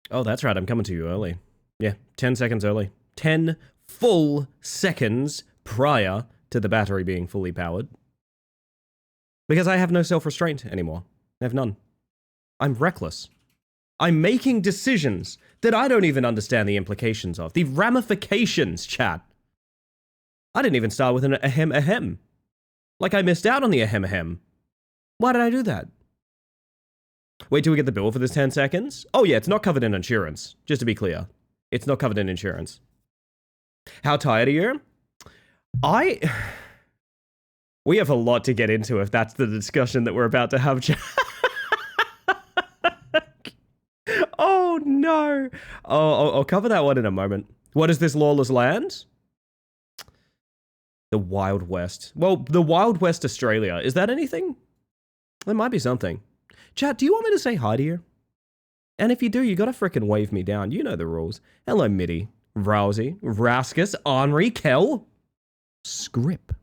Oh, that's right. I'm coming to you early. Yeah, 10 seconds early. 10 full seconds prior to the battery being fully powered. Because I have no self-restraint anymore. I have none. I'm reckless. I'm making decisions that I don't even understand the implications of. The ramifications, chat. I didn't even start with an ahem ahem. Like I missed out on the ahem ahem. Why did I do that? Wait till we get the bill for this 10 seconds? Oh yeah, it's not covered in insurance. Just to be clear. It's not covered in insurance. How tired are you? We have a lot to get into if that's the discussion that we're about to have. Oh no. Oh, I'll cover that one in a moment. What is this lawless land? The Wild West. Well, the Wild West Australia. Is that anything? There might be something. Chat, do you want me to say hi to you? And if you do, you gotta frickin' wave me down. You know the rules. Hello, Mitty, Rousey, Raskus, Henri, Kel, Scrip.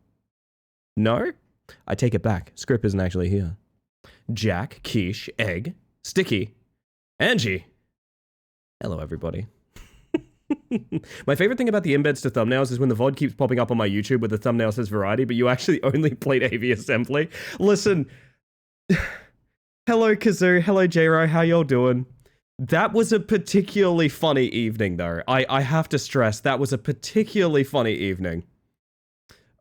No? I take it back. Scrip isn't actually here. Jack, Quiche, Egg, Sticky, Angie. Hello, everybody. My favorite thing about the embeds to thumbnails is when the VOD keeps popping up on my YouTube where the thumbnail says variety, but you actually only played AV Assembly. Listen. Hello, Kazoo. Hello, J-Ro. How y'all doing? That was a particularly funny evening, though. I have to stress, that was a particularly funny evening.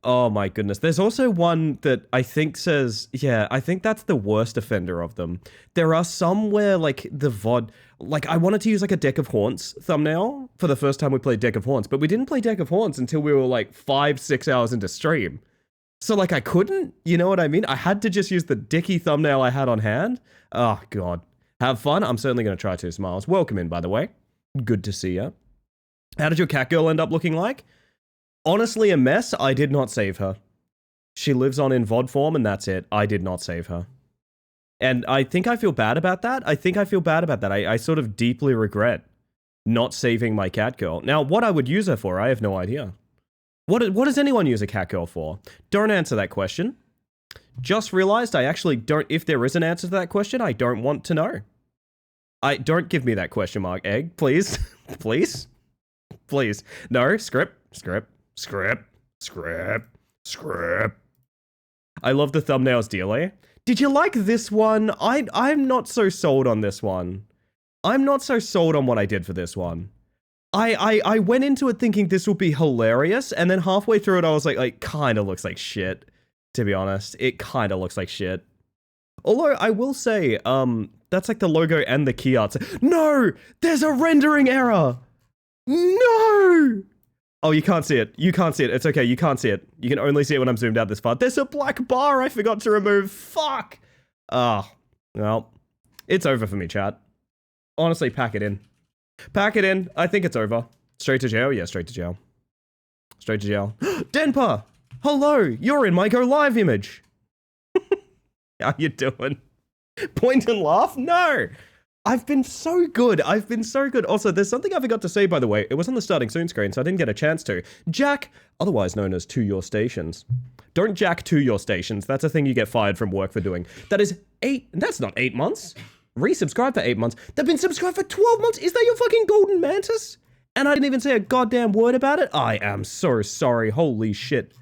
Oh my goodness. There's also one that I think says, yeah, I think that's the worst offender of them. There are some where, like, the VOD... Like, I wanted to use, like, a Deck of Haunts thumbnail for the first time we played Deck of Haunts, but we didn't play Deck of Haunts until we were, like, 5-6 hours into stream. So, like, I couldn't, you know what I mean? I had to just use the dicky thumbnail I had on hand. Oh, God. Have fun? I'm certainly going to try to, Smiles. Welcome in, by the way. Good to see ya. How did your cat girl end up looking like? Honestly, a mess. I did not save her. She lives on in VOD form, and that's it. I did not save her. And I think I feel bad about that. I sort of deeply regret not saving my cat girl. Now, what I would use her for, I have no idea. What does anyone use a cat girl for? Don't answer that question. Just realized I actually don't, if there is an answer to that question, I don't want to know. Don't give me that question mark, Egg, please. Please. Please. No, script. I love the thumbnails dearly. Did you like this one? I'm not so sold on this one. I'm not so sold on what I did for this one. I went into it thinking this would be hilarious, and then halfway through it I was like, kind of looks like shit, to be honest. It kind of looks like shit. Although, I will say, that's like the logo and the key art. No! There's a rendering error! No! Oh, you can't see it. You can't see it. It's okay, you can't see it. You can only see it when I'm zoomed out this far. There's a black bar I forgot to remove. Fuck! Ah, well, it's over for me, chat. Honestly, pack it in. Pack it in. I think it's over. Straight to jail? Yeah, straight to jail. Straight to jail. Denpa! Hello! You're in my Go Live image! How you doing? Point and laugh? No! I've been so good. Also, there's something I forgot to say, by the way. It was on the starting soon screen, so I didn't get a chance to. Jack, otherwise known as To Your Stations. Don't jack to your stations. That's a thing you get fired from work for doing. That is that's not 8 months. Resubscribe for 8 months. They've been subscribed for 12 months. Is that your fucking golden mantis? And I didn't even say a goddamn word about it? I am so sorry. Holy shit.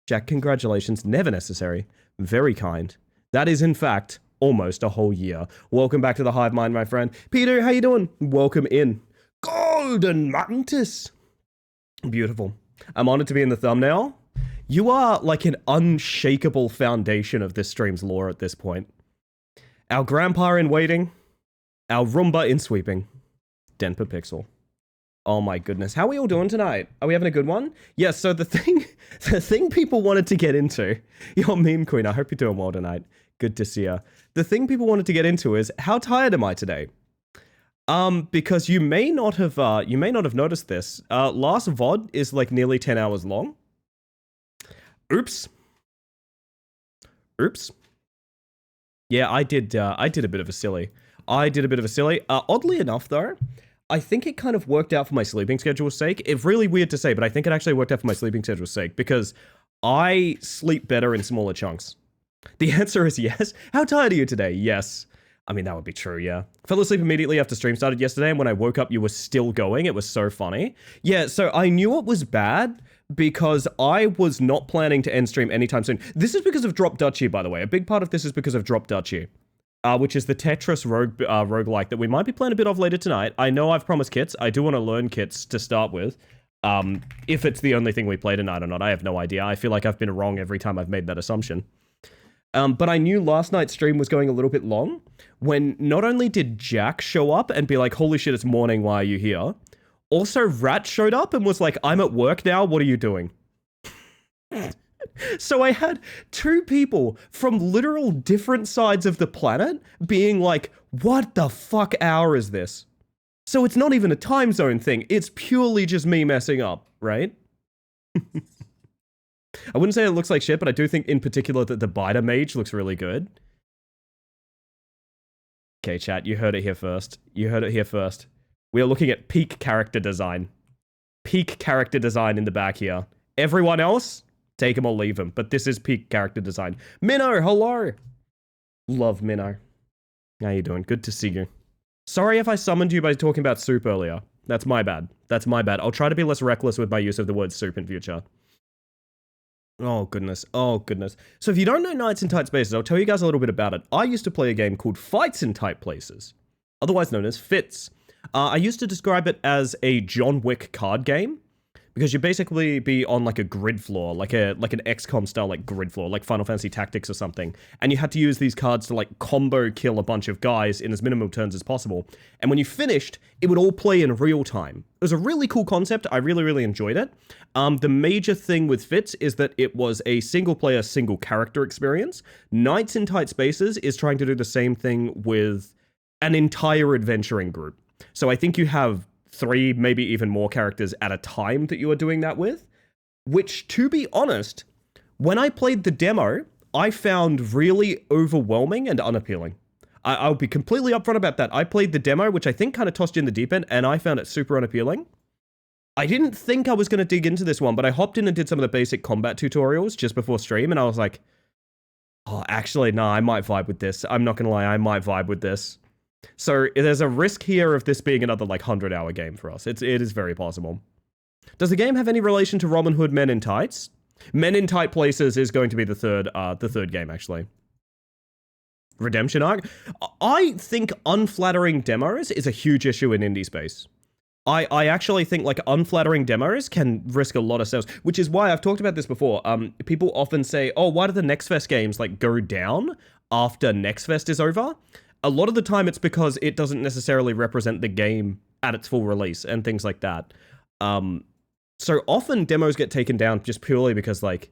Jack, congratulations. Never necessary. Very kind. That is, in fact, almost a whole year. Welcome back to the Hive Mind, my friend. Peter, how you doing? Welcome in. Golden Mantis. Beautiful. I'm honored to be in the thumbnail. You are like an unshakable foundation of this stream's lore at this point. Our grandpa in waiting. Our Roomba in sweeping. Denpa Pixel. Oh my goodness. How are we all doing tonight? Are we having a good one? Yes, so the thing people wanted to get into, your meme queen, I hope you're doing well tonight. Good to see you. The thing people wanted to get into is, how tired am I today? Because you may not have noticed this. Last VOD is like nearly 10 hours long. Oops. Yeah, I did a bit of a silly. Oddly enough, though, I think it kind of worked out for my sleeping schedule's sake. It's really weird to say, but I think it actually worked out for my sleeping schedule's sake because I sleep better in smaller chunks. The answer is yes. How tired are you today? Yes. I mean, that would be true, yeah. Fell asleep immediately after stream started yesterday, and when I woke up, you were still going. It was so funny. Yeah, so I knew it was bad because I was not planning to end stream anytime soon. This is because of Drop Duchy, by the way. A big part of this is because of Drop Duchy, which is the Tetris roguelike that we might be playing a bit of later tonight. I know I've promised kits. I do want to learn kits to start with. If it's the only thing we play tonight or not, I have no idea. I feel like I've been wrong every time I've made that assumption. But I knew last night's stream was going a little bit long when not only did Jack show up and be like, holy shit, it's morning, why are you here? Also, Rat showed up and was like, I'm at work now, what are you doing? So I had two people from literal different sides of the planet being like, what the fuck hour is this? So it's not even a time zone thing, it's purely just me messing up, right? I wouldn't say it looks like shit, but I do think in particular that the Biter Mage looks really good. Okay, chat, you heard it here first. You heard it here first. We are looking at peak character design. Peak character design in the back here. Everyone else, take him or leave him, but this is peak character design. Minnow, hello! Love Minnow. How you doing? Good to see you. Sorry if I summoned you by talking about soup earlier. That's my bad. That's my bad. I'll try to be less reckless with my use of the word soup in future. Oh, goodness. Oh, goodness. So if you don't know Nights in Tight Spaces, I'll tell you guys a little bit about it. I used to play a game called Fights in Tight Places, otherwise known as FITS. I used to describe it as a John Wick card game, because you basically be on like a grid floor, like an XCOM style like grid floor, like Final Fantasy Tactics or something, and you had to use these cards to like combo kill a bunch of guys in as minimal turns as possible. And when you finished, it would all play in real time. It was a really cool concept. I really, really enjoyed it. The major thing with FITS is that it was a single player, single character experience. Nights in Tight Spaces is trying to do the same thing with an entire adventuring group. So I think you have 3, maybe even more characters at a time that you are doing that with, which, to be honest, when I played the demo, I found really overwhelming and unappealing. I'll be completely upfront about that. I played the demo, which I think kind of tossed you in the deep end, and I found it super unappealing. I didn't think I was going to dig into this one, but I hopped in and did some of the basic combat tutorials just before stream, and I was like, oh, actually, nah, I might vibe with this. I'm not going to lie, I might vibe with this. So there's a risk here of this being another like 100-hour game for us. It is very possible. Does the game have any relation to Robin Hood Men in Tights? Men in Tight Places is going to be the third game, actually. Redemption Arc? I think unflattering demos is a huge issue in indie space. I actually think like unflattering demos can risk a lot of sales, which is why I've talked about this before. People often say, oh, why do the Next Fest games like go down after Next Fest is over? A lot of the time it's because it doesn't necessarily represent the game at its full release and things like that. So often demos get taken down just purely because like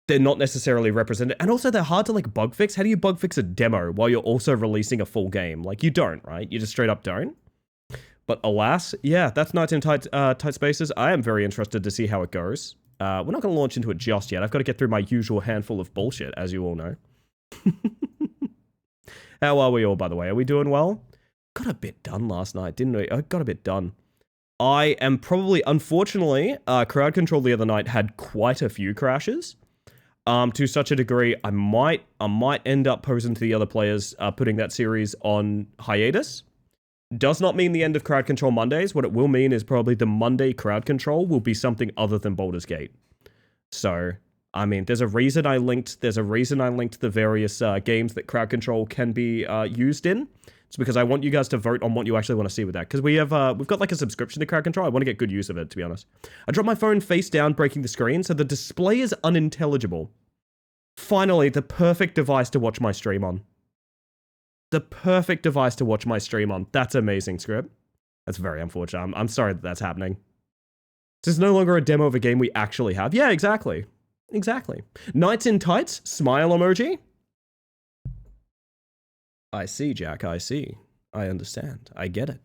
they're not necessarily represented. And also they're hard to like bug fix. How do you bug fix a demo while you're also releasing a full game? Like you don't, right? You just straight up don't. But alas, yeah, that's Nights in Tight Spaces. I am very interested to see how it goes. We're not going to launch into it just yet. I've got to get through my usual handful of bullshit, as you all know. How are we all, by the way? Are we doing well? Got a bit done last night, didn't we? I got a bit done. I am probably, unfortunately, crowd control the other night had quite a few crashes. To such a degree, I might end up posing to the other players, putting that series on hiatus. Does not mean the end of Crowd Control Mondays. What it will mean is probably the Monday Crowd Control will be something other than Baldur's Gate. So, I mean, there's a reason I linked the various games that Crowd Control can be used in. It's because I want you guys to vote on what you actually want to see with that. Because we've got like a subscription to Crowd Control. I want to get good use of it, to be honest. I dropped my phone face down, breaking the screen, so the display is unintelligible. Finally, the perfect device to watch my stream on. The perfect device to watch my stream on. That's amazing, Script. That's very unfortunate. I'm sorry that that's happening. This is no longer a demo of a game we actually have. Yeah, exactly. Exactly. Nights in Tights, smile emoji. I see, Jack, I see. I understand. I get it.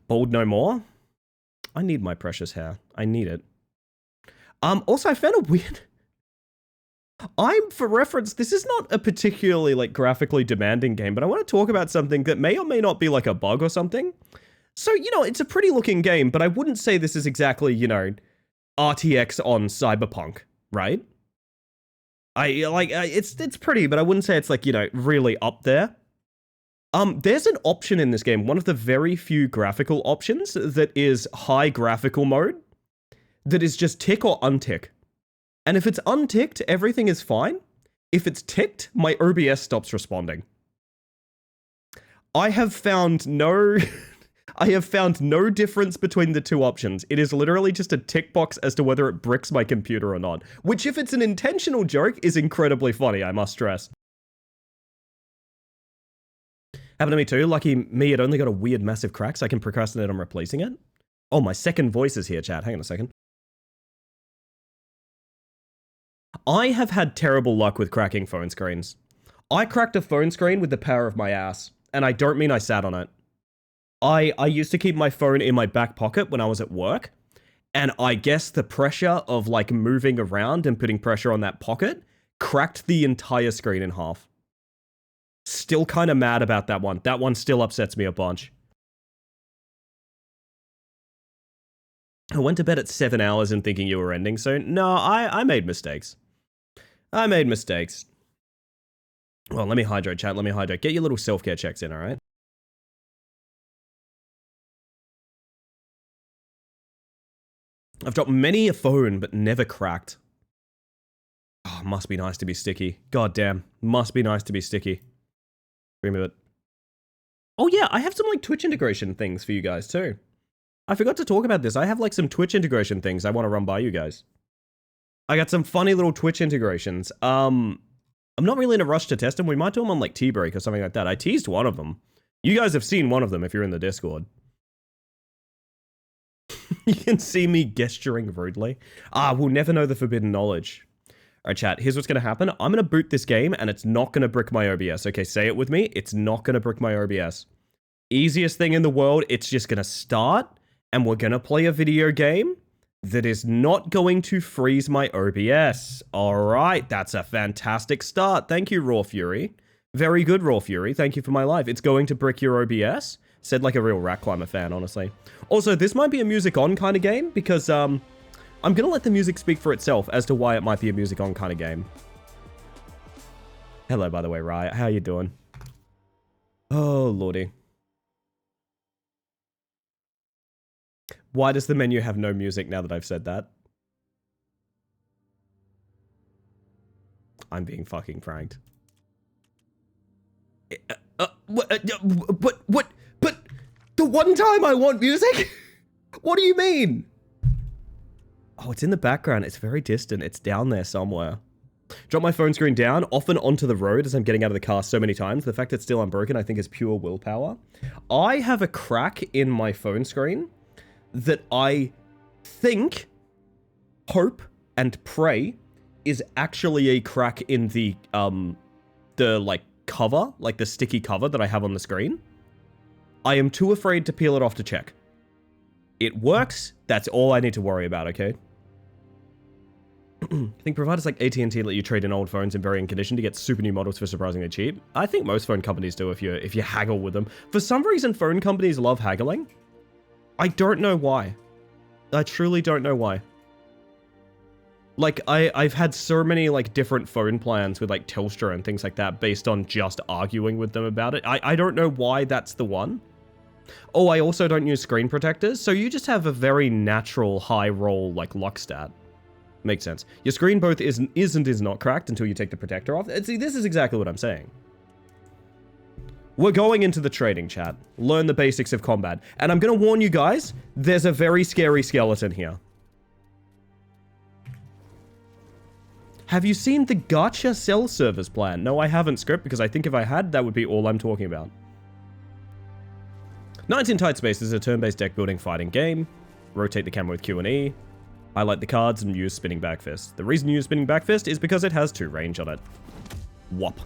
Bald no more? I need my precious hair. I need it. Also, I found a weird... for reference, this is not a particularly like graphically demanding game, but I want to talk about something that may or may not be like a bug or something. So, it's a pretty looking game, but I wouldn't say this is exactly, RTX on Cyberpunk, right? It's pretty, but I wouldn't say it's like, you know, really up there. There's an option in this game, one of the very few graphical options that is high graphical mode, that is just tick or untick. And if it's unticked, everything is fine. If it's ticked, my OBS stops responding. I have found no difference between the two options. It is literally just a tick box as to whether it bricks my computer or not, which if it's an intentional joke is incredibly funny, I must stress. Happened to me too. Lucky me, it only got a weird massive crack, so I can procrastinate on replacing it. Oh, my second voice is here, chat. Hang on a second. I have had terrible luck with cracking phone screens. I cracked a phone screen with the power of my ass, and I don't mean I sat on it. I used to keep my phone in my back pocket when I was at work, and I guess the pressure of like moving around and putting pressure on that pocket cracked the entire screen in half. Still kind of mad about that one. That one still upsets me a bunch. I went to bed at 7 hours and thinking you were ending soon. No, I made mistakes. I made mistakes. Well, let me hydrate, chat. Let me hydrate. Get your little self-care checks in, all right? I've dropped many a phone, but never cracked. Oh, must be nice to be sticky. God damn. Must be nice to be sticky. Wait a minute. Oh yeah, I have some like Twitch integration things for you guys too. I forgot to talk about this. I have like some Twitch integration things I want to run by you guys. I got some funny little Twitch integrations. I'm not really in a rush to test them. We might do them on like T-Break or something like that. I teased one of them. You guys have seen one of them if you're in the Discord. You can see me gesturing rudely. We'll never know the forbidden knowledge. Alright, chat, here's what's going to happen. I'm going to boot this game, and it's not going to brick my OBS. Okay, say it with me. It's not going to brick my OBS. Easiest thing in the world, it's just going to start, and we're going to play a video game that is not going to freeze my OBS. Alright, that's a fantastic start. Thank you, Raw Fury. Very good, Raw Fury. Thank you for my life. It's going to brick your OBS. Said like a real Rat Climber fan, honestly. Also, this might be a music on kind of game, because, I'm gonna let the music speak for itself as to why it might be a music on kind of game. Hello, by the way, Riot. How you doing? Oh, lordy. Why does the menu have no music now that I've said that? I'm being fucking pranked. What? But the one time I want music? What do you mean? Oh, it's in the background. It's very distant. It's down there somewhere. Drop my phone screen down, often onto the road as I'm getting out of the car so many times. The fact that it's still unbroken, I think, is pure willpower. I have a crack in my phone screen that I think, hope, and pray is actually a crack in the like, cover, like the sticky cover that I have on the screen. I am too afraid to peel it off to check. It works. That's all I need to worry about, okay? I think providers like AT&T let you trade in old phones in varying condition to get super new models for surprisingly cheap. I think most phone companies do if you haggle with them. For some reason, phone companies love haggling. I don't know why. I truly don't know why. Like, I've had so many, like, different phone plans with, like, Telstra and things like that based on just arguing with them about it. I don't know why that's the one. Oh, I also don't use screen protectors, so you just have a very natural high roll, like, luck stat. Makes sense. Your screen both is and is not cracked until you take the protector off. See, this is exactly what I'm saying. We're going into the trading, chat. Learn the basics of combat. And I'm going to warn you guys, there's a very scary skeleton here. Have you seen the Gacha cell service plan? No, I haven't, Script, because I think if I had, that would be all I'm talking about. Knights in Tight Space is a turn-based deck building fighting game. Rotate the camera with Q and E. Highlight the cards and use Spinning Back Fist. The reason you use Spinning Back Fist is because it has 2 range on it. Whop.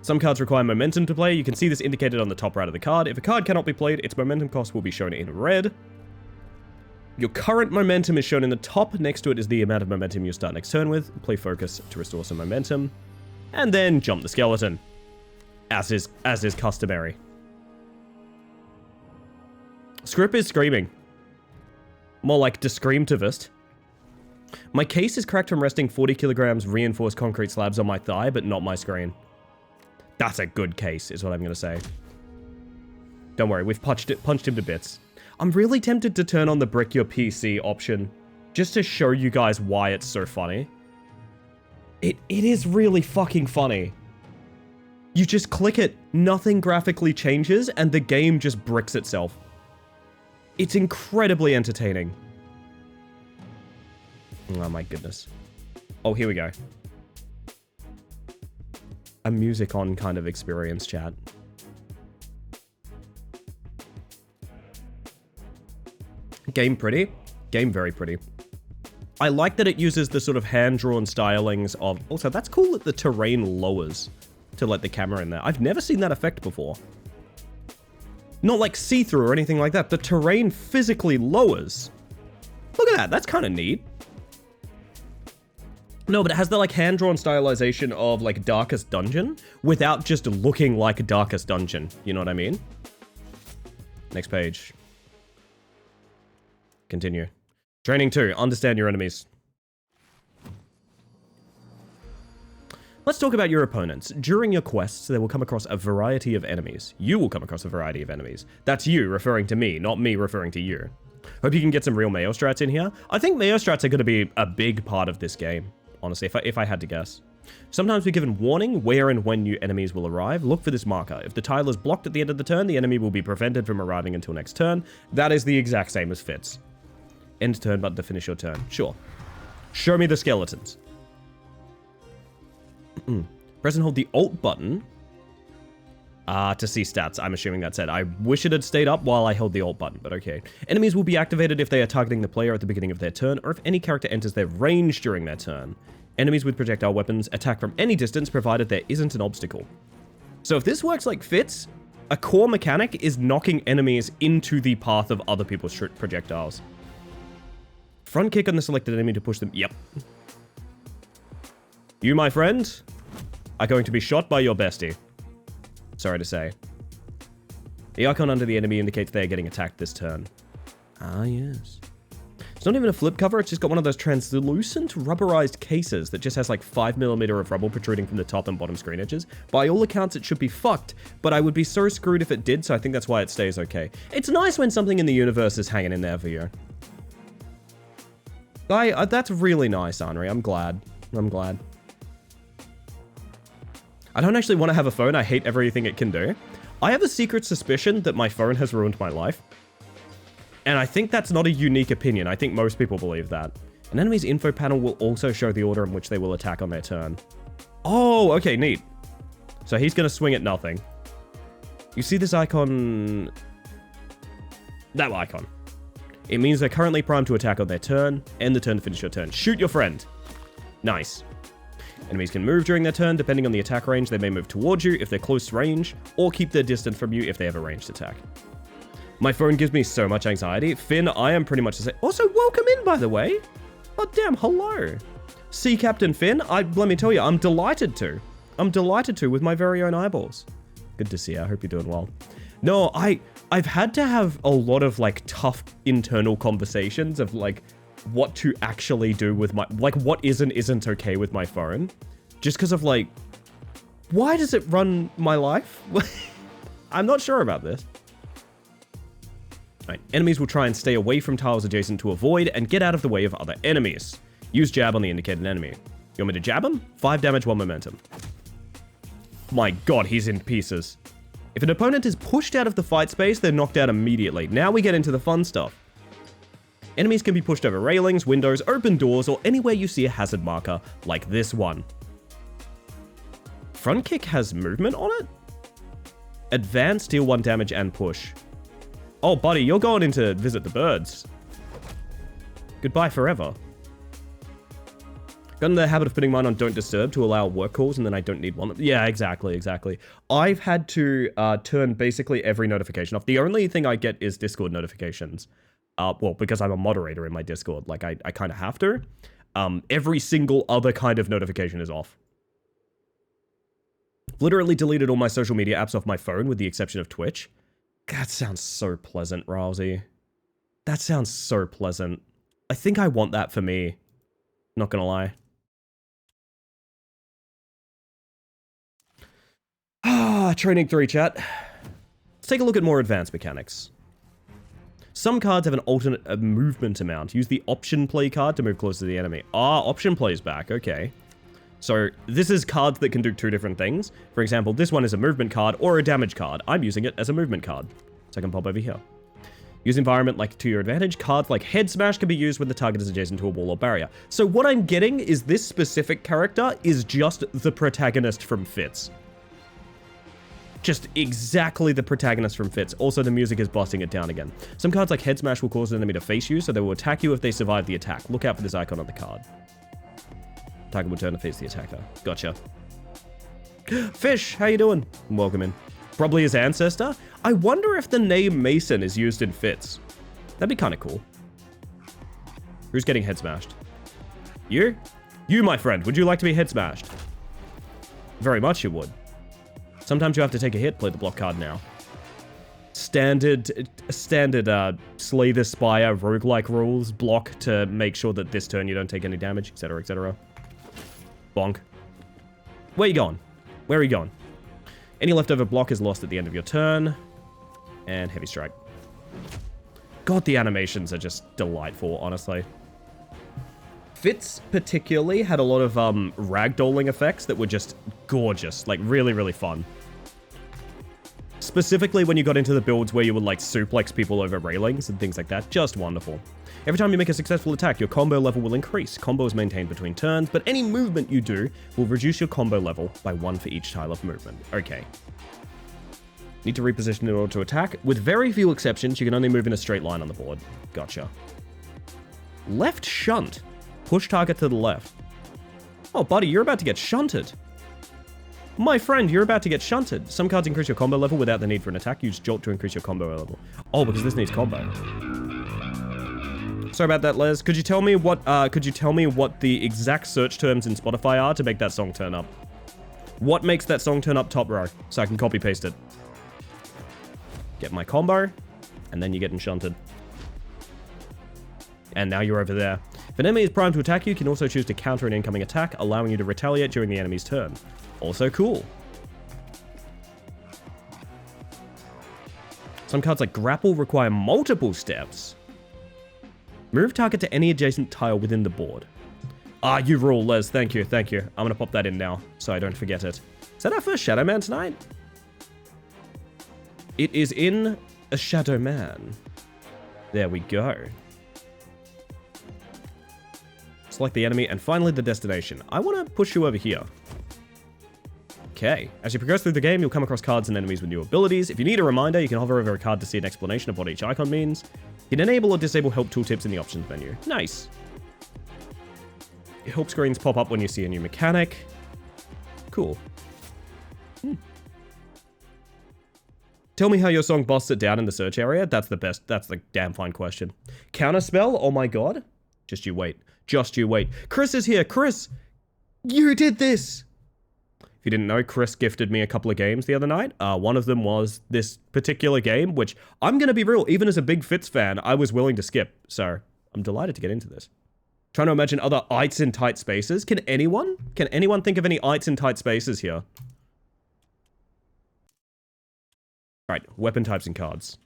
Some cards require momentum to play. You can see this indicated on the top right of the card. If a card cannot be played, its momentum cost will be shown in red. Your current momentum is shown in the top. Next to it is the amount of momentum you start next turn with. Play Focus to restore some momentum. And then jump the skeleton. As is customary. Script is screaming. More like Discreamtivist. My case is cracked from resting 40 kilograms reinforced concrete slabs on my thigh, but not my screen. That's a good case, is what I'm going to say. Don't worry, we've punched him to bits. I'm really tempted to turn on the brick your PC option, just to show you guys why it's so funny. It is really fucking funny. You just click it, nothing graphically changes, and the game just bricks itself. It's incredibly entertaining. Oh my goodness. Oh, here we go. A music on kind of experience, chat. Game pretty. Game very pretty. I like that it uses the sort of hand-drawn stylings of... Also, that's cool that the terrain lowers to let the camera in there. I've never seen that effect before. Not like see-through or anything like that. The terrain physically lowers. Look at that. That's kind of neat. No, but it has the like hand-drawn stylization of like Darkest Dungeon without just looking like Darkest Dungeon. You know what I mean? Next page. Continue. Training 2. Understand your enemies. Let's talk about your opponents. During your quests, they will come across a variety of enemies. You will come across a variety of enemies. That's you referring to me, not me referring to you. Hope you can get some real Mayo strats in here. I think Mayo strats are going to be a big part of this game, honestly, if I had to guess. Sometimes we're given warning where and when new enemies will arrive. Look for this marker. If the tile is blocked at the end of the turn, the enemy will be prevented from arriving until next turn. That is the exact same as Fitz. End turn button to finish your turn. Sure. Show me the skeletons. Press and hold the Alt button to see stats. I'm assuming that's it. I wish it had stayed up while I held the Alt button, but okay. Enemies will be activated if they are targeting the player at the beginning of their turn, or if any character enters their range during their turn. Enemies with projectile weapons attack from any distance, provided there isn't an obstacle. So if this works like Fitz, a core mechanic is knocking enemies into the path of other people's projectiles. Front kick on the selected enemy to push them. Yep. You, my friend, are going to be shot by your bestie. Sorry to say. The icon under the enemy indicates they are getting attacked this turn. Ah, yes. It's not even a flip cover, it's just got one of those translucent rubberized cases that just has like 5mm of rubble protruding from the top and bottom screen edges. By all accounts, it should be fucked, but I would be so screwed if it did, so I think that's why it stays okay. It's nice when something in the universe is hanging in there for you. That's really nice, Henri. I'm glad. I'm glad. I don't actually want to have a phone. I hate everything it can do. I have a secret suspicion that my phone has ruined my life. And I think that's not a unique opinion. I think most people believe that. An enemy's info panel will also show the order in which they will attack on their turn. Oh, okay, neat. So he's going to swing at nothing. You see this icon... That icon. It means they're currently primed to attack on their turn. End the turn to finish your turn. Shoot your friend. Nice. Enemies can move during their turn. Depending on the attack range, they may move towards you if they're close range, or keep their distance from you if they have a ranged attack. My phone gives me so much anxiety. Finn, I am pretty much the same. Also, welcome in, by the way. Oh, damn, hello. Sea Captain Finn, let me tell you, I'm delighted to. I'm delighted to with my very own eyeballs. Good to see you. I hope you're doing well. No, I've had to have a lot of, like, tough internal conversations of, like, what to actually do with my... Like, what isn't okay with my phone. Just because of, like... Why does it run my life? I'm not sure about this. Right. Enemies will try and stay away from tiles adjacent to avoid and get out of the way of other enemies. Use jab on the indicated enemy. You want me to jab him? 5 damage, 1 momentum. My god, he's in pieces. If an opponent is pushed out of the fight space, they're knocked out immediately. Now we get into the fun stuff. Enemies can be pushed over railings, windows, open doors, or anywhere you see a hazard marker, like this one. Front kick has movement on it? Advance, deal 1 damage, and push. Oh, buddy, you're going in to visit the birds. Goodbye forever. Got in the habit of putting mine on Don't Disturb to allow work calls, and then I don't need one. Yeah, exactly. I've had to turn basically every notification off. The only thing I get is Discord notifications. Well, because I'm a moderator in my Discord. Like, I kind of have to. Every single other kind of notification is off. Literally deleted all my social media apps off my phone, with the exception of Twitch. That sounds so pleasant, Rousey. That sounds so pleasant. I think I want that for me. Not gonna lie. Training 3 chat. Let's take a look at more advanced mechanics. Some cards have an alternate movement amount. Use the option play card to move closer to the enemy. Option play is back. Okay. So this is cards that can do 2 different things. For example, this one is a movement card or a damage card. I'm using it as a movement card. So I can pop over here. Use environment like to your advantage. Cards like Head Smash can be used when the target is adjacent to a wall or barrier. So what I'm getting is this specific character is just the protagonist from Fits. Just exactly the protagonist from Fits. Also, the music is busting it down again. Some cards like Head Smash will cause an enemy to face you, so they will attack you if they survive the attack. Look out for this icon on the card. Target will turn to face the attacker. Gotcha. Fish, how you doing? Welcome in. Probably his ancestor. I wonder if the name Mason is used in Fits. That'd be kind of cool. Who's getting head smashed? You? You, my friend. Would you like to be head smashed? Very much you would. Sometimes you have to take a hit, play the block card now. Standard Slay the Spire roguelike rules. Block to make sure that this turn you don't take any damage, etc, etc. Bonk. Where you going? Where are you going? Any leftover block is lost at the end of your turn. And Heavy Strike. God, the animations are just delightful, honestly. Fits particularly had a lot of ragdolling effects that were just gorgeous. Like, really, really fun. Specifically when you got into the builds where you would, like, suplex people over railings and things like that. Just wonderful. Every time you make a successful attack, your combo level will increase. Combo is maintained between turns, but any movement you do will reduce your combo level by 1 for each tile of movement. Okay. Need to reposition in order to attack. With very few exceptions, you can only move in a straight line on the board. Gotcha. Left shunt. Push target to the left. Oh, buddy, you're about to get shunted. My friend, you're about to get shunted. Some cards increase your combo level without the need for an attack. Use Jolt to increase your combo level. Oh, because this needs combo. Sorry about that, Les. Could you tell me what the exact search terms in Spotify are to make that song turn up? What makes that song turn up top row so I can copy paste it? Get my combo, and then you get shunted. And now you're over there. If an enemy is primed to attack you, you can also choose to counter an incoming attack, allowing you to retaliate during the enemy's turn. Also cool. Some cards like Grapple require multiple steps. Move target to any adjacent tile within the board. Ah, you rule, Les. Thank you, thank you. I'm gonna pop that in now, so I don't forget it. Is that our first Shadow Man tonight? It is in a Shadow Man. There we go. Select the enemy, and finally the destination. I want to push you over here. Okay. As you progress through the game, you'll come across cards and enemies with new abilities. If you need a reminder, you can hover over a card to see an explanation of what each icon means. You can enable or disable help tooltips in the options menu. Nice. Help screens pop up when you see a new mechanic. Cool. Tell me how your song busts it down in the search area. That's the best. That's the damn fine question. Counterspell? Oh my god. Just you wait. Just you wait. Chris is here. Chris, you did this. If you didn't know, Chris gifted me a couple of games the other night. One of them was this particular game, which I'm going to be real. Even as a big Fits fan, I was willing to skip. So I'm delighted to get into this. Trying to imagine other ites in tight spaces. Can anyone think of any ites in tight spaces here? Alright, weapon types and cards.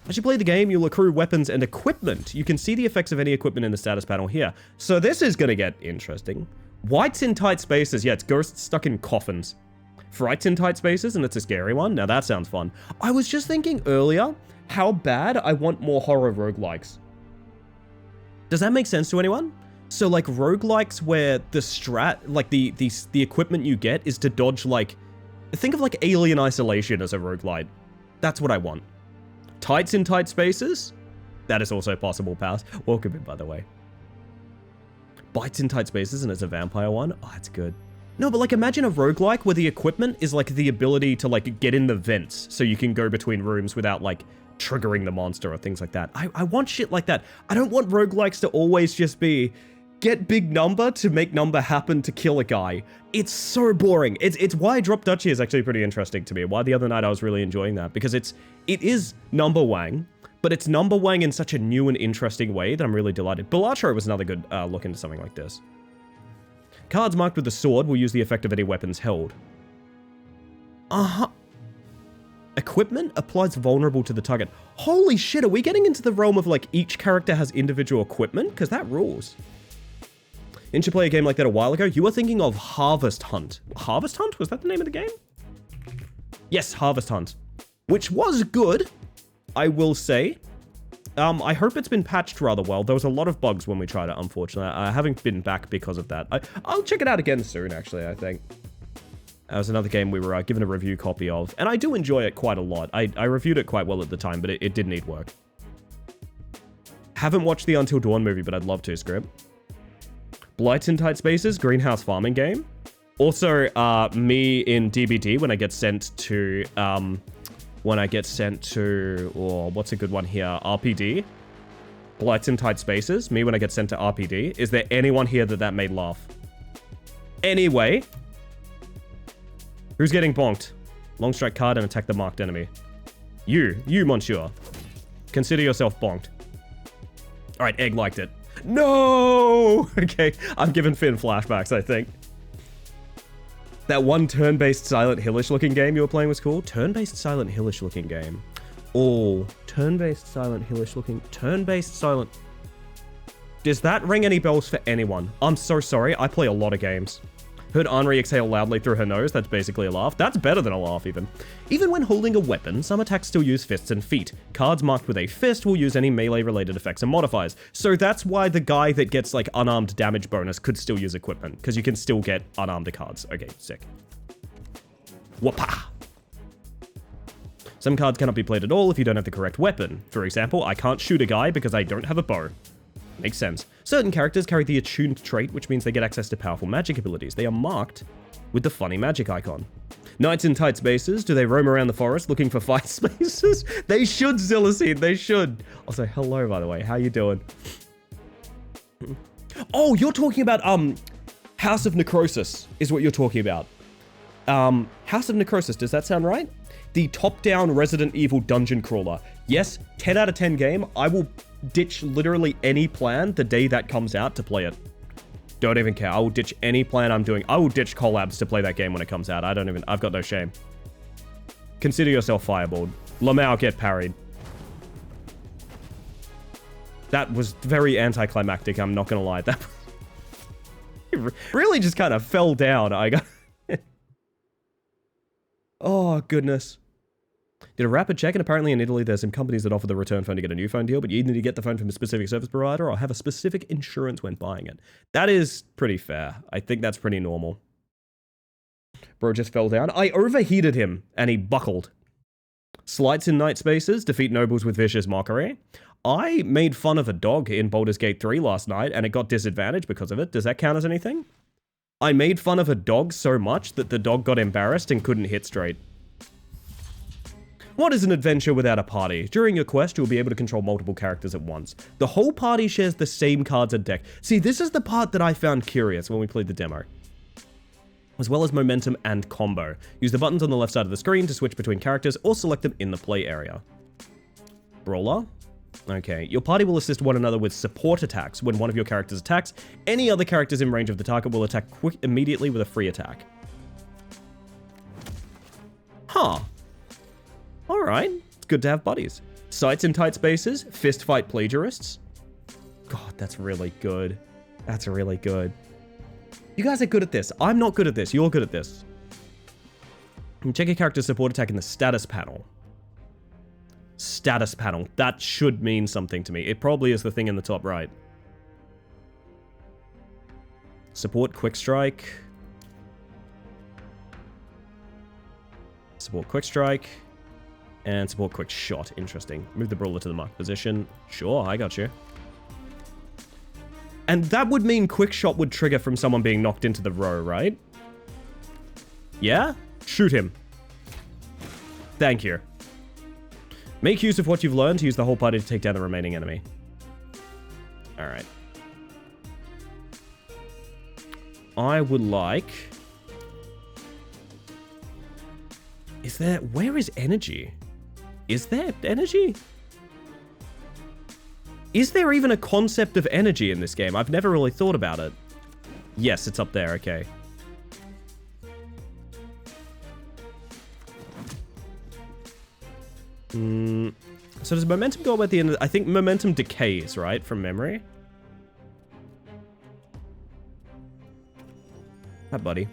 As you play the game, you'll accrue weapons and equipment. You can see the effects of any equipment in the status panel here. So this is gonna get interesting. Whites in tight spaces. Yeah, it's ghosts stuck in coffins. Frights in tight spaces, and it's a scary one. Now that sounds fun. I was just thinking earlier how bad I want more horror roguelikes. Does that make sense to anyone? So like roguelikes where the strat, like the equipment you get is to dodge like, think of like Alien Isolation as a roguelite. That's what I want. Tights in tight spaces? That is also possible, pals. Welcome in, by the way. Bites in tight spaces, and it's a vampire one? Oh, that's good. No, but like imagine a roguelike where the equipment is like the ability to like get in the vents so you can go between rooms without like triggering the monster or things like that. I want shit like that. I don't want roguelikes to always just be get big number to make number happen to kill a guy. It's so boring. It's why Drop Duchy is actually pretty interesting to me. Why the other night I was really enjoying that, because it is number wang, but it's number wang in such a new and interesting way that I'm really delighted. Balatro was another good look into something like this. Cards marked with the sword will use the effect of any weapons held. Uh-huh. Equipment applies vulnerable to the target. Holy shit, are we getting into the realm of like each character has individual equipment? Because that rules. Didn't you play a game like that a while ago? You were thinking of Harvest Hunt. Harvest Hunt? Was that the name of the game? Yes, Harvest Hunt. Which was good, I will say. I hope it's been patched rather well. There was a lot of bugs when we tried it, unfortunately. I haven't been back because of that. I'll check it out again soon, actually, I think. That was another game we were given a review copy of, and I do enjoy it quite a lot. I reviewed it quite well at the time, but it did need work. Haven't watched the Until Dawn movie, but I'd love to, Script. Blights in Tight Spaces, greenhouse farming game. Also, me in DBD when I get sent to, or what's a good one here? RPD. Blights in Tight Spaces, me when I get sent to RPD. Is there anyone here that made laugh? Anyway. Who's getting bonked? Long strike card and attack the marked enemy. You, monsieur. Consider yourself bonked. Alright, Egg liked it. No! Okay, I'm giving Finn flashbacks, I think. That one turn-based Silent Hillish looking game you were playing was cool. Turn-based Silent Hillish looking game. Oh, turn-based Silent Hillish looking... Turn-based Silent... Does that ring any bells for anyone? I'm so sorry, I play a lot of games. Heard Henri exhale loudly through her nose. That's basically a laugh. That's better than a laugh, even. Even when holding a weapon, some attacks still use fists and feet. Cards marked with a fist will use any melee-related effects and modifiers. So that's why the guy that gets, like, unarmed damage bonus could still use equipment, because you can still get unarmed cards. Okay, sick. Whoopah! Some cards cannot be played at all if you don't have the correct weapon. For example, I can't shoot a guy because I don't have a bow. Makes sense. Certain characters carry the attuned trait, which means they get access to powerful magic abilities. They are marked with the funny magic icon. Knights in Tight Spaces, do they roam around the forest looking for fight spaces? They should, Zillicene, they should. Also, hello, by the way. How you doing? Oh, you're talking about, House of Necrosis is what you're talking about. House of Necrosis, does that sound right? The top-down Resident Evil dungeon crawler. Yes, 10 out of 10 game. I will ditch literally any plan the day that comes out to play it. Don't even care. I will ditch any plan I'm doing. I will ditch collabs to play that game when it comes out. I've got no shame. Consider yourself fireballed. Lamau, get parried. That was very anticlimactic, I'm not gonna lie. That really just kind of fell down. I got... Oh, goodness. Did a rapid check, and apparently in Italy there's some companies that offer the return phone to get a new phone deal, but you either need to get the phone from a specific service provider or have a specific insurance when buying it. That is pretty fair. I think that's pretty normal. Bro just fell down. I overheated him, and he buckled. Slights in Night Spaces, defeat nobles with vicious mockery. I made fun of a dog in Baldur's Gate 3 last night, and it got disadvantaged because of it. Does that count as anything? I made fun of a dog so much that the dog got embarrassed and couldn't hit straight. What is an adventure without a party? During your quest, you'll be able to control multiple characters at once. The whole party shares the same cards and deck. See, this is the part that I found curious when we played the demo. As well as momentum and combo. Use the buttons on the left side of the screen to switch between characters or select them in the play area. Brawler? Okay, your party will assist one another with support attacks. When one of your characters attacks, any other characters in range of the target will attack immediately with a free attack. Huh. Alright, it's good to have buddies. Sights in Tight Spaces, fist fight plagiarists. God, that's really good. That's really good. You guys are good at this. I'm not good at this. You're good at this. Check your character's support attack in the status panel. Status panel. That should mean something to me. It probably is the thing in the top right. Support quick strike. Support quick strike. And support quick shot. Interesting. Move the brawler to the marked position. Sure, I got you. And that would mean quick shot would trigger from someone being knocked into the row, right? Yeah? Shoot him. Thank you. Make use of what you've learned to use the whole party to take down the remaining enemy. Alright. I would like... Is there... Where is energy? Is there energy? Is there even a concept of energy in this game? I've never really thought about it. Yes, it's up there, okay. So does momentum go up at the end? I think momentum decays, right? From memory? Hi, buddy.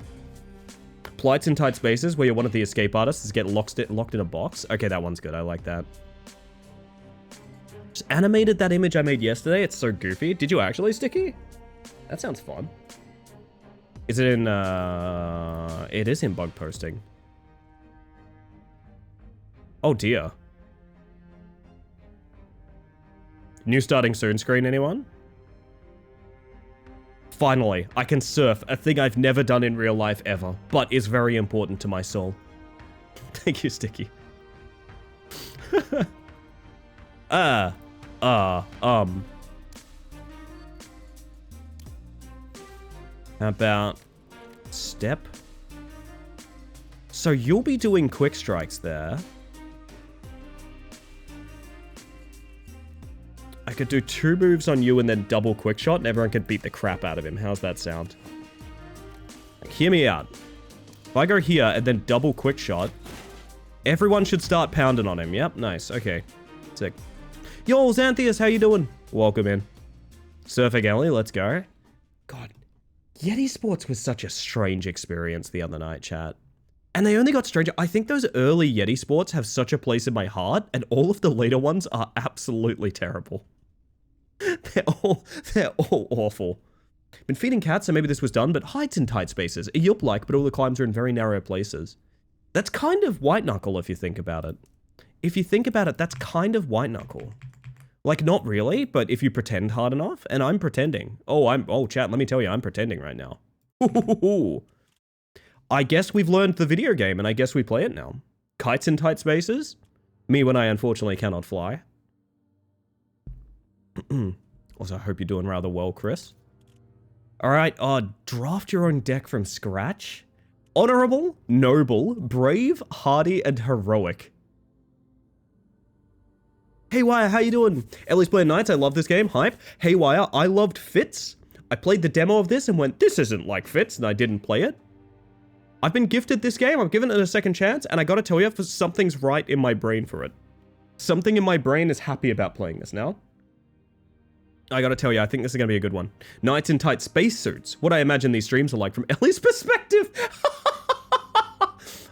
Plights in tight spaces where you're one of the escape artists get locked in a box. Okay, that one's good. I like that. Just animated that image I made yesterday. It's so goofy. Did you actually, Sticky? That sounds fun. Is it in, it is in bug posting. Oh, dear. New starting soon screen, anyone? Finally, I can surf, a thing I've never done in real life ever, but is very important to my soul. Thank you, Sticky. How about step? So you'll be doing quick strikes there. I could do 2 moves on you and then double quick shot and everyone could beat the crap out of him. How's that sound? Like, hear me out. If I go here and then double quick shot, everyone should start pounding on him. Yep, nice. Okay. Sick. Yo, Xanthius, how you doing? Welcome in. Surfing Ellie, let's go. God, Yeti Sports was such a strange experience the other night, chat. And they only got stranger. I think those early Yeti Sports have such a place in my heart, and all of the later ones are absolutely terrible. They're all awful. Been feeding cats, so maybe this was done, but hides in tight spaces. A Yup-like, but all the climbs are in very narrow places. That's kind of White Knuckle if you think about it. If you think about it, that's kind of White Knuckle. Like, not really, but if you pretend hard enough, and I'm pretending. Oh, chat, let me tell you, I'm pretending right now. I guess we've learned the video game, and I guess we play it now. Kites in tight spaces? Me when I unfortunately cannot fly. Also, I hope you're doing rather well, Chris. Alright, draft your own deck from scratch? Honorable, noble, brave, hardy, and heroic. Haywire, how you doing? Ellie's playing Knights, I love this game, hype. Haywire, I loved Fitz. I played the demo of this and went, this isn't like Fitz, and I didn't play it. I've been gifted this game, I've given it a second chance, and I gotta tell you, something's right in my brain for it. Something in my brain is happy about playing this now. I gotta tell you, I think this is gonna be a good one. Knights in tight spacesuits. What I imagine these streams are like from Ellie's perspective.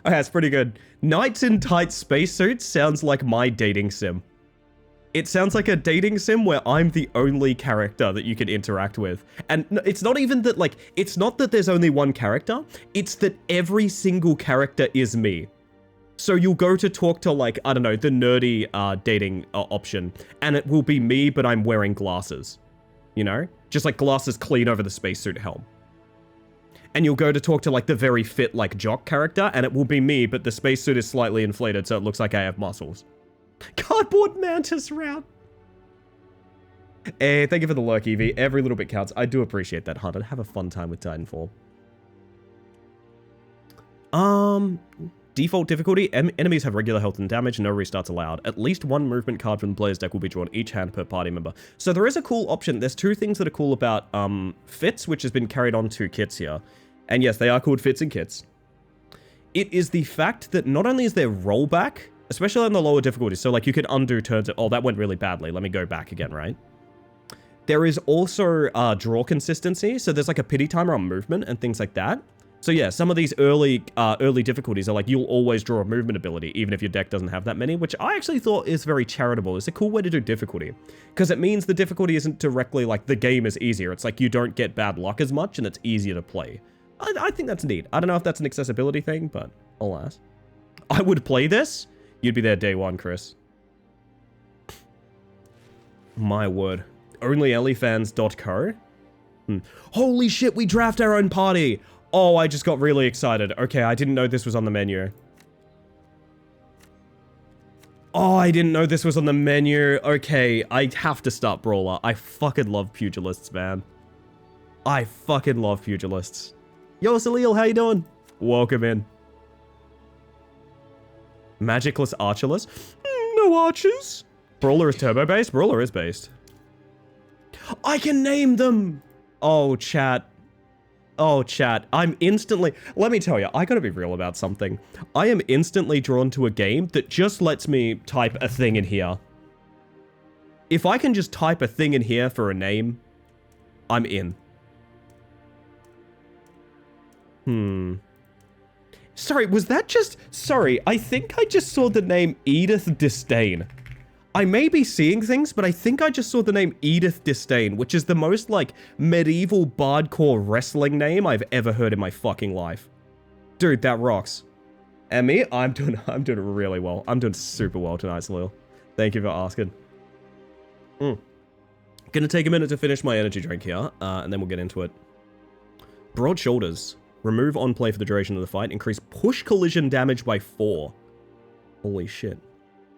Okay, that's pretty good. Knights in tight spacesuits sounds like my dating sim. It sounds like a dating sim where I'm the only character that you can interact with. And it's not even that, like, it's not that there's only one character. It's that every single character is me. So you'll go to talk to, like, I don't know, the nerdy dating option, and it will be me, but I'm wearing glasses. You know? Just like glasses clean over the spacesuit helm. And you'll go to talk to, like, the very fit, like, jock character, and it will be me, but the spacesuit is slightly inflated, so it looks like I have muscles. Cardboard mantis route. Hey, thank you for the lurk, Evie. Every little bit counts. I do appreciate that, Hunter. Have a fun time with Titanfall. Default difficulty. Enemies have regular health and damage. No restarts allowed. At least one movement card from the player's deck will be drawn each hand per party member. So there is a cool option. There's 2 things that are cool about Fits, which has been carried on to kits here. And yes, they are called Fits and Kits. It is the fact that not only is there rollback, especially on the lower difficulties, so like you could undo turns. Oh, that went really badly. Let me go back again, right? There is also draw consistency. So there's like a pity timer on movement and things like that. So yeah, some of these early difficulties are like you'll always draw a movement ability, even if your deck doesn't have that many, which I actually thought is very charitable. It's a cool way to do difficulty. Because it means the difficulty isn't directly like the game is easier. It's like you don't get bad luck as much and it's easier to play. I think that's neat. I don't know if that's an accessibility thing, but alas. I would play this. You'd be there day one, Chris. My word. OnlyEllieFans.co? Holy shit, we draft our own party! Oh, I just got really excited. Okay, I didn't know this was on the menu. Oh, I didn't know this was on the menu. Okay, I have to start Brawler. I fucking love pugilists, man. I fucking love pugilists. Yo, Salil, how you doing? Welcome in. Magicless Archerless? No archers. Brawler is turbo-based? Brawler is based. I can name them! Oh, chat. Oh, chat. I'm instantly... Let me tell you, I gotta be real about something. I am instantly drawn to a game that just lets me type a thing in here. If I can just type a thing in here for a name, I'm in. Sorry, was that just... Sorry, I think I just saw the name Edith Disdain. I may be seeing things, but I think I just saw the name Edith Disdain, which is the most, like, medieval bardcore wrestling name I've ever heard in my fucking life. Dude, that rocks. And me, I'm doing really well. I'm doing super well tonight, Salil. Thank you for asking. Gonna take a minute to finish my energy drink here, and then we'll get into it. Broad Shoulders. Remove on play for the duration of the fight. Increase push collision damage by 4. Holy shit.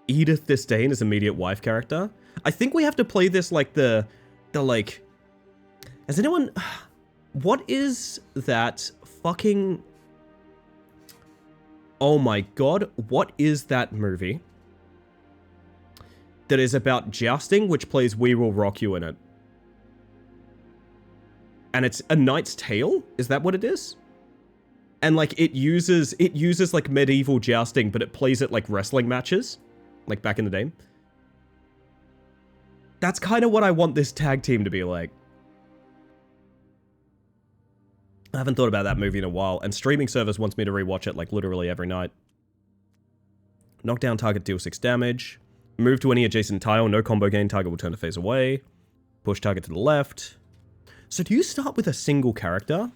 Edith Disdain is immediate wife character. I think we have to play this like the like... Has anyone... What is that fucking... Oh my god. What is that movie that is about jousting, which plays We Will Rock You in it? And it's A Knight's Tale? Is that what it is? And like it uses like medieval jousting, but it plays it like wrestling matches, like back in the day. That's kind of what I want this tag team to be like. I haven't thought about that movie in a while, and streaming service wants me to rewatch it like literally every night. Knock down target, deal 6 damage. Move to any adjacent tile, no combo gain, target will turn to face away. Push target to the left. So do you start with a single character?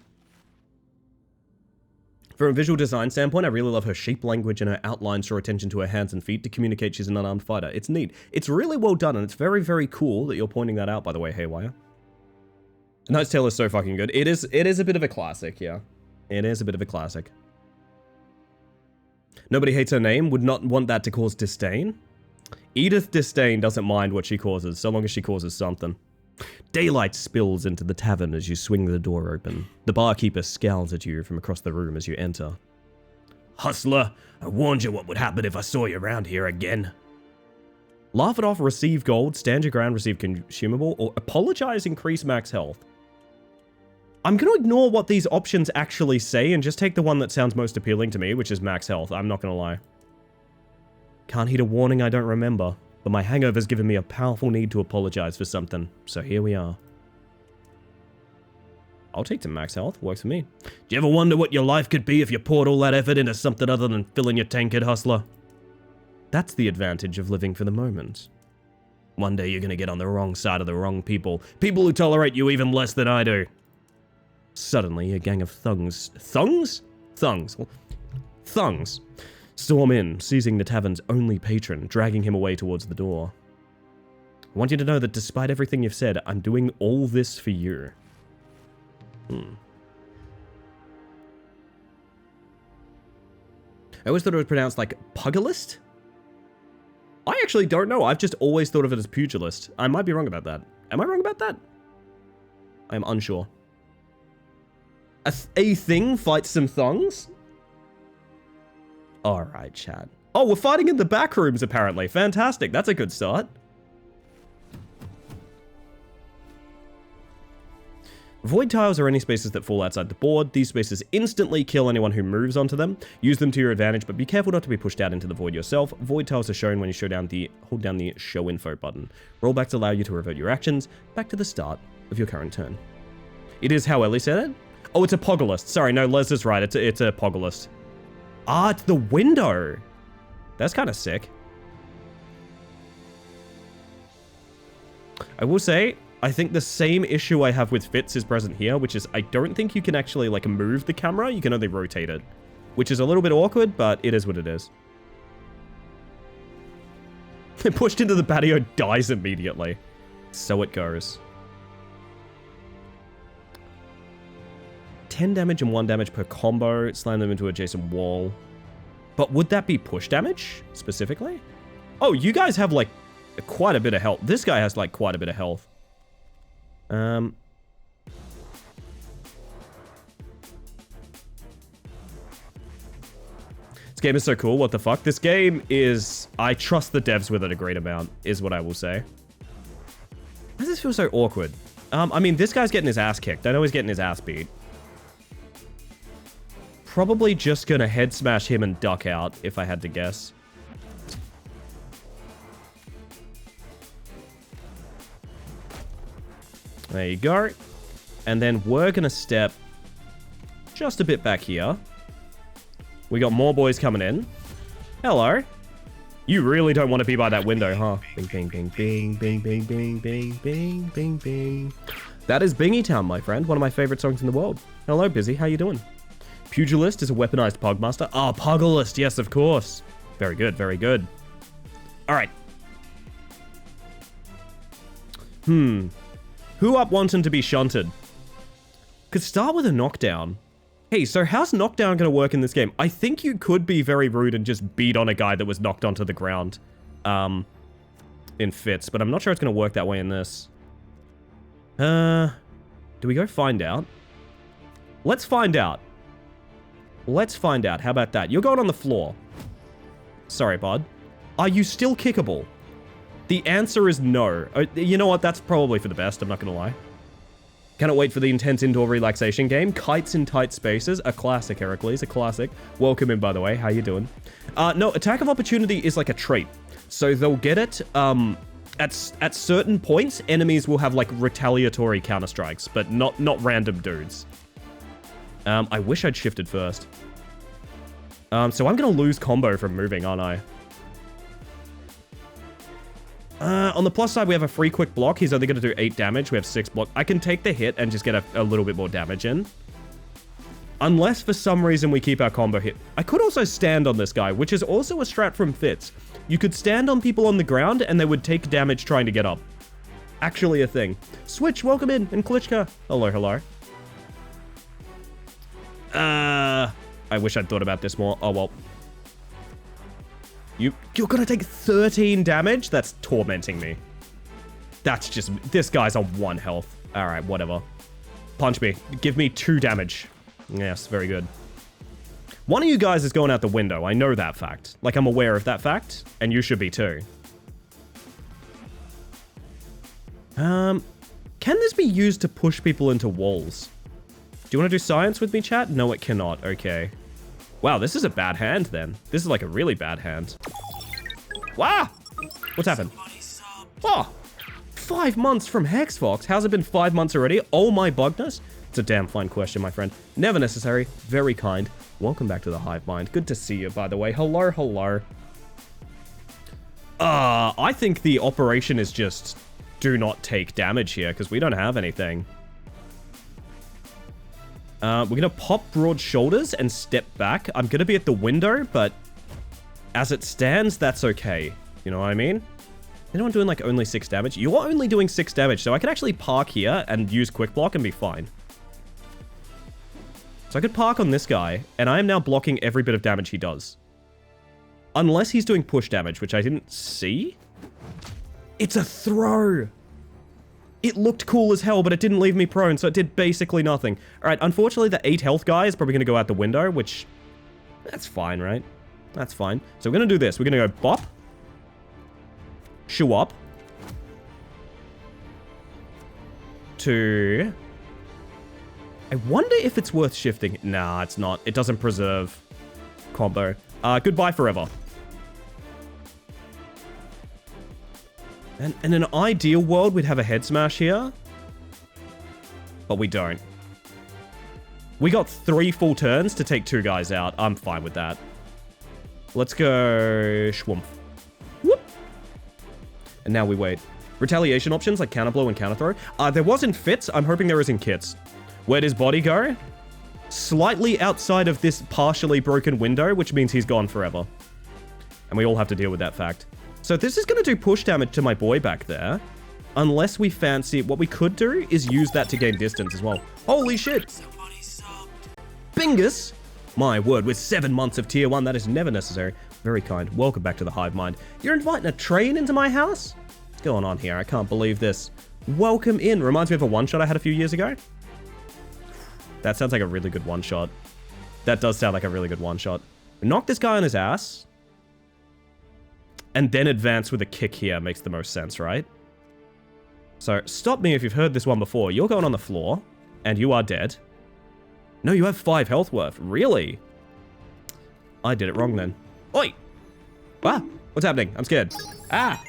From a visual design standpoint, I really love her shape language and her outlines draw attention to her hands and feet to communicate she's an unarmed fighter. It's neat. It's really well done, and it's very, very cool that you're pointing that out, by the way, Haywire. Knight's Tale is so fucking good. It is a bit of a classic, yeah. It is a bit of a classic. Nobody hates her name, would not want that to cause disdain. Edith Disdain doesn't mind what she causes, so long as she causes something. Daylight spills into the tavern as you swing the door open. The barkeeper scowls at you from across the room as you enter. Hustler, I warned you what would happen if I saw you around here again. Laugh it off, receive gold, stand your ground, receive consumable, or apologize, increase max health. I'm going to ignore what these options actually say and just take the one that sounds most appealing to me, which is max health. I'm not going to lie. Can't heed a warning I don't remember. But my hangover's given me a powerful need to apologize for something, so here we are. I'll take the max health, works for me. Do you ever wonder what your life could be if you poured all that effort into something other than filling your tankard, Hustler? That's the advantage of living for the moment. One day you're gonna get on the wrong side of the wrong people. People who tolerate you even less than I do. Suddenly, a gang of thungs storm in, seizing the tavern's only patron, dragging him away towards the door. I want you to know that despite everything you've said, I'm doing all this for you. I always thought it was pronounced like pugilist? I actually don't know. I've just always thought of it as pugilist. I might be wrong about that. Am I wrong about that? I am unsure. A thing fights some thongs? Alright, chat. Oh, we're fighting in the back rooms, apparently. Fantastic. That's a good start. Void tiles are any spaces that fall outside the board. These spaces instantly kill anyone who moves onto them. Use them to your advantage, but be careful not to be pushed out into the void yourself. Void tiles are shown when you hold down the show info button. Rollbacks allow you to revert your actions back to the start of your current turn. It is how Ellie said it. Oh, it's a pogolist. Sorry, no, Les is right. It's a pogolist. Ah, it's the window. That's kind of sick. I will say, I think the same issue I have with Fitz is present here, which is I don't think you can actually, like, move the camera. You can only rotate it, which is a little bit awkward, but it is what it is. Pushed into the patio, dies immediately. So it goes. 10 damage and 1 damage per combo. Slam them into adjacent wall. But would that be push damage, specifically? Oh, you guys have, like, quite a bit of health. This guy has, like, quite a bit of health. This game is so cool. What the fuck? This game is... I trust the devs with it a great amount, is what I will say. Why does this feel so awkward? I mean, this guy's getting his ass kicked. I know he's getting his ass beat. Probably just gonna head smash him and duck out, if I had to guess. There you go. And then we're gonna step just a bit back here. We got more boys coming in. Hello. You really don't want to be by that window, huh? Bing, bing, bing, bing, bing, bing, bing, bing, bing, bing, bing. That is Bingy Town, my friend. One of my favorite songs in the world. Hello, Busy. How you doing? Pugilist is a weaponized Pugmaster. Ah, Pugilist. Yes, of course. Very good, very good. All right. Who up wanting to be shunted? Could start with a knockdown. Hey, so how's knockdown going to work in this game? I think you could be very rude and just beat on a guy that was knocked onto the ground in fits, but I'm not sure it's going to work that way in this. Do we go find out? Let's find out. Let's find out. How about that? You're going on the floor. Sorry, bud. Are you still kickable? The answer is no. You know what? That's probably for the best. I'm not going to lie. Cannot wait for the intense indoor relaxation game. Kites in tight spaces. A classic, Heracles. A classic. Welcome in, by the way. How you doing? No, attack of opportunity is like a trait. So they'll get it, at certain points, enemies will have like retaliatory counter-strikes, but not random dudes. I wish I'd shifted first. So I'm gonna lose combo from moving, aren't I? On the plus side, we have a free quick block. He's only going to do 8 damage. We have 6 block. I can take the hit and just get a little bit more damage in. Unless for some reason we keep our combo hit. I could also stand on this guy, which is also a strat from Fitz. You could stand on people on the ground and they would take damage trying to get up. Actually a thing. Switch, welcome in. And Klitschko. Hello, hello. I wish I'd thought about this more. Oh, well. You're gonna take 13 damage? That's tormenting me. That's just... This guy's on 1 health. Alright, whatever. Punch me. Give me 2 damage. Yes, very good. One of you guys is going out the window. I know that fact. Like, I'm aware of that fact. And you should be too. Can this be used to push people into walls? Do you want to do science with me, chat? No, it cannot. Okay. Wow, this is a bad hand, then. This is like a really bad hand. Wow! What's happened? Oh! 5 months from Hexfox? How's it been 5 months already? Oh my bugness? It's a damn fine question, my friend. Never necessary. Very kind. Welcome back to the Hive Mind. Good to see you, by the way. Hello, hello. I think the operation is just do not take damage here, because we don't have anything. We're going to pop Broad Shoulders and step back. I'm going to be at the window, but as it stands, that's okay. You know what I mean? Anyone doing like only 6 damage? You're only doing 6 damage, so I can actually park here and use Quick Block and be fine. So I could park on this guy, and I am now blocking every bit of damage he does. Unless he's doing push damage, which I didn't see. It's a throw! It looked cool as hell, but it didn't leave me prone, so it did basically nothing. Alright, unfortunately, the 8 health guy is probably going to go out the window, which... That's fine, right? That's fine. So we're going to do this. We're going to go bop. Shoo up. To... I wonder if it's worth shifting. Nah, it's not. It doesn't preserve combo. Goodbye forever. And in an ideal world, we'd have a head smash here. But we don't. We got 3 full turns to take 2 guys out. I'm fine with that. Let's go... Schwumpf. Whoop. And now we wait. Retaliation options like counterblow and counterthrow. There was in Fits. I'm hoping there is in Kits. Where does Body go? Slightly outside of this partially broken window, which means he's gone forever. And we all have to deal with that fact. So this is going to do push damage to my boy back there. Unless we fancy... What we could do is use that to gain distance as well. Holy shit! Bingus! My word, with 7 months of tier 1, that is never necessary. Very kind. Welcome back to the Hive Mind. You're inviting a train into my house? What's going on here? I can't believe this. Welcome in. Reminds me of a one-shot I had a few years ago. That sounds like a really good one-shot. That does sound like a really good one-shot. Knock this guy on his ass. And then advance with a kick here makes the most sense, right? So stop me if you've heard this one before. You're going on the floor, and you are dead. No, you have 5 health worth. Really? I did it wrong then. Oi! Ah! What's happening? I'm scared. Ah!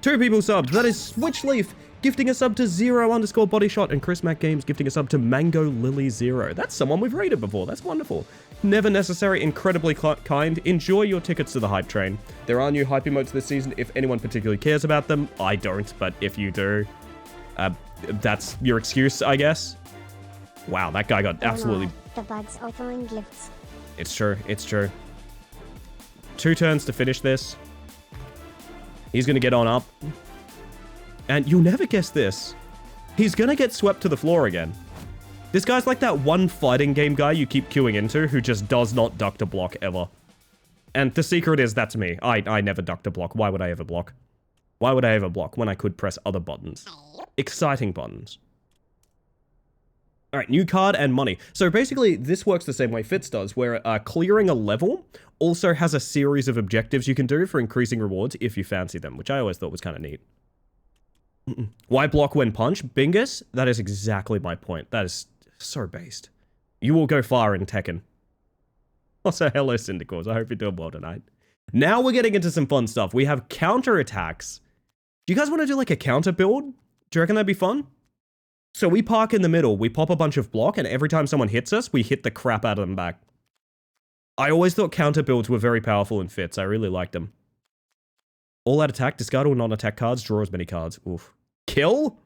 2 people subbed. That is Switchleaf gifting a sub to _bodyshot and Chris Mac Games gifting a sub to Mango Lily 0. That's someone we've rated before. That's wonderful. Never necessary, incredibly kind. Enjoy your tickets to the hype train. There are new hype emotes this season if anyone particularly cares about them. I don't, but if you do, that's your excuse, I guess. Wow, that guy got absolutely... The bugs are throwing gifts. It's true, it's true. 2 turns to finish this. He's gonna get on up. And you'll never guess this. He's gonna get swept to the floor again. This guy's like that one fighting game guy you keep queuing into who just does not duck to block ever. And the secret is that's me. I never duck to block. Why would I ever block? Why would I ever block when I could press other buttons? Exciting buttons. Alright, new card and money. So basically, this works the same way Fitz does, where clearing a level also has a series of objectives you can do for increasing rewards if you fancy them, which I always thought was kind of neat. Why block when punch? Bingus? That is exactly my point. That is so based. You will go far in Tekken. Also, hello Syndicores. I hope you're doing well tonight. Now we're getting into some fun stuff. We have counter attacks. Do you guys want to do like a counter build? Do you reckon that'd be fun? So we park in the middle, we pop a bunch of block, and every time someone hits us, we hit the crap out of them back. I always thought counter builds were very powerful in Fits. I really liked them. All out attack, discard all non-attack cards, draw as many cards. Oof. Kill?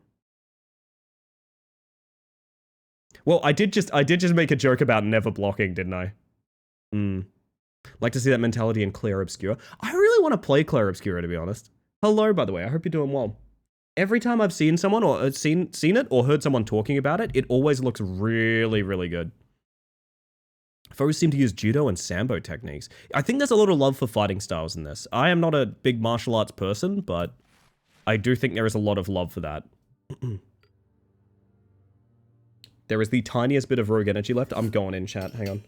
Well, I did just make a joke about never blocking, didn't I? Like to see that mentality in Clair Obscura. I really want to play Clair Obscura, to be honest. Hello, by the way. I hope you're doing well. Every time I've seen someone or seen it or heard someone talking about it, it always looks really, really good. Foes seem to use judo and sambo techniques. I think there's a lot of love for fighting styles in this. I am not a big martial arts person, but I do think there is a lot of love for that. There is the tiniest bit of rogue energy left. I'm going in, chat. Hang on.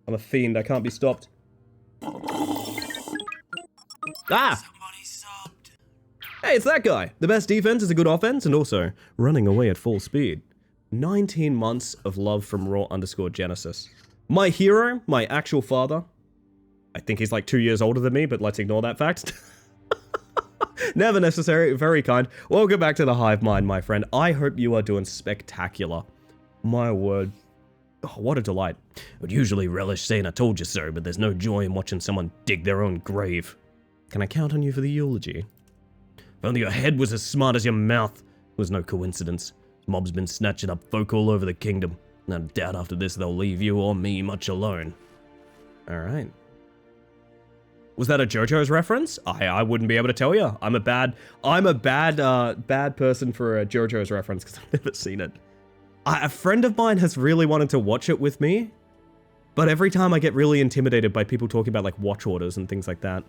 I'm a fiend. I can't be stopped. Ah! Hey, it's that guy. The best defense is a good offense and also running away at full speed. 19 months of love from Raw_Genesis. My hero, my actual father. I think he's like 2 years older than me, but let's ignore that fact. Never necessary, very kind. Welcome back to the Hive Mind, my friend. I hope you are doing spectacular. My word. Oh, what a delight. I would usually relish saying I told you so, but there's no joy in watching someone dig their own grave. Can I count on you for the eulogy? If only your head was as smart as your mouth. It was no coincidence. Mob's been snatching up folk all over the kingdom. I doubt after this they'll leave you or me much alone. Alright. Was that a JoJo's reference? I wouldn't be able to tell you. I'm a bad person for a JoJo's reference because I've never seen it. A friend of mine has really wanted to watch it with me, but every time I get really intimidated by people talking about like watch orders and things like that.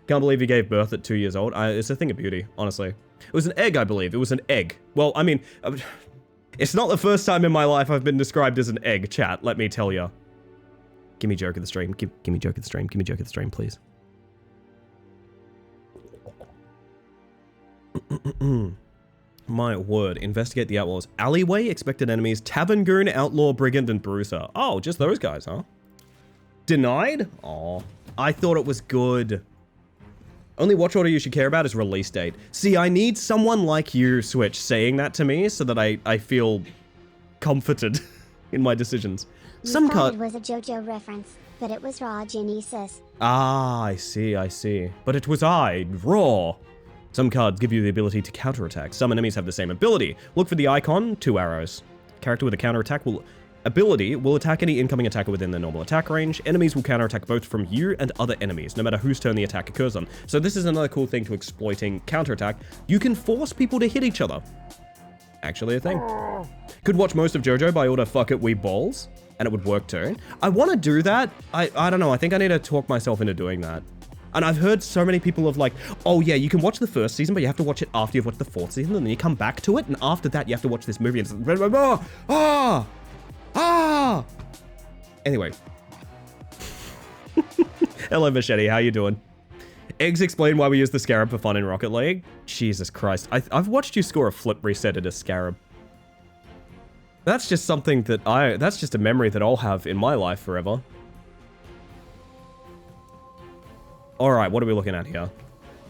Can't believe he gave birth at 2 years old. It's a thing of beauty, honestly. It was an egg, I believe. It was an egg. Well, I mean, it's not the first time in my life I've been described as an egg, chat, let me tell ya. Give me joke of the stream. Give me joke of the stream. Give me joke of the stream, please. My word. Investigate the outlaws. Alleyway, expected enemies, Tavern Goon, Outlaw, Brigand, and Bruiser. Oh, just those guys, huh? Denied? Oh, I thought it was good. Only watch order you should care about is release date. See, I need someone like you, Switch, saying that to me so that I feel comforted in my decisions. You thought it was a JoJo reference, but it was Raw Genesis. Ah, I see. But it was Raw. Some cards give you the ability to counterattack. Some enemies have the same ability. Look for the icon, 2 arrows. Character with a counterattack ability will attack any incoming attacker within their normal attack range. Enemies will counterattack both from you and other enemies, no matter whose turn the attack occurs on. So this is another cool thing to exploiting counterattack. You can force people to hit each other. Actually a thing. Could watch most of JoJo by order fuck it we balls, and it would work too. I want to do that. I don't know, I think I need to talk myself into doing that. And I've heard so many people of like, oh yeah, you can watch the first season, but you have to watch it after you've watched the 4th season, and then you come back to it, and after that you have to watch this movie, and it's Anyway. Hello, Machete. How you doing? Eggs explain why we use the Scarab for fun in Rocket League. Jesus Christ. I've watched you score a flip reset at a Scarab. That's just something that that's just a memory that I'll have in my life forever. Alright, what are we looking at here?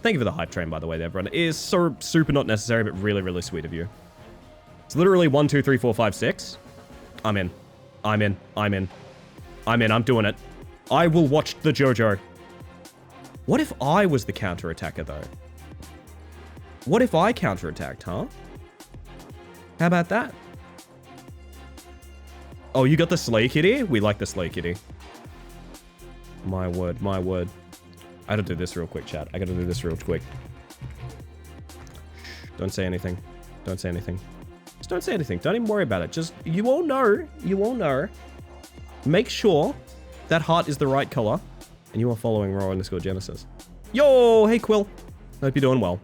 Thank you for the hype train, by the way, there, everyone. It is so super not necessary, but really, really sweet of you. It's literally 1, 2, 3, 4, 5, 6. I'm in. I'm in. I'm in. I'm in. I'm doing it. I will watch the JoJo. What if I was the counter-attacker, though? What if I counter-attacked, huh? How about that? Oh, you got the Slay Kitty? We like the Slay Kitty. My word, my word. I gotta do this real quick, chat. I gotta do this real quick. Shh, don't say anything. Don't say anything. Just don't say anything. Don't even worry about it. Just, you all know. You all know. Make sure that heart is the right color. And you are following Raw_Genesis. Yo, hey Quill. Hope you're doing well.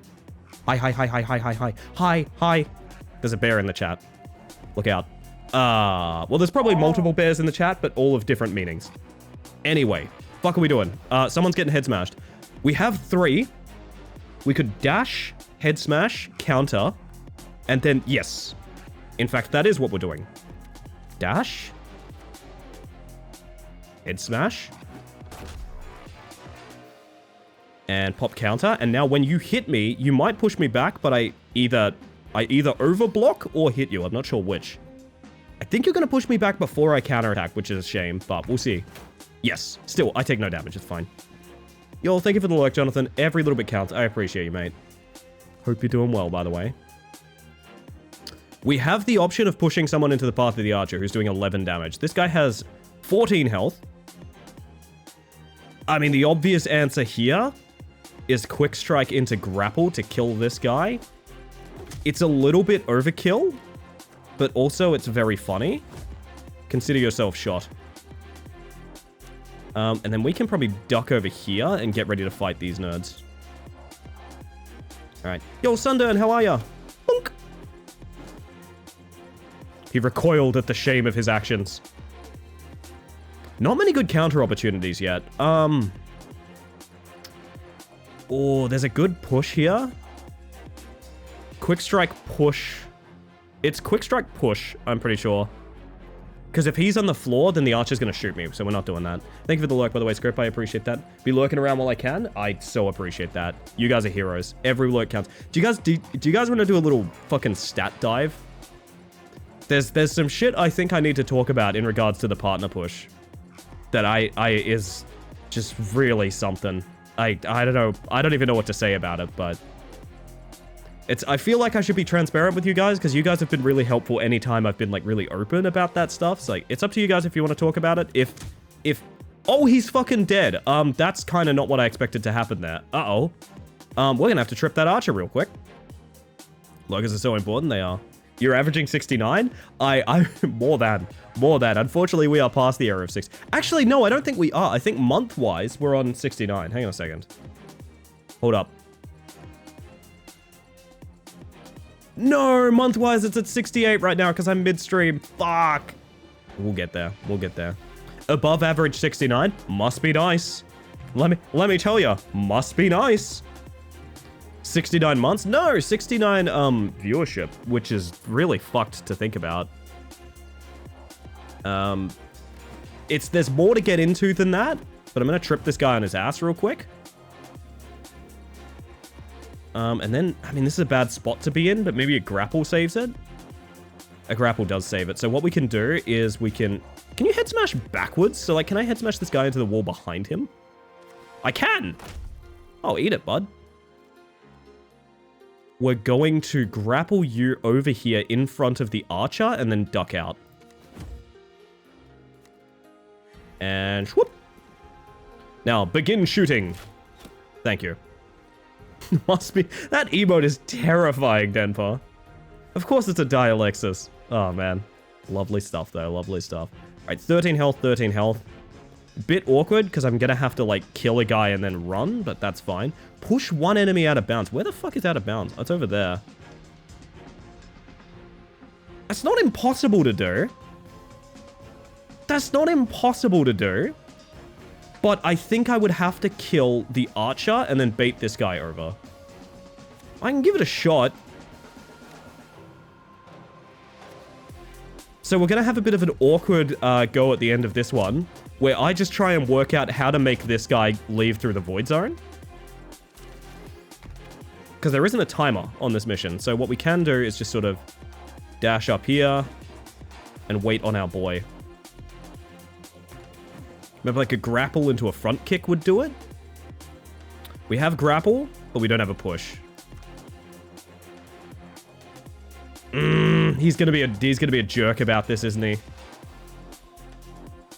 Hi, hi, hi, hi, hi, hi, hi. Hi, hi. There's a bear in the chat. Look out. Well, there's probably multiple bears in the chat, but all of different meanings. Anyway, fuck are we doing? Someone's getting head smashed. We have 3. We could dash, head smash, counter, and then, yes. In fact, that is what we're doing. Dash. Head smash. And pop counter. And now when you hit me, you might push me back, but I either overblock or hit you. I'm not sure which. I think you're going to push me back before I counterattack, which is a shame, but we'll see. Yes. Still, I take no damage. It's fine. Yo, thank you for the lurk, Jonathan. Every little bit counts. I appreciate you, mate. Hope you're doing well, by the way. We have the option of pushing someone into the path of the archer who's doing 11 damage. This guy has 14 health. I mean, the obvious answer here is quick strike into grapple to kill this guy. It's a little bit overkill, but also it's very funny. Consider yourself shot. And then we can probably duck over here and get ready to fight these nerds. Alright. Yo, Sundern, how are ya? Bonk. He recoiled at the shame of his actions. Not many good counter opportunities yet. Oh, there's a good push here. Quick strike push. It's quick strike push, I'm pretty sure. Because if he's on the floor, then the archer's going to shoot me, so we're not doing that. Thank you for the lurk, by the way, Script. I appreciate that. Be lurking around while I can. I so appreciate that. You guys are heroes. Every lurk counts. Do you guys want to do a little fucking stat dive? There's some shit I think I need to talk about in regards to the partner push. That is just really something. I don't know. I don't even know what to say about it, but I feel like I should be transparent with you guys because you guys have been really helpful anytime I've been like really open about that stuff. So like, it's up to you guys if you want to talk about it. Oh, he's fucking dead. That's kind of not what I expected to happen there. Uh-oh. We're gonna have to trip that archer real quick. Logos are so important, they are. You're averaging 69? I more than. Unfortunately, we are past the era of 6. Actually, no, I don't think we are. I think month-wise, we're on 69. Hang on a second. Hold up. No, month-wise, it's at 68 right now because I'm midstream. Fuck. We'll get there. We'll get there. Above average 69 must be nice. Let me tell you, must be nice. 69 months? No, 69 viewership, which is really fucked to think about. There's more to get into than that, but I'm gonna trip this guy on his ass real quick. And then, I mean, this is a bad spot to be in, but maybe a grapple saves it. A grapple does save it. So what we can do is we can you head smash backwards? So like, can I head smash this guy into the wall behind him? I can. Oh, eat it, bud. We're going to grapple you over here in front of the archer and then duck out. And whoop. Now, begin shooting. Thank you. Must be. That emote is terrifying, Denpa. Of course it's a Dialexis. Oh, man. Lovely stuff, though. Lovely stuff. Alright, 13 health, 13 health. Bit awkward, because I'm going to have to, like, kill a guy and then run, but that's fine. Push one enemy out of bounds. Where the fuck is out of bounds? Oh, it's over there. That's not impossible to do. That's not impossible to do. But I think I would have to kill the archer and then bait this guy over. I can give it a shot. So we're going to have a bit of an awkward go at the end of this one, where I just try and work out how to make this guy leave through the void zone. Because there isn't a timer on this mission. So what we can do is just sort of dash up here and wait on our boy. Maybe like a grapple into a front kick would do it. We have grapple, but we don't have a push. He's gonna be a jerk about this, isn't he?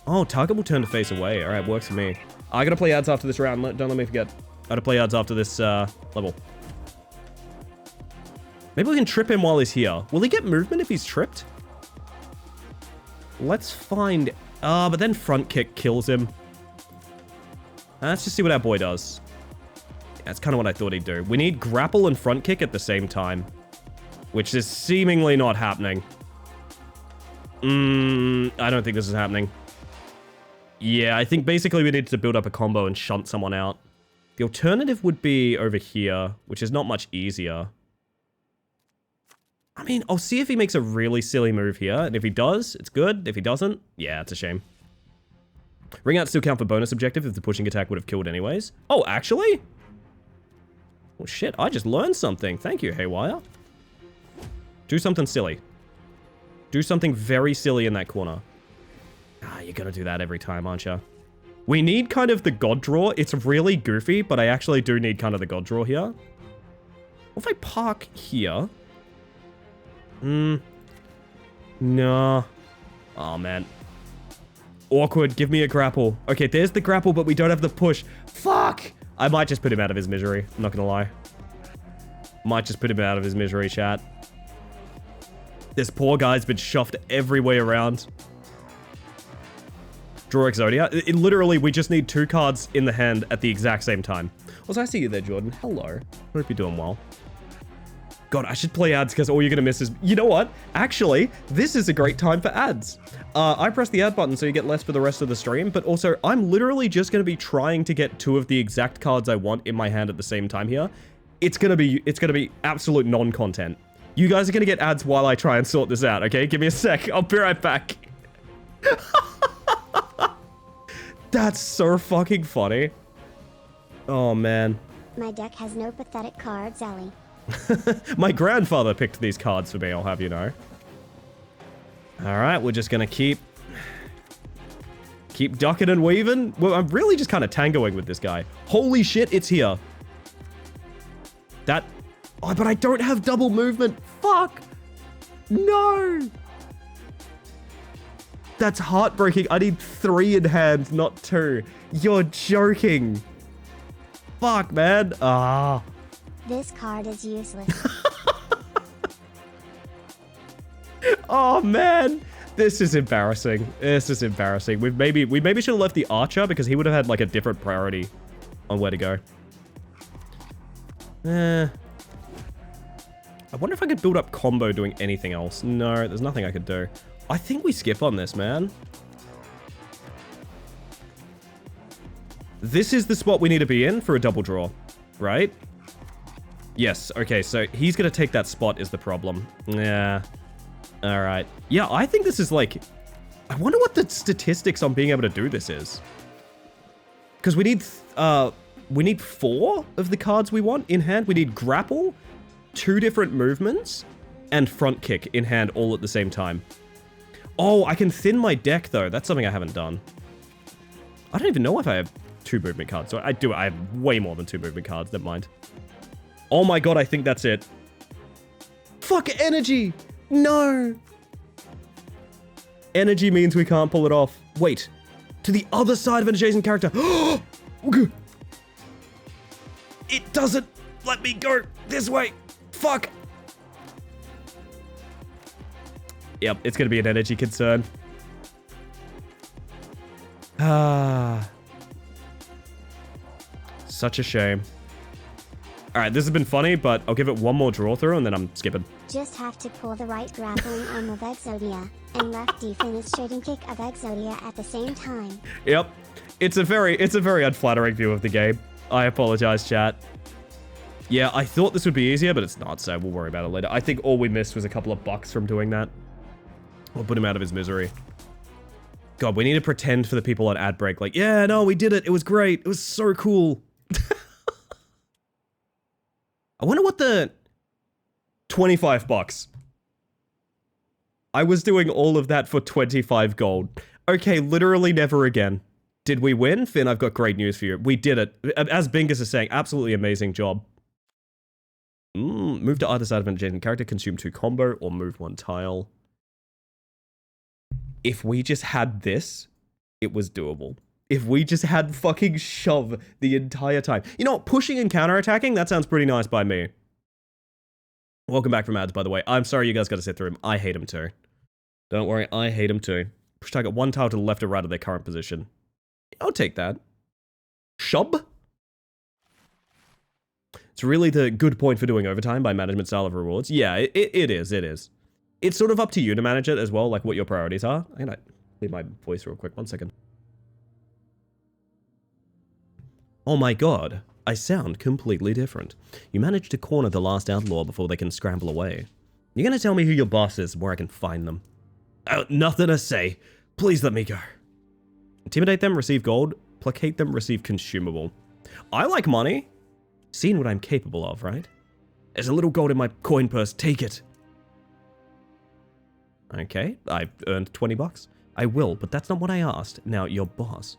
Oh, target will turn to face away. All right, works for me. I gotta play ads after this round. Don't let me forget. I gotta play ads after this level. Maybe we can trip him while he's here. Will he get movement if he's tripped? Let's find... but then front kick kills him. Let's just see what our boy does. That's kind of what I thought he'd do. We need grapple and front kick at the same time. Which is seemingly not happening. I don't think this is happening. Yeah, I think basically we need to build up a combo and shunt someone out. The alternative would be over here, which is not much easier. I mean, I'll see if he makes a really silly move here. And if he does, it's good. If he doesn't, yeah, it's a shame. Ring out still count for bonus objective if the pushing attack would have killed anyways. Oh, actually? Oh, shit. I just learned something. Thank you, Haywire. Do something silly. Do something very silly in that corner. Ah, you're gonna do that every time, aren't you? We need kind of the god draw. It's really goofy, but I actually do need kind of the god draw here. What if I park here? No. Oh, man. Awkward. Give me a grapple. Okay, there's the grapple, but we don't have the push. Fuck! I might just put him out of his misery. I'm not gonna lie. Might just put him out of his misery, chat. This poor guy's been shoved every way around. Draw Exodia. Literally, we just need 2 cards in the hand at the exact same time. Also, I see you there, Jordan. Hello. Hope you're doing well. God, I should play ads because all you're going to miss is... You know what? Actually, this is a great time for ads. I press the ad button so you get less for the rest of the stream, but also I'm literally just going to be trying to get 2 of the exact cards I want in my hand at the same time here. It's going to be absolute non-content. You guys are going to get ads while I try and sort this out, okay? Give me a sec. I'll be right back. That's so fucking funny. Oh, man. My deck has no pathetic cards, Ellie. My grandfather picked these cards for me, I'll have you know. Alright, we're just gonna keep ducking and weaving. Well, I'm really just kind of tangoing with this guy. Holy shit, it's here. That... Oh, but I don't have double movement. Fuck. No. That's heartbreaking. I need 3 in hand, not 2. You're joking. Fuck, man. Ah. This card is useless. Oh, man. This is embarrassing. This is embarrassing. We maybe should have left the archer because he would have had like a different priority on where to go. I wonder if I could build up combo doing anything else. No, there's nothing I could do. I think we skip on this, man. This is the spot we need to be in for a double draw, right? Yes, okay, so he's gonna take that spot is the problem. Yeah. Alright. Yeah, I think this is like... I wonder what the statistics on being able to do this is. Because we need 4 of the cards we want in hand. We need grapple, 2 different movements, and front kick in hand all at the same time. Oh, I can thin my deck, though. That's something I haven't done. I don't even know if I have 2 movement cards. So I do. I have way more than 2 movement cards. Never mind. Oh my god, I think that's it. Fuck energy! No! Energy means we can't pull it off. Wait. To the other side of an adjacent character. It doesn't let me go this way. Fuck. Yep, it's gonna be an energy concern. Ah. Such a shame. Alright, this has been funny, but I'll give it one more draw through and then I'm skipping. Just have to pull the right grappling arm of Exodia and left defense trading kick of Exodia at the same time. Yep. It's a very unflattering view of the game. I apologize, chat. Yeah, I thought this would be easier, but it's not, so we'll worry about it later. I think all we missed was a couple of bucks from doing that. We'll put him out of his misery. God, we need to pretend for the people on ad break, like, yeah, no, we did it. It was great. It was so cool. I wonder what the 25 bucks. I was doing all of that for 25 gold. Okay, literally never again. Did we win? Finn, I've got great news for you. We did it. As Bingus is saying, absolutely amazing job. Move to either side of an adjacent character, consume 2 combo, or move 1 tile. If we just had this, it was doable. If we just had fucking shove the entire time. You know what? Pushing and counterattacking, that sounds pretty nice by me. Welcome back from ads, by the way. I'm sorry you guys got to sit through him. I hate him too. Don't worry, I hate him too. Push target 1 tile to the left or right of their current position. I'll take that. Shub? It's really the good point for doing overtime by management style of rewards. Yeah, it is. It's sort of up to you to manage it as well, like what your priorities are. I'm gonna leave my voice real quick, 1 second. Oh my god, I sound completely different. You managed to corner the last outlaw before they can scramble away. You're gonna tell me who your boss is and where I can find them. Oh, nothing to say. Please let me go. Intimidate them, receive gold. Placate them, receive consumable. I like money. Seen what I'm capable of, right? There's a little gold in my coin purse. Take it. Okay, I've earned 20 bucks. I will, but that's not what I asked. Now, your boss.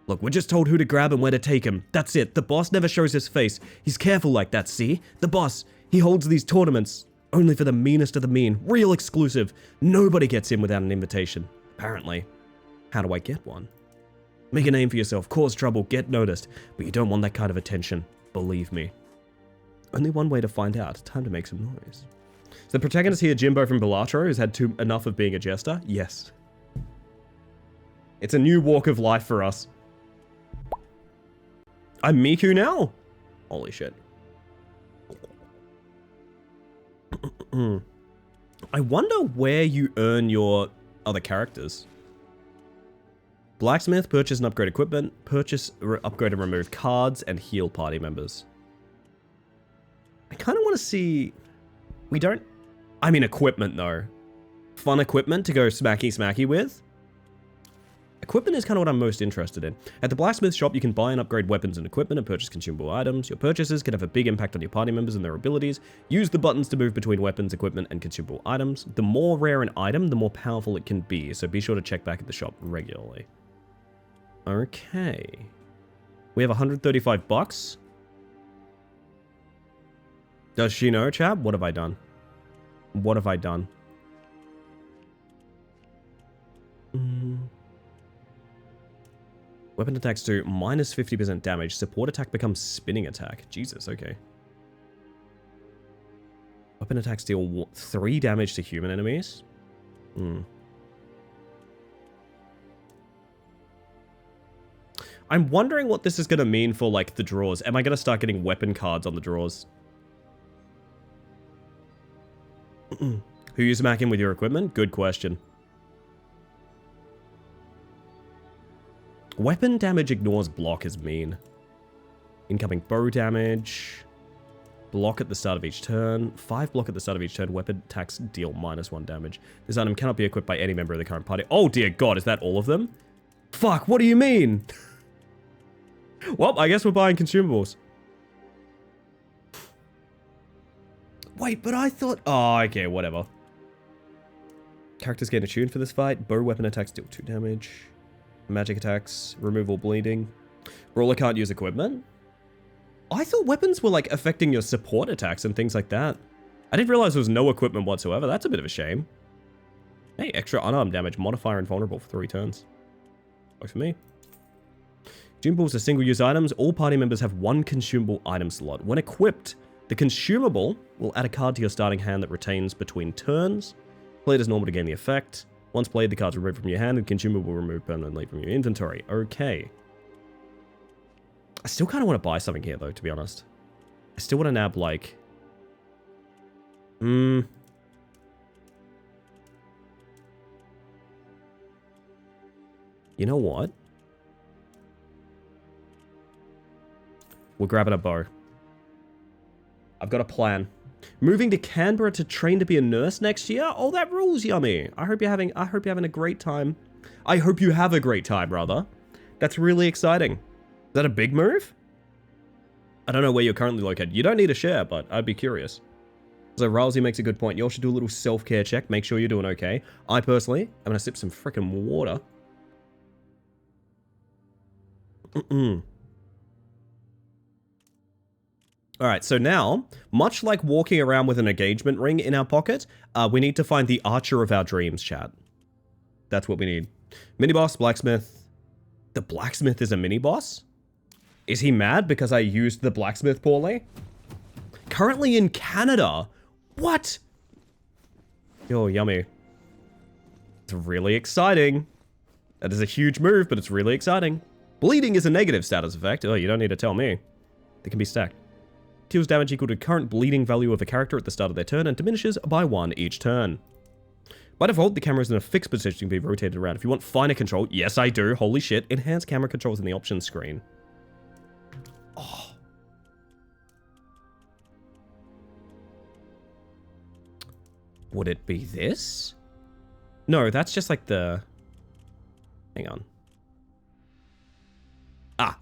Look, we're just told who to grab and where to take him. That's it. The boss never shows his face. He's careful like that, see? The boss, he holds these tournaments. Only for the meanest of the mean. Real exclusive. Nobody gets in without an invitation. Apparently. How do I get one? Make a name for yourself, cause trouble, get noticed. But you don't want that kind of attention. Believe me. Only one way to find out. Time to make some noise. So the protagonist here, Jimbo from Balatro, has had enough of being a jester? Yes. It's a new walk of life for us. I'm Miku now? Holy shit. I wonder where you earn your other characters. Blacksmith, purchase and upgrade equipment, purchase, upgrade and remove cards, and heal party members. I kind of want to see... We don't... I mean equipment though. Fun equipment to go smacky with. Equipment is kind of what I'm most interested in. At the blacksmith shop, you can buy and upgrade weapons and equipment and purchase consumable items. Your purchases can have a big impact on your party members and their abilities. Use the buttons to move between weapons, equipment, and consumable items. The more rare an item, the more powerful it can be, so be sure to check back at the shop regularly. Okay. We have 135 bucks. Does she know, chap? What have I done? What have I done? Weapon attacks do minus 50% damage. Support attack becomes spinning attack. Jesus, okay. Weapon attacks deal 3 damage to human enemies. I'm wondering what this is going to mean for, like, the draws. Am I going to start getting weapon cards on the draws? Who you smacking with your equipment? Good question. Weapon damage ignores block is mean. Incoming bow damage. Block at the start of each turn. 5 block at the start of each turn. Weapon attacks deal -1 damage. This item cannot be equipped by any member of the current party. Oh dear god, is that all of them? Fuck, what do you mean? Well, I guess we're buying consumables. Wait, but I thought... Oh, okay, whatever. Characters gain attuned for this fight. Bow weapon attacks deal 2 damage. Magic attacks, remove all bleeding. Brawler can't use equipment? I thought weapons were, like, affecting your support attacks and things like that. I didn't realize there was no equipment whatsoever. That's a bit of a shame. Hey, extra unarmed damage, modifier invulnerable for 3 turns. Works for me. Consumables are single-use items. All party members have 1 consumable item slot. When equipped, the consumable will add a card to your starting hand that retains between turns. Played as normal to gain the effect. Once played, the card's removed from your hand and consumable removed permanently from your inventory. Okay. I still kind of want to buy something here, though, to be honest. I still want to nab, like... You know what? We're grabbing a bow. I've got a plan. Moving to Canberra to train to be a nurse next year? Oh, that rules, Yummy. I hope you're having a great time. I hope you have a great time, rather. That's really exciting. Is that a big move? I don't know where you're currently located. You don't need to share, but I'd be curious. So Ralsei makes a good point. You all should do a little self-care check. Make sure you're doing okay. I personally, I'm going to sip some freaking water. Alright, so now, much like walking around with an engagement ring in our pocket, we need to find the archer of our dreams, chat. That's what we need. Mini-boss, blacksmith. The blacksmith is a mini-boss? Is he mad because I used the blacksmith poorly? Currently in Canada. What? Yo, yummy. It's really exciting. That is a huge move, but it's really exciting. Bleeding is a negative status effect. Oh, you don't need to tell me. They can be stacked. Deals damage equal to current bleeding value of a character at the start of their turn and diminishes by 1 each turn. By default, the camera is in a fixed position to be rotated around. If you want finer control, yes I do, holy shit, enhance camera controls in the options screen. Oh. Would it be this? No, that's just like the... Hang on. Ah.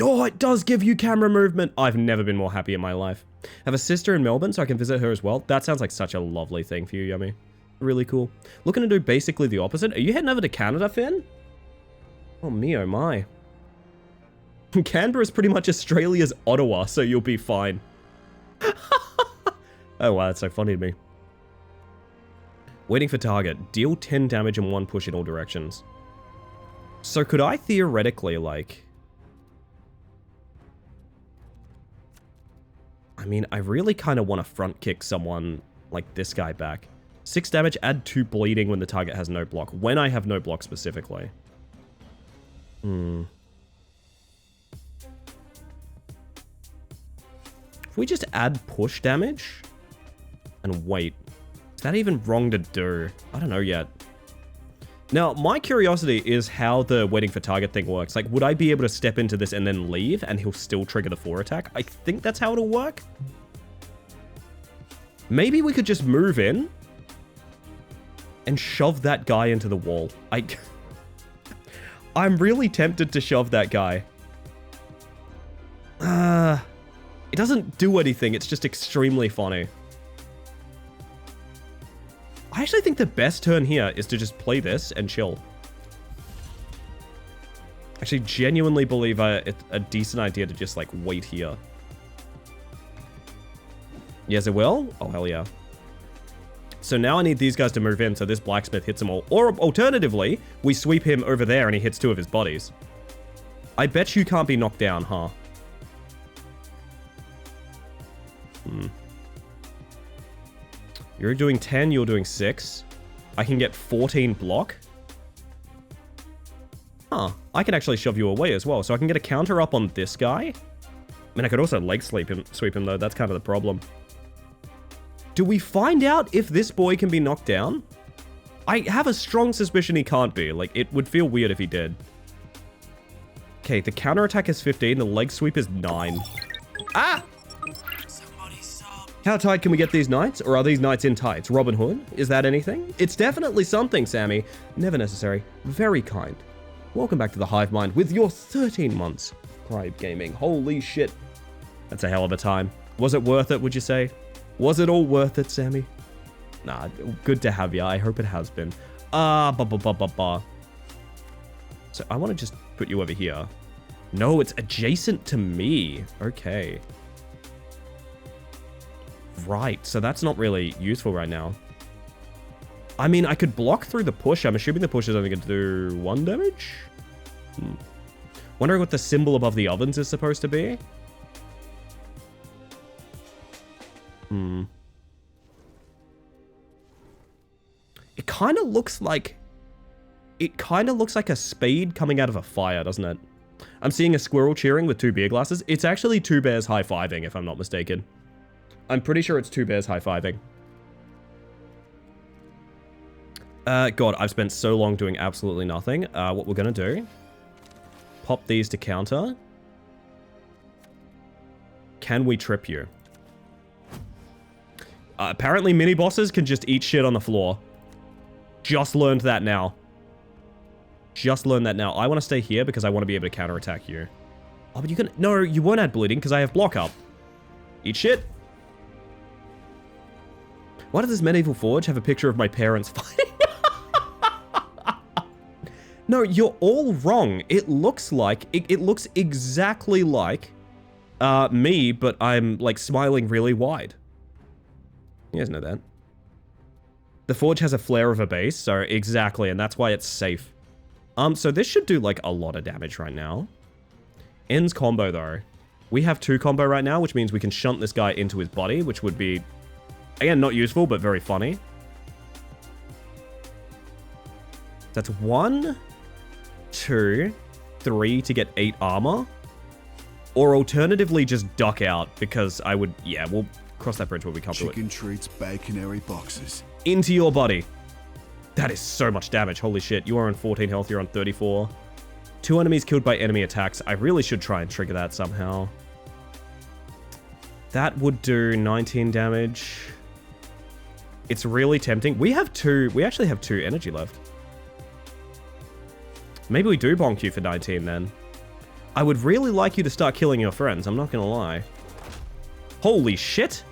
Oh, it does give you camera movement. I've never been more happy in my life. I have a sister in Melbourne, so I can visit her as well. That sounds like such a lovely thing for you, Yummy. Really cool. Looking to do basically the opposite. Are you heading over to Canada, Finn? Oh me, oh my. Canberra is pretty much Australia's Ottawa, so you'll be fine. Oh wow, that's so funny to me. Waiting for target. Deal 10 damage and 1 push in all directions. So could I theoretically, like... I mean, I really kind of want to front kick someone like this guy back. 6 damage, add 2 bleeding when the target has no block. When I have no block specifically. If we just add push damage and wait. Is that even wrong to do? I don't know yet. Now, my curiosity is how the waiting for target thing works. Like, would I be able to step into this and then leave and he'll still trigger the 4 attack? I think that's how it'll work. Maybe we could just move in and shove that guy into the wall. I'm really tempted to shove that guy. It doesn't do anything. It's just extremely funny. I actually think the best turn here is to just play this and chill. Actually, genuinely believe it's a decent idea to just, like, wait here. Yes, it will? Oh, hell yeah. So now I need these guys to move in so this blacksmith hits them all. Or, alternatively, we sweep him over there and he hits 2 of his bodies. I bet you can't be knocked down, huh? You're doing 10, you're doing 6. I can get 14 block. Huh. I can actually shove you away as well, so I can get a counter up on this guy. I mean, I could also leg sweep him though. That's kind of the problem. Do we find out if this boy can be knocked down? I have a strong suspicion he can't be. Like, it would feel weird if he did. Okay, the counterattack is 15, the leg sweep is 9. Ah! How tight can we get these knights? Or are these knights in tights? Robin Hood? Is that anything? It's definitely something, Sammy. Never necessary. Very kind. Welcome back to the Hive Mind with your 13 months. Pride Gaming. Holy shit. That's a hell of a time. Was it worth it, would you say? Was it all worth it, Sammy? Nah, good to have ya. I hope it has been. So I want to just put you over here. No, it's adjacent to me. Okay. Right, so that's not really useful right now. I mean, I could block through the push. I'm assuming the push is only going to do 1 damage? Wondering what the symbol above the ovens is supposed to be? It kind of looks like... It kind of looks like a spade coming out of a fire, doesn't it? I'm seeing a squirrel cheering with 2 beer glasses. It's actually 2 bears high-fiving, if I'm not mistaken. I'm pretty sure it's 2 bears high-fiving. God, I've spent so long doing absolutely nothing. What we're gonna do... Pop these to counter. Can we trip you? Apparently mini-bosses can just eat shit on the floor. Just learned that now. Just learned that now. I want to stay here because I want to be able to counterattack you. Oh, but you can... No, you won't add bleeding because I have block up. Eat shit. Why does this medieval forge have a picture of my parents fighting? No, you're all wrong. It looks like... It looks exactly like me, but I'm, like, smiling really wide. You guys know that. The forge has a flare of a base, so exactly, and that's why it's safe. So this should do, like, a lot of damage right now. Ends combo, though. We have 2 combo right now, which means we can shunt this guy into his body, which would be, again, not useful, but very funny. That's 1, 2, 3 to get 8 armor. Or alternatively, just duck out, because I would... Yeah, we'll cross that bridge when we come to it. Chicken treats, baconary boxes. Into your body. That is so much damage. Holy shit. You are on 14 health. You're on 34. 2 enemies killed by enemy attacks. I really should try and trigger that somehow. That would do 19 damage. It's really tempting. We actually have 2 energy left. Maybe we do bonk you for 19 then. I would really like you to start killing your friends. I'm not gonna lie. Holy shit.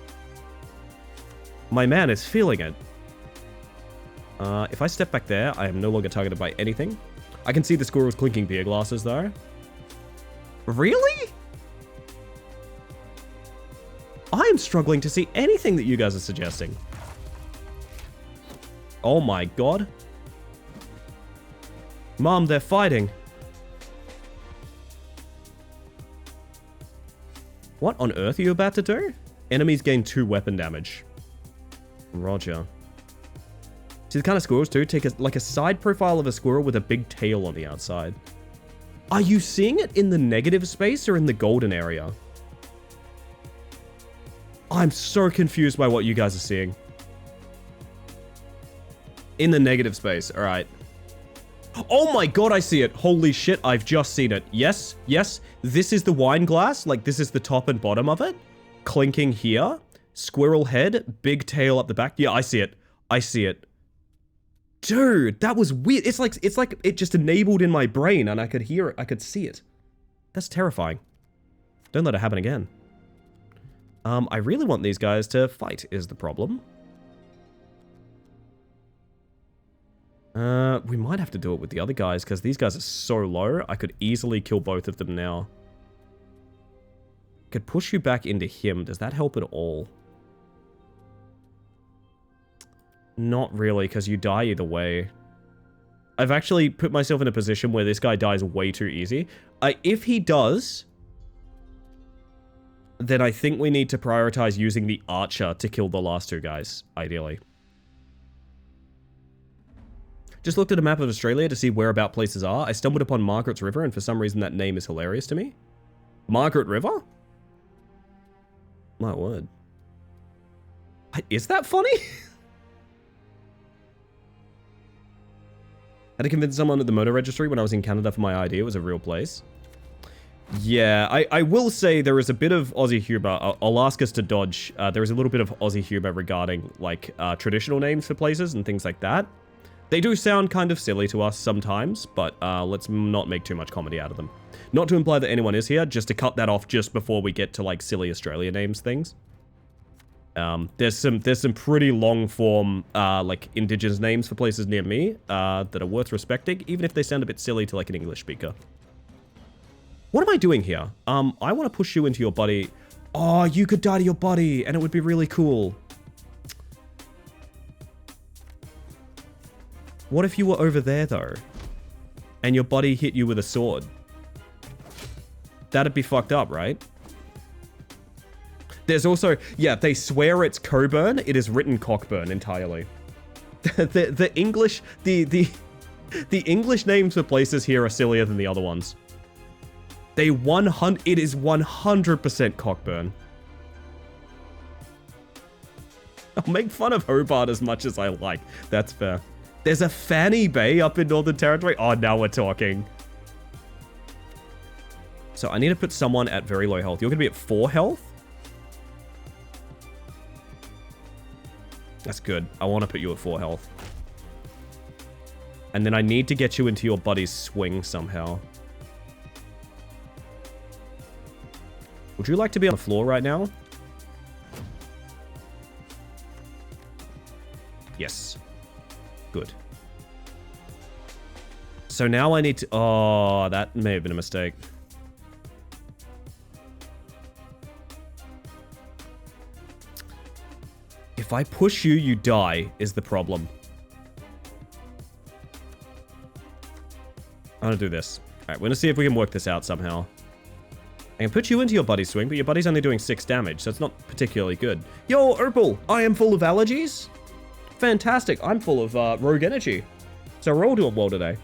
My man is feeling it. If I step back there, I am no longer targeted by anything. I can see the squirrel's clinking beer glasses, though. Really? I am struggling to see anything that you guys are suggesting. Oh my god. Mom, they're fighting. What on earth are you about to do? Enemies gain 2 weapon damage. Roger. See, the kind of squirrels too take like a side profile of a squirrel with a big tail on the outside. Are you seeing it in the negative space or in the golden area? I'm so confused by what you guys are seeing. In the negative space, alright. Oh my god, I see it. Holy shit, I've just seen it. Yes, yes, this is the wine glass. Like, this is the top and bottom of it. Clinking here. Squirrel head, big tail up the back. Yeah, I see it. I see it. Dude, that was weird. It's like it just enabled in my brain and I could hear it. I could see it. That's terrifying. Don't let it happen again. I really want these guys to fight is the problem. We might have to do it with the other guys because these guys are so low. I could easily kill both of them now. Could push you back into him. Does that help at all? Not really, because you die either way. I've actually put myself in a position where this guy dies way too easy. If he does, then I think we need to prioritize using the archer to kill the last 2 guys, ideally. Just looked at a map of Australia to see whereabout places are. I stumbled upon Margaret's River, and for some reason that name is hilarious to me. Margaret River? My word. Is that funny? Had to convince someone at the motor registry when I was in Canada for my ID. It was a real place. Yeah, I will say there is a bit of Aussie humor. I'll ask us to dodge. There is a little bit of Aussie humor regarding, like, traditional names for places and things like that. They do sound kind of silly to us sometimes, but let's not make too much comedy out of them. Not to imply that anyone is here, just to cut that off just before we get to, like, silly Australia names things. There's some pretty long form, like, indigenous names for places near me, that are worth respecting, even if they sound a bit silly to, like, an English speaker. What am I doing here? I want to push you into your body. Oh, you could die to your body, and it would be really cool. What if you were over there, though? And your body hit you with a sword? That'd be fucked up, right? There's also... Yeah, they swear it's Coburn. It is written Cockburn entirely. The English... The English names for places here are sillier than the other ones. It is 100% Cockburn. I'll make fun of Hobart as much as I like. That's fair. There's a Fanny Bay up in Northern Territory. Oh, now we're talking. So I need to put someone at very low health. You're going to be at 4 health? That's good. I want to put you at 4 health. And then I need to get you into your buddy's swing somehow. Would you like to be on the floor right now? Yes. Good. So now I need to... Oh, that may have been a mistake. If I push you, you die, is the problem. I'm gonna do this. Alright, we're gonna see if we can work this out somehow. I can put you into your buddy's swing, but your buddy's only doing 6 damage, so it's not particularly good. Yo, Urpal, I am full of allergies. Fantastic, I'm full of rogue energy. So we're all doing well today.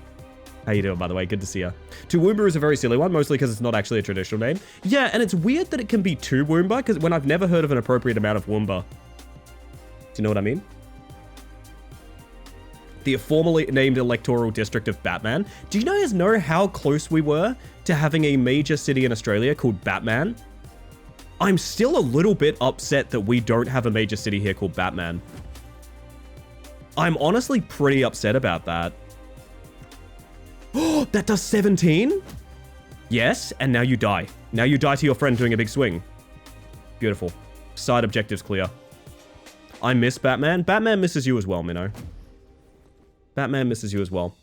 How you doing, by the way? Good to see you. Toowoomba is a very silly one, mostly because it's not actually a traditional name. Yeah, and it's weird that it can be Toowoomba, because when I've never heard of an appropriate amount of Woomba. Do you know what I mean? The formerly named electoral district of Batman. Do you guys know how close we were to having a major city in Australia called Batman? I'm still a little bit upset that we don't have a major city here called Batman. I'm honestly pretty upset about that. Oh, that does 17? Yes, and now you die. Now you die to your friend doing a big swing. Beautiful. Side objectives clear. I miss Batman. Batman misses you as well, Minnow. Batman misses you as well.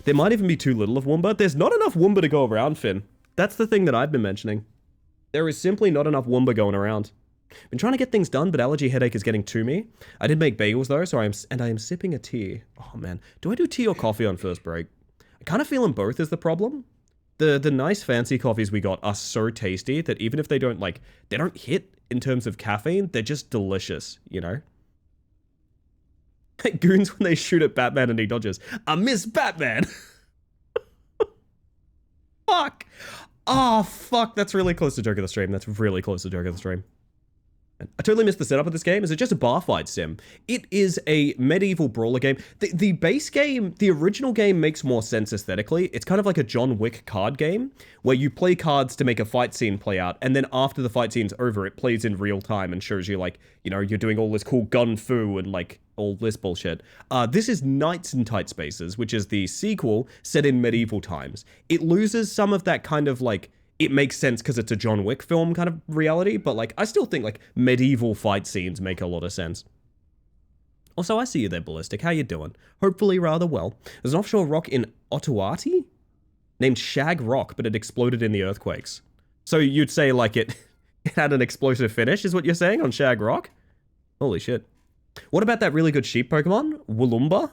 There might even be too little of Woomba. There's not enough Woomba to go around, Finn. That's the thing that I've been mentioning. There is simply not enough Woomba going around. Been trying to get things done, but allergy headache is getting to me. I did make bagels though, so I am sipping a tea. Oh man, do I do tea or coffee on first break? I kind of feel them both is the problem. The nice fancy coffees we got are so tasty that even if they don't they don't hit in terms of caffeine, they're just delicious, you know? Goons when they shoot at Batman and he dodges. I miss Batman. Fuck. Oh, fuck. That's really close to joke of the stream. That's really close to joke of the stream. I totally missed the setup of this game. Is it just a bar fight sim? It is a medieval brawler game. The base game, the original game makes more sense aesthetically. It's kind of like a John Wick card game where you play cards to make a fight scene play out. And then after the fight scene's over, it plays in real time and shows you you're doing all this cool gun fu and all this bullshit. This is Knights in Tight Spaces, which is the sequel set in medieval times. It loses some of that kind of it makes sense because it's a John Wick film kind of reality, but I still think medieval fight scenes make a lot of sense. Also, I see you there, Ballistic. How you doing? Hopefully rather well. There's an offshore rock in Ottawaty named Shag Rock, but it exploded in the earthquakes. So you'd say it had an explosive finish, is what you're saying on Shag Rock? Holy shit. What about that really good sheep Pokemon? Woolumba?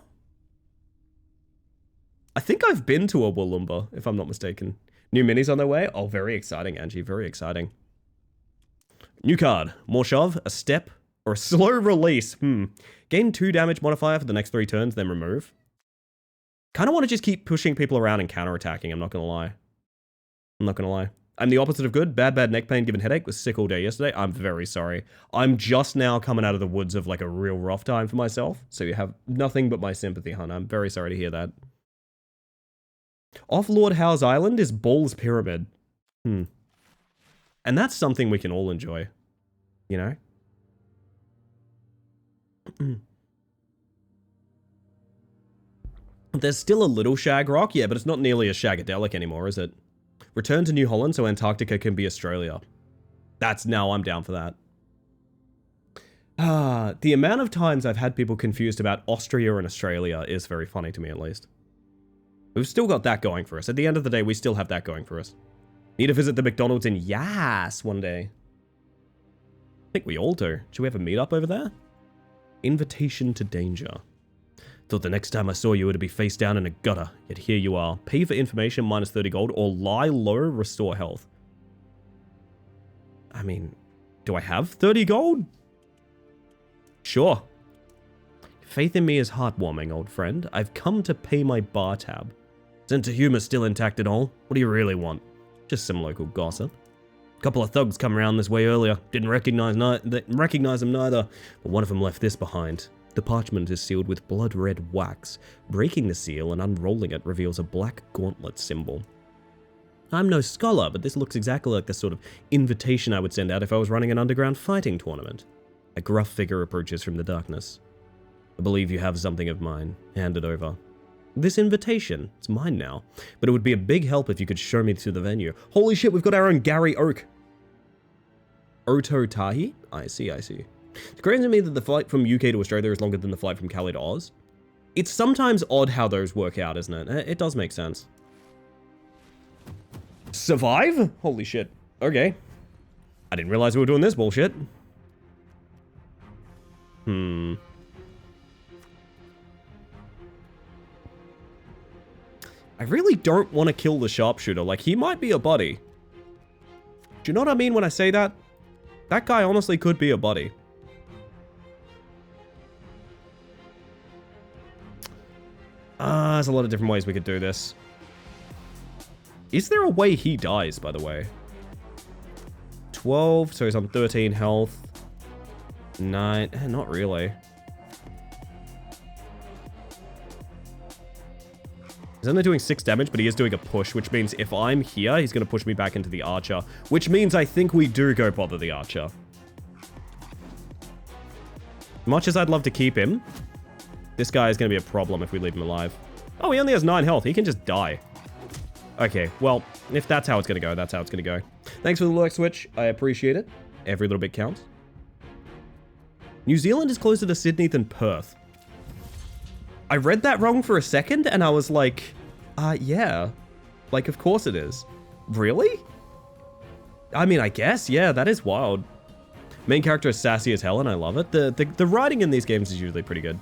I think I've been to a Woolumba, if I'm not mistaken. New minis on their way? Oh, very exciting, Angie. Very exciting. New card. More shove, a step, or a slow release. Gain 2 damage modifier for the next 3 turns, then remove. Kind of want to just keep pushing people around and counterattacking, I'm not going to lie. I'm not going to lie. I'm the opposite of good. Bad neck pain given headache. Was sick all day yesterday. I'm very sorry. I'm just now coming out of the woods of a real rough time for myself. So you have nothing but my sympathy, hon. I'm very sorry to hear that. Off Lord Howe's Island is Ball's Pyramid. And that's something we can all enjoy. You know? There's still a little Shag Rock, yeah, but it's not nearly a Shagadelic anymore, is it? Return to New Holland so Antarctica can be Australia. I'm down for that. The amount of times I've had people confused about Austria and Australia is very funny to me, at least. We've still got that going for us. At the end of the day, we still have that going for us. Need to visit the McDonald's in Yass one day. I think we all do. Should we have a meetup over there? Invitation to danger. Thought the next time I saw you it would be face down in a gutter, yet here you are. Pay for information, minus 30 gold, or lie low, restore health. I mean, do I have 30 gold? Sure. Faith in me is heartwarming, old friend. I've come to pay my bar tab. Sense of humor still intact and all. What do you really want? Just some local gossip. A couple of thugs come around this way earlier. Didn't recognize them neither, but one of them left this behind. The parchment is sealed with blood-red wax. Breaking the seal and unrolling it reveals a black gauntlet symbol. I'm no scholar, but this looks exactly like the sort of invitation I would send out if I was running an underground fighting tournament. A gruff figure approaches from the darkness. I believe you have something of mine. Hand it over. This invitation, it's mine now, but it would be a big help if you could show me to the venue. Holy shit, we've got our own Gary Oak. Oto Tahi? I see. It's crazy to me that the flight from UK to Australia is longer than the flight from Cali to Oz. It's sometimes odd how those work out, isn't it? It does make sense. Survive? Holy shit. Okay. I didn't realize we were doing this bullshit. I really don't want to kill the sharpshooter. Like, he might be a buddy. Do you know what I mean when I say that? That guy honestly could be a buddy. There's a lot of different ways we could do this. Is there a way he dies, by the way? 12, so he's on 13 health. 9, not really. He's only doing 6 damage, but he is doing a push, which means if I'm here, he's going to push me back into the archer. Which means I think we do go bother the archer. Much as I'd love to keep him, this guy is going to be a problem if we leave him alive. Oh, he only has 9 health. He can just die. Okay, well, if that's how it's going to go, that's how it's going to go. Thanks for the like switch. I appreciate it. Every little bit counts. New Zealand is closer to Sydney than Perth. I read that wrong for a second, and I was like, yeah. Like, of course it is. Really? I mean, I guess, yeah, that is wild. Main character is sassy as hell, and I love it. The writing in these games is usually pretty good.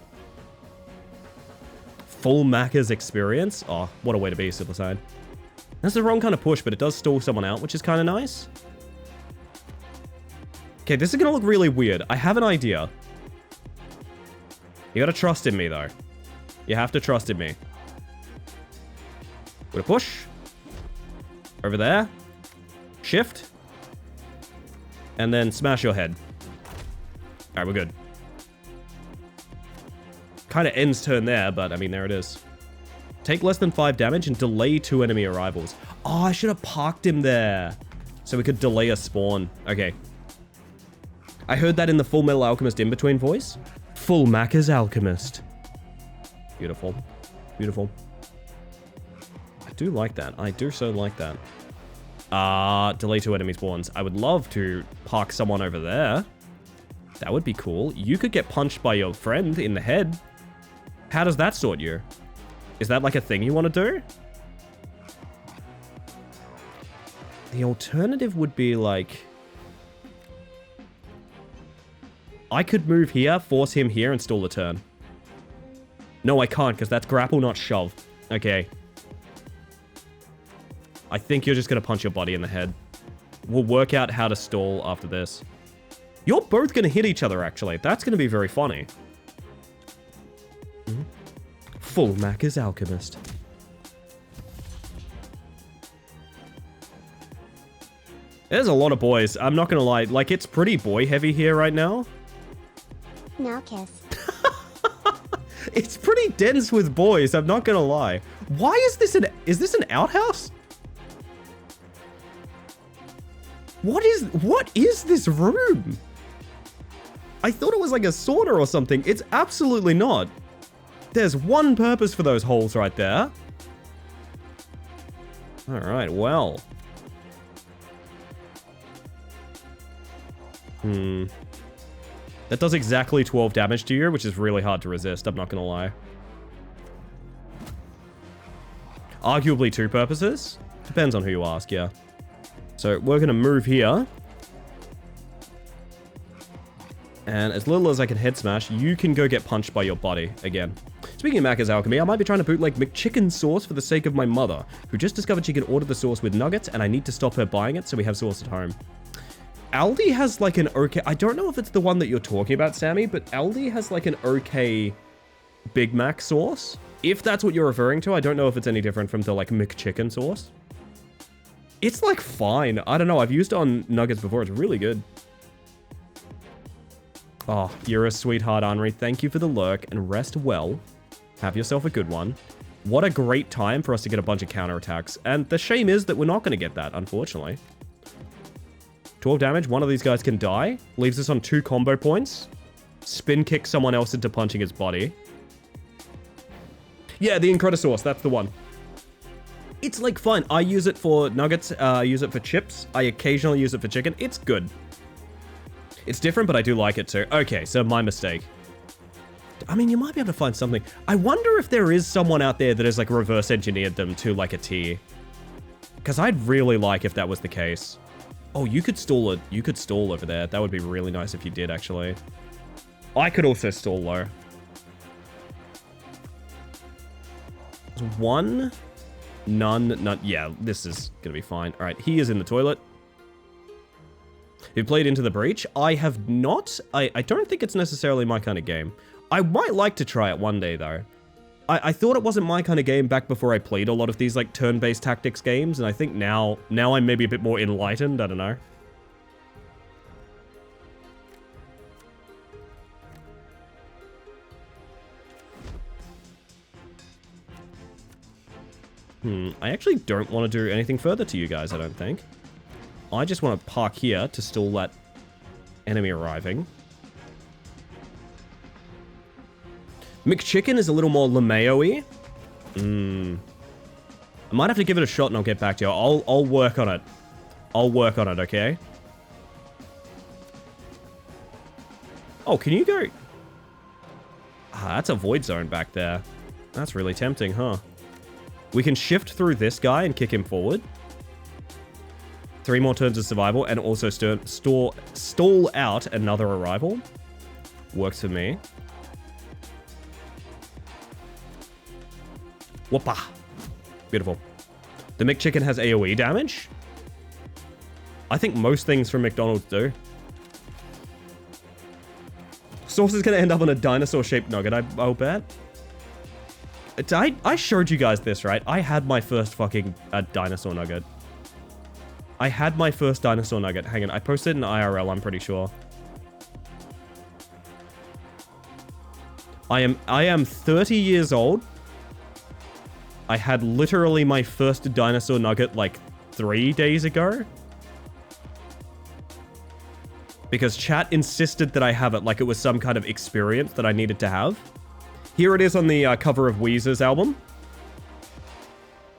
Full Macca's experience. Oh, what a way to be, Silverside. That's the wrong kind of push, but it does stall someone out, which is kind of nice. Okay, this is going to look really weird. I have an idea. You gotta trust in me, though. You have to trust in me. With a push. Over there. Shift. And then smash your head. Alright, we're good. Kind of ends turn there, but I mean, there it is. Take less than 5 damage and delay 2 enemy arrivals. Oh, I should have parked him there. So we could delay a spawn. Okay. I heard that in the Full Metal Alchemist in-between voice. Full Macca's Alchemist. Beautiful. Beautiful. I do like that. I do so like that. Delay 2 enemy spawns. I would love to park someone over there. That would be cool. You could get punched by your friend in the head. How does that sort you? Is that like a thing you want to do? The alternative would be like... I could move here, force him here, and stall the turn. No, I can't, because that's grapple, not shove. Okay. I think you're just going to punch your buddy in the head. We'll work out how to stall after this. You're both going to hit each other, actually. That's going to be very funny. Full Macca's Alchemist. There's a lot of boys. I'm not going to lie. Like, it's pretty boy-heavy here right now. Now kiss. It's pretty dense with boys, I'm not gonna lie. Why is this an outhouse? What is this room? I thought it was like a sauna or something. It's absolutely not. There's one purpose for those holes right there. All right, well. That does exactly 12 damage to you, which is really hard to resist, I'm not gonna lie. Arguably 2 purposes. Depends on who you ask, yeah. So we're gonna move here. And as little as I can head smash, you can go get punched by your buddy again. Speaking of Macca's Alchemy, I might be trying to bootleg McChicken sauce for the sake of my mother, who just discovered she can order the sauce with nuggets, and I need to stop her buying it so we have sauce at home. Aldi has like an okay... I don't know if it's the one that you're talking about, Sammy, but Aldi has like an okay Big Mac sauce. If that's what you're referring to, I don't know if it's any different from the like McChicken sauce. It's like fine. I don't know. I've used it on nuggets before. It's really good. Oh, you're a sweetheart, Henri. Thank you for the lurk, and rest well. Have yourself a good one. What a great time for us to get a bunch of counterattacks. And the shame is that we're not going to get that, unfortunately. 12 damage. One of these guys can die. Leaves us on 2 combo points. Spin kick someone else into punching his body. Yeah, the Incredisaurus. That's the one. It's like fine. I use it for nuggets. I use it for chips. I occasionally use it for chicken. It's good. It's different, but I do like it too. Okay, so my mistake. I mean, you might be able to find something. I wonder if there is someone out there that has like reverse engineered them to like a tier. Because I'd really like if that was the case. Oh, you could stall it. You could stall over there. That would be really nice if you did, actually. I could also stall though. There's 1, none. Yeah, this is gonna be fine. All right, he is in the toilet. You've played Into the Breach? I have not. I don't think it's necessarily my kind of game. I might like to try it one day, though. I thought it wasn't my kind of game back before I played a lot of these, like, turn-based tactics games, and I think now I'm maybe a bit more enlightened. I don't know. I actually don't want to do anything further to you guys, I don't think. I just want to park here to stall that enemy arriving. McChicken is a little more LeMayo-y. I might have to give it a shot and I'll get back to you. I'll work on it. I'll work on it, okay? Oh, can you go? Ah, that's a void zone back there. That's really tempting, huh? We can shift through this guy and kick him forward. 3 more turns of survival and also stall out another arrival. Works for me. Whoopa. Beautiful. The McChicken has AoE damage. I think most things from McDonald's do. Sauce is going to end up on a dinosaur-shaped nugget, I'll bet. I showed you guys this, right? I had my first fucking dinosaur nugget. I had my first dinosaur nugget. Hang on, I posted in IRL, I'm pretty sure. I am 30 years old. I had literally my first dinosaur nugget like 3 days ago. Because chat insisted that I have it like it was some kind of experience that I needed to have. Here it is on the cover of Weezer's album.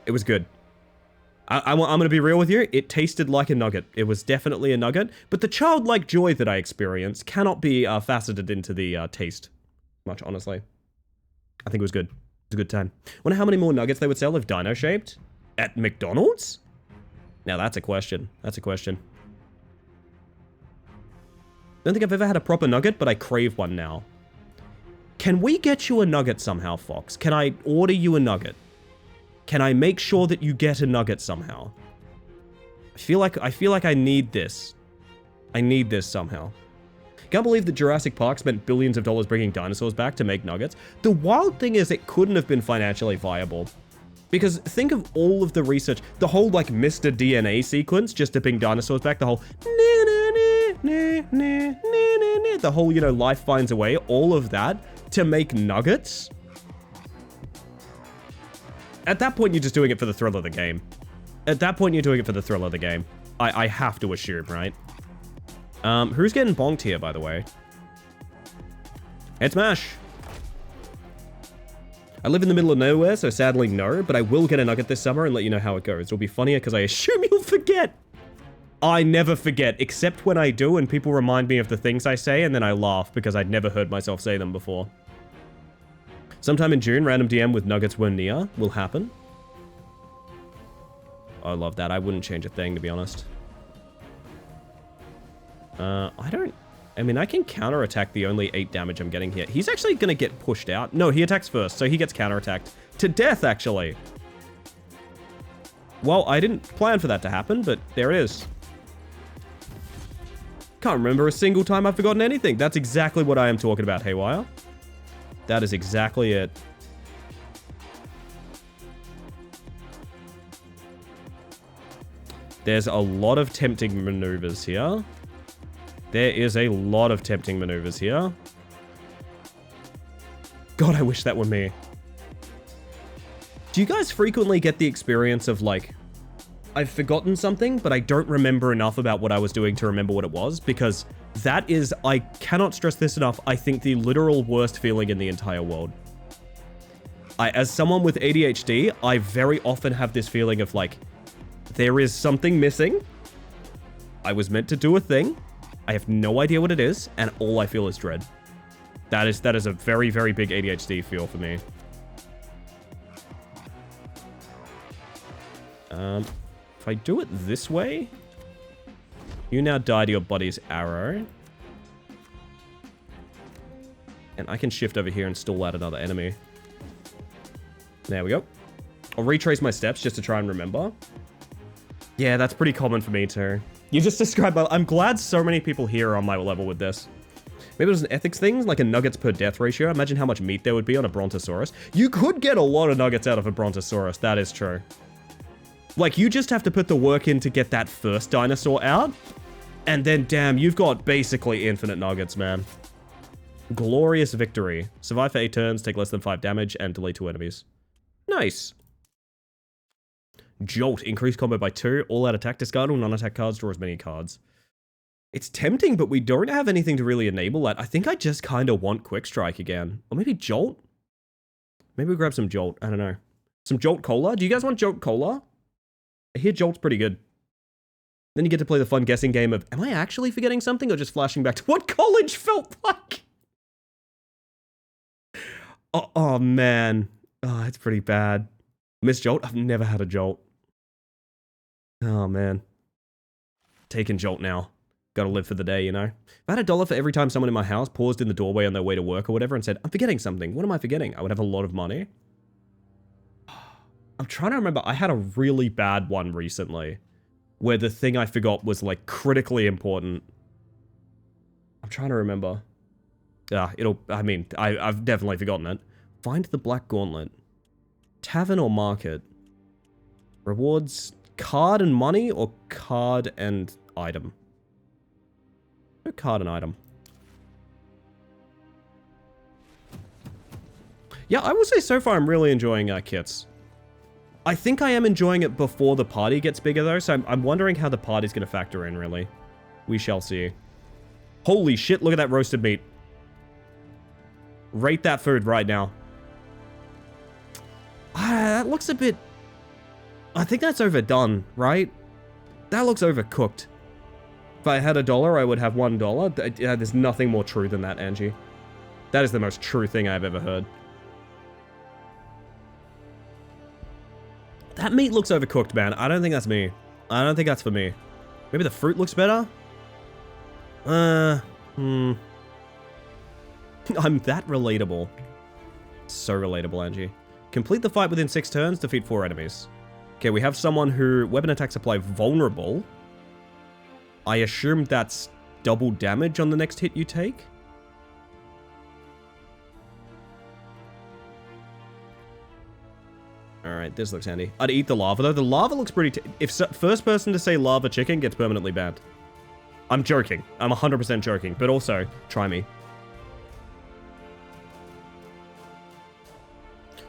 It was good. I'm going to be real with you. It tasted like a nugget. It was definitely a nugget. But the childlike joy that I experienced cannot be faceted into the taste much, honestly. I think it was good. It was a good time. Wonder how many more nuggets they would sell if dino-shaped? At McDonald's? Now that's a question. That's a question. Don't think I've ever had a proper nugget, but I crave one now. Can we get you a nugget somehow, Fox? Can I order you a nugget? Can I make sure that you get a nugget somehow? I feel like I need this. I need this somehow. Can't believe that Jurassic Park spent billions of dollars bringing dinosaurs back to make nuggets. The wild thing is it couldn't have been financially viable. Because think of all of the research, the whole like Mr. DNA sequence just to bring dinosaurs back, the whole the whole, you know, life finds a way, all of that to make nuggets. At that point, you're just doing it for the thrill of the game. At that point, you're doing it for the thrill of the game. I have to assume, right? Who's getting bonked here, by the way? It's Mash. I live in the middle of nowhere, so sadly no, but I will get a nugget this summer and let you know how it goes. It'll be funnier because I assume you'll forget. I never forget, except when I do and people remind me of the things I say and then I laugh because I'd never heard myself say them before. Sometime in June, random DM with nuggets when near will happen. I love that. I wouldn't change a thing, to be honest. I mean, I can counterattack the only 8 damage I'm getting here. He's actually going to get pushed out. No, he attacks first, so he gets counterattacked. To death, actually. Well, I didn't plan for that to happen, but there it is. Can't remember a single time I've forgotten anything. That's exactly what I am talking about, Haywire. That is exactly it. There's a lot of tempting maneuvers here. There is a lot of tempting maneuvers here. God, I wish that were me. Do you guys frequently get the experience of, like, I've forgotten something, but I don't remember enough about what I was doing to remember what it was? Because that is, I cannot stress this enough, I think the literal worst feeling in the entire world. As someone with ADHD, I very often have this feeling of, like, there is something missing. I was meant to do a thing. I have no idea what it is, and all I feel is dread. That is a very, very big ADHD feel for me. If I do it this way, you now die to your buddy's arrow. And I can shift over here and stall out another enemy. There we go. I'll retrace my steps just to try and remember. Yeah, that's pretty common for me too. You just described I'm glad so many people here are on my level with this. Maybe it was an ethics thing, like a nuggets per death ratio. Imagine how much meat there would be on a Brontosaurus. You could get a lot of nuggets out of a Brontosaurus, that is true. Like, you just have to put the work in to get that first dinosaur out. And then, damn, you've got basically infinite nuggets, man. Glorious victory. Survive for 8 turns, take less than 5 damage, and delete 2 enemies. Nice. Jolt. Increase combo by 2. All out attack. Discard all non-attack cards. Draw as many cards. It's tempting, but we don't have anything to really enable that. I think I just kind of want Quick Strike again. Or maybe Jolt? Maybe we grab some Jolt. I don't know. Some Jolt Cola? Do you guys want Jolt Cola? I hear Jolt's pretty good. Then you get to play the fun guessing game of, am I actually forgetting something or just flashing back to what college felt like? Oh man. Oh, it's pretty bad. Miss Jolt? I've never had a Jolt. Oh man. Taking Jolt now. Gotta live for the day, you know? If I had $1 for every time someone in my house paused in the doorway on their way to work or whatever and said, I'm forgetting something. What am I forgetting? I would have a lot of money. I'm trying to remember. I had a really bad one recently where the thing I forgot was like critically important. I'm trying to remember. Yeah, I've definitely forgotten it. Find the Black Gauntlet. Tavern or market? Rewards card and money or card and item? No, card and item. Yeah, I will say so far I'm really enjoying kits. I think I am enjoying it before the party gets bigger though, so I'm wondering how the party's going to factor in, really. We shall see. Holy shit, look at that roasted meat. Rate that food right now. That looks a bit... I think that's overdone, right? That looks overcooked. If I had $1, I would have $1. There's nothing more true than that, Angie. That is the most true thing I've ever heard. That meat looks overcooked, man. I don't think that's me. I don't think that's for me. Maybe the fruit looks better? I'm that relatable. So relatable, Angie. Complete the fight within 6 turns, defeat 4 enemies. Okay, we have someone who weapon attacks apply vulnerable. I assume that's double damage on the next hit you take? Alright, this looks handy. I'd eat the lava, though. The lava looks pretty... first person to say lava chicken gets permanently banned. I'm joking. I'm 100% joking. But also, try me.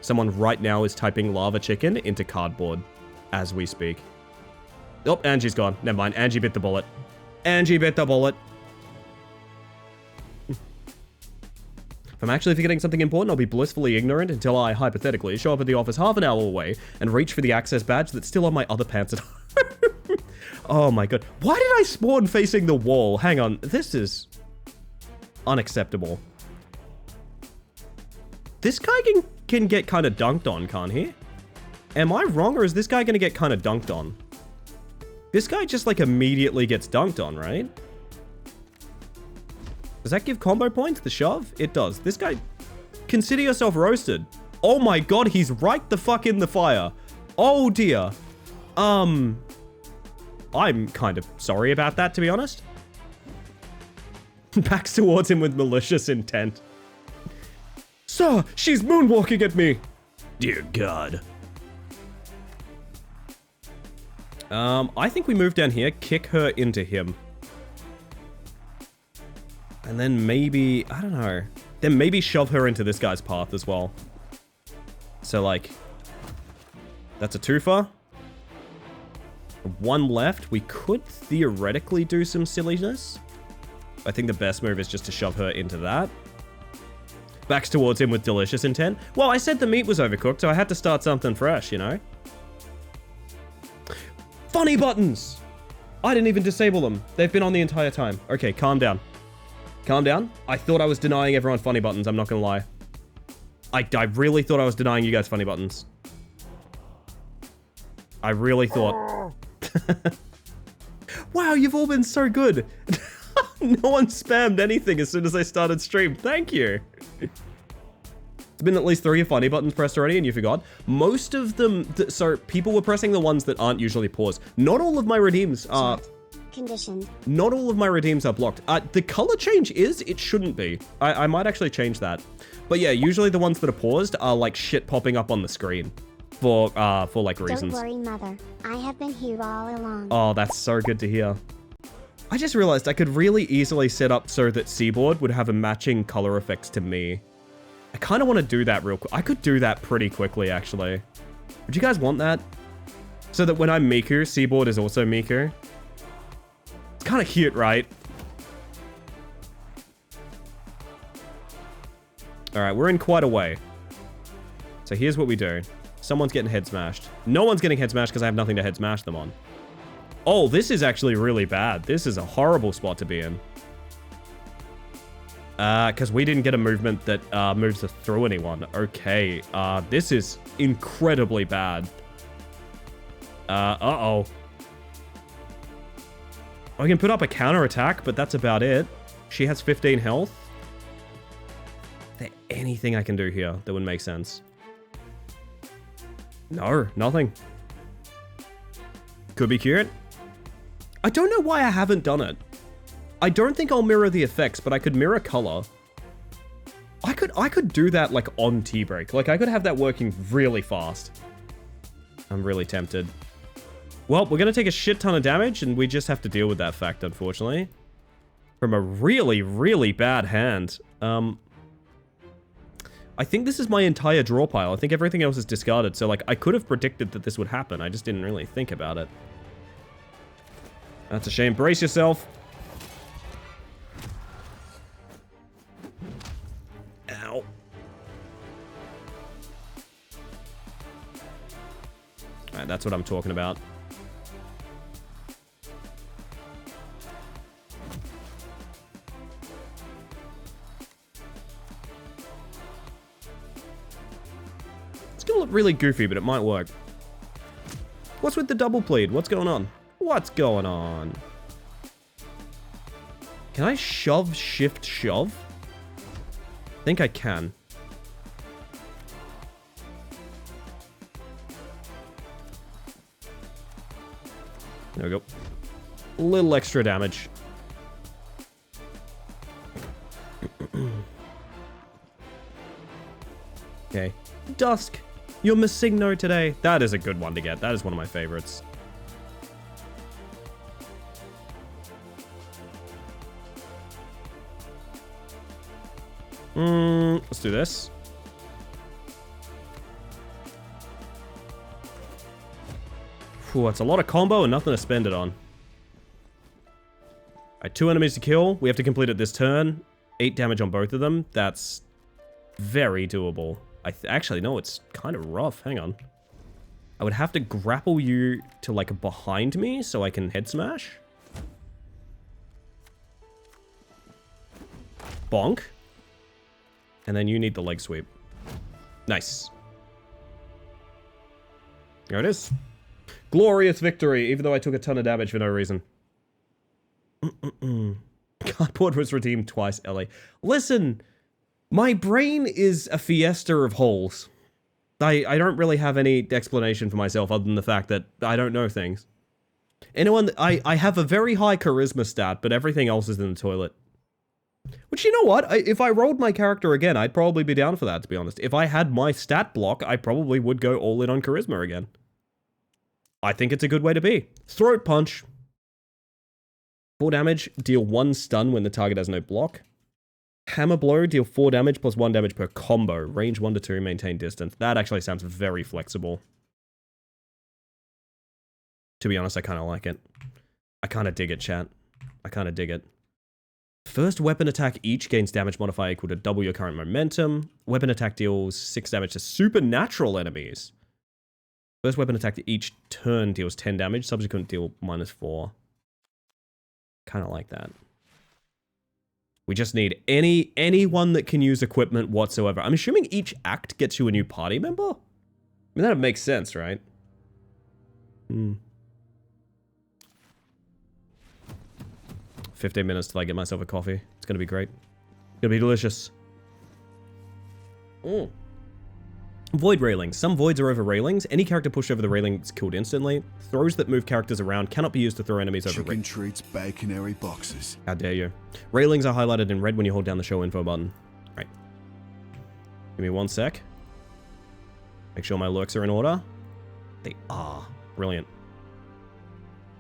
Someone right now is typing lava chicken into cardboard as we speak. Oh, Angie's gone. Never mind. Angie bit the bullet. Angie bit the bullet. If I'm actually forgetting something important, I'll be blissfully ignorant until I, hypothetically, show up at the office half an hour away and reach for the access badge that's still on my other pants at home. Oh my god. Why did I spawn facing the wall? Hang on. This is unacceptable. This guy can get kind of dunked on, can't he? Am I wrong, or is this guy going to get kind of dunked on? This guy just, like, immediately gets dunked on, right? Does that give combo points, the shove? It does. This guy... Consider yourself roasted. Oh my god, he's right the fuck in the fire. Oh dear. I'm kind of sorry about that, to be honest. Backs towards him with malicious intent. Sir, she's moonwalking at me. Dear God. I think we move down here, kick her into him. And then maybe, I don't know. Then maybe shove her into this guy's path as well. So like, that's a twofer. One left. We could theoretically do some silliness. I think the best move is just to shove her into that. Backs towards him with delicious intent. Well, I said the meat was overcooked, so I had to start something fresh, you know? Funny buttons! I didn't even disable them. They've been on the entire time. Okay, calm down. Calm down. I thought I was denying everyone funny buttons, I'm not gonna lie. I really thought I was denying you guys funny buttons. I really thought. Wow, you've all been so good. No one spammed anything as soon as I started stream. Thank you. It's been at least 3 funny buttons pressed already and you forgot. Most of them, so people were pressing the ones that aren't usually paused. Not all of my redeems are... Conditioned. Not all of my redeems are blocked. The color change is, it shouldn't be. I might actually change that. But yeah, usually the ones that are paused are like shit popping up on the screen. For like reasons. Don't worry, Mother. I have been here all along. Oh, that's so good to hear. I just realized I could really easily set up so that Seaboard would have a matching color effects to me. I kind of want to do that real quick. I could do that pretty quickly, actually. Would you guys want that? So that when I'm Miku, Seaboard is also Miku. It's kind of cute, right? Alright, we're in quite a way. So here's what we do. Someone's getting head smashed. No one's getting head smashed because I have nothing to head smash them on. Oh, this is actually really bad. This is a horrible spot to be in. Because we didn't get a movement that moves us through anyone. Okay, this is incredibly bad. Uh-oh. I can put up a counter attack, but that's about it. She has 15 health. Is there anything I can do here that would make sense? No, nothing. Could be cute. I don't know why I haven't done it. I don't think I'll mirror the effects, but I could mirror color. I could do that like on T-Break. Like I could have that working really fast. I'm really tempted. Well, we're gonna take a shit ton of damage and we just have to deal with that fact, unfortunately. From a really, really bad hand. I think this is my entire draw pile. I think everything else is discarded. So like I could have predicted that this would happen. I just didn't really think about it. That's a shame. Brace yourself. Ow. Alright, that's what I'm talking about. It's gonna look really goofy, but it might work. What's with the double plead? What's going on? What's going on? Can I shove, shift, shove? I think I can. There we go. A little extra damage. Okay. Dusk, you're missing no today. That is a good one to get. That is one of my favorites. Let's do this. Whew, that's a lot of combo and nothing to spend it on. Alright, 2 enemies to kill. We have to complete it this turn. 8 damage on both of them. That's very doable. Actually, no, it's kind of rough. Hang on. I would have to grapple you to, like, behind me so I can head smash. Bonk. And then you need the leg sweep. Nice. There it is. Glorious victory, even though I took a ton of damage for no reason. Cardboard was redeemed twice, Ellie. Listen, my brain is a fiesta of holes. I don't really have any explanation for myself other than the fact that I don't know things. I have a very high charisma stat, but everything else is in the toilet. Which, you know what? If I rolled my character again, I'd probably be down for that, to be honest. If I had my stat block, I probably would go all in on charisma again. I think it's a good way to be. Throat punch. 4 damage, deal 1 stun when the target has no block. Hammer blow, deal 4 damage plus 1 damage per combo. Range 1 to 2, maintain distance. That actually sounds very flexible. To be honest, I kind of like it. I kind of dig it, chat. I kind of dig it. First weapon attack each gains damage modifier equal to double your current momentum. Weapon attack deals 6 damage to supernatural enemies. First weapon attack each turn deals 10 damage. Subsequent deal -4. Kind of like that. We just need anyone that can use equipment whatsoever. I'm assuming each act gets you a new party member? I mean, that makes sense, right? 15 minutes till I get myself a coffee. It's gonna be great. It's gonna be delicious. Void railings. Some voids are over railings. Any character pushed over the railing is killed instantly. Throws that move characters around cannot be used to throw enemies over Chicken treats, baconary boxes. How dare you. Railings are highlighted in red when you hold down the show info button. Right. Give me 1 sec. Make sure my lurks are in order. They are. Brilliant.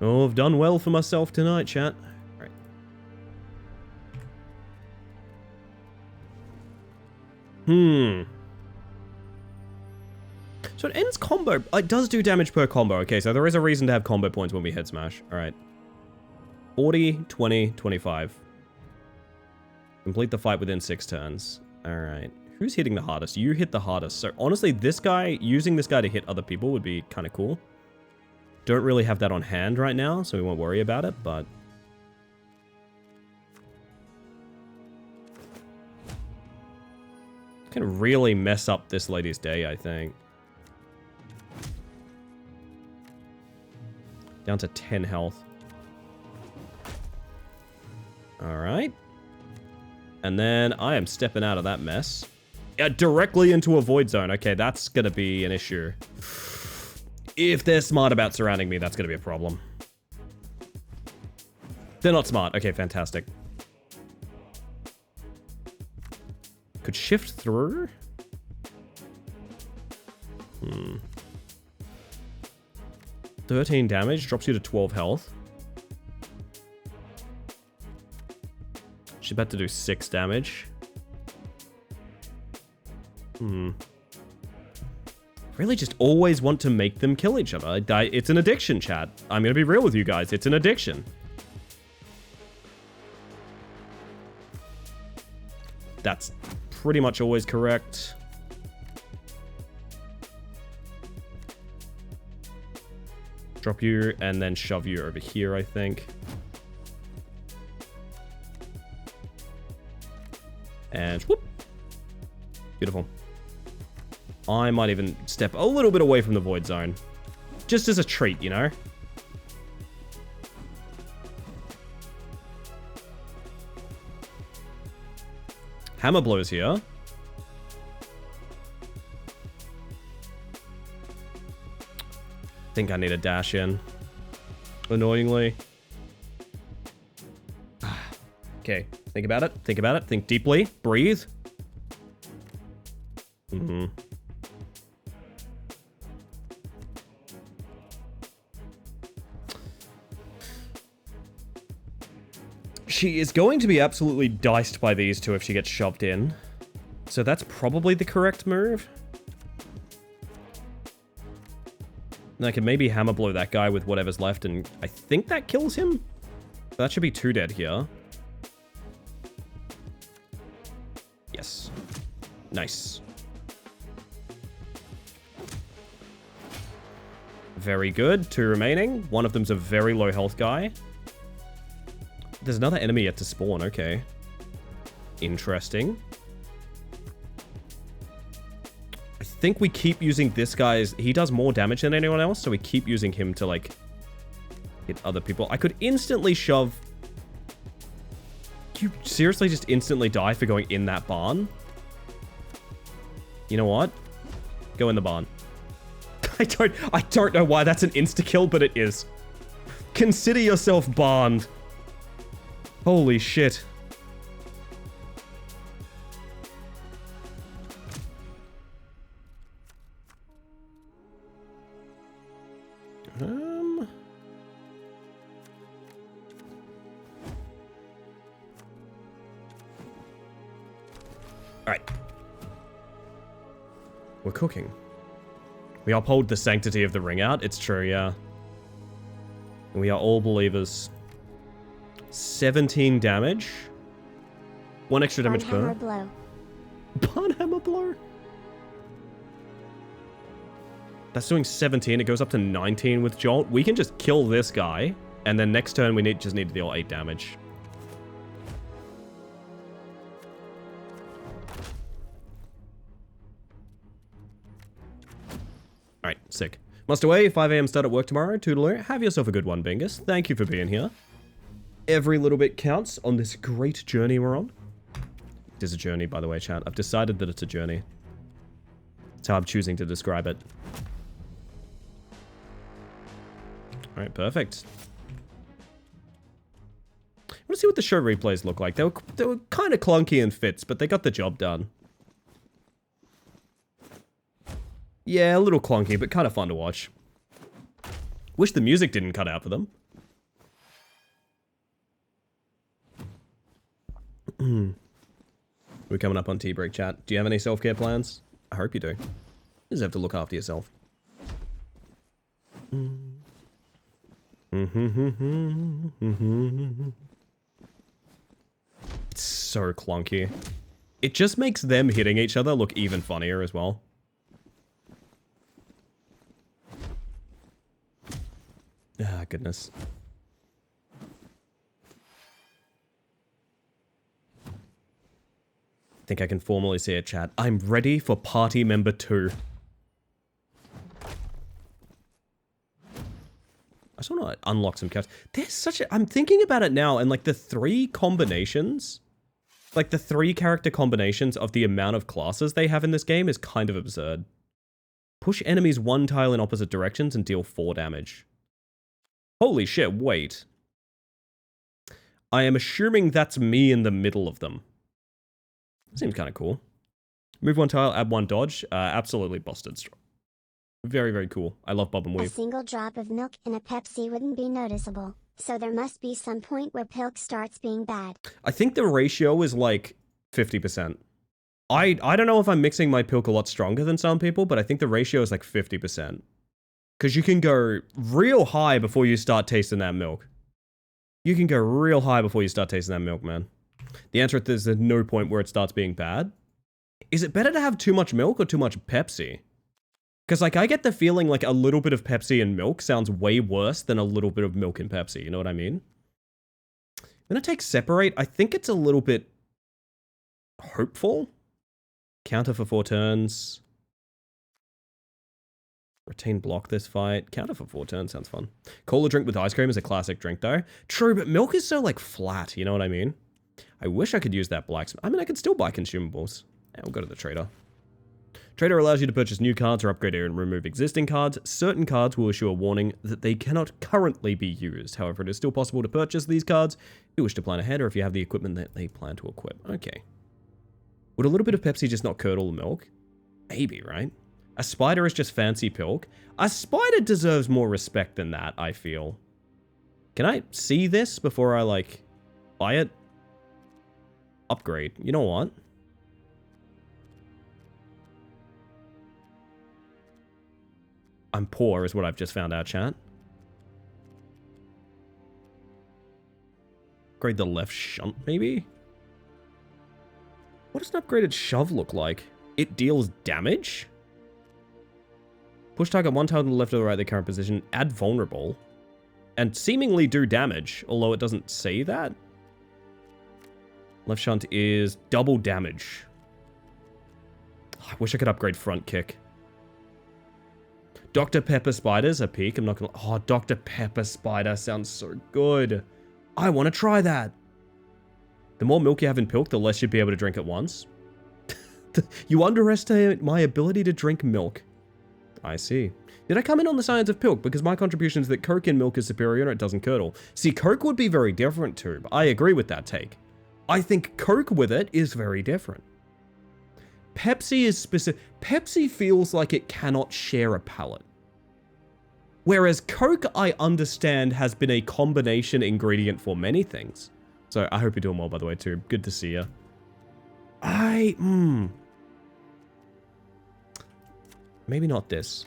Oh, I've done well for myself tonight, chat. Right. So it ends combo. It does do damage per combo. Okay, so there is a reason to have combo points when we head smash. Alright. 40, 20, 25. Complete the fight within 6 turns. Alright. Who's hitting the hardest? You hit the hardest. So honestly, this guy, using this guy to hit other people would be kind of cool. Don't really have that on hand right now, so we won't worry about it, but... can really mess up this lady's day, I think. Down to 10 health. Alright. And then I am stepping out of that mess. Directly into a void zone. Okay, that's gonna be an issue. If they're smart about surrounding me, that's gonna be a problem. They're not smart. Okay, fantastic. Could shift through? 13 damage, drops you to 12 health. She's about to do 6 damage. Really just always want to make them kill each other. It's an addiction, chat. I'm gonna be real with you guys. It's an addiction. That's pretty much always correct. Drop you and then shove you over here, I think. And whoop. Beautiful. I might even step a little bit away from the void zone. Just as a treat, you know? Hammer blows here. Think I need a dash in. Annoyingly. Okay, think about it. Think about it. Think deeply. Breathe. She is going to be absolutely diced by these two if she gets shoved in. So that's probably the correct move. And I can maybe hammer blow that guy with whatever's left, and I think that kills him. That should be 2 dead here. Yes. Nice. Very good. 2 remaining. One of them's a very low health guy. There's another enemy yet to spawn. Okay. Interesting. I think we keep using this guy's... he does more damage than anyone else, so we keep using him to, like, hit other people. I could instantly shove... you seriously just instantly die for going in that barn? You know what? Go in the barn. I don't know why that's an insta-kill, but it is. Consider yourself barned. Holy shit. Alright. We're cooking. We uphold the sanctity of the ring out. It's true, yeah. We are all believers. 17 damage. 1 extra damage per. Barnhammer blow. Barnhammer blow. That's doing 17. It goes up to 19 with Jolt. We can just kill this guy. And then next turn we just need to deal 8 damage. Alright, sick. Must away, 5 AM start at work tomorrow. Toodaloo. Have yourself a good one, Bingus. Thank you for being here. Every little bit counts on this great journey we're on. It is a journey, by the way, chat. I've decided that it's a journey. That's how I'm choosing to describe it. Alright, perfect. I want to see what the show replays look like. They were kind of clunky in fits, but they got the job done. Yeah, a little clunky, but kind of fun to watch. Wish the music didn't cut out for them. We're coming up on tea break, chat. Do you have any self-care plans? I hope you do. You just have to look after yourself. It's so clunky. It just makes them hitting each other look even funnier as well. Ah, goodness. I think I can formally say it, chat. I'm ready for party member 2. I just want to unlock some cards. There's such a... I'm thinking about it now, and like the 3 combinations, like the 3 character combinations of the amount of classes they have in this game is kind of absurd. Push enemies 1 tile in opposite directions and deal 4 damage. Holy shit, wait. I am assuming that's me in the middle of them. Seems kind of cool. Move 1 tile, add 1 dodge. Absolutely busted. Very, very cool. I love Bob and A Weave. single drop of milk in a Pepsi wouldn't be noticeable, so there must be some point where Pilk starts being bad. I think the ratio is like 50%. I don't know if I'm mixing my Pilk a lot stronger than some people, but I think the ratio is like 50%. Because you can go real high before you start tasting that milk. You can go real high before you start tasting that milk, man. The answer is there's no point where it starts being bad. Is it better to have too much milk or too much Pepsi? Because, like, I get the feeling like a little bit of Pepsi and milk sounds way worse than a little bit of milk and Pepsi. You know what I mean? I'm going to take Separate. I think it's a little bit hopeful. Counter for 4 turns. Retain block this fight. Counter for 4 turns sounds fun. Cola drink with ice cream is a classic drink, though. True, but milk is so, like, flat. You know what I mean? I wish I could use that blacksmith. I mean, I could still buy consumables. Yeah, we'll go to the trader. Trader allows you to purchase new cards or upgrade and remove existing cards. Certain cards will issue a warning that they cannot currently be used. However, it is still possible to purchase these cards if you wish to plan ahead or if you have the equipment that they plan to equip. Okay. Would a little bit of Pepsi just not curdle the milk? Maybe, right? A spider is just fancy Pilk. A spider deserves more respect than that, I feel. Can I see this before I, like, buy it? Upgrade. You know what? I'm poor is what I've just found out, chat. Upgrade the left shunt, maybe? What does an upgraded shove look like? It deals damage? Push target 1 tile to the left or the right of the current position. Add vulnerable. And seemingly do damage, although it doesn't say that. Left shunt is double damage. I wish I could upgrade front kick. Dr. Pepper Spider's a peak. I'm not gonna... Oh, Dr. Pepper Spider sounds so good. I want to try that. The more milk you have in Pilk, the less you'd be able to drink at once. You underestimate my ability to drink milk. I see. Did I come in on the science of Pilk? Because my contribution is that Coke in milk is superior and it doesn't curdle. See, Coke would be very different too, but I agree with that take. I think Coke with it is very different. Pepsi is specific. Pepsi feels like it cannot share a palate. Whereas Coke, I understand, has been a combination ingredient for many things. So I hope you're doing well, by the way, too. Good to see you. Maybe not this.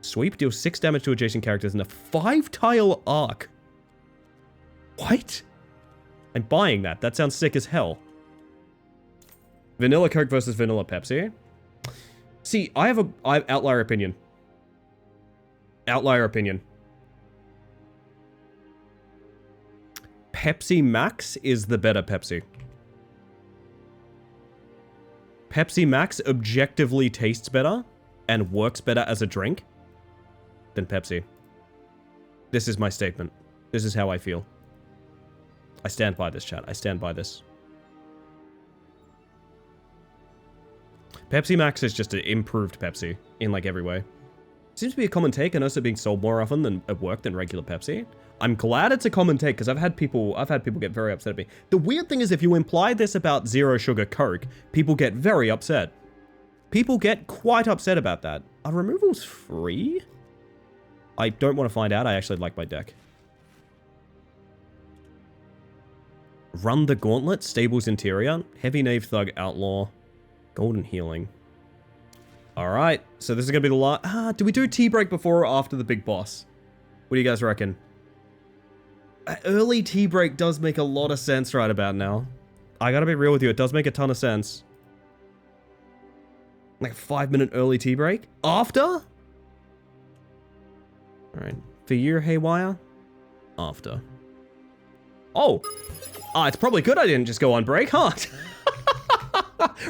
Sweep deals 6 damage to adjacent characters in a 5-tile arc. What? I'm buying that. That sounds sick as hell. Vanilla Coke versus Vanilla Pepsi. See, I have outlier opinion. Outlier opinion. Pepsi Max is the better Pepsi. Pepsi Max objectively tastes better and works better as a drink than Pepsi. This is my statement. This is how I feel. I stand by this, chat. I stand by this. Pepsi Max is just an improved Pepsi in like every way. Seems to be a common take. I notice it being sold more often than at work than regular Pepsi. I'm glad it's a common take because I've had people get very upset at me. The weird thing is if you imply this about zero sugar Coke, people get very upset. People get quite upset about that. Are removals free? I don't want to find out. I actually like my deck. Run the Gauntlet, Stables Interior, Heavy Knave Thug Outlaw, Golden Healing. Alright, so this is going to be the last... do we do tea break before or after the big boss? What do you guys reckon? Early tea break does make a lot of sense right about now. I gotta be real with you, it does make a ton of sense. Like a 5-minute early tea break? After? Alright, for you, Haywire? After. Oh! It's probably good I didn't just go on break, huh?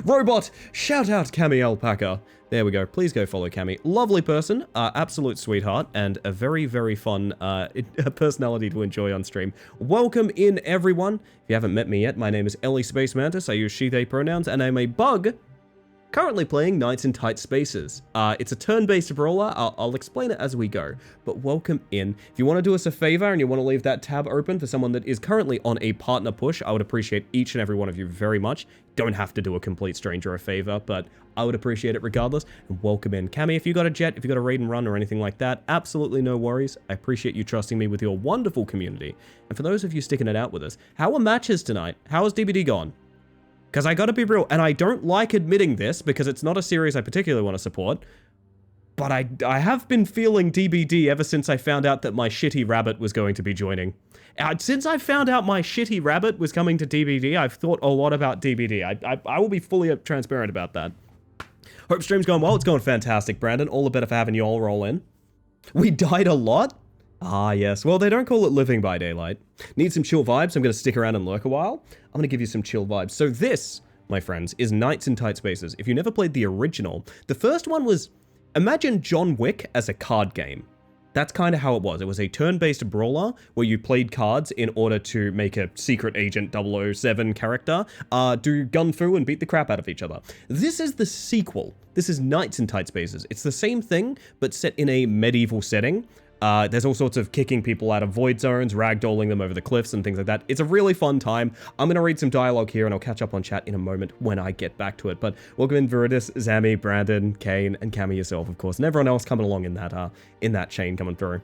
Robot, shout out Cammy Alpaca. There we go. Please go follow Cammy. Lovely person, absolute sweetheart, and a very, very fun personality to enjoy on stream. Welcome in, everyone. If you haven't met me yet, my name is Ellie Space Mantis. I use she, they pronouns, and I'm a bug. Currently playing Knights in Tight Spaces. It's a turn-based brawler. I'll explain it as we go, but welcome in. If you want to do us a favor and you want to leave that tab open for someone that is currently on a partner push, I would appreciate each and every one of you very much. Don't have to do a complete stranger a favor, but I would appreciate it regardless. And welcome in. Cammy, if you got a jet, if you got a raid and run or anything like that, absolutely no worries. I appreciate you trusting me with your wonderful community. And for those of you sticking it out with us, how are matches tonight? How has DBD gone? Because I gotta be real, and I don't like admitting this because it's not a series I particularly want to support, but I have been feeling DBD ever since I found out that my shitty rabbit was going to be joining. Since I found out my shitty rabbit was coming to DBD, I've thought a lot about DBD. I will be fully transparent about that. Hope stream's going well. It's going fantastic, Brandon. All the better for having you all roll in. We died a lot? Ah, yes. Well, they don't call it living by daylight. Need some chill vibes? I'm going to stick around and lurk a while. I'm going to give you some chill vibes. So this, my friends, is Knights in Tight Spaces. If you never played the original, the first one was... Imagine John Wick as a card game. That's kind of how it was. It was a turn-based brawler where you played cards in order to make a secret agent 007 character do gun fu and beat the crap out of each other. This is the sequel. This is Knights in Tight Spaces. It's the same thing, but set in a medieval setting. There's all sorts of kicking people out of void zones, ragdolling them over the cliffs and things like that. It's a really fun time. I'm going to read some dialogue here and I'll catch up on chat in a moment when I get back to it. But welcome in Viridis, Zammy, Brandon, Kane, and Cammy yourself, of course, and everyone else coming along in that chain coming through.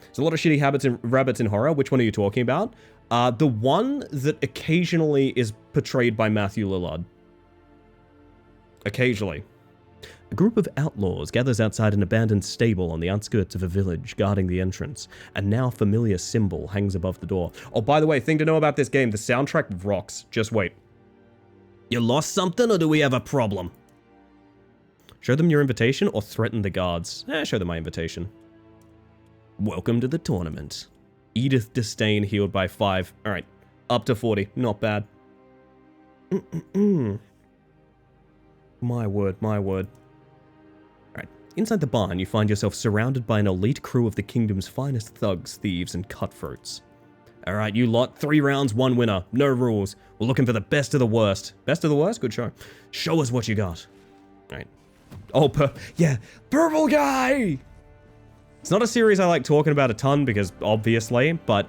There's a lot of shitty rabbits in horror. Which one are you talking about? The one that occasionally is portrayed by Matthew Lillard. Occasionally. A group of outlaws gathers outside an abandoned stable on the outskirts of a village, guarding the entrance. A now familiar symbol hangs above the door. Oh, by the way, thing to know about this game, the soundtrack rocks. Just wait. You lost something, or do we have a problem? Show them your invitation or threaten the guards. Show them my invitation. Welcome to the tournament. Edith Disdain healed by 5. Alright, up to 40. Not bad. My word, my word. Inside the barn, you find yourself surrounded by an elite crew of the kingdom's finest thugs, thieves, and cutthroats. Alright, you lot, 3 rounds, 1 winner. No rules. We're looking for the best of the worst. Best of the worst? Good show. Show us what you got. Alright. Oh, yeah, Purple Guy! It's not a series I like talking about a ton, because obviously, but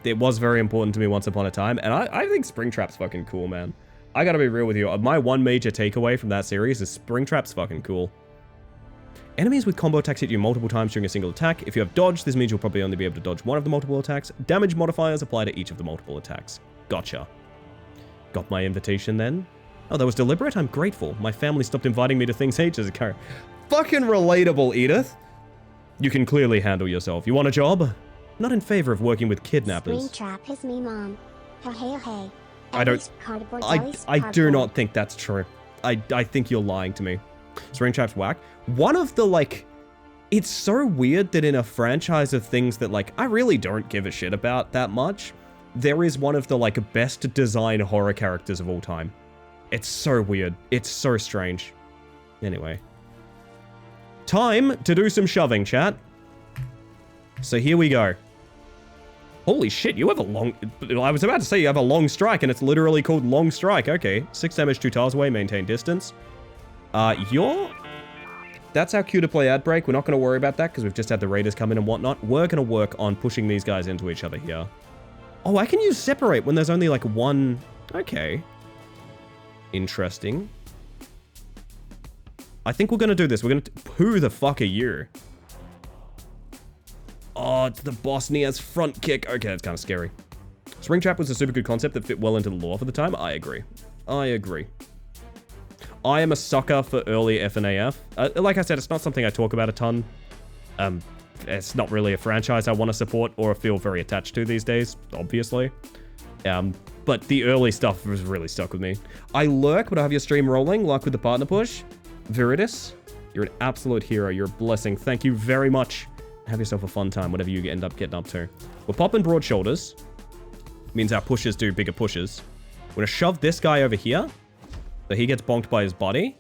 it was very important to me once upon a time, and I think Springtrap's fucking cool, man. I gotta be real with you. My one major takeaway from that series is Springtrap's fucking cool. Enemies with combo attacks hit you multiple times during a single attack. If you have dodge, this means you'll probably only be able to dodge one of the multiple attacks. Damage modifiers apply to each of the multiple attacks. Gotcha. Got my invitation then? Oh, that was deliberate? I'm grateful. My family stopped inviting me to things ages ago. Fucking relatable, Edith. You can clearly handle yourself. You want a job? Not in favor of working with kidnappers. Springtrap is me, Mom. Hey. I don't... I do not think that's true. I think you're lying to me. Springtrap's whack. One of the, like... It's so weird that in a franchise of things that, like, I really don't give a shit about that much, there is one of the, like, best designed horror characters of all time. It's so weird. It's so strange. Anyway. Time to do some shoving, chat. So here we go. Holy shit, you have a long... I was about to say you have a long strike, and it's literally called Long Strike. Okay. 6 damage, 2 tiles away, maintain distance. That's our cue to play ad break. We're not going to worry about that, because we've just had the raiders come in and whatnot. We're going to work on pushing these guys into each other here. Oh, I can use separate when there's only, like, one... Okay. Interesting. I think we're going to do this. We're going to... Who the fuck are you? Oh, it's the boss Nia's front kick. Okay, that's kind of scary. Springtrap was a super good concept that fit well into the lore for the time. I agree. I am a sucker for early FNAF. Like I said, it's not something I talk about a ton. It's not really a franchise I want to support or feel very attached to these days, obviously. But the early stuff was really stuck with me. I lurk, but I have your stream rolling. Luck with the partner push. Viridis, you're an absolute hero. You're a blessing. Thank you very much. Have yourself a fun time, whatever you end up getting up to. We're popping broad shoulders. Means our pushers do bigger pushes. We're going to shove this guy over here. So he gets bonked by his body.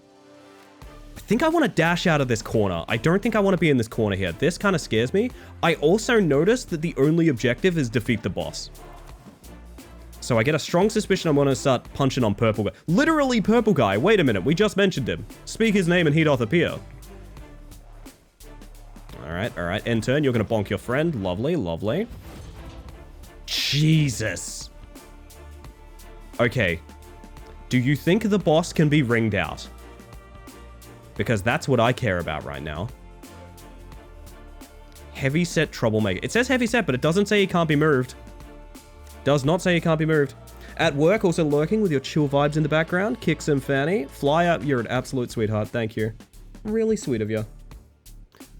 I think I want to dash out of this corner. I don't think I want to be in this corner here. This kind of scares me. I also noticed that the only objective is defeat the boss. So I get a strong suspicion I'm going to start punching on purple guy. Literally purple guy. Wait a minute. We just mentioned him. Speak his name and he doth appear. Alright. End turn. You're going to bonk your friend. Lovely. Jesus. Okay. Do you think the boss can be ringed out? Because that's what I care about right now. Heavy set troublemaker. It says heavy set, but it doesn't say he can't be moved. Does not say he can't be moved. At work, also lurking with your chill vibes in the background. Kick some fanny. Fly up. You're an absolute sweetheart. Thank you. Really sweet of you.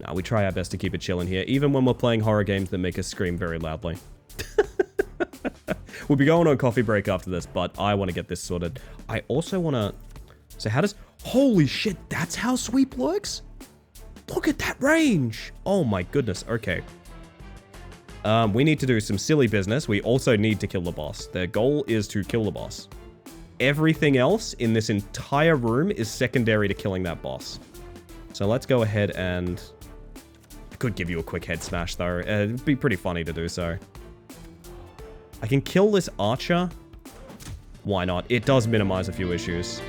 Now, we try our best to keep it chill in here, even when we're playing horror games that make us scream very loudly. We'll be going on coffee break after this, but I want to get this sorted. I also want to... So how does... Holy shit, that's how sweep works? Look at that range. Oh my goodness. Okay. We need to do some silly business. We also need to kill the boss. The goal is to kill the boss. Everything else in this entire room is secondary to killing that boss. So let's go ahead and... I could give you a quick head smash, though. It'd be pretty funny to do so. I can kill this archer. Why not? It does minimize a few issues.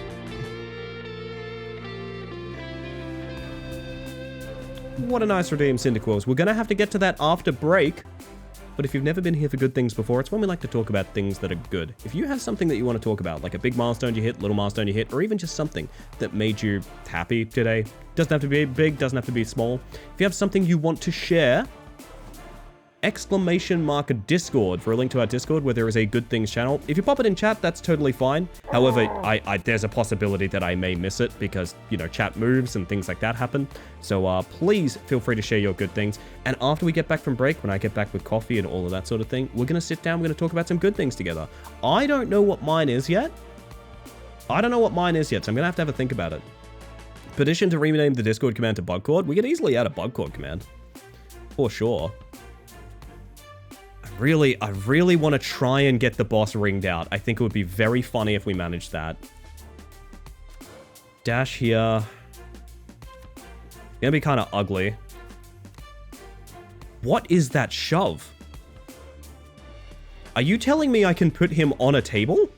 What a nice redeem, Cyndaquils. We're going to have to get to that after break. But if you've never been here for good things before, it's when we like to talk about things that are good. If you have something that you want to talk about, like a big milestone you hit, little milestone you hit, or even just something that made you happy today, doesn't have to be big, doesn't have to be small. If you have something you want to share, !Discord for a link to our Discord where there is a good things channel. If you pop it in chat, that's totally fine. However, there's a possibility that I may miss it because, you know, chat moves and things like that happen. So please feel free to share your good things. And after we get back from break, when I get back with coffee and all of that sort of thing, we're going to sit down, we're going to talk about some good things together. I don't know what mine is yet. So I'm going to have a think about it. Petition to rename the Discord command to Bugcord. We could easily add a Bugcord command. For sure. I really want to try and get the boss ringed out. I think it would be very funny if we managed that. Dash here. Gonna be kind of ugly. What is that shove? Are you telling me I can put him on a table?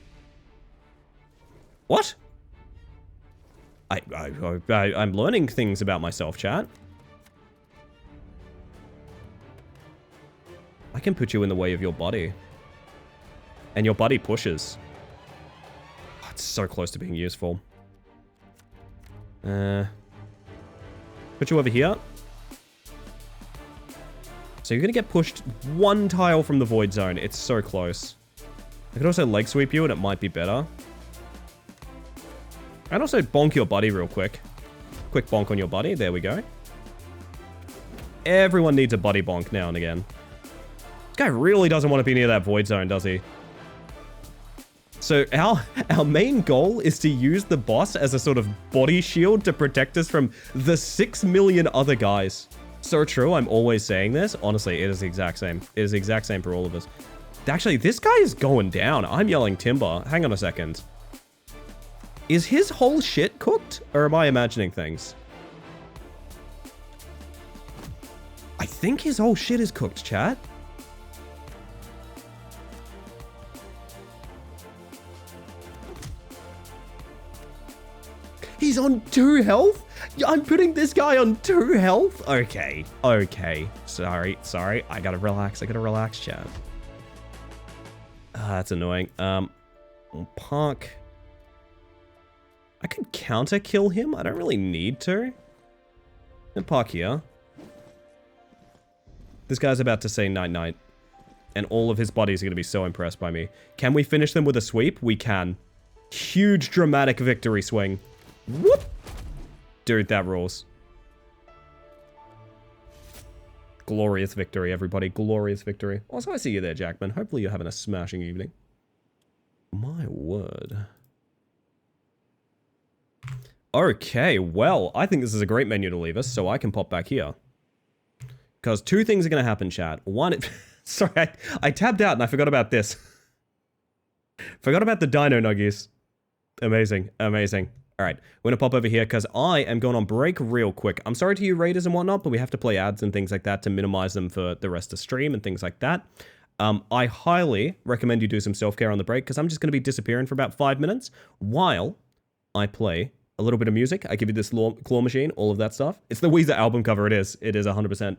What? I'm learning things about myself, chat. I can put you in the way of your body. And your body pushes. Oh, it's so close to being useful. Put you over here. So you're going to get pushed one tile from the void zone. It's so close. I could also leg sweep you and it might be better. And also bonk your buddy real quick. Quick bonk on your buddy. There we go. Everyone needs a buddy bonk now and again. This guy really doesn't want to be near that void zone, does he? So our main goal is to use the boss as a sort of body shield to protect us from the 6 million other guys. So true, I'm always saying this. Honestly, it is the exact same. It is the exact same for all of us. Actually, this guy is going down. I'm yelling timber. Hang on a second. Is his whole shit cooked? Or am I imagining things? I think his whole shit is cooked, chat. He's on 2 health? I'm putting this guy on 2 health? Okay. Okay. Sorry. I gotta relax, chat. That's annoying. Park. I could counter kill him. I don't really need to. And park here. This guy's about to say night-night. And all of his buddies are going to be so impressed by me. Can we finish them with a sweep? We can. Huge dramatic victory swing. Whoop! Dude, that rules. Glorious victory, everybody. Glorious victory. Also, I see you there, Jackman. Hopefully you're having a smashing evening. My word. Okay, well, I think this is a great menu to leave us, so I can pop back here. Because 2 things are going to happen, chat. One, sorry, I tabbed out and I forgot about this. Forgot about the dino nuggies. Amazing, amazing. All right, we're going to pop over here because I am going on break real quick. I'm sorry to you raiders and whatnot, but we have to play ads and things like that to minimize them for the rest of the stream and things like that. I highly recommend you do some self-care on the break because I'm just going to be disappearing for about 5 minutes while I play a little bit of music. I give you this claw machine, all of that stuff. It's the Weezer album cover. It is 100%.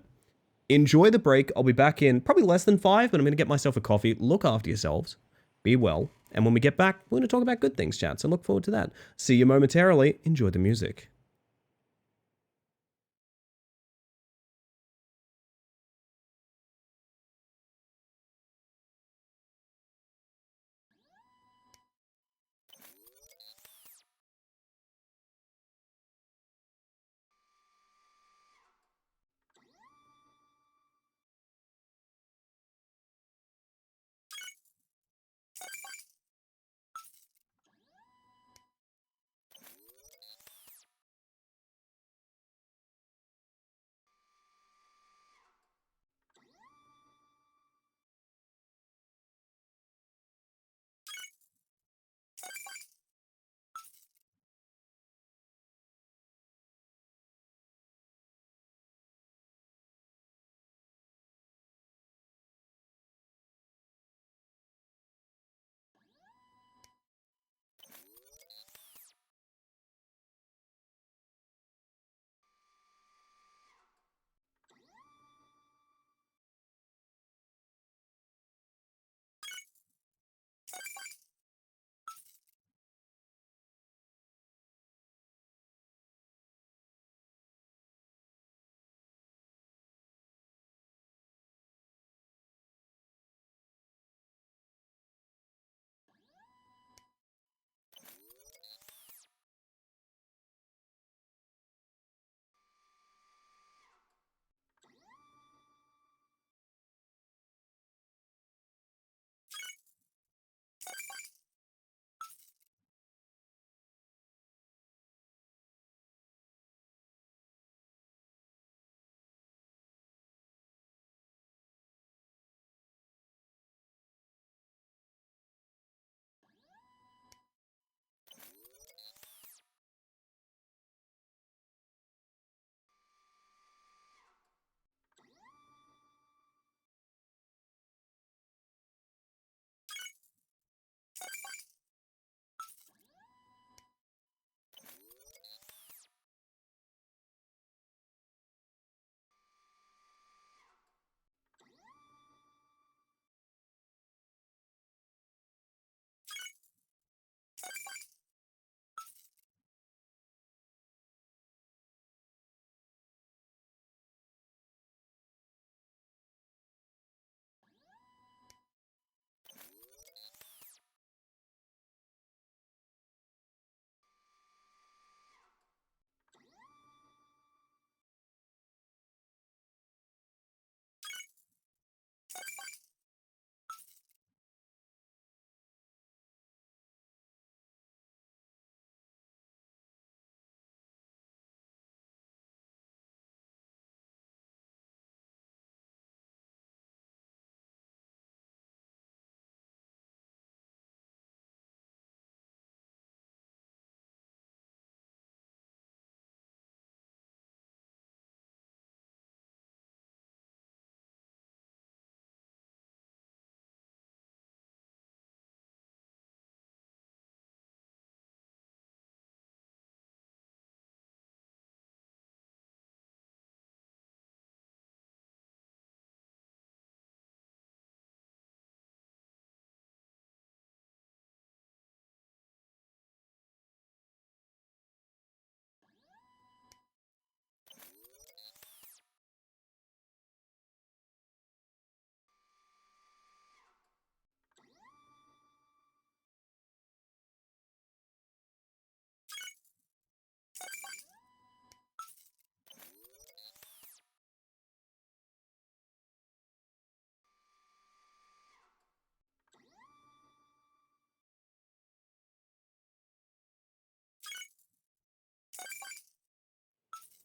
Enjoy the break. I'll be back in probably less than 5, but I'm going to get myself a coffee. Look after yourselves. Be well. And when we get back, we're going to talk about good things, chat. So look forward to that. See you momentarily. Enjoy the music.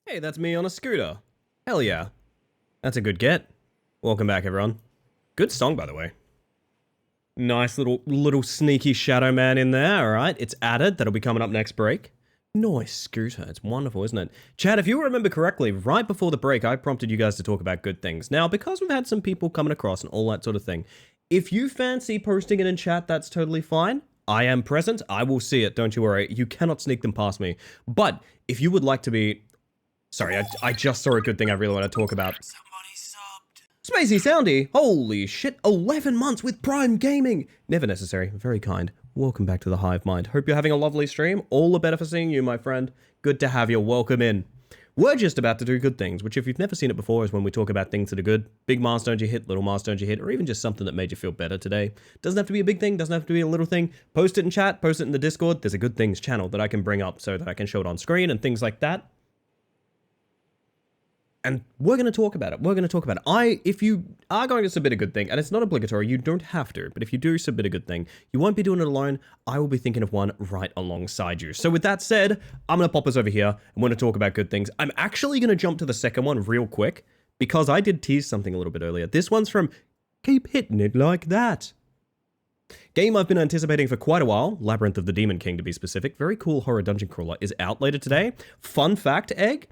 Hey, that's me on a scooter. Hell yeah. That's a good get. Welcome back, everyone. Good song, by the way. Nice little sneaky Shadow Man in there, alright? It's added. That'll be coming up next break. Nice scooter. It's wonderful, isn't it? Chad, if you remember correctly, right before the break, I prompted you guys to talk about good things. Now, because we've had some people coming across and all that sort of thing, if you fancy posting it in chat, that's totally fine. I am present. I will see it. Don't you worry. You cannot sneak them past me. But if you would like to be... Sorry, I just saw a good thing I really want to talk about. Spacey Soundy, holy shit, 11 months with Prime Gaming. Never necessary, very kind. Welcome back to the Hive Mind. Hope you're having a lovely stream. All the better for seeing you, my friend. Good to have you. Welcome in. We're just about to do good things, which if you've never seen it before is when we talk about things that are good. Big milestones you hit, little milestones you hit, or even just something that made you feel better today. Doesn't have to be a big thing, doesn't have to be a little thing. Post it in chat, post it in the Discord. There's a good things channel that I can bring up so that I can show it on screen and things like that. And we're going to talk about it. We're going to talk about it. If you are going to submit a good thing, and it's not obligatory, you don't have to, but if you do submit a good thing, you won't be doing it alone. I will be thinking of one right alongside you. So with that said, I'm going to pop us over here and we're going to talk about good things. I'm actually going to jump to the second one real quick because I did tease something a little bit earlier. This one's from Keep Hitting It Like That. Game I've been anticipating for quite a while, Labyrinth of the Demon King to be specific, very cool horror dungeon crawler, is out later today. Fun fact, Egg.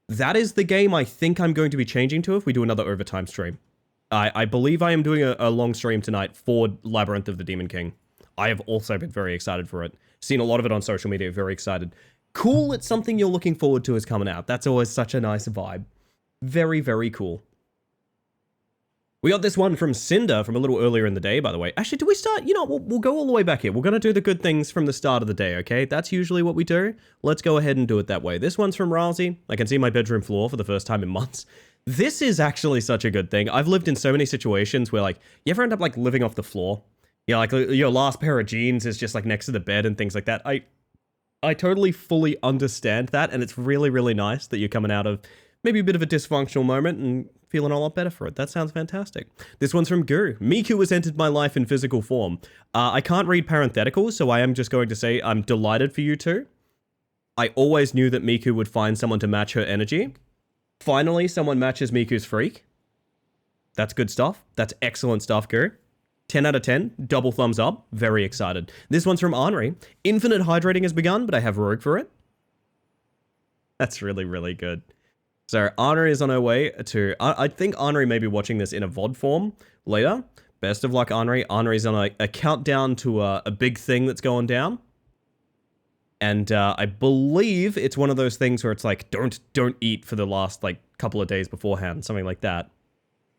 That is the game I think I'm going to be changing to if we do another overtime stream. I believe I am doing a long stream tonight for Labyrinth of the Demon King. I have also been very excited for it. Seen a lot of it on social media, very excited. Cool that something you're looking forward to is coming out. That's always such a nice vibe. Very, very cool. We got this one from Cinder from a little earlier in the day, by the way. Actually, do we start? You know, we'll go all the way back here. We're going to do the good things from the start of the day, okay? That's usually what we do. Let's go ahead and do it that way. This one's from Rousey. I can see my bedroom floor for the first time in months. This is actually such a good thing. I've lived in so many situations where, like, you ever end up, like, living off the floor? Yeah, like, your last pair of jeans is just, like, next to the bed and things like that. I totally fully understand that, and it's really, really nice that you're coming out of maybe a bit of a dysfunctional moment and feeling a lot better for it. That sounds fantastic. This one's from Guru. Miku has entered my life in physical form. I can't read parentheticals, so I am just going to say I'm delighted for you two. I always knew that Miku would find someone to match her energy. Finally, someone matches Miku's freak. That's good stuff. That's excellent stuff, Guru. 10 out of 10. Double thumbs up. Very excited. This one's from Henri. Infinite hydrating has begun, but I have Rogue for it. That's really, really good. So Henri is on her way to... I think Henri may be watching this in a VOD form later. Best of luck, Henri. Henri's on a countdown to a big thing that's going down. And I believe it's one of those things where it's like, don't eat for the last, like, couple of days beforehand. Something like that.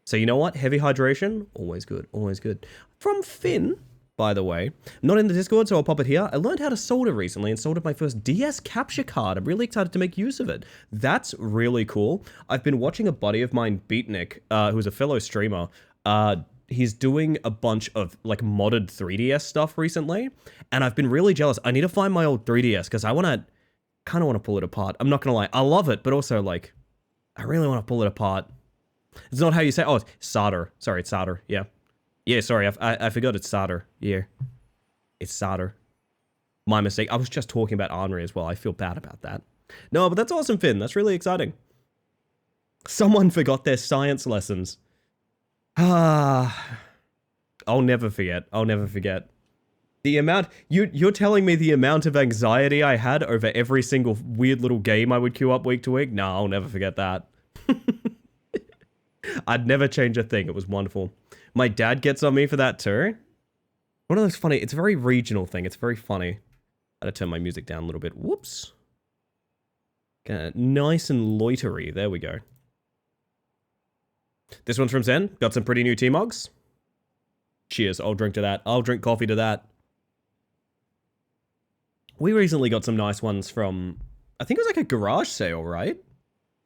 So you know what? Heavy hydration, always good, always good. From Finn, by the way. Not in the Discord, so I'll pop it here. I learned how to solder recently and soldered my first DS capture card. I'm really excited to make use of it. That's really cool. I've been watching a buddy of mine, Beatnik, who's a fellow streamer. He's doing a bunch of, like, modded 3DS stuff recently, and I've been really jealous. I need to find my old 3DS, because I kind of want to pull it apart. I'm not going to lie. I love it, but also, like, I really want to pull it apart. It's not how you say... Oh, it's solder. Sorry, it's solder. Yeah. Yeah, sorry. I forgot it's solder. Yeah. It's solder. My mistake. I was just talking about Henri as well. I feel bad about that. No, but that's awesome, Finn. That's really exciting. Someone forgot their science lessons. Ah. I'll never forget. I'll never forget. The amount... You're telling me the amount of anxiety I had over every single weird little game I would queue up week to week? No, I'll never forget that. I'd never change a thing. It was wonderful. My dad gets on me for that too. One of those funny... It's a very regional thing. It's very funny. I had to turn my music down a little bit. Whoops. Nice and loitery. There we go. This one's from Zen. Got some pretty new tea mugs. Cheers. I'll drink to that. I'll drink coffee to that. We recently got some nice ones from... I think it was like a garage sale, right?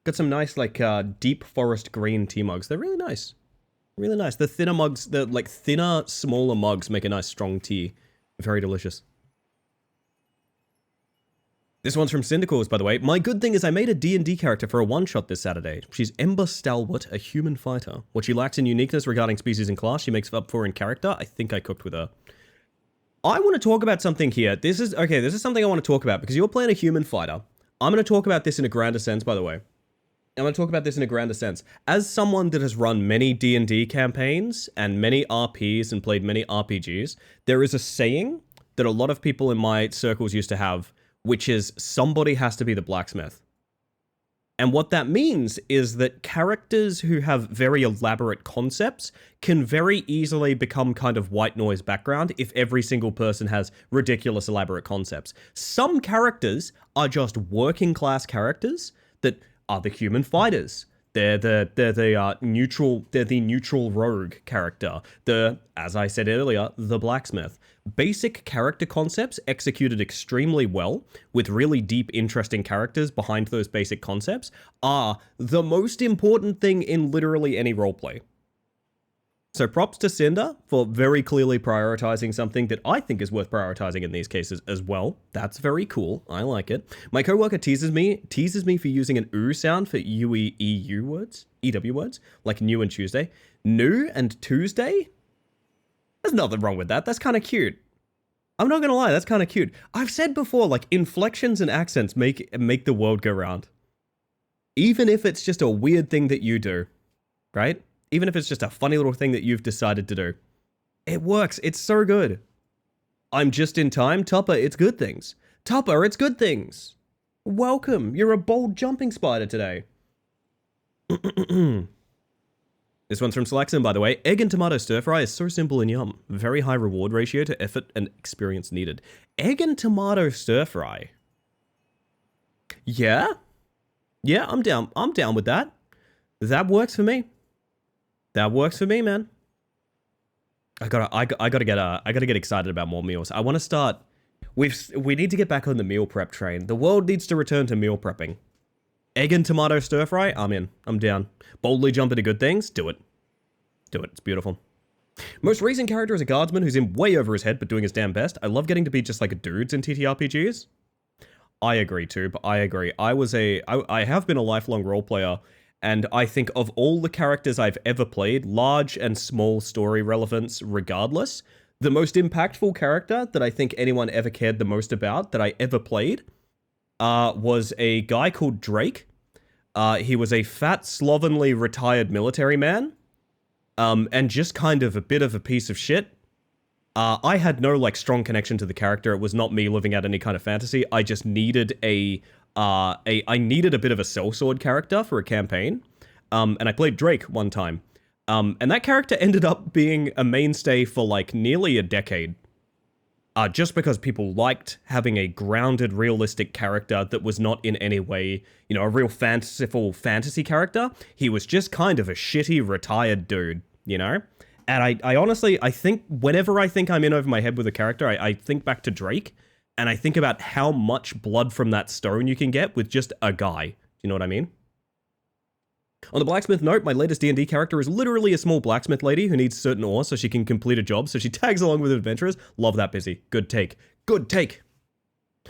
Got some nice, like, deep forest green tea mugs. They're really nice. Really nice. The thinner mugs, the, like, thinner, smaller mugs make a nice, strong tea. Very delicious. This one's from Syndicals, by the way. My good thing is I made a D&D character for a one-shot this Saturday. She's Ember Stalwart, a human fighter. What she lacks in uniqueness regarding species and class, she makes up for in character. I think I cooked with her. I want to talk about something here. This is something I want to talk about because you're playing a human fighter. I'm going to talk about this in a grander sense, by the way. I'm going to talk about this in a grander sense. As someone that has run many D&D campaigns and many RPs and played many RPGs, there is a saying that a lot of people in my circles used to have, which is somebody has to be the blacksmith. And what that means is that characters who have very elaborate concepts can very easily become kind of white noise background if every single person has ridiculous elaborate concepts. Some characters are just working class characters that are the human fighters. They're the neutral rogue character. As I said earlier, the blacksmith. Basic character concepts executed extremely well with really deep, interesting characters behind those basic concepts are the most important thing in literally any roleplay. So props to Cinder for very clearly prioritizing something that I think is worth prioritizing in these cases as well. That's very cool. I like it. My coworker teases me for using an oo sound for EW words, like new and Tuesday. New and Tuesday? There's nothing wrong with that. That's kind of cute. I'm not gonna lie, that's kind of cute. I've said before, like, inflections and accents make the world go round. Even if it's just a weird thing that you do, right? Even if it's just a funny little thing that you've decided to do. It works. It's so good. I'm just in time. Tupper, it's good things. Tupper, it's good things. Welcome. You're a bold jumping spider today. This one's from Selaxon, by the way. Egg and tomato stir fry is so simple and yum. Very high reward ratio to effort and experience needed. Egg and tomato stir fry. Yeah? Yeah, I'm down. I'm down with that. That works for me. That works for me, man. I gotta get excited about more meals. I want to start. We need to get back on the meal prep train. The world needs to return to meal prepping. Egg and tomato stir fry. I'm in. I'm down. Boldly jump into good things. Do it. Do it. It's beautiful. Most recent character is a guardsman who's in way over his head but doing his damn best. I love getting to be just like dudes in TTRPGs. I agree too. But I agree. I have been a lifelong role player. And I think of all the characters I've ever played, large and small story relevance regardless, the most impactful character that I think anyone ever cared the most about that I ever played was a guy called Drake. He was a fat, slovenly, retired military man, and just kind of a bit of a piece of shit. I had no, like, strong connection to the character. It was not me living out any kind of fantasy. I just needed I needed a bit of a sellsword character for a campaign, and I played Drake one time, and that character ended up being a mainstay for like nearly a decade, just because people liked having a grounded, realistic character that was not in any way, you know, a real fanciful fantasy character. He was just kind of a shitty, retired dude, you know? And I honestly, I think, whenever I think I'm in over my head with a character, I think back to Drake, and I think about how much blood from that stone you can get with just a guy. Do you know what I mean? On the blacksmith note, my latest D&D character is literally a small blacksmith lady who needs certain ore so she can complete a job, so she tags along with adventurers. Love that busy. Good take. Good take.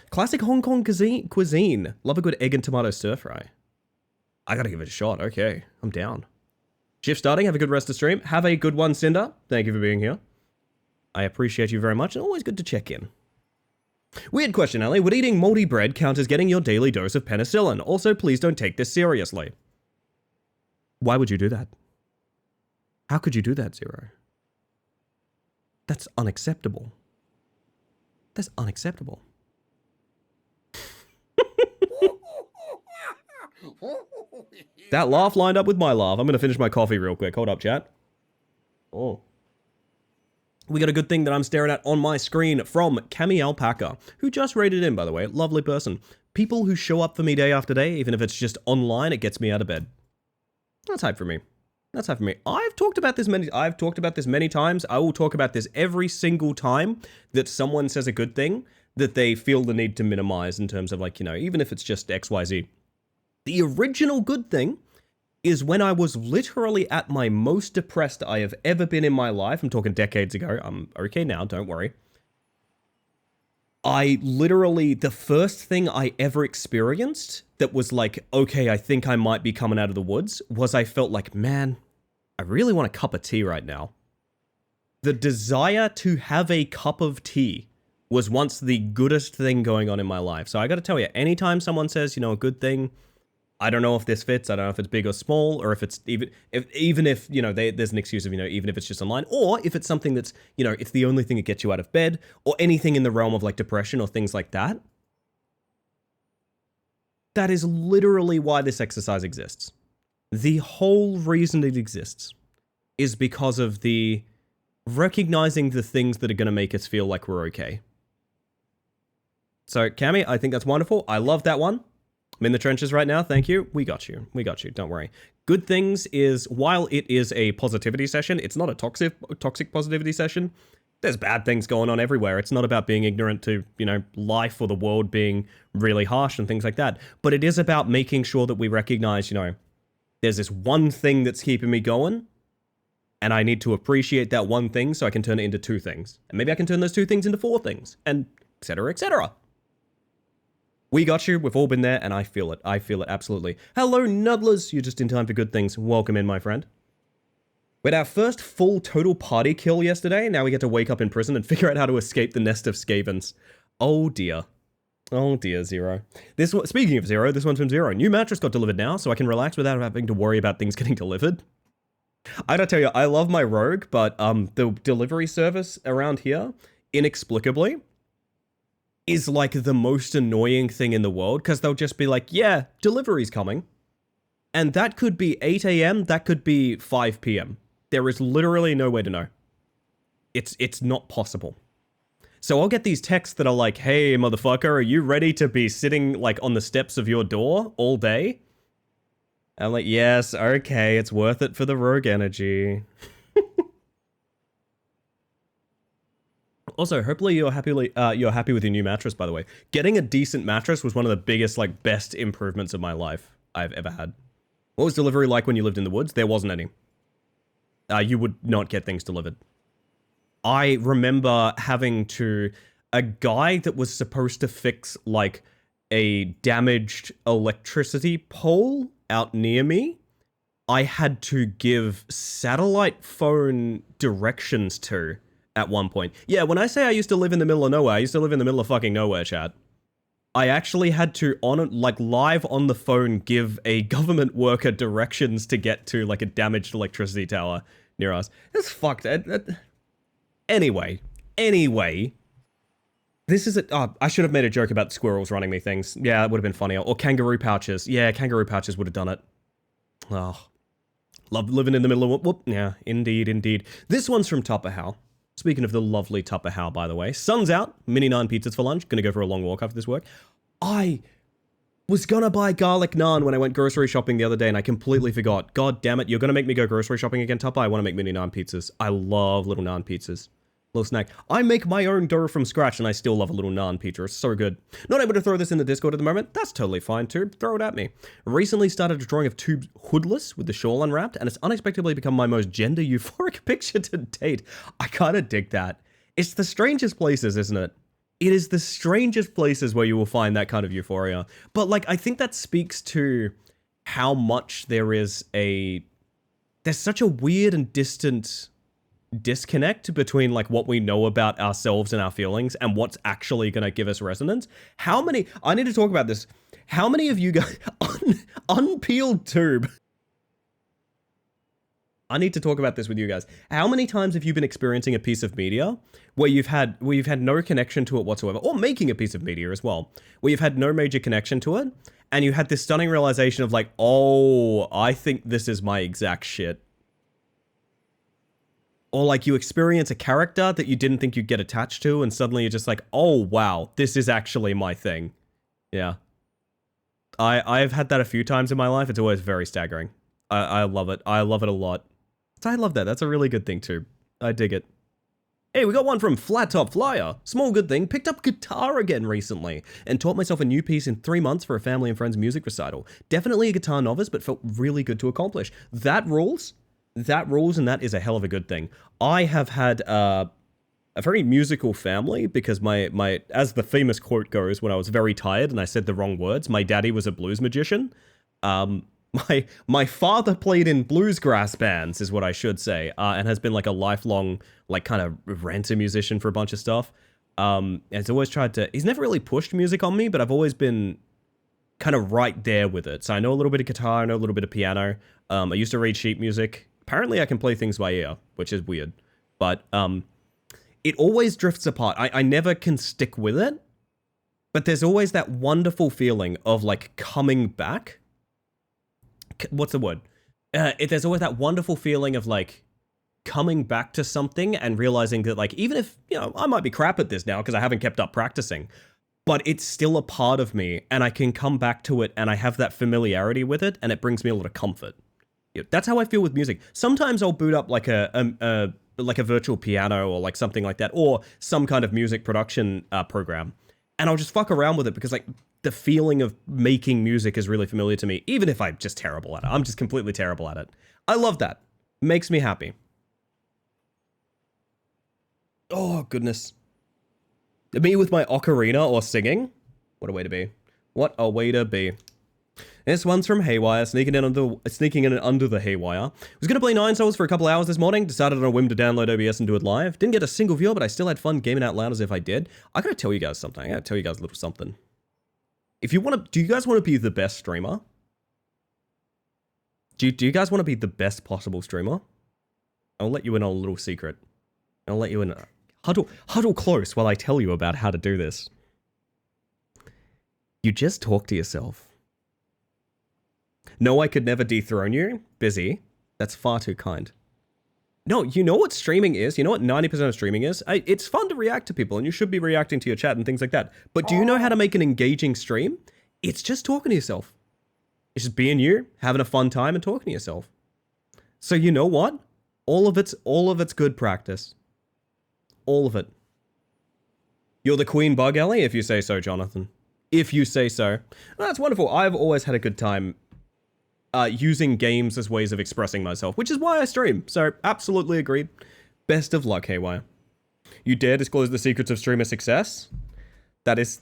Classic Hong Kong cuisine. Love a good egg and tomato stir fry. I gotta give it a shot. Okay, I'm down. Shift starting. Have a good rest of stream. Have a good one, Cinder. Thank you for being here. I appreciate you very much, and always good to check in. Weird question, Ali. Would eating moldy bread count as getting your daily dose of penicillin? Also, please don't take this seriously. Why would you do that? How could you do that, Zero? That's unacceptable. That's unacceptable. That laugh lined up with my laugh. I'm going to finish my coffee real quick. Hold up, chat. Oh. We got a good thing that I'm staring at on my screen from Cami Alpaca, who just rated in, by the way. Lovely person. People who show up for me day after day, even if it's just online, it gets me out of bed. That's hype for me. That's hype for me. I've talked about this many times. I will talk about this every single time that someone says a good thing that they feel the need to minimize in terms of, like, you know, even if it's just XYZ. The original good thing is when I was literally at my most depressed I have ever been in my life. I'm talking decades ago. I'm okay now, don't worry. The first thing I ever experienced that was like, okay, I think I might be coming out of the woods, was I felt like, man, I really want a cup of tea right now. The desire to have a cup of tea was once the goodest thing going on in my life. So I got to tell you, anytime someone says, you know, a good thing, I don't know if this fits. I don't know if it's big or small, or if it's even if you know there's an excuse of, you know, even if it's just online, or if it's something that's, you know, it's the only thing that gets you out of bed, or anything in the realm of like depression or things like that. That is literally why this exercise exists. The whole reason it exists is because of the recognizing the things that are going to make us feel like we're okay. So, Cammy, I think that's wonderful. I love that one. I'm in the trenches right now. Thank you. We got you. We got you. Don't worry. Good things is, while it is a positivity session, it's not a toxic positivity session. There's bad things going on everywhere. It's not about being ignorant to, you know, life or the world being really harsh and things like that. But it is about making sure that we recognize, you know, there's this one thing that's keeping me going, and I need to appreciate that one thing so I can turn it into two things. And maybe I can turn those two things into four things, and etc., etc. We got you. We've all been there, and I feel it. I feel it, absolutely. Hello, Nuddlers. You're just in time for good things. Welcome in, my friend. We had our first full total party kill yesterday. Now we get to wake up in prison and figure out how to escape the nest of Skavens. Oh, dear. Oh, dear, Zero. This one, speaking of Zero, this one's from Zero. New mattress got delivered now, so I can relax without having to worry about things getting delivered. I gotta tell you, I love my Rogue, but the delivery service around here, inexplicably, is like the most annoying thing in the world, because they'll just be like, yeah, delivery's coming. And that could be 8 a.m., that could be 5 p.m. There is literally no way to know. It's not possible. So I'll get these texts that are like, hey, motherfucker, are you ready to be sitting like on the steps of your door all day? I'm like, yes, okay, it's worth it for the Rogue energy. Also, hopefully you're happy with your new mattress, by the way. Getting a decent mattress was one of the biggest, like, best improvements of my life I've ever had. What was delivery like when you lived in the woods? There wasn't any. You would not get things delivered. I remember having to... A guy that was supposed to fix, like, a damaged electricity pole out near me, I had to give satellite phone directions to at one point. Yeah, when I say I used to live in the middle of nowhere, I used to live in the middle of fucking nowhere, chat. I actually had to, live on the phone, give a government worker directions to get to, like, a damaged electricity tower near us. That's fucked. Anyway. This is I should have made a joke about squirrels running me things. Yeah, that would have been funnier. Or kangaroo pouches. Yeah, kangaroo pouches would have done it. Oh. Love living in the middle of... Whoop. Yeah, indeed. This one's from Tupper How. Speaking of the lovely Tupper How, by the way. Sun's out. Mini naan pizzas for lunch. Gonna go for a long walk after this work. I was gonna buy garlic naan when I went grocery shopping the other day, and I completely forgot. God damn it, you're gonna make me go grocery shopping again, Tupper? I want to make mini naan pizzas. I love little naan pizzas. Little snack. I make my own dough from scratch, and I still love a little naan pizza. It's so good. Not able to throw this in the Discord at the moment. That's totally fine, too. Throw it at me. Recently started a drawing of Tube hoodless with the shawl unwrapped, and it's unexpectedly become my most gender euphoric picture to date. I kind of dig that. It's the strangest places, isn't it? It is the strangest places where you will find that kind of euphoria. But, like, I think that speaks to how much there's such a weird and distant disconnect between, like, what we know about ourselves and our feelings and what's actually going to give us resonance. I need to talk about this. How many of you guys, unpeeled tube. I need to talk about this with you guys. How many times have you been experiencing a piece of media where you've had no connection to it whatsoever, or making a piece of media as well, where you've had no major connection to it, and you had this stunning realization of like, oh, I think this is my exact shit. Or like you experience a character that you didn't think you'd get attached to, and suddenly you're just like, oh wow, this is actually my thing. Yeah. I've had that a few times in my life. It's always very staggering. I love it. I love it a lot. I love that. That's a really good thing too. I dig it. Hey, we got one from Flat Top Flyer. Small good thing, picked up guitar again recently and taught myself a new piece in 3 months for a family and friends music recital. Definitely a guitar novice, but felt really good to accomplish. That rules. That rules, and that is a hell of a good thing. I have had a very musical family because my as the famous quote goes, when I was very tired and I said the wrong words, my daddy was a blues magician. My father played in bluesgrass bands, is what I should say, and has been like a lifelong, like kind of ranter musician for a bunch of stuff. And he's always tried to, he's never really pushed music on me, but I've always been kind of right there with it. So I know a little bit of guitar, I know a little bit of piano. I used to read sheet music. Apparently I can play things by ear, which is weird. But it always drifts apart. I never can stick with it. But there's always that wonderful feeling of like coming back. What's the word? There's always that wonderful feeling of like coming back to something and realizing that like, even if, you know, I might be crap at this now because I haven't kept up practicing, but it's still a part of me and I can come back to it and I have that familiarity with it and it brings me a lot of comfort. That's how I feel with music. Sometimes I'll boot up like a virtual piano or like something like that, or some kind of music production program, and I'll just fuck around with it because like the feeling of making music is really familiar to me, even if I'm just terrible at it. I'm just completely terrible at it. I love that. Makes me happy. Oh, goodness. Me with my ocarina or singing? What a way to be. What a way to be. This one's from Haywire, sneaking in under the Haywire. Was gonna play Nine Souls for a couple hours this morning, decided on a whim to download OBS and do it live. Didn't get a single viewer, but I still had fun gaming out loud as if I did. I gotta tell you guys something. I gotta tell you guys a little something. If you want to, do you guys want to be the best streamer? Do you guys want to be the best possible streamer? I'll let you in on a little secret. I'll let you in. Huddle close while I tell you about how to do this. You just talk to yourself. No, I could never dethrone you. Busy. That's far too kind. No, you know what streaming is? You know what 90% of streaming is? It's fun to react to people, and you should be reacting to your chat and things like that. But do you know how to make an engaging stream? It's just talking to yourself. It's just being you, having a fun time, and talking to yourself. So you know what? All of it's good practice. All of it. You're the queen bug, Ellie, if you say so, Jonathan. If you say so. Well, that's wonderful. I've always had a good time using games as ways of expressing myself, which is why I stream. So, absolutely agreed. Best of luck, Haywire. You dare disclose the secrets of streamer success? That is...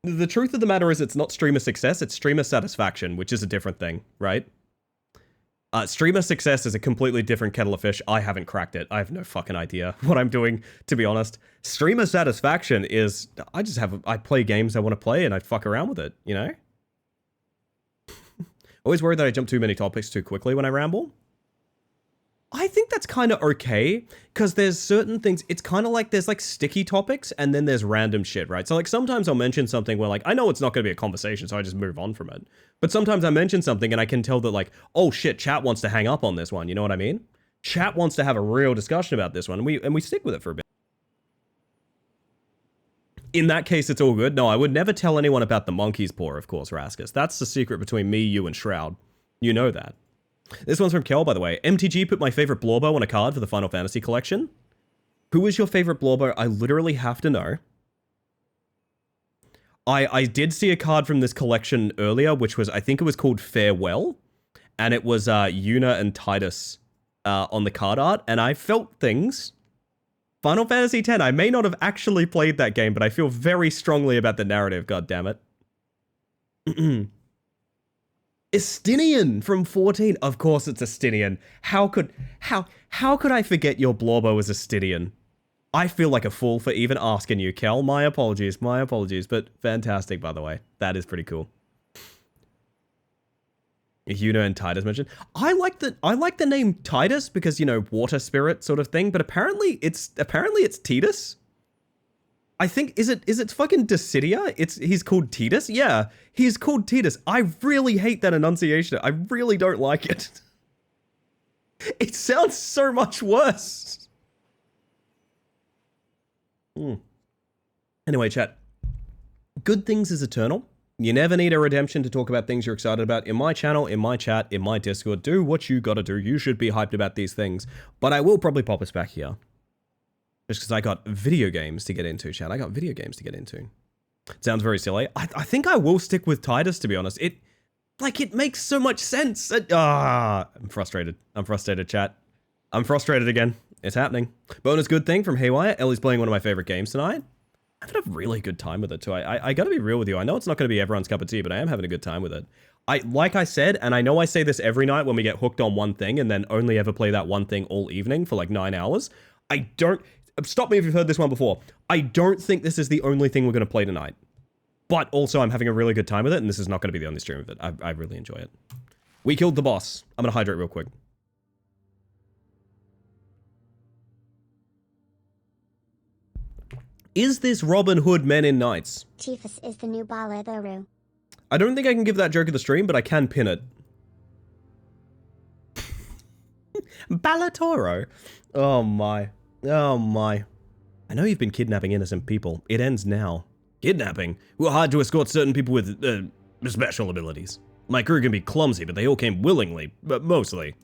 The truth of the matter is it's not streamer success, it's streamer satisfaction, which is a different thing, right? Streamer success is a completely different kettle of fish. I haven't cracked it. I have no fucking idea what I'm doing, to be honest. Streamer satisfaction is... I play games I want to play and I fuck around with it, you know? Always worried that I jump too many topics too quickly when I ramble. I think that's kind of okay, because there's certain things, it's kind of like there's like sticky topics and then there's random shit, right? So like sometimes I'll mention something where like, I know it's not going to be a conversation, so I just move on from it. But sometimes I mention something and I can tell that like, oh shit, chat wants to hang up on this one, you know what I mean? Chat wants to have a real discussion about this one, and we stick with it for a bit. In that case, it's all good. No, I would never tell anyone about the monkey's paw, of course, Raskus. That's the secret between me, you, and Shroud. You know that. This one's from Kel, by the way. MTG put my favorite Blorbo on a card for the Final Fantasy collection. Who is your favorite Blorbo? I literally have to know. I did see a card from this collection earlier, which was, I think it was called Farewell. And it was Yuna and Titus on the card art. And I felt things. Final Fantasy X, I may not have actually played that game, but I feel very strongly about the narrative, goddammit. Estinian from 14. Of course it's Estinian. How could I forget your Blorbo is Estinian? I feel like a fool for even asking you, Kel. My apologies, but fantastic, by the way. That is pretty cool. Yuna and Titus mentioned. I like the name Titus because, you know, water spirit sort of thing, but apparently it's Titus. I think is it fucking Dissidia? He's called Titus? Yeah, he's called Titus. I really hate that enunciation. I really don't like it. It sounds so much worse. Anyway, chat. Good things is eternal. You never need a redemption to talk about things you're excited about. In my channel, in my chat, in my Discord, do what you gotta do. You should be hyped about these things. But I will probably pop us back here. Just because I got video games to get into, chat. I got video games to get into. It sounds very silly. I think I will stick with Titus, to be honest. It makes so much sense. I'm frustrated. I'm frustrated, chat. I'm frustrated again. It's happening. Bonus good thing from Haywire. Ellie's playing one of my favorite games tonight. I've had a really good time with it too. I gotta be real with you. I know it's not gonna be everyone's cup of tea, but I am having a good time with it. Like I said, and I know I say this every night when we get hooked on one thing and then only ever play that one thing all evening for like 9 hours. stop me if you've heard this one before. I don't think this is the only thing we're going to play tonight. But also, I'm having a really good time with it, and this is not going to be the only stream of it. I really enjoy it. We killed the boss. I'm going to hydrate real quick. Is this Robin Hood Men in Knights? Tiphys is the new Baladaru. I don't think I can give that joke at the stream, but I can pin it. Balatoro. Oh my. Oh my. I know you've been kidnapping innocent people. It ends now. Kidnapping? We're hired to escort certain people with, special abilities. My crew can be clumsy, but they all came willingly, but mostly.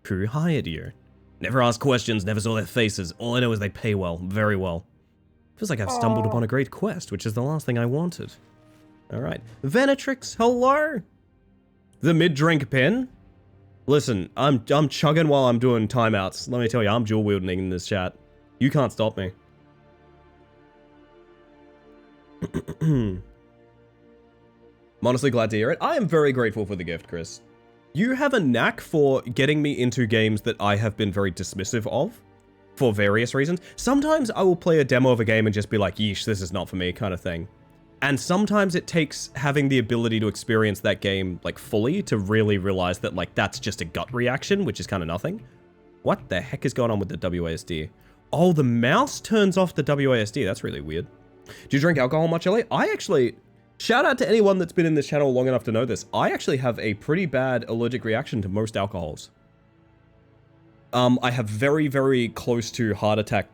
Crew hired you. Never asked questions, never saw their faces. All I know is they pay well, very well. Feels like I've stumbled upon a great quest, which is the last thing I wanted. Alright. Venatrix, hello? The mid-drink pin? Listen, I'm chugging while I'm doing timeouts. Let me tell you, I'm dual wielding in this chat. You can't stop me. I'm honestly glad to hear it. I am very grateful for the gift, Chris. You have a knack for getting me into games that I have been very dismissive of for various reasons. Sometimes I will play a demo of a game and just be like, yeesh, this is not for me, kind of thing. And sometimes it takes having the ability to experience that game, like, fully to really realize that, like, that's just a gut reaction, which is kind of nothing. What the heck is going on with the WASD? Oh, the mouse turns off the WASD. That's really weird. Do you drink alcohol much, Ellie? I actually... Shout out to anyone that's been in this channel long enough to know this. I actually have a pretty bad allergic reaction to most alcohols. I have very, very close to heart attack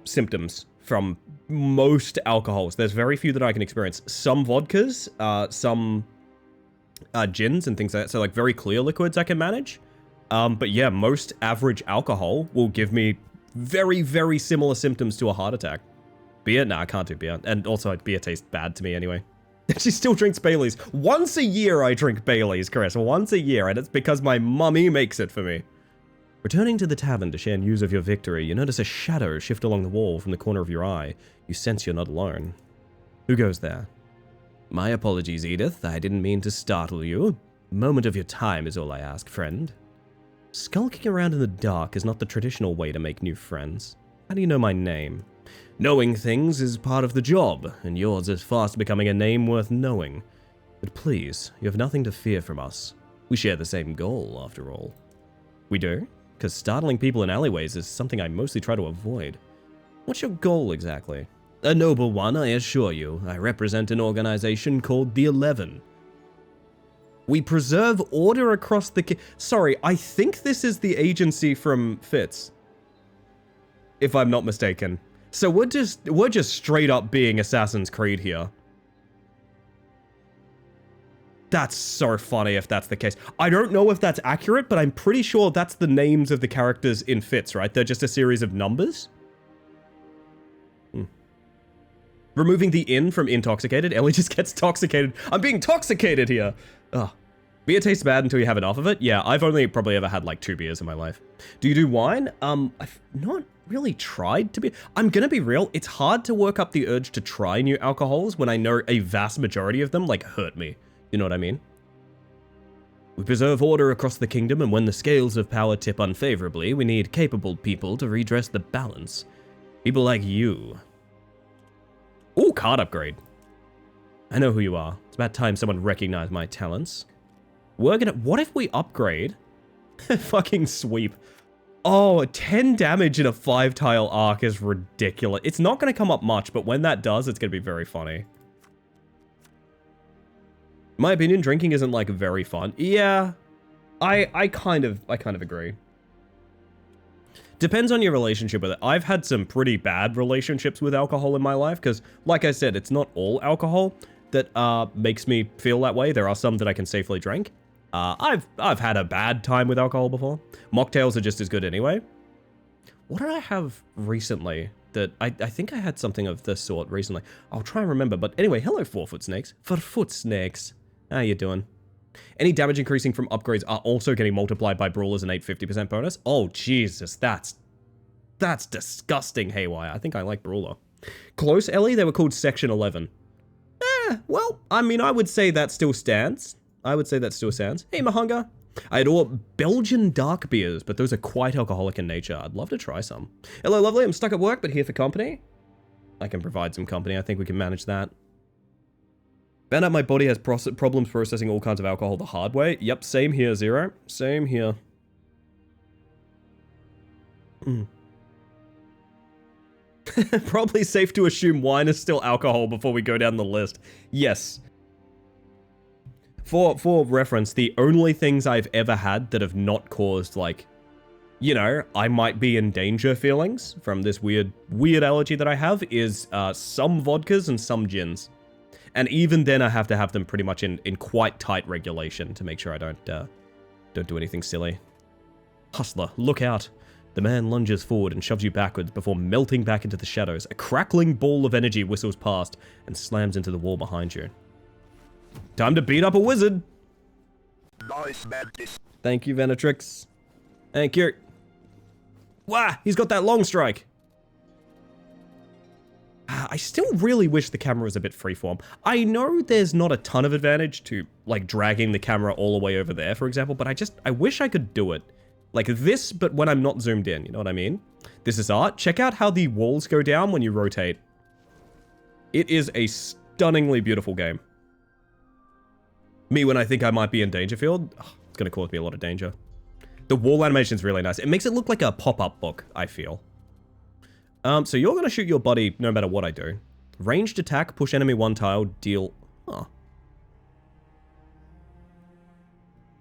symptoms from most alcohols. There's very few that I can experience. Some vodkas, some gins and things like that. So like very clear liquids I can manage. But yeah, most average alcohol will give me very, very similar symptoms to a heart attack. Beer? Nah, I can't do beer. And also beer tastes bad to me anyway. She still drinks Baileys. Once a year I drink Baileys, Chris. Once a year, and it's because my mummy makes it for me. Returning to the tavern to share news of your victory, you notice a shadow shift along the wall from the corner of your eye. You sense you're not alone. Who goes there? My apologies, Edith. I didn't mean to startle you. A moment of your time is all I ask, friend. Skulking around in the dark is not the traditional way to make new friends. How do you know my name? Knowing things is part of the job, and yours is fast becoming a name worth knowing. But please, you have nothing to fear from us. We share the same goal, after all. We do? Because startling people in alleyways is something I mostly try to avoid. What's your goal exactly? A noble one, I assure you. I represent an organization called the 11. We preserve order across the... Sorry, I think this is the agency from Fitz. If I'm not mistaken. So we're just straight up being Assassin's Creed here. That's so funny if that's the case. I don't know if that's accurate, but I'm pretty sure that's the names of the characters in Fitz, right? They're just a series of numbers. Removing the in from intoxicated. Ellie just gets toxicated. I'm being toxicated here. Ugh. Beer tastes bad until you have enough of it. Yeah, I've only probably ever had like 2 beers in my life. Do you do wine? I've not really tried to be... I'm gonna be real, it's hard to work up the urge to try new alcohols when I know a vast majority of them, like, hurt me. You know what I mean? We preserve order across the kingdom, and when the scales of power tip unfavorably, we need capable people to redress the balance. People like you. Ooh, card upgrade. I know who you are. It's about time someone recognized my talents. We're gonna... What if we upgrade? Fucking sweep. Oh, 10 damage in a 5-tile arc is ridiculous. It's not going to come up much, but when that does, it's going to be very funny. In my opinion, drinking isn't, like, very fun. Yeah, I kind of agree. Depends on your relationship with it. I've had some pretty bad relationships with alcohol in my life, because, like I said, it's not all alcohol that makes me feel that way. There are some that I can safely drink. I've had a bad time with alcohol before. Mocktails are just as good anyway. What did I have recently that... I think I had something of this sort recently. I'll try and remember. But anyway, hello 4-foot snakes. 4-foot snakes. How you doing? Any damage increasing from upgrades are also getting multiplied by brawlers and 850% bonus. Oh, Jesus. That's disgusting, Haywire. I think I like brawler. Close, Ellie? They were called Section 11. Well, I mean, I would say that still stands. Hey, Mahunga. I adore Belgian dark beers, but those are quite alcoholic in nature. I'd love to try some. Hello, lovely. I'm stuck at work, but here for company. I can provide some company. I think we can manage that. Found out my body has problems processing all kinds of alcohol the hard way. Yep, same here, Zero. Same here. Probably safe to assume wine is still alcohol before we go down the list. Yes. For reference, the only things I've ever had that have not caused, like, you know, I might be in danger feelings from this weird allergy that I have is some vodkas and some gins. And even then I have to have them pretty much in quite tight regulation to make sure I don't do anything silly. Hustler, look out. The man lunges forward and shoves you backwards before melting back into the shadows. A crackling ball of energy whistles past and slams into the wall behind you. Time to beat up a wizard. Nice Mantis. Thank you, Venatrix. Thank you. Wah! He's got that long strike. I still really wish the camera was a bit freeform. I know there's not a ton of advantage to, like, dragging the camera all the way over there, for example, but I wish I could do it. Like this, but when I'm not zoomed in, you know what I mean? This is art. Check out how the walls go down when you rotate. It is a stunningly beautiful game. Me when I think I might be in Dangerfield, it's gonna cause me a lot of danger. The wall animation is really nice. It makes it look like a pop-up book, I feel. So you're gonna shoot your buddy no matter what I do. Ranged attack, push enemy one tile, deal... Huh.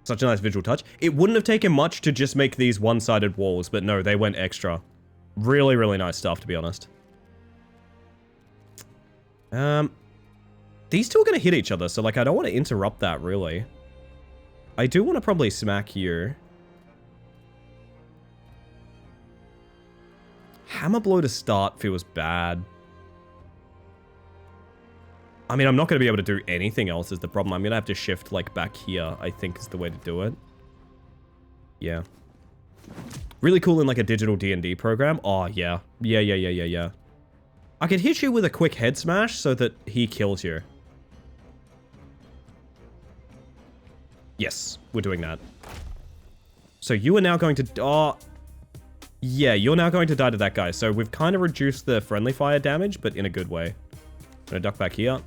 Such a nice visual touch. It wouldn't have taken much to just make these one-sided walls, but no, they went extra. Really, really nice stuff, to be honest. These two are gonna hit each other, so like I don't want to interrupt that, really. I do want to probably smack you. Hammer blow to start feels bad. I mean, I'm not going to be able to do anything else is the problem. I'm going to have to shift, like, back here, I think is the way to do it. Yeah. Really cool in, like, a digital D&D program. Oh, yeah. Yeah. I could hit you with a quick head smash so that he kills you. Yes, we're doing that. So you are now going to... Oh, yeah, you're now going to die to that guy. So we've kind of reduced the friendly fire damage, but in a good way. I'm gonna duck back here.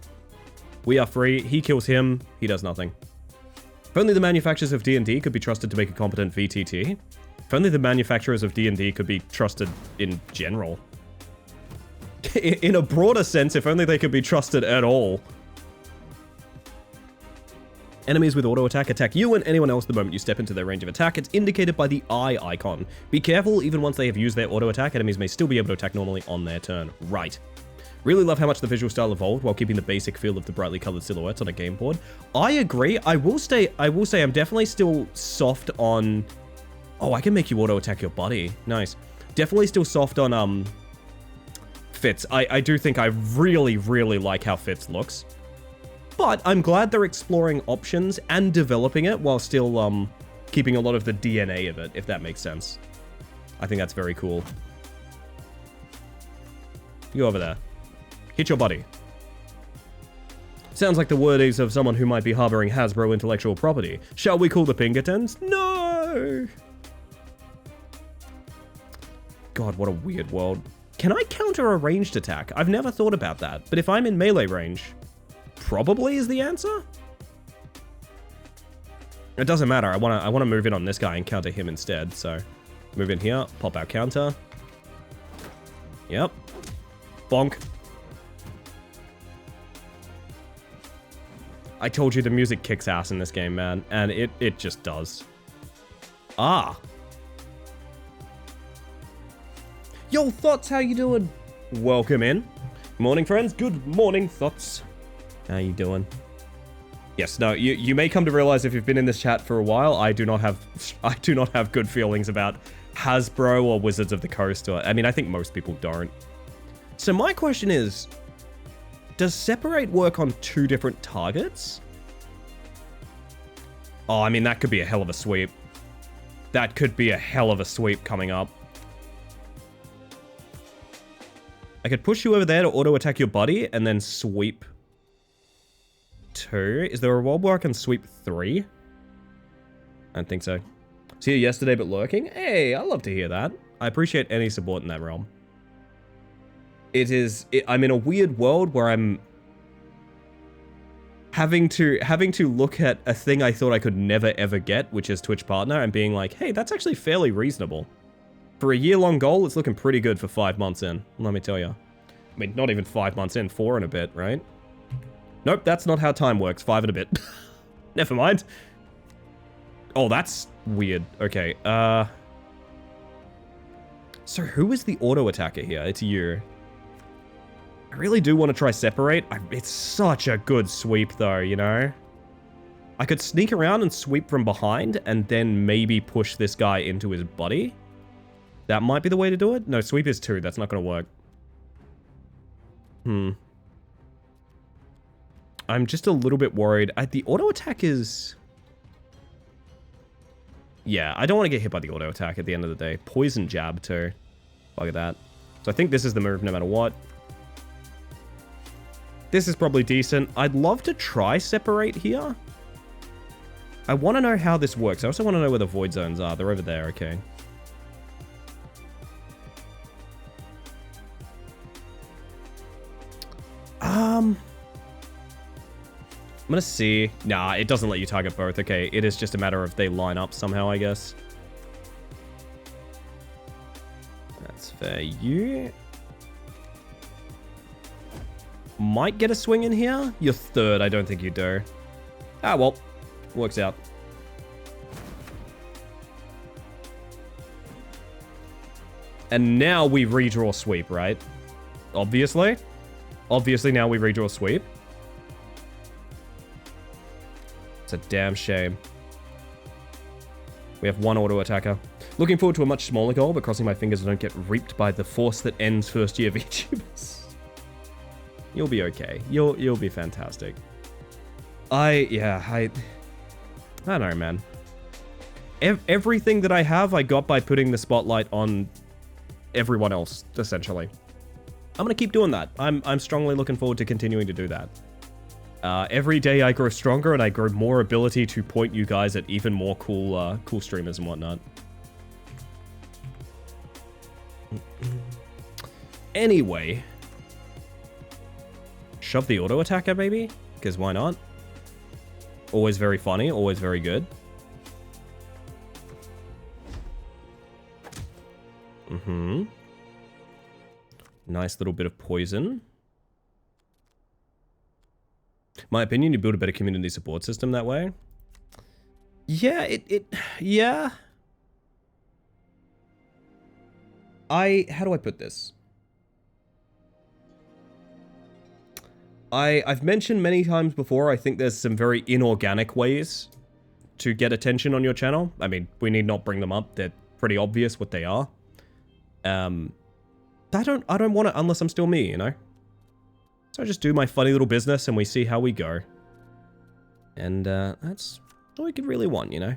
We are free. He kills him. He does nothing. If only the manufacturers of D&D could be trusted to make a competent VTT. If only the manufacturers of D&D could be trusted in general. In a broader sense, if only they could be trusted at all. Enemies with auto attack attack you and anyone else the moment you step into their range of attack. It's indicated by the eye icon. Be careful, even once they have used their auto attack, enemies may still be able to attack normally on their turn. Right. Really love how much the visual style evolved while keeping the basic feel of the brightly colored silhouettes on a game board. I agree. I will say I'm definitely still soft on... Oh, I can make you auto attack your buddy. Nice. Definitely still soft on Fitz. I do think I really, really like how Fitz looks. But I'm glad they're exploring options and developing it while still keeping a lot of the DNA of it, if that makes sense. I think that's very cool. You over there. Hit your buddy. Sounds like the wordings of someone who might be harboring Hasbro intellectual property. Shall we call the Pinkertons? No! God, what a weird world. Can I counter a ranged attack? I've never thought about that, but if I'm in melee range... Probably is the answer? It doesn't matter. I want to move in on this guy and counter him instead. So move in here, pop out counter. Yep. Bonk. I told you the music kicks ass in this game, man, and it just does. Ah. Yo, Thoughts, how you doing? Welcome in. Morning, friends. Good morning, Thoughts. How you doing? Yes, no, you may come to realize if you've been in this chat for a while, I do not have good feelings about Hasbro or Wizards of the Coast. Or I mean, I think most people don't. So my question is, does Separate work on two different targets? Oh, I mean, that could be a hell of a sweep. That could be a hell of a sweep coming up. I could push you over there to auto-attack your buddy and then sweep 2. Is there a world where I can sweep 3? don't think so. Was here yesterday but lurking? Hey, I love to hear that. I appreciate any support in that realm. I'm in a weird world where I'm having to look at a thing I thought I could never ever get, which is Twitch partner, and being like, hey, that's actually fairly reasonable. For a year-long goal, it's looking pretty good for 5 months in, let me tell you. I mean, not even 5 months in, 4 and a bit, right? Nope, that's not how time works, 5 and a bit. Never mind. Oh, that's weird. Okay, so who is the auto attacker here? It's you. I really do want to try separate. It's such a good sweep though, you know? I could sneak around and sweep from behind and then maybe push this guy into his body. That might be the way to do it. No, sweep is 2. That's not going to work. I'm just a little bit worried. The auto attack is... Yeah, I don't want to get hit by the auto attack at the end of the day. Poison jab too. Look at that. So I think this is the move no matter what. This is probably decent. I'd love to try separate here. I want to know how this works. I also want to know where the void zones are. They're over there, okay. I'm gonna see. Nah, it doesn't let you target both. Okay, it is just a matter of they line up somehow, I guess. That's fair. You might get a swing in here. You're 3rd. I don't think you do. Ah, well. Works out. And now we redraw sweep, right? Obviously. Obviously, now we redraw sweep. It's a damn shame. We have 1 auto attacker. Looking forward to a much smaller goal, but crossing my fingers I don't get reaped by the force that ends first year VTubers. You'll be okay. You'll be fantastic. I don't know, man. Everything that I have, I got by putting the spotlight on everyone else, essentially. I'm gonna keep doing that. I'm strongly looking forward to continuing to do that. Every day I grow stronger and I grow more ability to point you guys at even more cool streamers and whatnot. Anyway. Shove the auto attacker, maybe? Because why not? Always very funny, always very good. Nice little bit of poison. My opinion, you build a better community support system that way. Yeah, yeah. How do I put this? I've mentioned many times before, I think there's some very inorganic ways to get attention on your channel. I mean, we need not bring them up. They're pretty obvious what they are. I don't want it unless I'm still me, you know? So I just do my funny little business and we see how we go. And that's all we could really want, you know?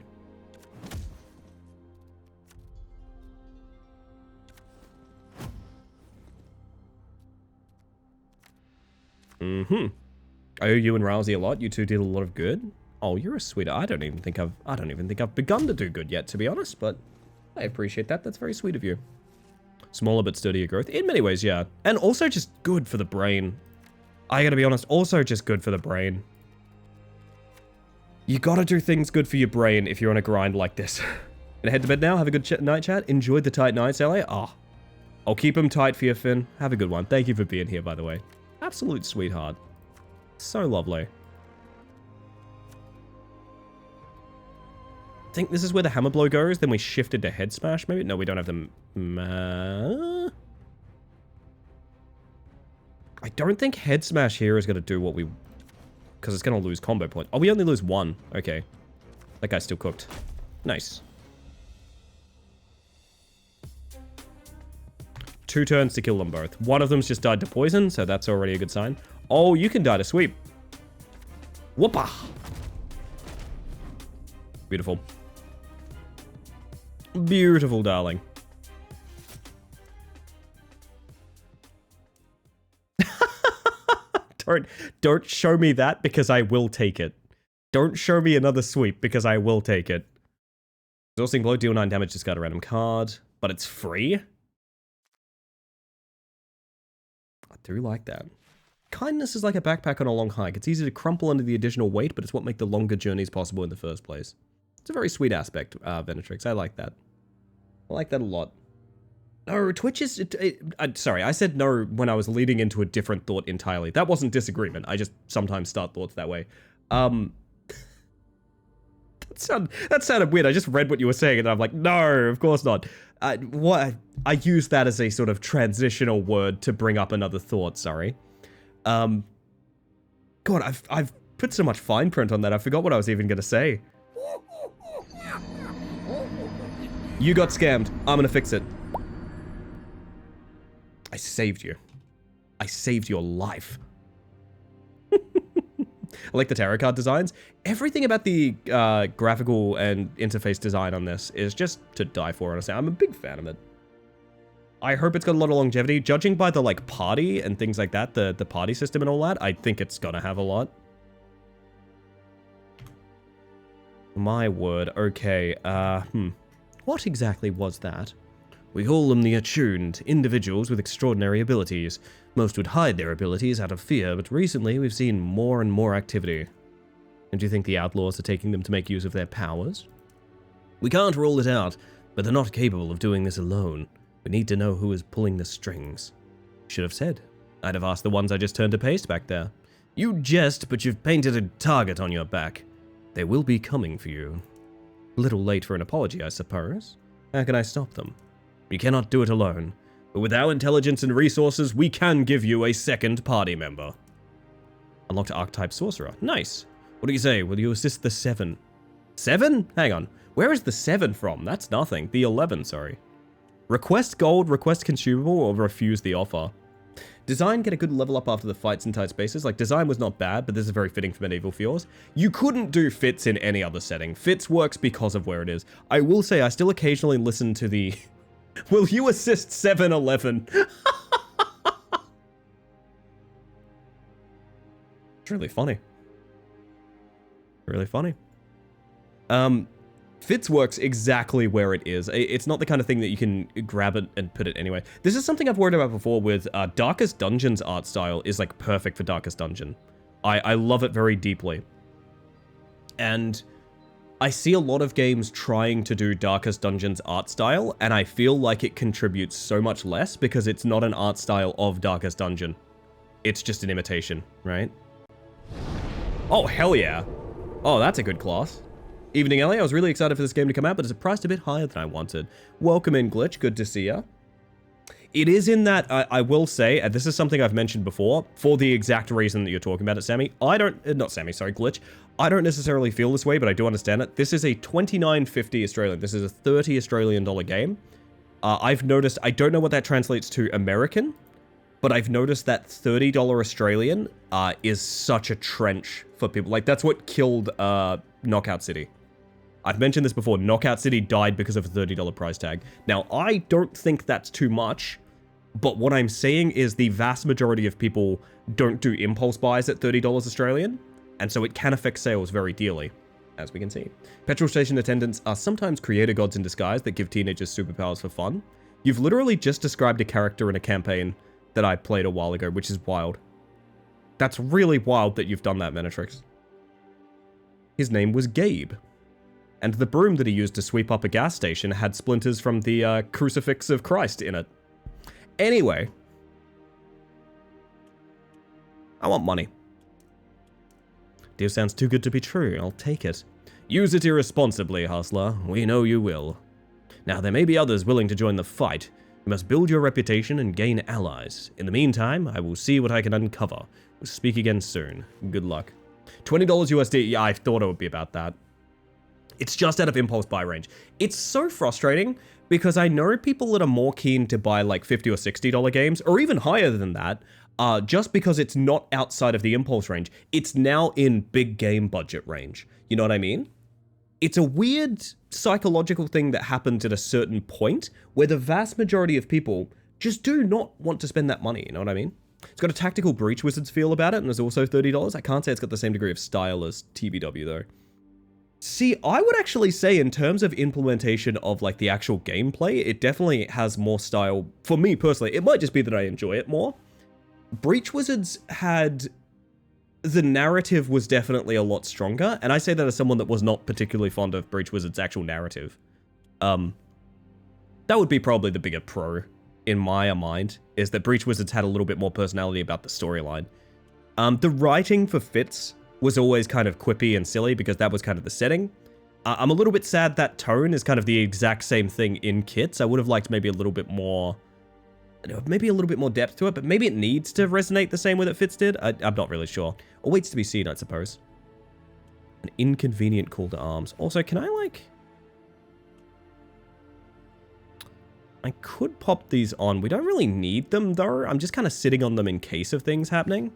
I owe you and Rousey a lot. You two did a lot of good. Oh, you're a sweetheart. I don't even think I've begun to do good yet, to be honest, but I appreciate that. That's very sweet of you. Smaller but sturdier growth. In many ways, yeah. And also just good for the brain. I gotta be honest, also just good for the brain. You gotta do things good for your brain if you're on a grind like this. Gonna head to bed now. Have a good night, chat. Enjoyed the tight nights, LA. Oh, I'll keep them tight for you, Finn. Have a good one. Thank you for being here, by the way. Absolute sweetheart. So lovely. I think this is where the hammer blow goes. Then we shifted to head smash, maybe? No, we don't have the... I don't think head smash here is going to do what we... Because it's going to lose combo point. Oh, we only lose 1. Okay. That guy's still cooked. Nice. 2 turns to kill them both. One of them's just died to poison, so that's already a good sign. Oh, you can die to sweep. Whoopa! Beautiful. Beautiful, darling. Don't show me that because I will take it. Don't show me another sweep because I will take it. Exhausting blow, deal 9 damage, discard a random card, but it's free? I do like that. Kindness is like a backpack on a long hike. It's easy to crumple under the additional weight, but it's what makes the longer journeys possible in the first place. It's a very sweet aspect, Venatrix. I like that. I like that a lot. No, Twitch is... sorry, I said no when I was leading into a different thought entirely. That wasn't disagreement. I just sometimes start thoughts that way. That sounded weird. I just read what you were saying, and I'm like, no, of course not. I use that as a sort of transitional word to bring up another thought, sorry. God, I've put so much fine print on that, I forgot what I was even going to say. You got scammed. I'm going to fix it. I saved you. I saved your life. I like the tarot card designs. Everything about the graphical and interface design on this is just to die for, honestly. I'm a big fan of it. I hope it's got a lot of longevity. Judging by the, like, party and things like that, the party system and all that, I think it's gonna have a lot. My word. Okay, what exactly was that? We call them the attuned, individuals with extraordinary abilities. Most would hide their abilities out of fear, but recently we've seen more and more activity. And do you think the outlaws are taking them to make use of their powers? We can't rule it out, but they're not capable of doing this alone. We need to know who is pulling the strings. Should have said. I'd have asked the ones I just turned to paste back there. You jest, but you've painted a target on your back. They will be coming for you. A little late for an apology, I suppose. How can I stop them? You cannot do it alone, but with our intelligence and resources, we can give you a second party member. Unlocked Archetype Sorcerer. Nice. What do you say? Will you assist the 7? 7? Hang on. Where is the 7 from? That's nothing. The 11, sorry. Request gold, request consumable, or refuse the offer. Design, get a good level up after the fights in tight spaces. Like, design was not bad, but this is very fitting for Medieval Fjords. You couldn't do Fits in any other setting. Fits works because of where it is. I will say, I still occasionally listen to the... Will you assist 7-Eleven? It's really funny. Really funny. Fits works exactly where it is. It's not the kind of thing that you can grab it and put it anywhere. This is something I've worried about before with Darkest Dungeon's art style is like perfect for Darkest Dungeon. I love it very deeply. And I see a lot of games trying to do Darkest Dungeon's art style, and I feel like it contributes so much less because it's not an art style of Darkest Dungeon. It's just an imitation, right? Oh, hell yeah. Oh, that's a good class. Evening, Ellie. I was really excited for this game to come out, but it's priced a bit higher than I wanted. Welcome in, Glitch. Good to see ya. It is in that, I will say, and this is something I've mentioned before, for the exact reason that you're talking about it, Sammy. Glitch. I don't necessarily feel this way, but I do understand it. This is a $29.50 Australian. This is a $30 Australian dollar game. I've noticed, I don't know what that translates to American, but I've noticed that $30 Australian is such a trench for people. Like, that's what killed Knockout City. I've mentioned this before, Knockout City died because of a $30 price tag. Now, I don't think that's too much, but what I'm saying is the vast majority of people don't do impulse buys at $30 Australian, and so it can affect sales very dearly, as we can see. Petrol station attendants are sometimes creator gods in disguise that give teenagers superpowers for fun. You've literally just described a character in a campaign that I played a while ago, which is wild. That's really wild that you've done that, Venatrix. His name was Gabe. And the broom that he used to sweep up a gas station had splinters from the crucifix of Christ in it. Anyway. I want money. Deal sounds too good to be true. I'll take it. Use it irresponsibly, hustler. We know you will. Now, there may be others willing to join the fight. You must build your reputation and gain allies. In the meantime, I will see what I can uncover. We'll speak again soon. Good luck. $20 USD. Yeah, I thought it would be about that. It's just out of impulse buy range. It's so frustrating because I know people that are more keen to buy like $50 or $60 games, or even higher than that, just because it's not outside of the impulse range. It's now in big game budget range. You know what I mean? It's a weird psychological thing that happens at a certain point where the vast majority of people just do not want to spend that money. You know what I mean? It's got a tactical breach wizards feel about it, and it's also $30. I can't say it's got the same degree of style as TBW though. See, I would actually say in terms of implementation of like the actual gameplay, it definitely has more style. For me personally, it might just be that I enjoy it more. Breach Wizards had... the narrative was definitely a lot stronger, and I say that as someone that was not particularly fond of Breach Wizards' actual narrative. That would be probably the bigger pro in my mind, is that Breach Wizards had a little bit more personality about the storyline. The writing for Fitz was always kind of quippy and silly because that was kind of the setting. I'm a little bit sad that tone is kind of the exact same thing in Kits. I would have liked maybe a little bit more... maybe a little bit more depth to it, but maybe it needs to resonate the same way that Fitz did. I'm not really sure. Or waits to be seen, I suppose. An inconvenient call to arms. Also, can I, like... I could pop these on. We don't really need them, though. I'm just kind of sitting on them in case of things happening.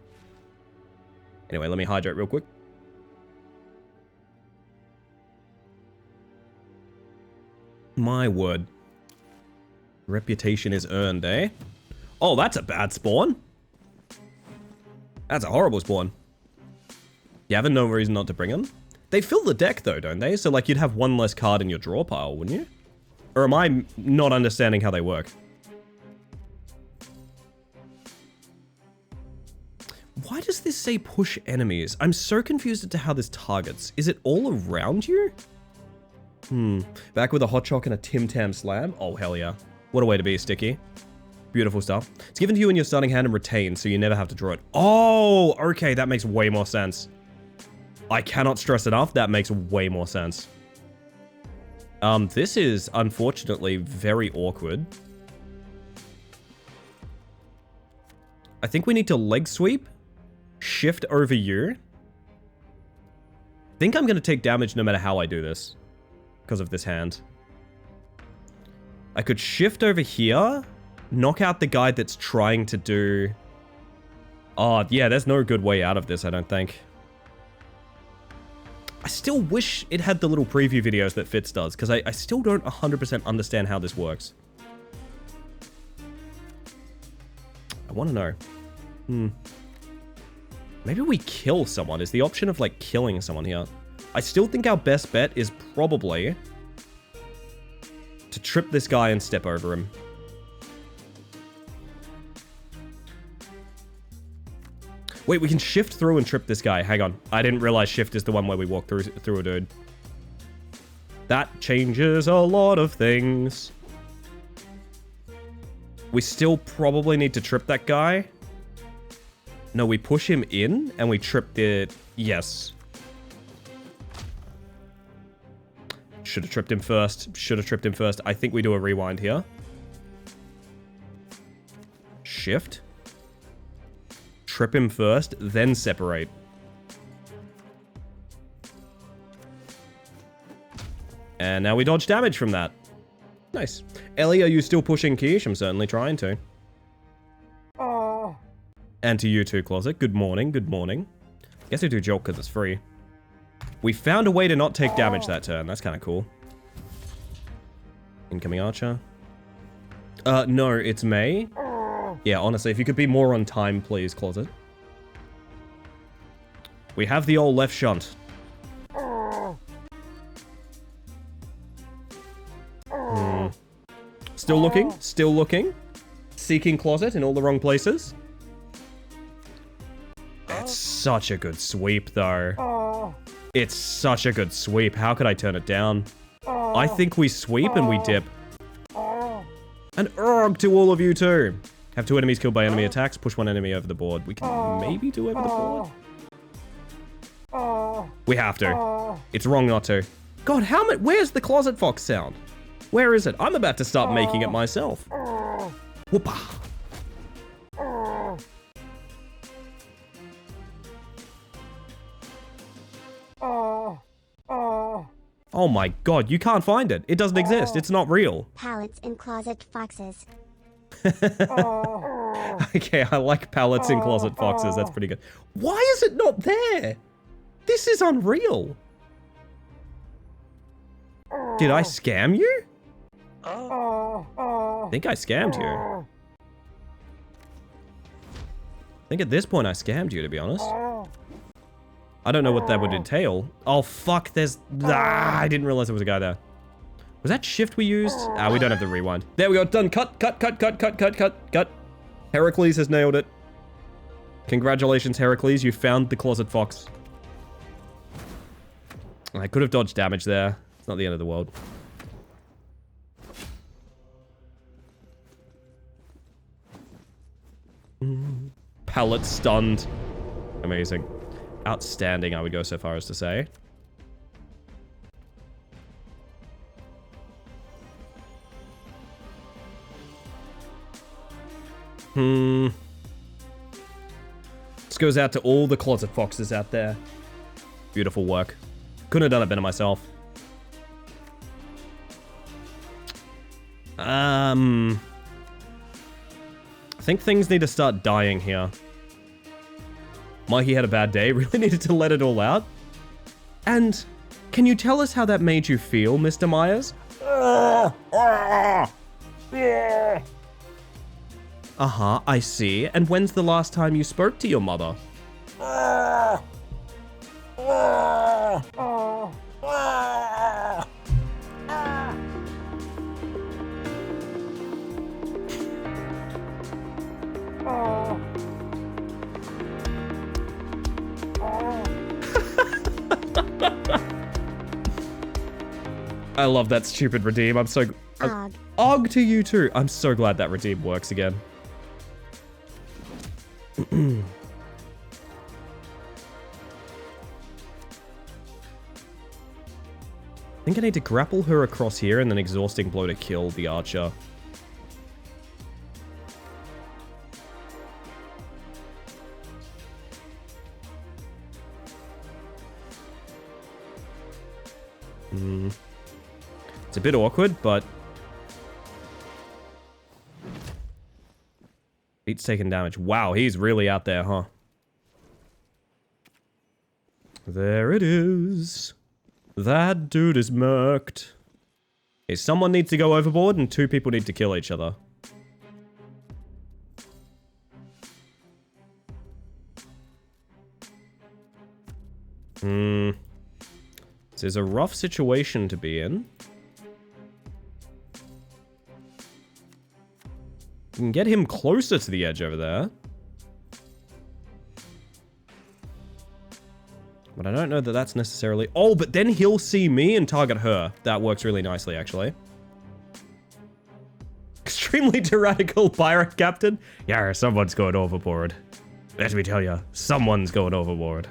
Anyway, let me hydrate real quick. My word. Reputation is earned, eh? Oh, that's a bad spawn. That's a horrible spawn. You have no reason not to bring them. They fill the deck, though, don't they? So, like, you'd have one less card in your draw pile, wouldn't you? Or am I not understanding how they work? Why does this say push enemies? I'm so confused as to how this targets. Is it all around you? Back with a hot choc and a Tim Tam Slam? Oh, hell yeah. What a way to be, Sticky. Beautiful stuff. It's given to you in your starting hand and retained, so you never have to draw it. Oh, okay, that makes way more sense. I cannot stress enough, that makes way more sense. This is, unfortunately, very awkward. I think we need to leg sweep, shift over you. I think I'm going to take damage no matter how I do this, because of this hand. I could shift over here, knock out the guy that's trying to do... Oh, yeah, there's no good way out of this, I don't think. I still wish it had the little preview videos that Fitz does, because I still don't 100% understand how this works. I want to know. Maybe we kill someone. Is the option of, like, killing someone here? I still think our best bet is probably to trip this guy and step over him. Wait, we can shift through and trip this guy. Hang on. I didn't realize shift is the one where we walk through a dude. That changes a lot of things. We still probably need to trip that guy. No, we push him in and we trip the... Yes. Should have tripped him first. Should have tripped him first. I think we do a rewind here. Shift. Trip him first, then separate. And now we dodge damage from that. Nice. Ellie, are you still pushing Quiche? I'm certainly trying to. And to you too, Closet. Good morning, good morning. Guess we do Jolt because it's free. We found a way to not take damage that turn. That's kind of cool. Incoming Archer. No, it's May. Yeah, honestly, if you could be more on time, please, Closet. We have the old left shunt. Still looking, still looking. Seeking Closet in all the wrong places. It's such a good sweep, though. It's such a good sweep. How could I turn it down? I think we sweep and we dip. And erg to all of you, too. Have 2 enemies killed by enemy attacks. Push 1 enemy over the board. We can maybe do over the board. We have to. It's wrong not to. God, how much? Where's the Closet Fox sound? Where is it? I'm about to start making it myself. Whoopa. Oh my god, you can't find it. It doesn't exist. It's not real. Pallets in closet foxes. Okay, I like pallets in closet foxes. That's pretty good. Why is it not there? This is unreal. Did I scam you? I think I scammed you. I think at this point I scammed you, to be honest. I don't know what that would entail. Oh, fuck, there's... Ah, I didn't realize there was a guy there. Was that shift we used? Ah, we don't have the rewind. There we go, done. Cut. Heracles has nailed it. Congratulations, Heracles, you found the closet fox. I could have dodged damage there. It's not the end of the world. Pallet stunned. Amazing. Outstanding, I would go so far as to say. This goes out to all the closet foxes out there. Beautiful work. Couldn't have done it better myself. I think things need to start dying here. Mikey had a bad day, really needed to let it all out. And can you tell us how that made you feel, Mr. Myers? Uh-huh, I see. And when's the last time you spoke to your mother? I love that stupid redeem. I'm so... Og to you too. I'm so glad that redeem works again. I think I need to grapple her across here and then exhausting blow to kill the archer. It's a bit awkward, but... Beat's taking damage. Wow, he's really out there, huh? There it is. That dude is murked. Okay, someone needs to go overboard and two people need to kill each other. This is a rough situation to be in. We can get him closer to the edge over there. But I don't know that that's necessarily... Oh, but then he'll see me and target her. That works really nicely, actually. Extremely tyrannical pirate captain. Yeah, someone's going overboard. Let me tell you, someone's going overboard.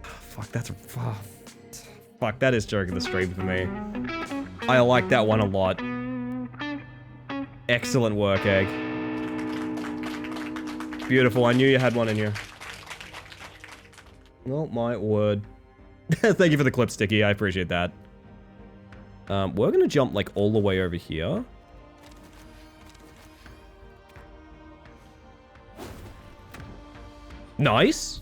Fuck, that's... Fuck, that is joking the stream for me. I like that one a lot. Excellent work, Egg. Beautiful, I knew you had one in you. Oh my word. Thank you for the clip, Sticky, I appreciate that. We're gonna jump, like, all the way over here. Nice.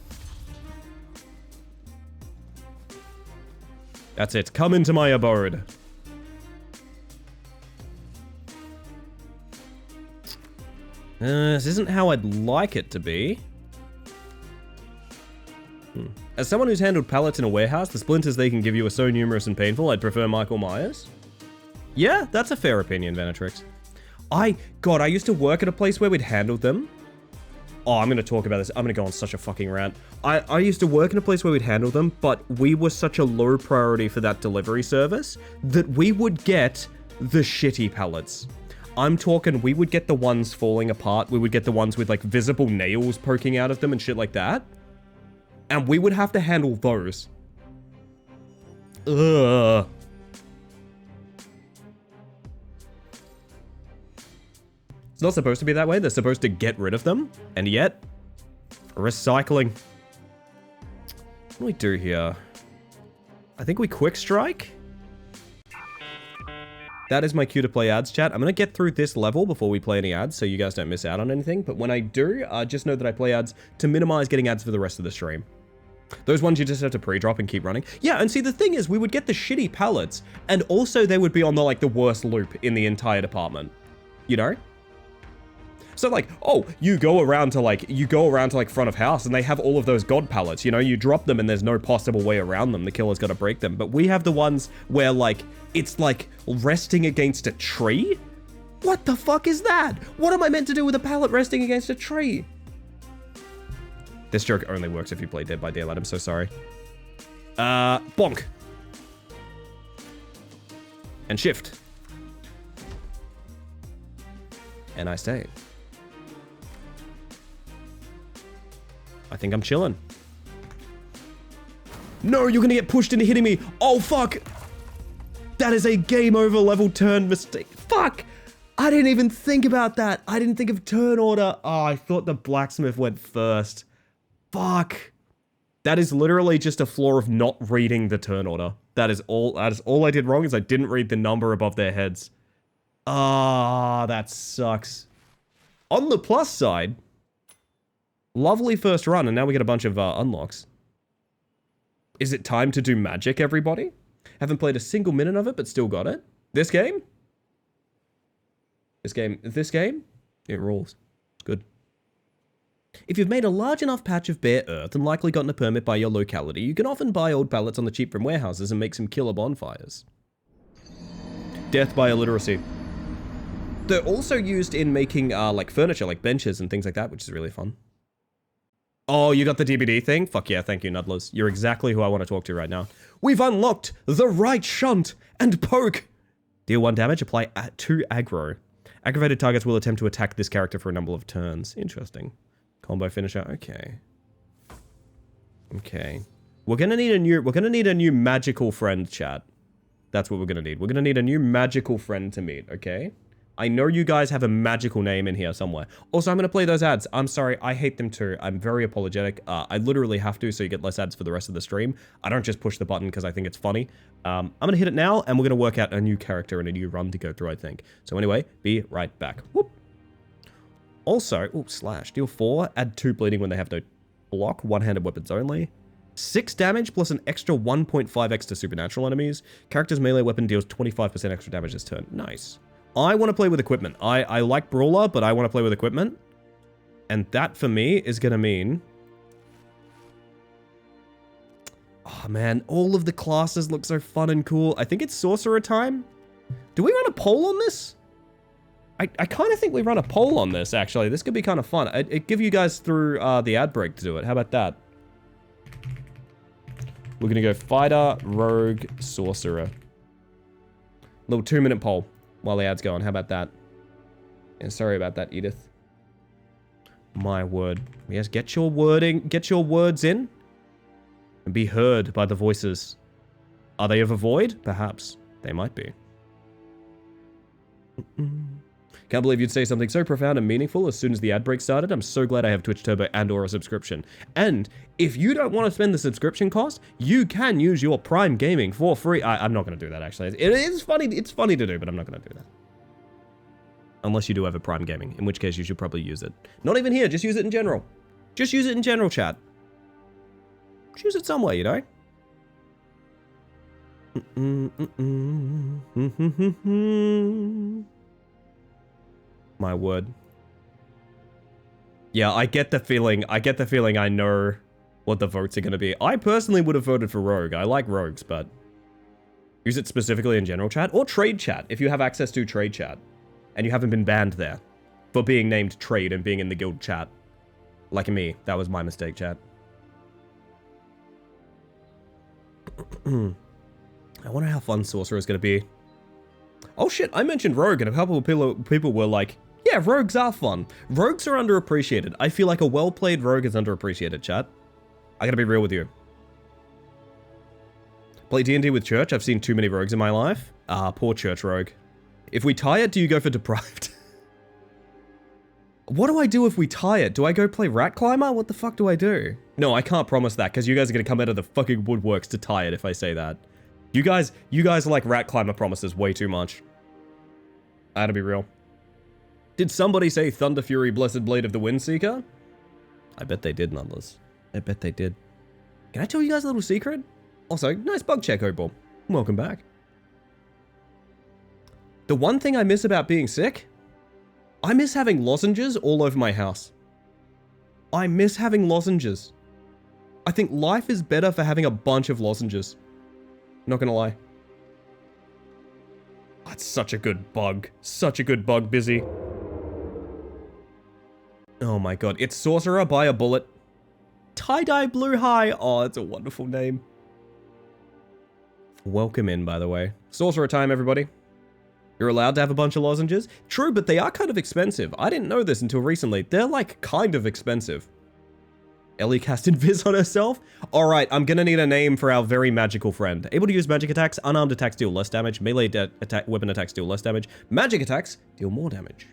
That's it, come into my abode. This isn't how I'd like it to be. As someone who's handled pallets in a warehouse, the splinters they can give you are so numerous and painful, I'd prefer Michael Myers. Yeah, that's a fair opinion, Venatrix. God, I used to work at a place where we'd handled them. Oh, I'm gonna talk about this. I'm gonna go on such a fucking rant. I used to work in a place where we'd handle them, but we were such a low priority for that delivery service that we would get the shitty pallets. I'm talking, we would get the ones falling apart. We would get the ones with, like, visible nails poking out of them and shit like that. And we would have to handle those. Ugh. It's not supposed to be that way. They're supposed to get rid of them. And yet, recycling. What do we do here? I think we quick strike. That is my cue to play ads, chat. I'm going to get through this level before we play any ads so you guys don't miss out on anything. But when I do, just know that I play ads to minimize getting ads for the rest of the stream. Those ones you just have to pre-drop and keep running. Yeah, and see, the thing is, we would get the shitty pallets, and also they would be on the, like, the worst loop in the entire department. You know? So like, oh, you go around to like front of house and they have all of those god pallets, you know, you drop them and there's no possible way around them. The killer's got to break them. But we have the ones where like, it's like resting against a tree. What the fuck is that? What am I meant to do with a pallet resting against a tree? This joke only works if you play Dead by Daylight. I'm so sorry. Bonk. And shift. And I stay. I think I'm chilling. No, you're gonna get pushed into hitting me. Oh, fuck. That is a game over level turn mistake. Fuck. I didn't even think about that. I didn't think of turn order. Oh, I thought the blacksmith went first. Fuck. That is literally just a flaw of not reading the turn order. That is all I did wrong is I didn't read the number above their heads. Ah, that sucks. On the plus side, lovely first run, and now we get a bunch of unlocks. Is it time to do magic, everybody? Haven't played a single minute of it, but still got it. This game? This game? It rules. Good. If you've made a large enough patch of bare earth and likely gotten a permit by your locality, you can often buy old pallets on the cheap from warehouses and make some killer bonfires. Death by illiteracy. They're also used in making like furniture, like benches and things like that, which is really fun. Oh, you got the DBD thing? Fuck yeah, thank you, Nudlers. You're exactly who I want to talk to right now. We've unlocked the right shunt and poke. Deal 1 damage, apply 2 aggro. Aggravated targets will attempt to attack this character for a number of turns. Interesting. Combo finisher, okay. Okay. We're gonna need a new magical friend, chat. That's what we're gonna need. We're gonna need a new magical friend to meet, okay? I know you guys have a magical name in here somewhere. Also, I'm going to play those ads. I'm sorry. I hate them too. I'm very apologetic. I literally have to so you get less ads for the rest of the stream. I don't just push the button because I think it's funny. I'm going to hit it now and we're going to work out a new character and a new run to go through, I think. So anyway, be right back. Whoop. Also, slash, deal 4, add 2 bleeding when they have no block, one-handed weapons only. 6 damage plus an extra 1.5x to supernatural enemies. Character's melee weapon deals 25% extra damage this turn. Nice. I want to play with equipment. I like Brawler, but I want to play with equipment. And that, for me, is going to mean... Oh, man. All of the classes look so fun and cool. I think it's Sorcerer time. Do we run a poll on this? I kind of think we run a poll on this, actually. This could be kind of fun. I'd give you guys through the ad break to do it. How about that? We're going to go Fighter, Rogue, Sorcerer. Little 2-minute poll. While the ad's going, how about that? And sorry about that, Edith. My word. Yes, get your words in. And be heard by the voices. Are they of a void? Perhaps. They might be. Can't believe you'd say something so profound and meaningful as soon as the ad break started. I'm so glad I have Twitch Turbo and or a subscription. And if you don't want to spend the subscription cost, you can use your Prime Gaming for free. I'm not going to do that, actually. It is funny. It's funny to do, but I'm not going to do that. Unless you do have a Prime Gaming, in which case you should probably use it. Not even here. Just use it in general. Just use it in general, chat. Just use it somewhere, you know? My word. Yeah, I get the feeling I know what the votes are going to be. I personally would have voted for Rogue. I like Rogues, but use it specifically in general chat or trade chat if you have access to trade chat and you haven't been banned there for being named trade and being in the guild chat. Like me, that was my mistake, chat. I wonder how fun Sorcerer is going to be. Oh shit, I mentioned Rogue and a couple of people were like, yeah, rogues are fun. Rogues are underappreciated. I feel like a well-played rogue is underappreciated, chat. I gotta be real with you. Play D&D with Church. I've seen too many rogues in my life. Poor Church rogue. If we tie it, do you go for Deprived? What do I do if we tie it? Do I go play Rat Climber? What the fuck do I do? No, I can't promise that, because you guys are gonna come out of the fucking woodworks to tie it if I say that. You guys like Rat Climber promises way too much. I gotta be real. Did somebody say Thunder Fury, Blessed Blade of the Windseeker? I bet they did, Nudlers. I bet they did. Can I tell you guys a little secret? Also, nice bug check, Opal. Welcome back. The one thing I miss about being sick I miss having lozenges all over my house. I miss having lozenges. I think life is better for having a bunch of lozenges. Not gonna lie. That's such a good bug. Such a good bug, Busy. Oh my god. It's Sorcerer by a Bullet. Tie-dye blue high. Oh, that's a wonderful name. Welcome in, by the way. Sorcerer time, everybody. You're allowed to have a bunch of lozenges? True, but they are kind of expensive. I didn't know this until recently. They're like kind of expensive. Ellie cast Invis on herself? Alright, I'm gonna need a name for our very magical friend. Able to use magic attacks, unarmed attacks deal less damage, melee weapon attacks deal less damage, magic attacks deal more damage.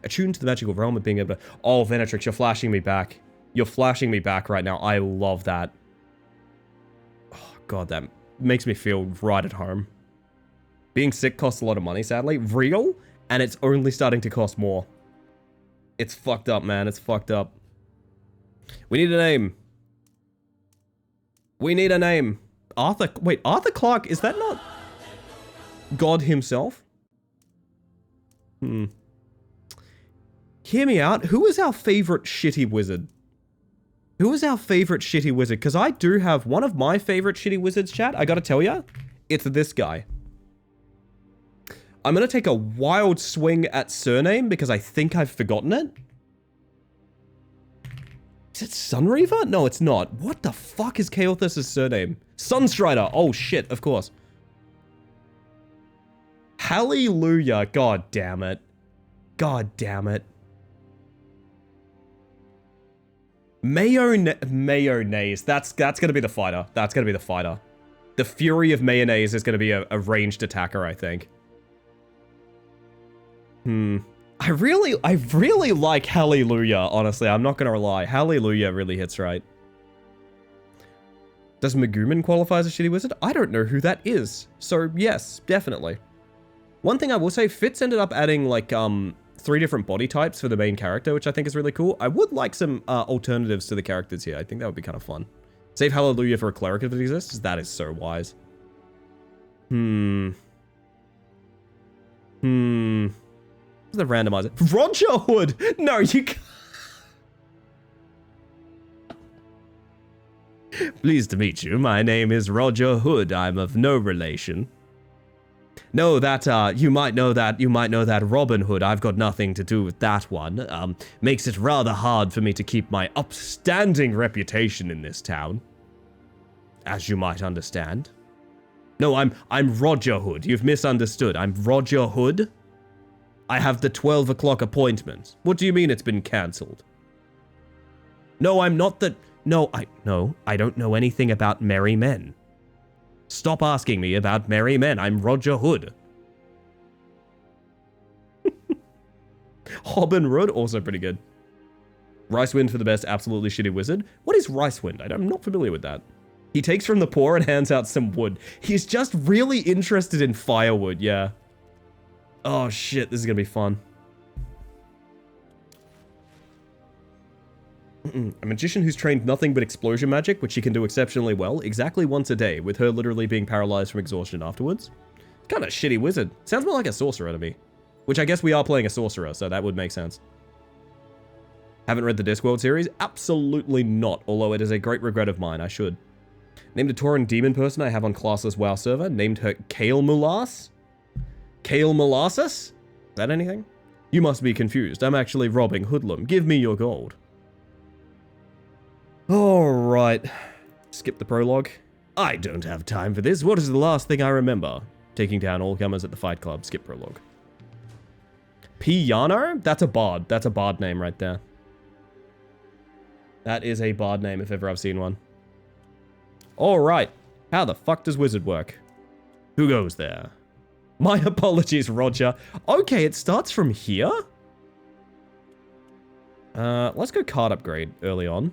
Attuned to the magical realm of being able to... Oh, Venetrix, you're flashing me back. You're flashing me back right now. I love that. Oh, god, that makes me feel right at home. Being sick costs a lot of money, sadly. Real? And it's only starting to cost more. It's fucked up, man. It's fucked up. We need a name. We need a name. Arthur... Wait, Arthur Clarke, is that not... God himself? Hear me out. Who is our favorite shitty wizard? Who is our favorite shitty wizard? Because I do have one of my favorite shitty wizards, chat. I gotta tell ya. It's this guy. I'm gonna take a wild swing at surname because I think I've forgotten it. Is it Sunreaver? No, it's not. What the fuck is Kael'thas' surname? Sunstrider. Oh shit, of course. Hallelujah. God damn it. God damn it. Mayonnaise. That's gonna be the fighter. That's gonna be the fighter. The Fury of Mayonnaise is gonna be a ranged attacker, I think. I really like Hallelujah, honestly. I'm not gonna lie. Hallelujah really hits right. Does Megumin qualify as a shitty wizard? I don't know who that is. So, yes, definitely. One thing I will say, Fitz ended up adding, like, 3 different body types for the main character, which I think is really cool. I would like some alternatives to the characters here. I think that would be kind of fun. Save Hallelujah for a cleric if it exists. That is so wise. The randomizer. Roger Hood! No, you can't. Pleased to meet you. My name is Roger Hood. I'm of no relation. Know that, you might know that Robin Hood. I've got nothing to do with that one. Makes it rather hard for me to keep my upstanding reputation in this town. As you might understand. No, I'm Roger Hood. You've misunderstood. I'm Roger Hood. I have the 12 o'clock appointment. What do you mean it's been cancelled? No, I'm not the... No, I don't know anything about merry men. Stop asking me about merry men. I'm Roger Hood. Hobbin Rood, also pretty good. Ricewind for the best absolutely shitty wizard. What is Ricewind? I'm not familiar with that. He takes from the poor and hands out some wood. He's just really interested in firewood, yeah. Oh shit, this is gonna be fun. A magician who's trained nothing but explosion magic, which she can do exceptionally well, exactly once a day, with her literally being paralyzed from exhaustion afterwards. Kinda shitty wizard. Sounds more like a sorcerer to me. Which I guess we are playing a sorcerer, so that would make sense. Haven't read the Discworld series? Absolutely not, although it is a great regret of mine, I should. Named a Tauren demon person I have on classless WoW server, named her Kale Mulas? Kale Molasses? Is that anything? You must be confused. I'm actually robbing Hoodlum. Give me your gold. Alright. Skip the prologue. I don't have time for this. What is the last thing I remember? Taking down all comers at the fight club. Skip prologue. Piano? That's a bard. That's a bard name right there. That is a bard name if ever I've seen one. Alright. How the fuck does wizard work? Who goes there? My apologies, Roger. Okay, it starts from here? Let's go card upgrade early on.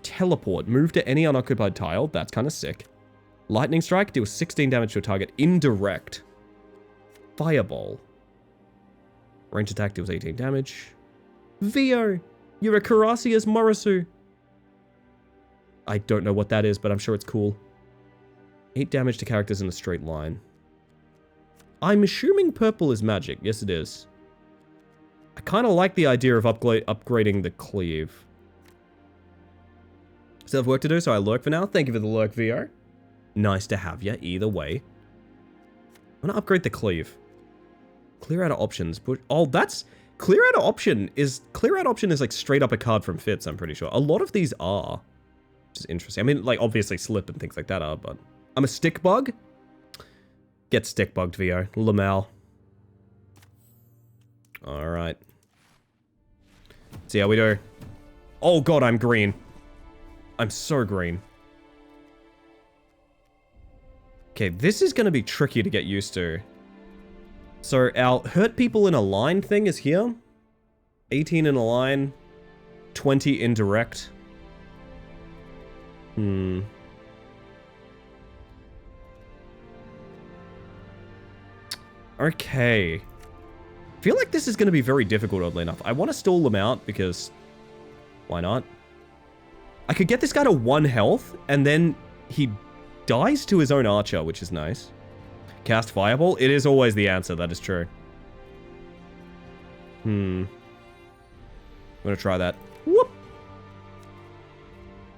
Teleport. Move to any unoccupied tile. That's kind of sick. Lightning Strike. Deals 16 damage to a target. Indirect. Fireball. Range attack deals 18 damage. Vio. You're a Karasius Morisu. I don't know what that is, but I'm sure it's cool. 8 damage to characters in a straight line. I'm assuming purple is magic. Yes, it is. I kind of like the idea of upgrading the cleave. Still have work to do, so I lurk for now. Thank you for the lurk, VR. Nice to have you, either way. I'm gonna upgrade the cleave. Clear out of options. Oh, that's... Clear out of option is like straight up a card from Fitz, I'm pretty sure. A lot of these are. Which is interesting. I mean, like, obviously Slip and things like that are, but... I'm a stick bug. Get stick bugged, VO. Lamal. Alright. See how we do. Oh god, I'm green. I'm so green. Okay, this is gonna be tricky to get used to. So, our hurt people in a line thing is here. 18 in a line. 20 indirect. Okay. I feel like this is going to be very difficult, oddly enough. I want to stall them out because... Why not? I could get this guy to 1 health, and then he dies to his own archer, which is nice. Cast Fireball? It is always the answer, that is true. I'm gonna try that. Whoop!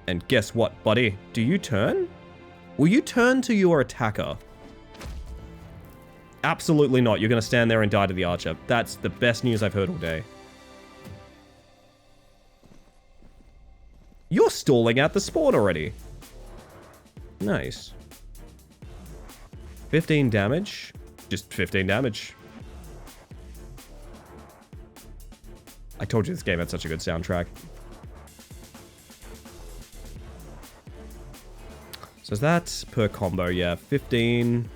And guess what, buddy? Do you turn? Will you turn to your attacker? Absolutely not. You're gonna stand there and die to the archer. That's the best news I've heard all day. You're stalling out the spawn already. Nice. 15 damage. Just 15 damage. I told you this game had such a good soundtrack. So is that per combo? Yeah, 15.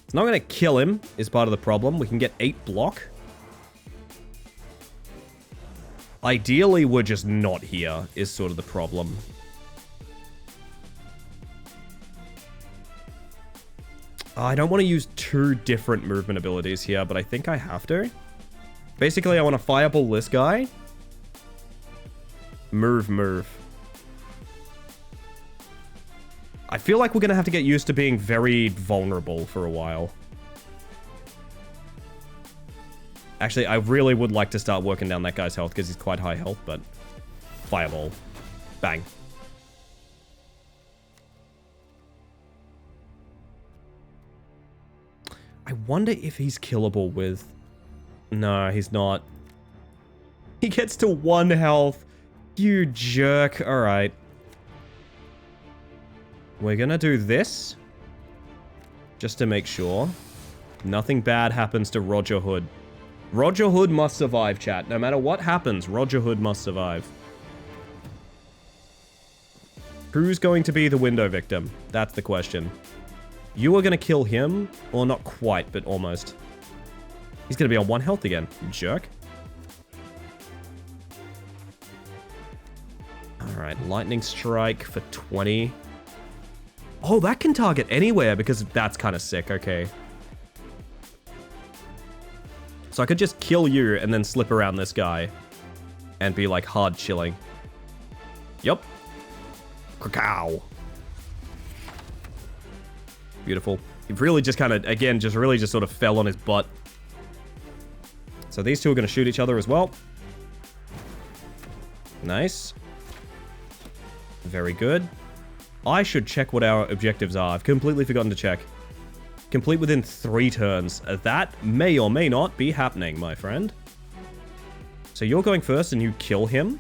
It's not going to kill him, is part of the problem. We can get 8 block. Ideally, we're just not here, is sort of the problem. I don't want to use 2 different movement abilities here, but I think I have to. Basically, I want to fireball this guy. Move. I feel like we're going to have to get used to being very vulnerable for a while. Actually, I really would like to start working down that guy's health because he's quite high health, but... Fireball. Bang. I wonder if he's killable with... No, he's not. He gets to 1 health. You jerk. Alright. We're gonna do this. Just to make sure. Nothing bad happens to Roger Hood. Roger Hood must survive, chat. No matter what happens, Roger Hood must survive. Who's going to be the window victim? That's the question. You are going to kill him. Well, not quite, but almost. He's going to be on 1 health again. You jerk. Alright, lightning strike for 20. Oh, that can target anywhere because that's kind of sick. Okay. So I could just kill you and then slip around this guy. And be like hard chilling. Yup. Cacao. Beautiful. He really just kind of, again, just really just sort of fell on his butt. So these two are going to shoot each other as well. Nice. Very good. I should check what our objectives are. I've completely forgotten to check. Complete within 3 turns. That may or may not be happening, my friend. So you're going first and you kill him.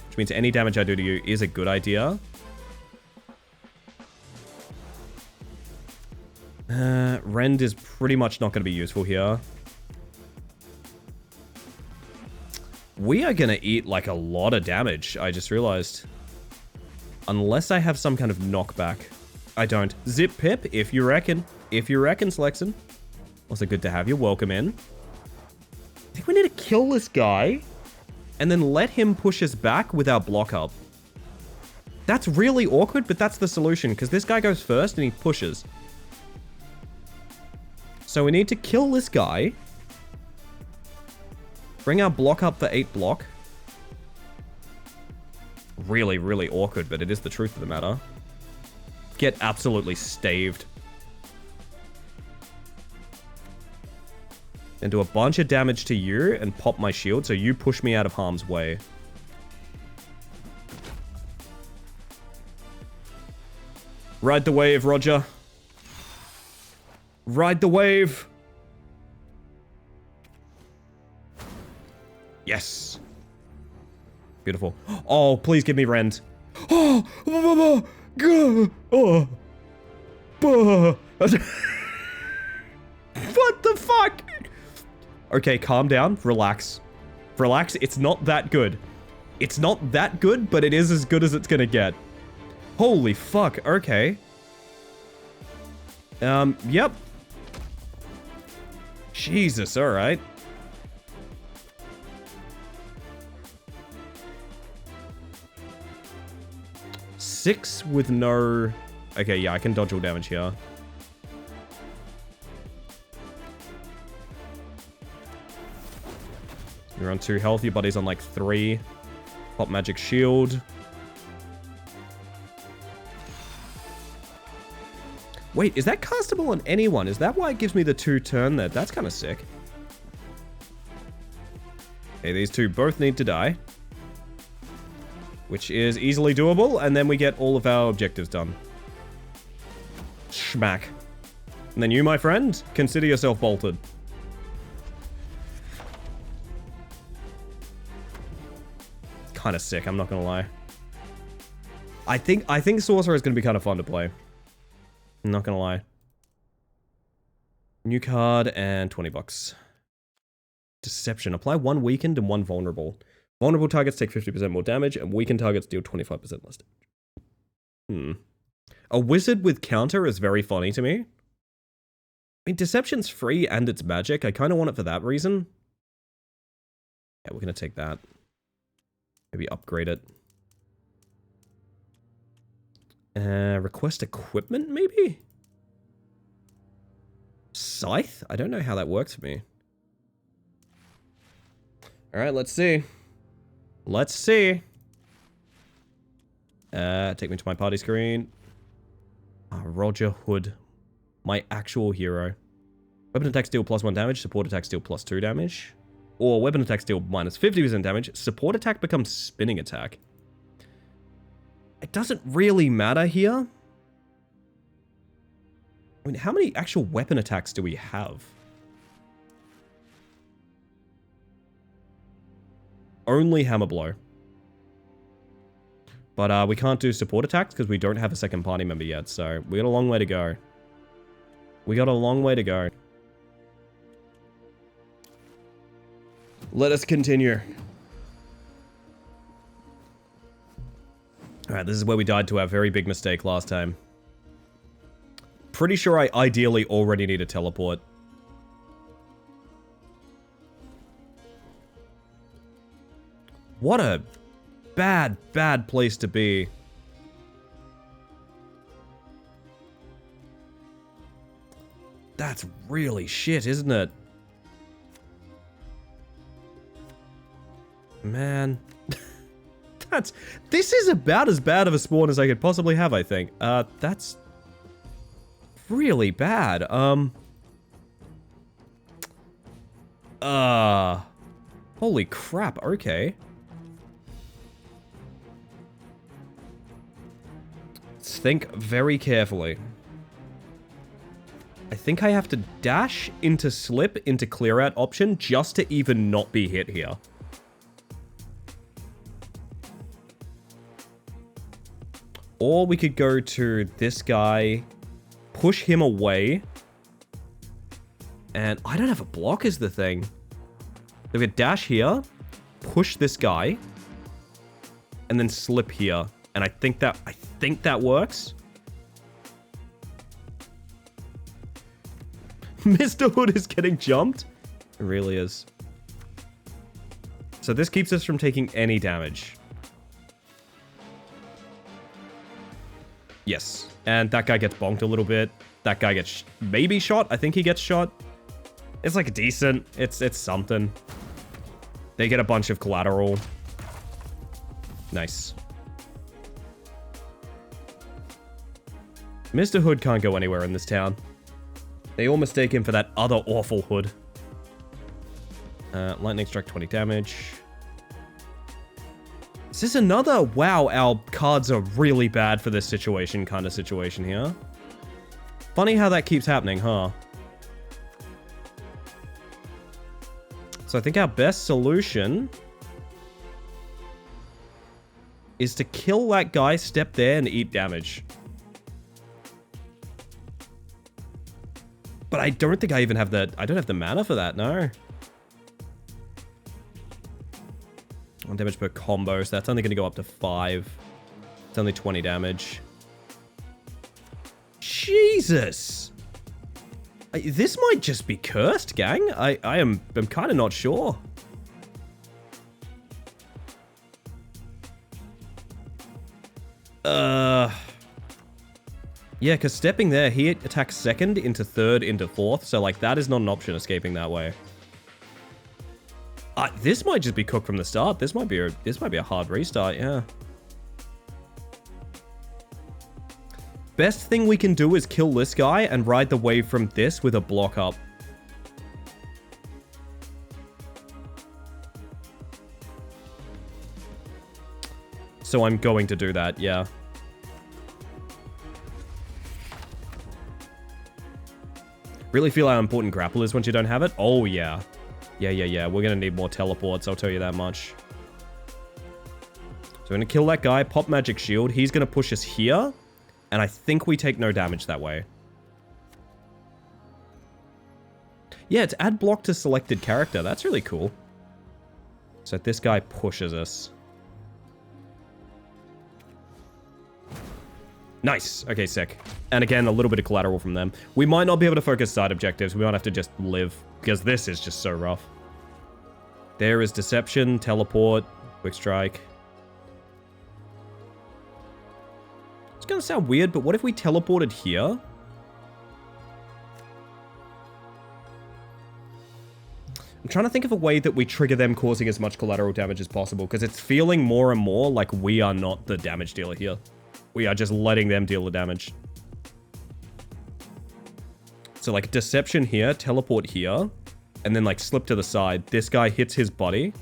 Which means any damage I do to you is a good idea. Rend is pretty much not going to be useful here. We are going to eat like a lot of damage, I just realized. Unless I have some kind of knockback. I don't. Zip Pip, if you reckon. If you reckon, Slexon. Also good to have you. Welcome in. I think we need to kill this guy. And then let him push us back with our block up. That's really awkward, but that's the solution. Because this guy goes first and he pushes. So we need to kill this guy. Bring our block up for 8 block. Really, really awkward, but it is the truth of the matter. Get absolutely staved. and do a bunch of damage to you and pop my shield so you push me out of harm's way. Ride the wave, Roger. Ride the wave. Yes. Beautiful. Oh, please give me rend. Oh, oh, what the fuck? Okay, calm down. Relax. Relax. It's not that good. It's not that good, but it is as good as it's gonna get. Holy fuck. Okay. Yep. Jesus, alright. Six with no... Okay, yeah, I can dodge all damage here. You're on 2 health, your buddy's on like 3. Pop magic shield. Wait, is that castable on anyone? Is that why it gives me the 2 turn there? That's kind of sick. Okay, these two both need to die. Which is easily doable, and then we get all of our objectives done. Schmack. And then you, my friend, consider yourself bolted. Kind of sick, I'm not gonna lie. I think Sorcerer is gonna be kind of fun to play. I'm not gonna lie. New card and 20 bucks. Deception. Apply 1 weakened and 1 vulnerable. Vulnerable targets take 50% more damage, and weakened targets deal 25% less damage. A wizard with counter is very funny to me. I mean, Deception's free and it's magic. I kind of want it for that reason. Yeah, we're gonna take that. Maybe upgrade it. Request equipment, maybe? Scythe? I don't know how that works for me. Alright, let's see. Let's see. Take me to my party screen. Roger Hood. My actual hero. Weapon attacks deal +1 damage, support attacks deal +2 damage. Or weapon attacks deal minus 50% damage, support attack becomes spinning attack. It doesn't really matter here. I mean, how many actual weapon attacks do we have? Only hammer blow. But we can't do support attacks because we don't have a second party member yet, so we got a long way to go. We got a long way to go. Let us continue. Alright, this is where we died to our very big mistake last time. Pretty sure I ideally already need a teleport. What a bad, bad place to be. That's really shit, isn't it? Man. This is about as bad of a spawn as I could possibly have, I think. That's really bad. Holy crap, okay. Let's think very carefully. I think I have to dash into slip into clear out option just to even not be hit here. Or we could go to this guy, push him away. And I don't have a block is the thing. So we could dash here, push this guy, and then slip here. And I think that works. Mr. Hood is getting jumped. It really is. So this keeps us from taking any damage. Yes. And that guy gets bonked a little bit. That guy gets maybe shot. I think he gets shot. It's like decent. It's something. They get a bunch of collateral. Nice. Mr. Hood can't go anywhere in this town. They all mistake him for that other awful Hood. Lightning strike, 20 damage. Is this another, wow, our cards are really bad for this situation kind of situation here. Funny how that keeps happening, huh? So I think our best solution is to kill that guy, step there, and eat damage. But I don't think I even have the... I don't have the mana for that, no. 1 damage per combo, so that's only going to go up to 5. It's only 20 damage. Jesus! This might just be cursed, gang. I'm kind of not sure. Yeah, because stepping there, he attacks second into third into fourth, so like that is not an option escaping that way. This might just be cooked from the start. This might be a hard restart, yeah. Best thing we can do is kill this guy and ride the wave from this with a block up. So I'm going to do that, yeah. Really feel how important grapple is once you don't have it? Oh, yeah. Yeah. We're going to need more teleports, I'll tell you that much. So we're going to kill that guy, pop magic shield. He's going to push us here. And I think we take no damage that way. Yeah, it's add block to selected character. That's really cool. So this guy pushes us. Nice. Okay, sick. And again, a little bit of collateral from them. We might not be able to focus side objectives. We might have to just live, because this is just so rough. There is Deception, Teleport, Quick Strike. It's going to sound weird, but what if we teleported here? I'm trying to think of a way that we trigger them causing as much collateral damage as possible, because it's feeling more and more like we are not the damage dealer here. We are just letting them deal the damage. So like Deception here, Teleport here, and then like slip to the side. This guy hits his body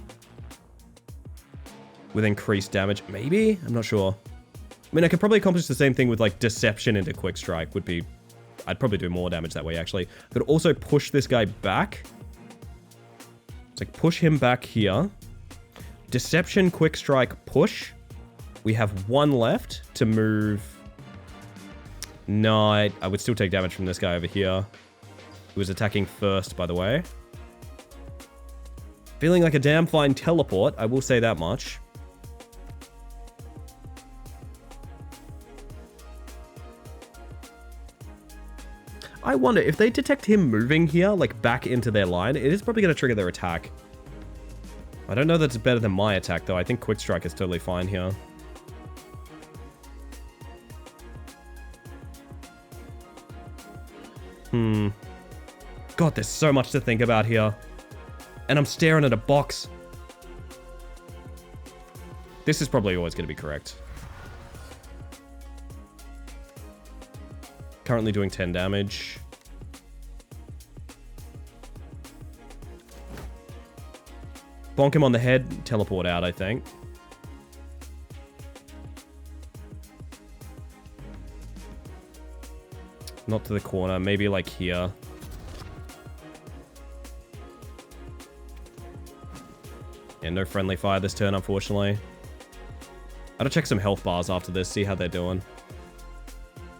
with increased damage. Maybe? I'm not sure. I mean, I could probably accomplish the same thing with like Deception into Quick Strike would be... I'd probably do more damage that way, actually. Could also push this guy back. It's like push him back here. Deception, Quick Strike, push. We have 1 left to move. No, I would still take damage from this guy over here. Who was attacking first, by the way. Feeling like a damn fine teleport, I will say that much. I wonder, if they detect him moving here, like back into their line, it is probably going to trigger their attack. I don't know that it's better than my attack, though. I think Quick Strike is totally fine here. God, there's so much to think about here. And I'm staring at a box. This is probably always going to be correct. Currently doing 10 damage. Bonk him on the head, teleport out, I think. Not to the corner, maybe like here. Yeah, no friendly fire this turn, unfortunately. I'll check some health bars after this, see how they're doing.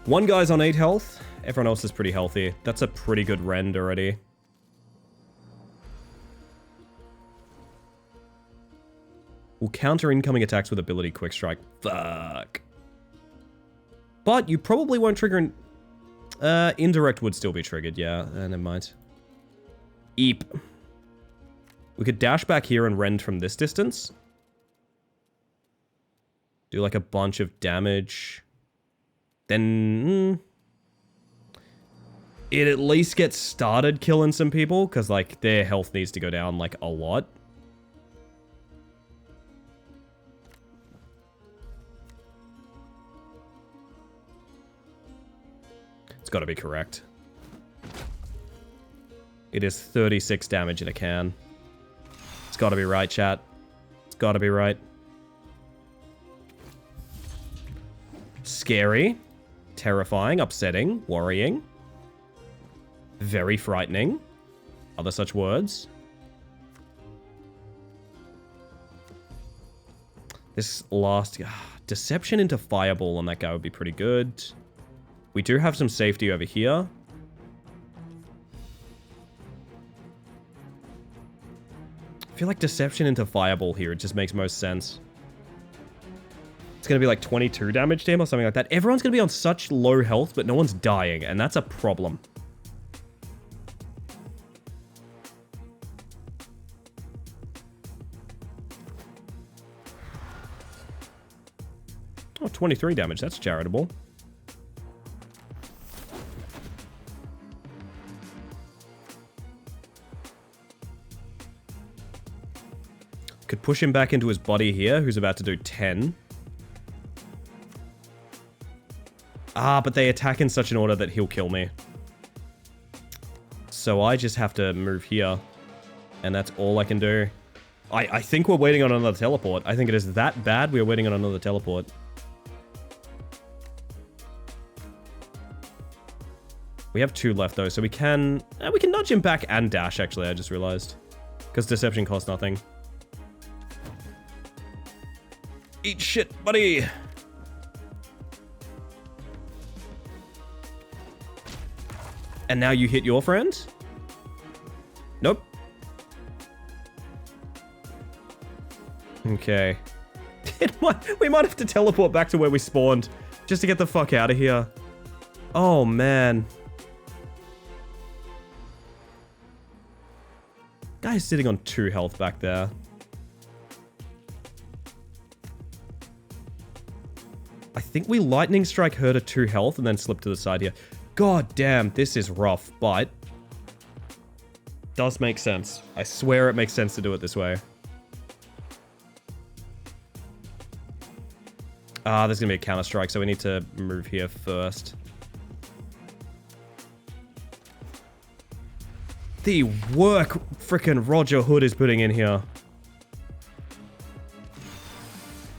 One guy's on 8 health. Everyone else is pretty healthy. That's a pretty good rend already. We'll counter incoming attacks with ability Quick Strike. Fuck. But you probably won't trigger... Indirect would still be triggered, yeah. Never mind. Eep. We could dash back here and rend from this distance. Do like a bunch of damage. Then... it at least gets started killing some people, because like their health needs to go down like a lot. It's got to be correct. It is 36 damage in a can. gotta be right, chat. It's gotta be right. Scary. Terrifying. Upsetting. Worrying. Very frightening. Other such words. This last... Deception into Fireball on that guy would be pretty good. We do have some safety over here. I feel like Deception into Fireball here, it just makes most sense. It's going to be like 22 damage to him or something like that. Everyone's going to be on such low health, but no one's dying, and that's a problem. Oh, 23 damage. That's charitable. Could push him back into his body here, who's about to do 10. Ah, but they attack in such an order that he'll kill me. So I just have to move here. And that's all I can do. I think we're waiting on another teleport. I think it is that bad we are waiting on another teleport. We have 2 left, though, so we can nudge him back and dash, actually, I just realized. Because Deception costs nothing. Eat shit, buddy! And now you hit your friend? Nope. Okay. We might have to teleport back to where we spawned, just to get the fuck out of here. Oh, man. Guy's sitting on 2 health back there. I think we Lightning Strike her to 2 health and then slip to the side here. God damn, this is rough, but... does make sense. I swear it makes sense to do it this way. Ah, there's gonna be a counter strike, so we need to move here first. The work frickin' Roger Hood is putting in here.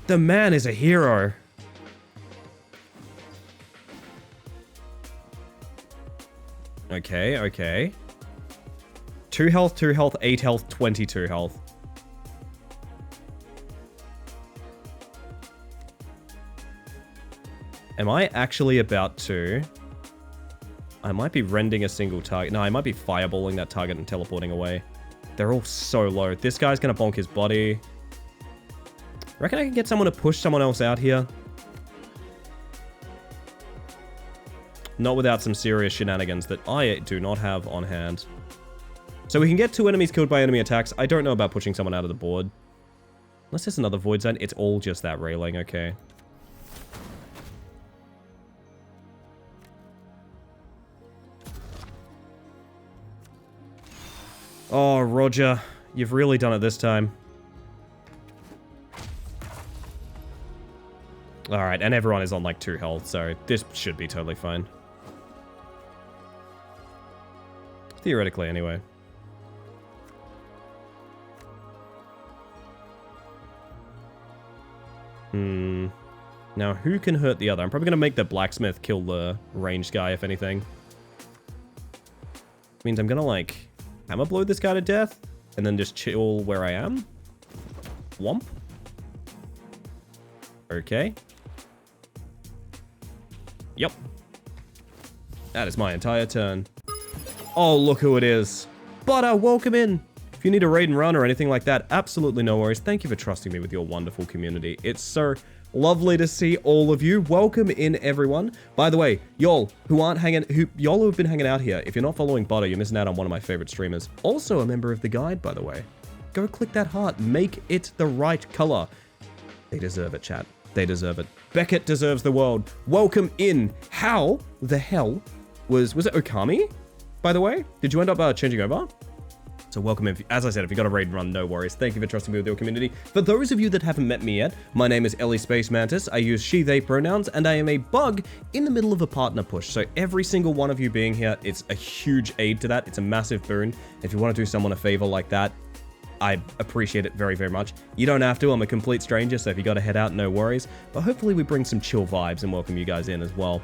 The man is a hero. Okay, okay. 2 health, 2 health, 8 health, 22 health. Am I actually about to... I might be rending a single target. No, I might be fireballing that target and teleporting away. They're all so low. This guy's gonna bonk his body. Reckon I can get someone to push someone else out here? Not without some serious shenanigans that I do not have on hand. So we can get 2 enemies killed by enemy attacks. I don't know about pushing someone out of the board. Unless there's another void zone. It's all just that railing. Okay. Oh, Roger. You've really done it this time. Alright, and everyone is on like 2 health, so this should be totally fine. Theoretically, anyway. Now, who can hurt the other? I'm probably going to make the blacksmith kill the ranged guy, if anything. Means I'm going to, like, hammer blow this guy to death, and then just chill where I am. Womp. Okay. Yep. That is my entire turn. Oh, look who it is. Butter, welcome in. If you need a raid and run or anything like that, absolutely no worries. Thank you for trusting me with your wonderful community. It's so lovely to see all of you. Welcome in, everyone. By the way, y'all who have been hanging out here, if you're not following Butter, you're missing out on one of my favorite streamers. Also a member of the guide, by the way. Go click that heart. Make it the right color. They deserve it, chat. They deserve it. Beckett deserves the world. Welcome in. How the hell was it Okami? By the way, did you end up changing over? So welcome in. As I said, if you got a raid and run, no worries. Thank you for trusting me with your community. For those of you that haven't met me yet, my name is Ellie Space Mantis. I use she, they pronouns, and I am a bug in the middle of a partner push. So every single one of you being here, it's a huge aid to that. It's a massive boon. If you want to do someone a favor like that, I appreciate it very, very much. You don't have to, I'm a complete stranger, so if you gotta head out, no worries. But hopefully we bring some chill vibes and welcome you guys in as well.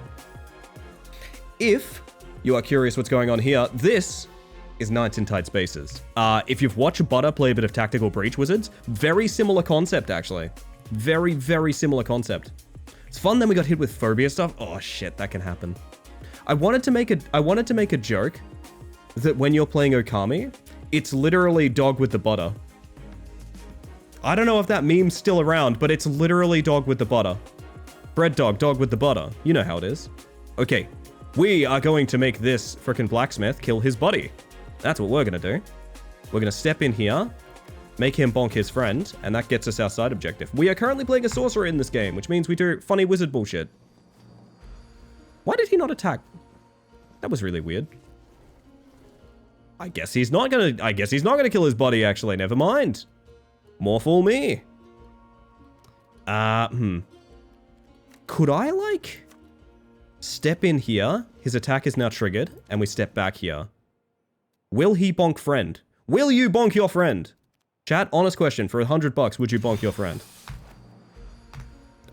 If you are curious what's going on here, this is Knights in Tight Spaces. If you've watched Butter play a bit of Tactical Breach Wizards, very similar concept, actually. Very, very similar concept. It's fun, then we got hit with phobia stuff. Oh shit, that can happen. I wanted to make a joke that when you're playing Okami, it's literally dog with the butter. I don't know if that meme's still around, but it's literally dog with the butter. Bread dog, dog with the butter. You know how it is. Okay, we are going to make this frickin' blacksmith kill his buddy. That's what we're gonna do. We're gonna step in here, make him bonk his friend, and that gets us our side objective. We are currently playing a sorcerer in this game, which means we do funny wizard bullshit. Why did he not attack? That was really weird. I guess he's not gonna kill his buddy, actually. Never mind. More fool me. Could I, like, step in here? His attack is now triggered, and we step back here. Will he bonk friend? Will you bonk your friend? Chat, honest question. For $100, would you bonk your friend?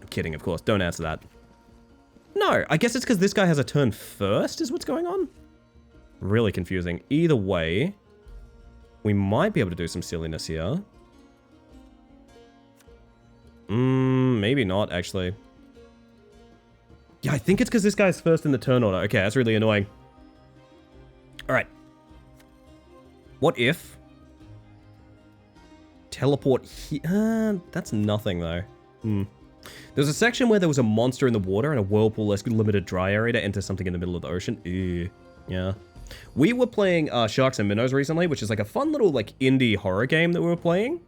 I'm kidding, of course. Don't answer that. No, I guess it's because this guy has a turn first, is what's going on? Really confusing. Either way, we might be able to do some silliness here. Maybe not, actually. Yeah, I think it's because this guy's first in the turn order. Okay, that's really annoying. Alright. What if... teleport here? That's nothing, though. There's a section where there was a monster in the water and a whirlpool-esque limited dry area to enter something in the middle of the ocean. Ew. Yeah. We were playing Sharks and Minnows recently, which is like a fun little like indie horror game that we were playing.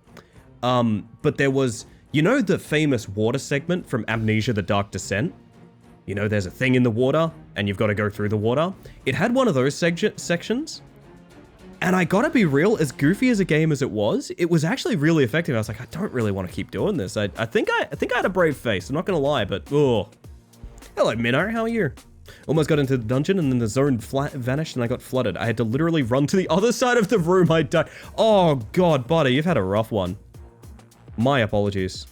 But there was, you know, the famous water segment from Amnesia: The Dark Descent? You know, there's a thing in the water and you've got to go through the water. It had one of those sections. And I gotta be real, as goofy as a game as it was actually really effective. I was like, I don't really want to keep doing this. I think I had a brave face, I'm not gonna lie, but oh. Hello, Minnow, how are you? Almost got into the dungeon and then the zone vanished and I got flooded. I had to literally run to the other side of the room. I died. Oh god, buddy, you've had a rough one. My apologies.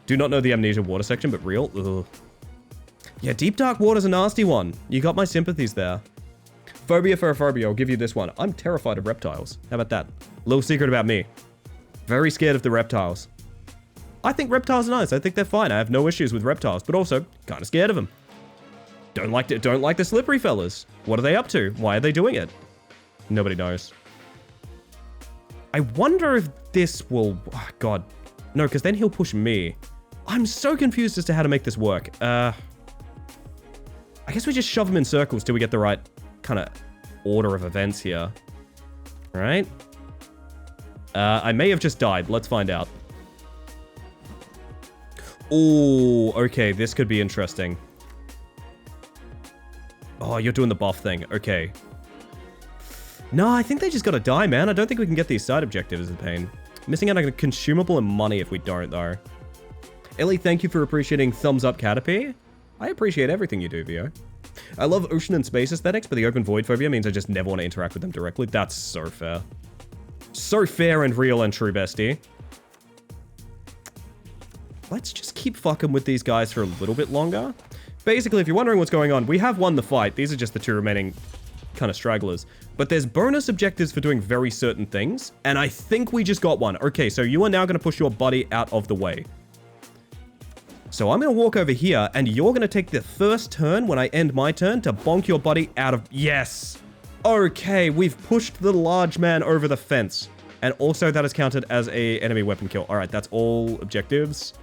Do not know the Amnesia water section, but real. Ugh. Yeah, Deep Dark Water's a nasty one. You got my sympathies there. Phobia for a phobia, I'll give you this one. I'm terrified of reptiles. How about that? Little secret about me. Very scared of the reptiles. I think reptiles are nice. I think they're fine. I have no issues with reptiles, but also kind of scared of them. Don't like the slippery fellas. What are they up to? Why are they doing it? Nobody knows. I wonder if this will... Oh, god. No, because then he'll push me. I'm so confused as to how to make this work. I guess we just shove him in circles till we get the right kind of order of events here. Right? I may have just died. Let's find out. Oh, okay. This could be interesting. Oh, you're doing the buff thing. Okay. No, I think they just gotta die, man. I don't think we can get these side objectives in pain. Missing out on a consumable and money if we don't, though. Ellie, thank you for appreciating Thumbs Up Caterpie. I appreciate everything you do, Vio. I love ocean and space aesthetics, but the open void phobia means I just never want to interact with them directly. That's so fair. So fair and real and true, bestie. Let's just keep fucking with these guys for a little bit longer. Basically, if you're wondering what's going on, we have won the fight. These are just the two remaining kind of stragglers. But there's bonus objectives for doing very certain things, and I think we just got one. Okay, so you are now going to push your buddy out of the way. So I'm going to walk over here, and you're going to take the first turn when I end my turn to bonk your buddy out of... Yes! Okay, we've pushed the large man over the fence. And also that is counted as a enemy weapon kill. Alright, that's all objectives.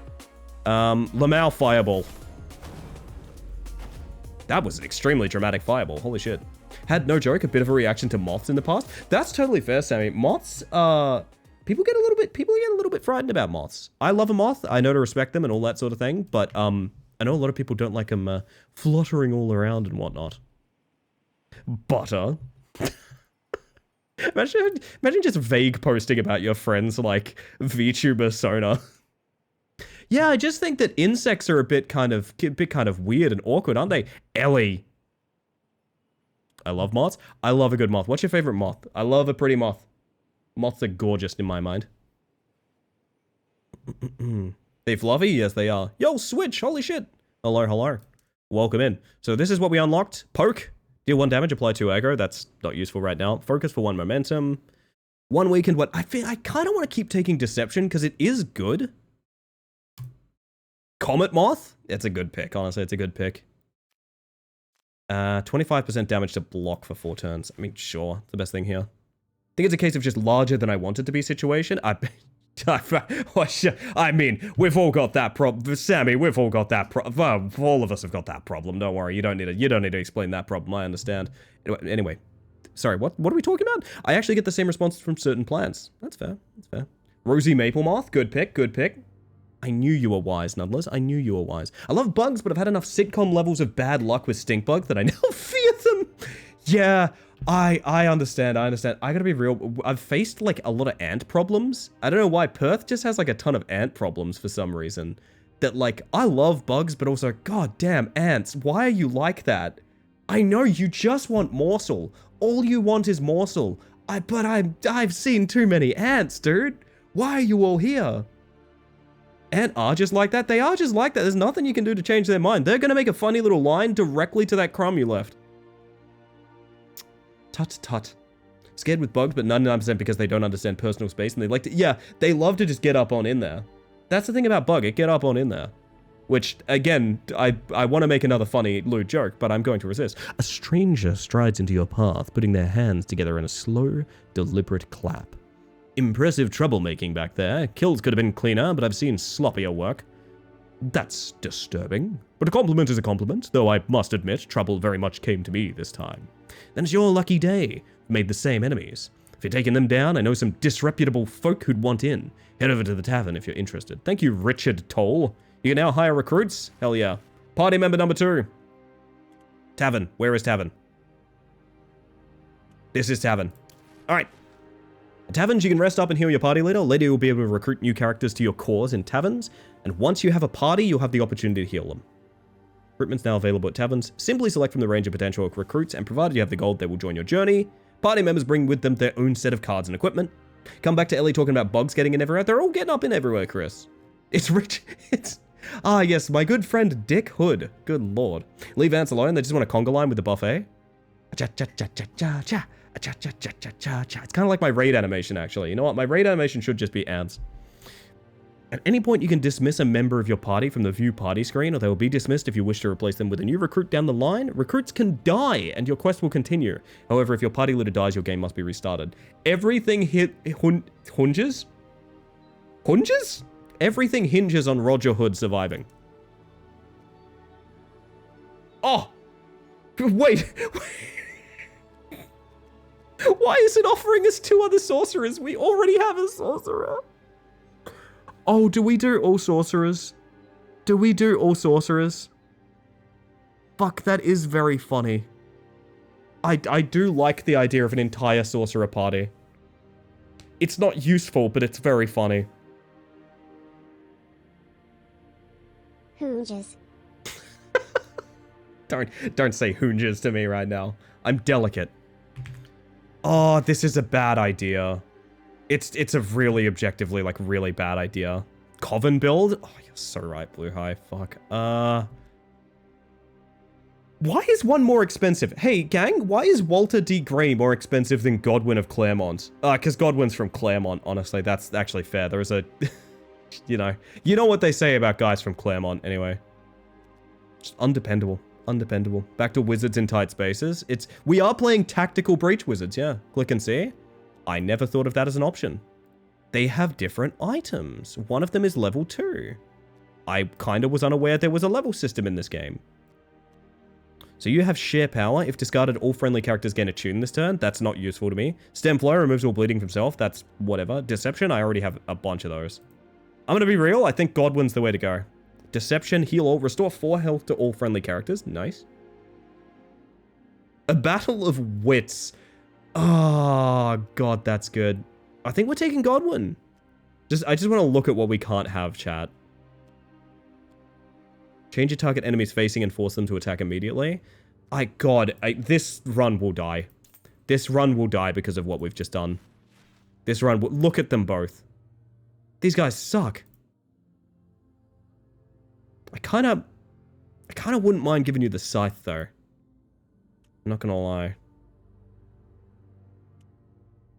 Lamau Fireball. That was an extremely dramatic fireball. Holy shit. Had, no joke, a bit of a reaction to moths in the past. That's totally fair, Sammy. Moths, people get a little bit frightened about moths. I love a moth. I know to respect them and all that sort of thing. But, I know a lot of people don't like them, fluttering all around and whatnot. Butter. Imagine just vague posting about your friends like VTuber Sona. Yeah, I just think that insects are a bit kind of weird and awkward, aren't they? Ellie. I love moths. I love a good moth. What's your favorite moth? I love a pretty moth. Moths are gorgeous in my mind. They fluffy? Yes, they are. Yo, Switch! Holy shit! Hello, hello. Welcome in. So this is what we unlocked. Poke. Deal 1 damage, apply 2 aggro. That's not useful right now. Focus for 1 momentum. 1 weakened. What? I kind of want to keep taking Deception because it is good. Comet Moth? It's a good pick, honestly. It's a good pick. 25% damage to block for 4 turns. I mean, sure. It's the best thing here. I think it's a case of just larger than I want it to be situation. I mean, we've all got that problem. Sammy, we've all got that problem. Well, all of us have got that problem. Don't worry. You don't need to explain that problem. I understand. Anyway. Sorry, what are we talking about? I actually get the same responses from certain plants. That's fair. That's fair. Rosy Maple Moth. Good pick. Good pick. I knew you were wise, Nudlers. I knew you were wise. I love bugs, but I've had enough sitcom levels of bad luck with stink bugs that I now fear them. Yeah, I understand. I gotta be real. I've faced like a lot of ant problems. I don't know why Perth just has like a ton of ant problems for some reason. That like, I love bugs, but also, god damn, ants. Why are you like that? I know you just want morsel. All you want is morsel. I've seen too many ants, dude. Why are you all here? Ant are just like that. They are just like that. There's nothing you can do to change their mind. They're gonna make a funny little line directly to that crumb you left. Tut tut. Scared with bugs, but 99% because they don't understand personal space and they like to, yeah, they love to just get up on in there. That's the thing about bug, it get up on in there. Which, again, I want to make another funny lewd joke, but I'm going to resist. A stranger strides into your path, putting their hands together in a slow, deliberate clap. Impressive troublemaking back there. Kills could have been cleaner, but I've seen sloppier work. That's disturbing. But a compliment is a compliment, though I must admit trouble very much came to me this time. Then it's your lucky day. Made the same enemies. If you're taking them down, I know some disreputable folk who'd want in. Head over to the tavern if you're interested. Thank you, Richard Toll. You can now hire recruits? Hell yeah. Party member number 2. Tavern. Where is Tavern? This is Tavern. Alright. At taverns, you can rest up and heal your party leader. Later, you'll be able to recruit new characters to your cause in taverns. And once you have a party, you'll have the opportunity to heal them. Recruitment's now available at taverns. Simply select from the range of potential recruits, and provided you have the gold, they will join your journey. Party members bring with them their own set of cards and equipment. Come back to Ellie talking about bugs getting in everywhere. They're all getting up in everywhere, Chris. It's rich. Ah, yes, my good friend Dick Hood. Good lord. Leave ants alone, they just want a conga line with the buffet. Cha-cha-cha-cha-cha-cha. Cha-cha-cha-cha-cha-cha. It's kind of like my raid animation, actually. You know what? My raid animation should just be ants. At any point, you can dismiss a member of your party from the view party screen, or they will be dismissed if you wish to replace them with a new recruit down the line. Recruits can die, and your quest will continue. However, if your party leader dies, your game must be restarted. Everything hinges? Hunges? Everything hinges on Roger Hood surviving. Oh! Wait! Why is it offering us 2 other sorcerers? We already have a sorcerer. Oh, do we do all sorcerers? Do we do all sorcerers? Fuck, that is very funny. I do like the idea of an entire sorcerer party. It's not useful, but it's very funny. Hoonges. Don't say hoonges to me right now. I'm delicate. Oh, this is a bad idea. It's a really objectively, like, really bad idea. Coven build? Oh, you're so right, Blue High. Fuck. Why is one more expensive? Hey, gang, why is Walter D. Gray more expensive than Godwin of Claremont? Because Godwin's from Claremont, honestly. That's actually fair. There is a... you know what they say about guys from Claremont, anyway. Just undependable. Undependable. Back to wizards in tight spaces. We are playing tactical breach wizards, yeah. Click and see. I never thought of that as an option. They have different items. One of them is level 2. I kind of was unaware there was a level system in this game. So you have sheer power. If discarded, all friendly characters gain a tune this turn. That's not useful to me. Stem flow removes all bleeding from self. That's whatever. Deception, I already have a bunch of those. I'm going to be real. I think Godwin's the way to go. Deception, heal all, restore 4 health to all friendly characters. Nice. A battle of wits. Oh, God, that's good. I think we're taking Godwin. I just want to look at what we can't have, chat. Change your target enemies facing and force them to attack immediately. This run will die. This run will die because of what we've just done. This run will... Look at them both. These guys suck. I kind of wouldn't mind giving you the scythe, though. I'm not gonna lie.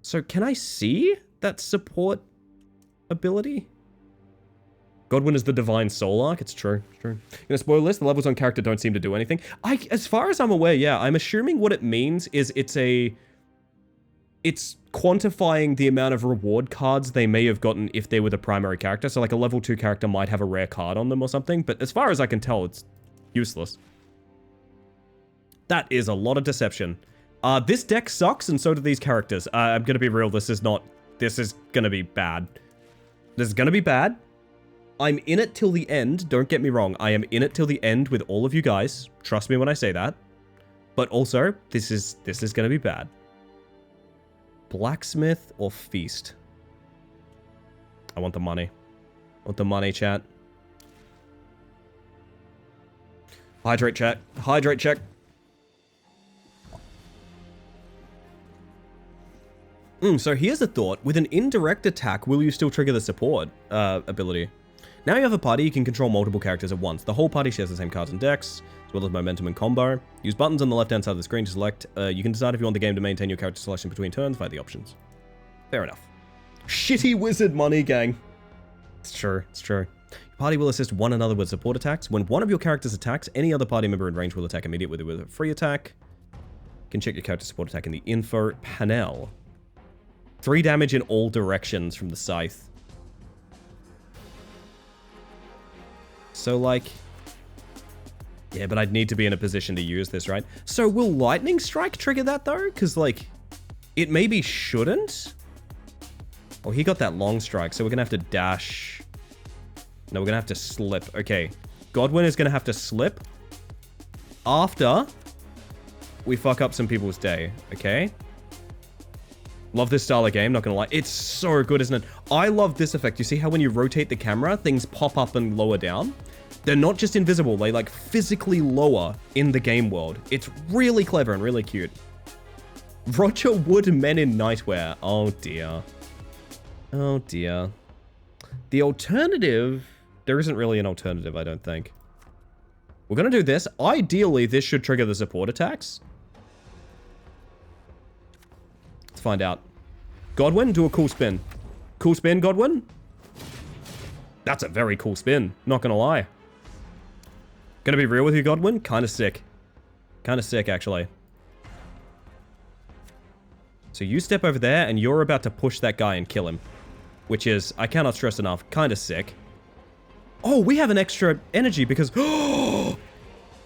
So, can I see that support ability? Godwin is the divine soul arc. It's true. It's true. In a spoiler list, the levels on character don't seem to do anything. As far as I'm aware, yeah, I'm assuming what it means is it's quantifying the amount of reward cards they may have gotten if they were the primary character. So like a level 2 character might have a rare card on them or something. But as far as I can tell, it's useless. That is a lot of deception. This deck sucks, and so do these characters. I'm gonna be real, this is gonna be bad. This is gonna be bad. I'm in it till the end, don't get me wrong. I am in it till the end with all of you guys. Trust me when I say that. But also, this is gonna be bad. Blacksmith or Feast? I want the money. I want the money, chat. Hydrate, chat. Hydrate, check. So here's a thought. With an indirect attack, will you still trigger the support ability? Now you have a party, you can control multiple characters at once. The whole party shares the same cards and decks, as well as momentum and combo. Use buttons on the left-hand side of the screen to select. You can decide if you want the game to maintain your character selection between turns via the options. Fair enough. Shitty wizard money, gang. It's true, it's true. Your party will assist one another with support attacks. When one of your characters attacks, any other party member in range will attack immediately with a free attack. You can check your character support attack in the info panel. 3 damage in all directions from the scythe. So, like... Yeah, but I'd need to be in a position to use this, right? So, will Lightning Strike trigger that, though? Because, like, it maybe shouldn't? Oh, he got that Long Strike, so we're going to have to dash. No, we're going to have to slip. Okay. Godwin is going to have to slip after we fuck up some people's day, okay? Love this style of game, not gonna lie. It's so good, isn't it? I love this effect. You see how when you rotate the camera, things pop up and lower down? They're not just invisible, they like physically lower in the game world. It's really clever and really cute. Roger Wood Men in Nightwear. Oh dear. Oh dear. The alternative... There isn't really an alternative, I don't think. We're gonna do this. Ideally, this should trigger the support attacks. Let's find out. Godwin, do a cool spin. Cool spin, Godwin? That's a very cool spin. Not gonna lie. Gonna be real with you, Godwin? Kinda sick. Kinda sick, actually. So you step over there, and you're about to push that guy and kill him. Which is, I cannot stress enough, kinda sick. Oh, we have an extra energy because...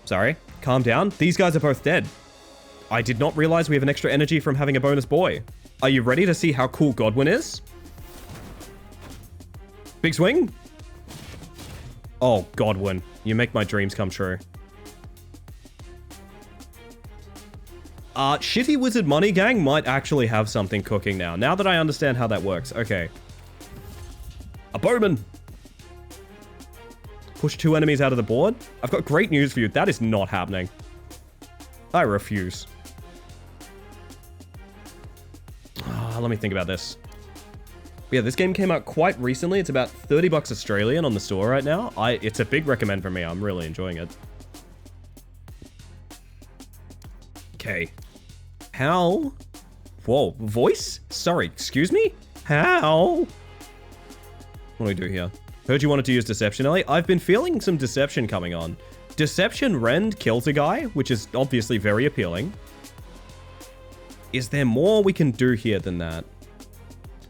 Sorry. Calm down. These guys are both dead. I did not realize we have an extra energy from having a bonus boy. Are you ready to see how cool Godwin is? Big swing? Oh, Godwin. You make my dreams come true. Shitty Wizard Money Gang might actually have something cooking now. Now that I understand how that works. Okay. A bowman! Push 2 enemies out of the board? I've got great news for you. That is not happening. I refuse. Let me think about this. Yeah, this game came out quite recently. It's about 30 bucks Australian on the store right now. It's a big recommend for me. I'm really enjoying it. Okay. How? Whoa, voice? Sorry, excuse me? How? What do we do here? Heard you wanted to use Deception, Ellie. I've been feeling some Deception coming on. Deception Rend kills a guy, which is obviously very appealing. Is there more we can do here than that?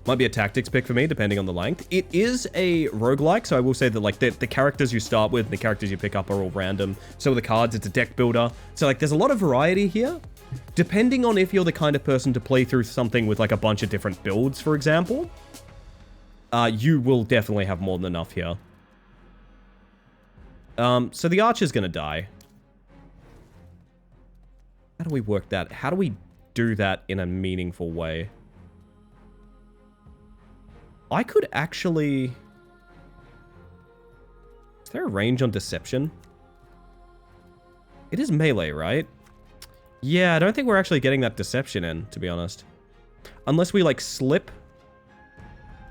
Might be a tactics pick for me, depending on the length. It is a roguelike, so I will say that like the characters you start with and the characters you pick up are all random. So with the cards, it's a deck builder. So like there's a lot of variety here. Depending on if you're the kind of person to play through something with like a bunch of different builds, for example, you will definitely have more than enough here. So the archer's gonna die. How do we work that? How do we do that in a meaningful way? I could actually... Is there a range on Deception? It is melee, right? Yeah, I don't think we're actually getting that Deception in, to be honest. Unless we, like, slip.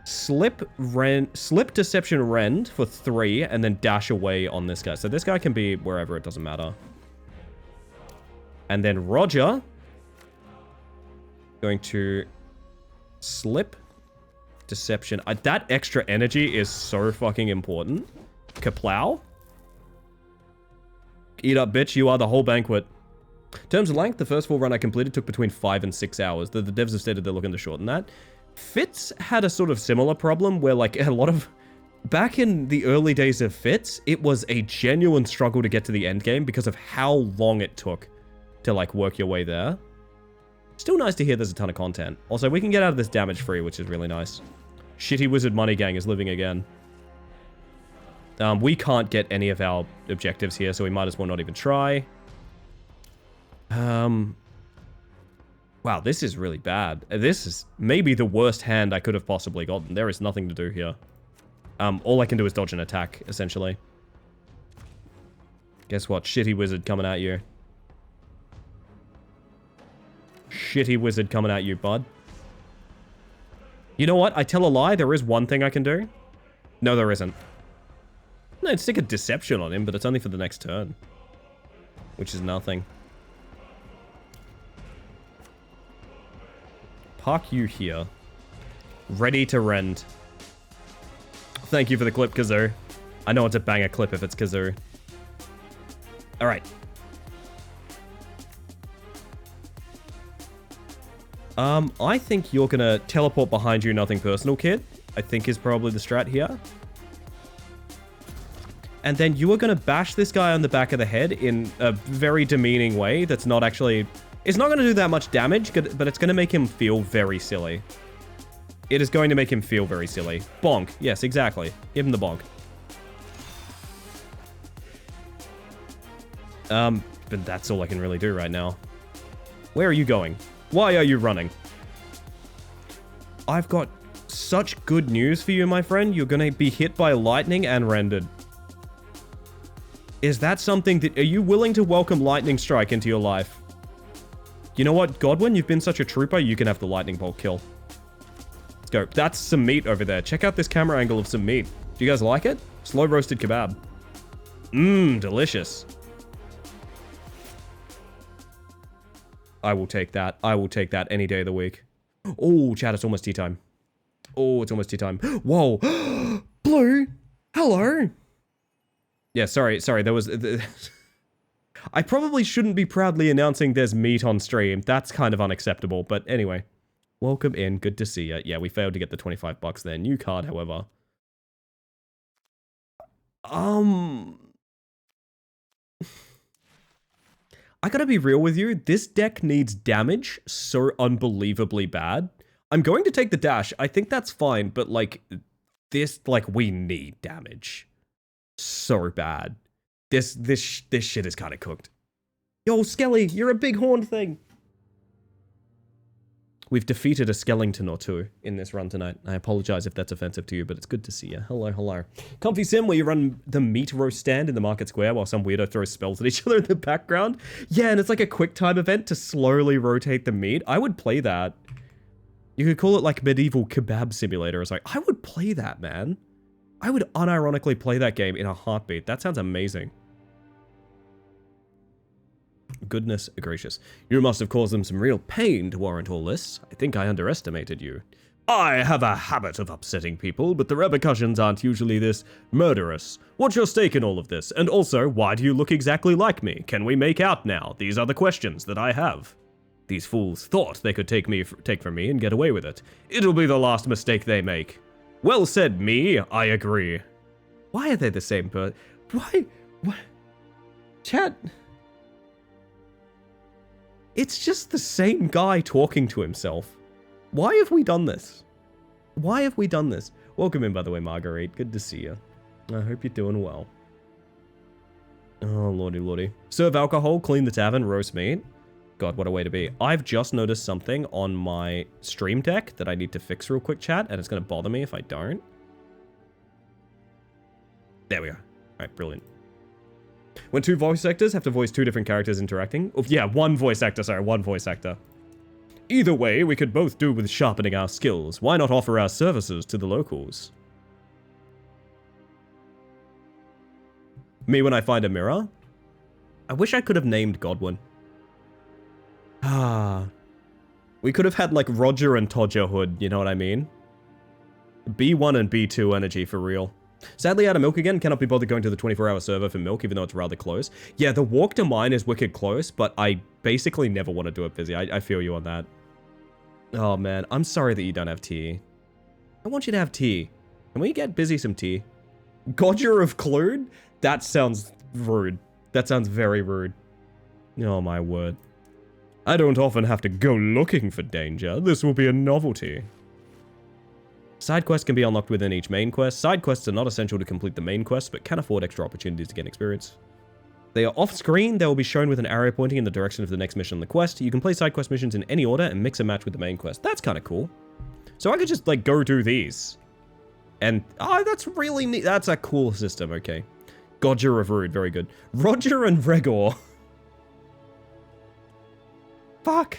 Slip Deception Rend for 3, and then dash away on this guy. So this guy can be wherever, it doesn't matter. And then Roger, going to Slip Deception. That extra energy is so fucking important. Kaplow. Eat up, bitch. You are the whole banquet. In terms of length, the first full run I completed took between 5 and 6 hours. The devs have stated they're looking to shorten that. Fitz had a sort of similar problem where, like, a lot of... Back in the early days of Fitz, it was a genuine struggle to get to the end game because of how long it took to, like, work your way there. Still nice to hear there's a ton of content. Also, we can get out of this damage free, which is really nice. Shitty Wizard Money Gang is living again. We can't get any of our objectives here, so we might as well not even try. Wow, this is really bad. This is maybe the worst hand I could have possibly gotten. There is nothing to do here. All I can do is dodge an attack, essentially. Guess what? Shitty Wizard coming at you. Shitty Wizard coming at you, bud. You know what? I tell a lie. There is one thing I can do. No, there isn't. No, I'd stick a Deception on him, but it's only for the next turn. Which is nothing. Park you here. Ready to rend. Thank you for the clip, Kazoo. I know it's a banger clip if it's Kazoo. Alright. I think you're gonna teleport behind you, nothing personal, kid. I think is probably the strat here. And then you are gonna bash this guy on the back of the head in a very demeaning way that's not actually... It's not going to do that much damage, but it's going to make him feel very silly. It is going to make him feel very silly. Bonk. Yes, exactly. Give him the bonk. But that's all I can really do right now. Where are you going? Why are you running? I've got such good news for you, my friend. You're going to be hit by lightning and rendered. Is that something that... Are you willing to welcome Lightning Strike into your life? You know what, Godwin? You've been such a trooper, you can have the lightning bolt kill. Let's go. That's some meat over there. Check out this camera angle of some meat. Do you guys like it? Slow roasted kebab. Mmm, delicious. I will take that. I will take that any day of the week. Oh, chat, it's almost tea time. Oh, it's almost tea time. Whoa. Blue. Hello. Yeah, sorry. There was... I probably shouldn't be proudly announcing there's meat on stream. That's kind of unacceptable. But anyway, welcome in. Good to see you. Yeah, we failed to get the 25 bucks there. New card, however. I gotta be real with you. This deck needs damage so unbelievably bad. I'm going to take the dash. I think that's fine. But like, we need damage. So bad. This shit is kind of cooked. Yo, Skelly, you're a big horn thing. We've defeated a Skellington or two in this run tonight. I apologize if that's offensive to you, but it's good to see you. Hello, hello. Comfy Sim, where you run the meat roast stand in the market square while some weirdo throws spells at each other in the background. Yeah, and it's like a quick time event to slowly rotate the meat. I would play that. You could call it like medieval kebab simulator. It's like, I would play that, man. I would unironically play that game in a heartbeat. That sounds amazing. Goodness gracious. You must have caused them some real pain to warrant all this. I think I underestimated you. I have a habit of upsetting people, but the repercussions aren't usually this murderous. What's your stake in all of this? And also, why do you look exactly like me? Can we make out now? These are the questions that I have. These fools thought they could take from me and get away with it. It'll be the last mistake they make. Well said, me. I agree. Why are they the same person? Why? What? Chat... It's just the same guy talking to himself. Why have we done this? Why have we done this? Welcome in, by the way, Marguerite. Good to see you. I hope you're doing well. Oh, lordy, lordy. Serve alcohol, clean the tavern, roast meat. God, what a way to be. I've just noticed something on my stream deck that I need to fix real quick, chat, and it's going to bother me if I don't. There we go. All right, brilliant. When two voice actors have to voice two different characters interacting. Oh, yeah, one voice actor. Either way, we could both do with sharpening our skills. Why not offer our services to the locals? Me when I find a mirror? I wish I could have named Godwin. Ah. We could have had like Roger and Todger Hood, you know what I mean? B1 and B2 energy for real. Sadly out of milk again, cannot be bothered going to the 24-hour server for milk, even though it's rather close. Yeah, the walk to mine is wicked close, but I basically never want to do it busy. I feel you on that. Oh man, I'm sorry that you don't have tea. I want you to have tea. Can we get busy some tea? Godger of Clued? That sounds rude. That sounds very rude. Oh my word. I don't often have to go looking for danger. This will be a novelty. Side quests can be unlocked within each main quest. Side quests are not essential to complete the main quest, but can afford extra opportunities to gain experience. They are off-screen. They will be shown with an arrow pointing in the direction of the next mission on the quest. You can play side quest missions in any order and mix and match with the main quest. That's kind of cool. So I could just, like, go do these. And, oh, that's really neat. That's a cool system, okay. Godger of Rude, very good. Roger and Regor. Fuck.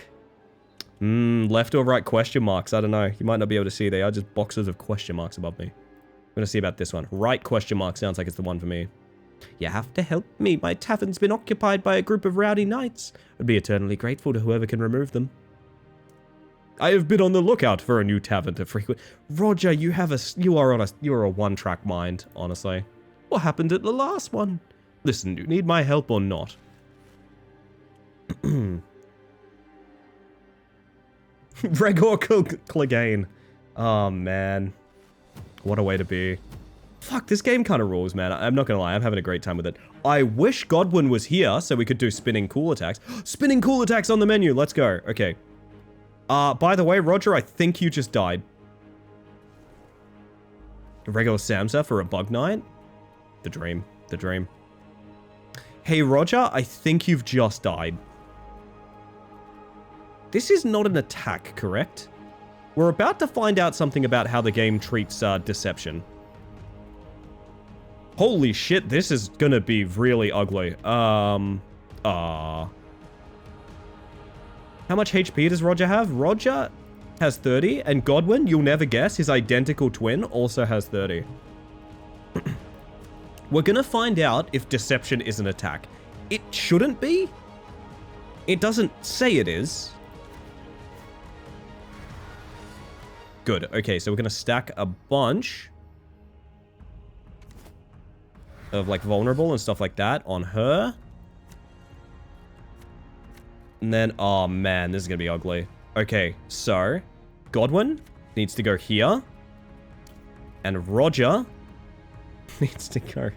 Left or right question marks. I don't know. You might not be able to see. They are just boxes of question marks above me. I'm going to see about this one. Right question mark sounds like it's the one for me. You have to help me. My tavern's been occupied by a group of rowdy knights. I'd be eternally grateful to whoever can remove them. I have been on the lookout for a new tavern to frequent. Roger, you're a one-track mind, honestly. What happened at the last one? Listen, do you need my help or not? Regor Clegane. Oh, man. What a way to be. Fuck, this game kind of rules, man. I'm not gonna lie, I'm having a great time with it. I wish Godwin was here so we could do spinning cool attacks. Spinning cool attacks on the menu, let's go. Okay. By the way, Roger, I think you just died. Regor Samsa for a bug night? The dream. The dream. Hey, Roger, I think you've just died. This is not an attack, correct? We're about to find out something about how the game treats deception. Holy shit, this is gonna be really ugly. How much HP does Roger have? Roger has 30, and Godwin, you'll never guess, his identical twin also has 30. We're gonna find out if deception is an attack. It shouldn't be. It doesn't say it is. Good. Okay, so we're gonna stack a bunch of like vulnerable and stuff like that on her. And then, oh man, this is gonna be ugly. Okay, so Godwin needs to go here. And Roger needs to go.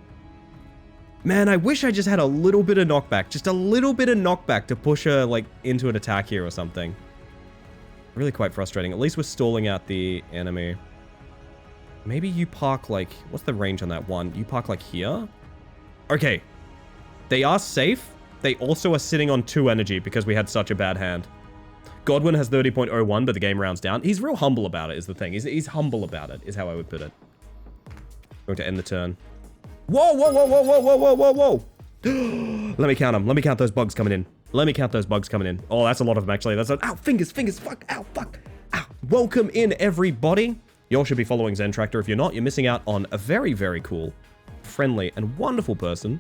Man, I wish I just had a little bit of knockback. Just a little bit of knockback to push her like into an attack here or something. Really quite frustrating. At least we're stalling out the enemy. Maybe you park like... What's the range on that one? You park like here? Okay. They are safe. They also are sitting on 2 energy because we had such a bad hand. Godwin has 30.01, but the game rounds down. He's real humble about it is the thing. He's humble about it, is how I would put it. Going to end the turn. Whoa, whoa, whoa, whoa, whoa, whoa, whoa, whoa, whoa. Let me count them. Let me count those bugs coming in. Let me count those bugs coming in. Oh, that's a lot of them, actually. That's a... Ow, fingers, fuck, ow, fuck. Ow. Welcome in, everybody. You all should be following Zentractor. If you're not, you're missing out on a very, very cool, friendly, and wonderful person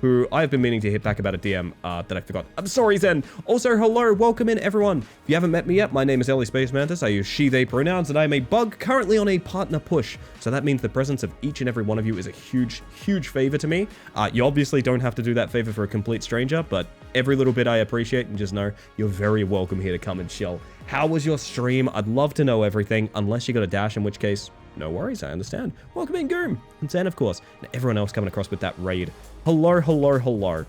who I've been meaning to hit back about a DM that I forgot. I'm sorry, Zen. Also, hello, welcome in, everyone. If you haven't met me yet, my name is Ellie Space Mantis. I use she, they pronouns, and I am a bug currently on a partner push. So that means the presence of each and every one of you is a huge, huge favor to me. You obviously don't have to do that favor for a complete stranger, but every little bit I appreciate, and just know you're very welcome here to come and chill. How was your stream? I'd love to know everything, unless you got a dash, in which case, no worries, I understand. Welcome in, Goom. And Zen, of course. And everyone else coming across with that raid. Hello, hello, hello.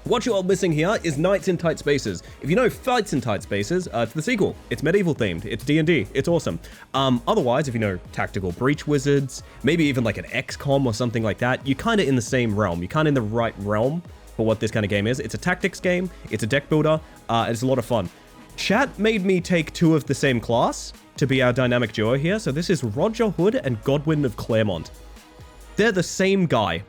What you're all missing here is Knights in Tight Spaces. If you know Fights in Tight Spaces, it's the sequel. It's medieval themed. It's D&D. It's awesome. Otherwise, if you know Tactical Breach Wizards, maybe even like an XCOM or something like that, you're kind of in the same realm. You're kind of in the right realm for what this kind of game is. It's a tactics game. It's a deck builder. And it's a lot of fun. Chat made me take 2 of the same class to be our dynamic duo here. So this is Roger Hood and Godwin of Claremont. They're the same guy.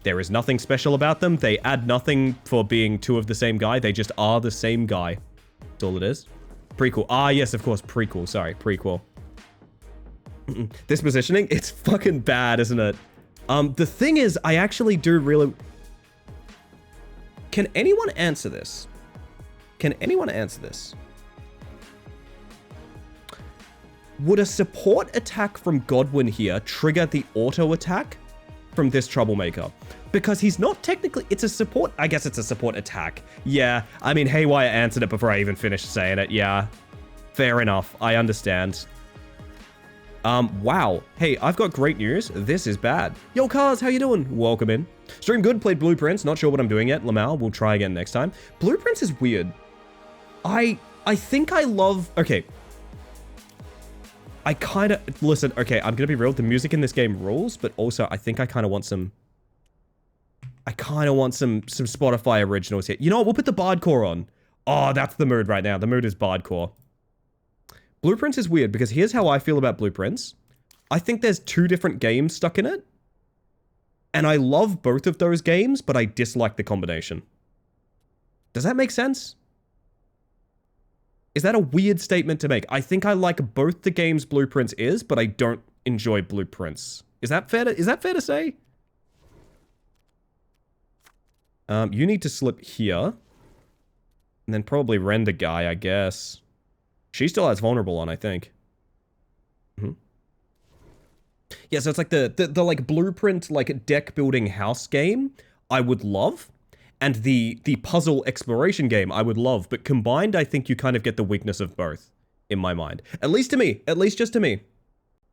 There is nothing special about them. They add nothing for being 2 of the same guy. They just are the same guy. That's all it is. Prequel. Ah, yes, of course. Prequel. Sorry, prequel. This positioning, it's fucking bad, isn't it? The thing is, I actually do really... Can anyone answer this? Can anyone answer this? Would a support attack from Godwin here trigger the auto attack from this troublemaker? Because he's not technically, it's a support, I guess it's a support attack. Yeah, I mean, Haywire answered it before I even finished saying it. Yeah, fair enough. I understand. Wow. Hey, I've got great news. This is bad. Yo, Cars, how you doing? Welcome in. Stream good, played Blueprints. Not sure what I'm doing yet. Lamau, we'll try again next time. Blueprints is weird. I think I love, okay. I kind of, listen, okay, I'm going to be real. The music in this game rules, but also I think I kind of want some, some Spotify originals here. You know what? We'll put the Bardcore on. Oh, that's the mood right now. The mood is Bardcore. Blueprints is weird because here's how I feel about Blueprints. I think there's two different games stuck in it. And I love both of those games, but I dislike the combination. Does that make sense? Is that a weird statement to make? I think I like both the games Blueprints is, but I don't enjoy Blueprints. Is that fair to say? You need to slip here. And then probably render guy, I guess. She still has vulnerable on, I think. Yeah, so it's like the like Blueprint, like deck building house game I would love. And the puzzle exploration game I would love, but combined, I think you kind of get the weakness of both, in my mind. At least to me. At least just to me.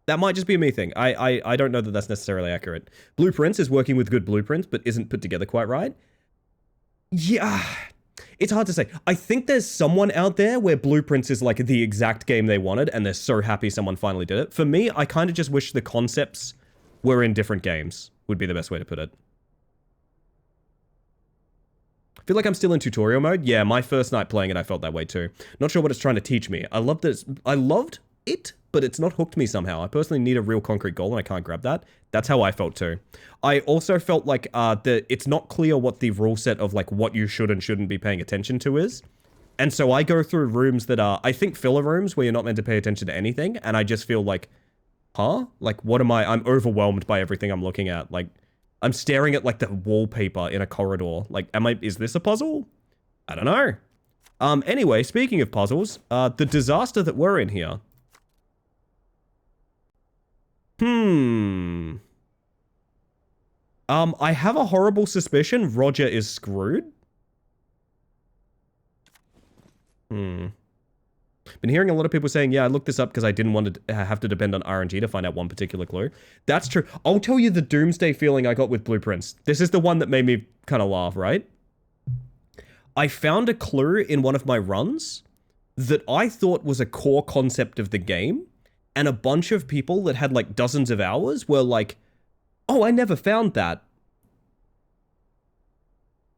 That might just be a me thing. I don't know that that's necessarily accurate. Blueprints is working with good blueprints, but isn't put together quite right. Yeah, it's hard to say. I think there's someone out there where Blueprints is like the exact game they wanted, and they're so happy someone finally did it. For me, I kind of just wish the concepts were in different games, would be the best way to put it. I feel like I'm still in tutorial mode. Yeah, my first night playing it, I felt that way too. Not sure what it's trying to teach me. I loved it, but it's not hooked me somehow. I personally need a real concrete goal and I can't grab that. That's how I felt too. I also felt like it's not clear what the rule set of like what you should and shouldn't be paying attention to is. And so I go through rooms that are, I think, filler rooms where you're not meant to pay attention to anything. And I just feel like, huh? Like, what am I? I'm overwhelmed by everything I'm looking at. Like, I'm staring at like the wallpaper in a corridor. Like, is this a puzzle? I don't know. Anyway, speaking of puzzles, the disaster that we're in here. I have a horrible suspicion Roger is screwed. Been hearing a lot of people saying, yeah, I looked this up because I didn't want to have to depend on RNG to find out one particular clue. That's true. I'll tell you the doomsday feeling I got with Blueprints. This is the one that made me kind of laugh, right? I found a clue in one of my runs that I thought was a core concept of the game, and a bunch of people that had like dozens of hours were like, oh, I never found that.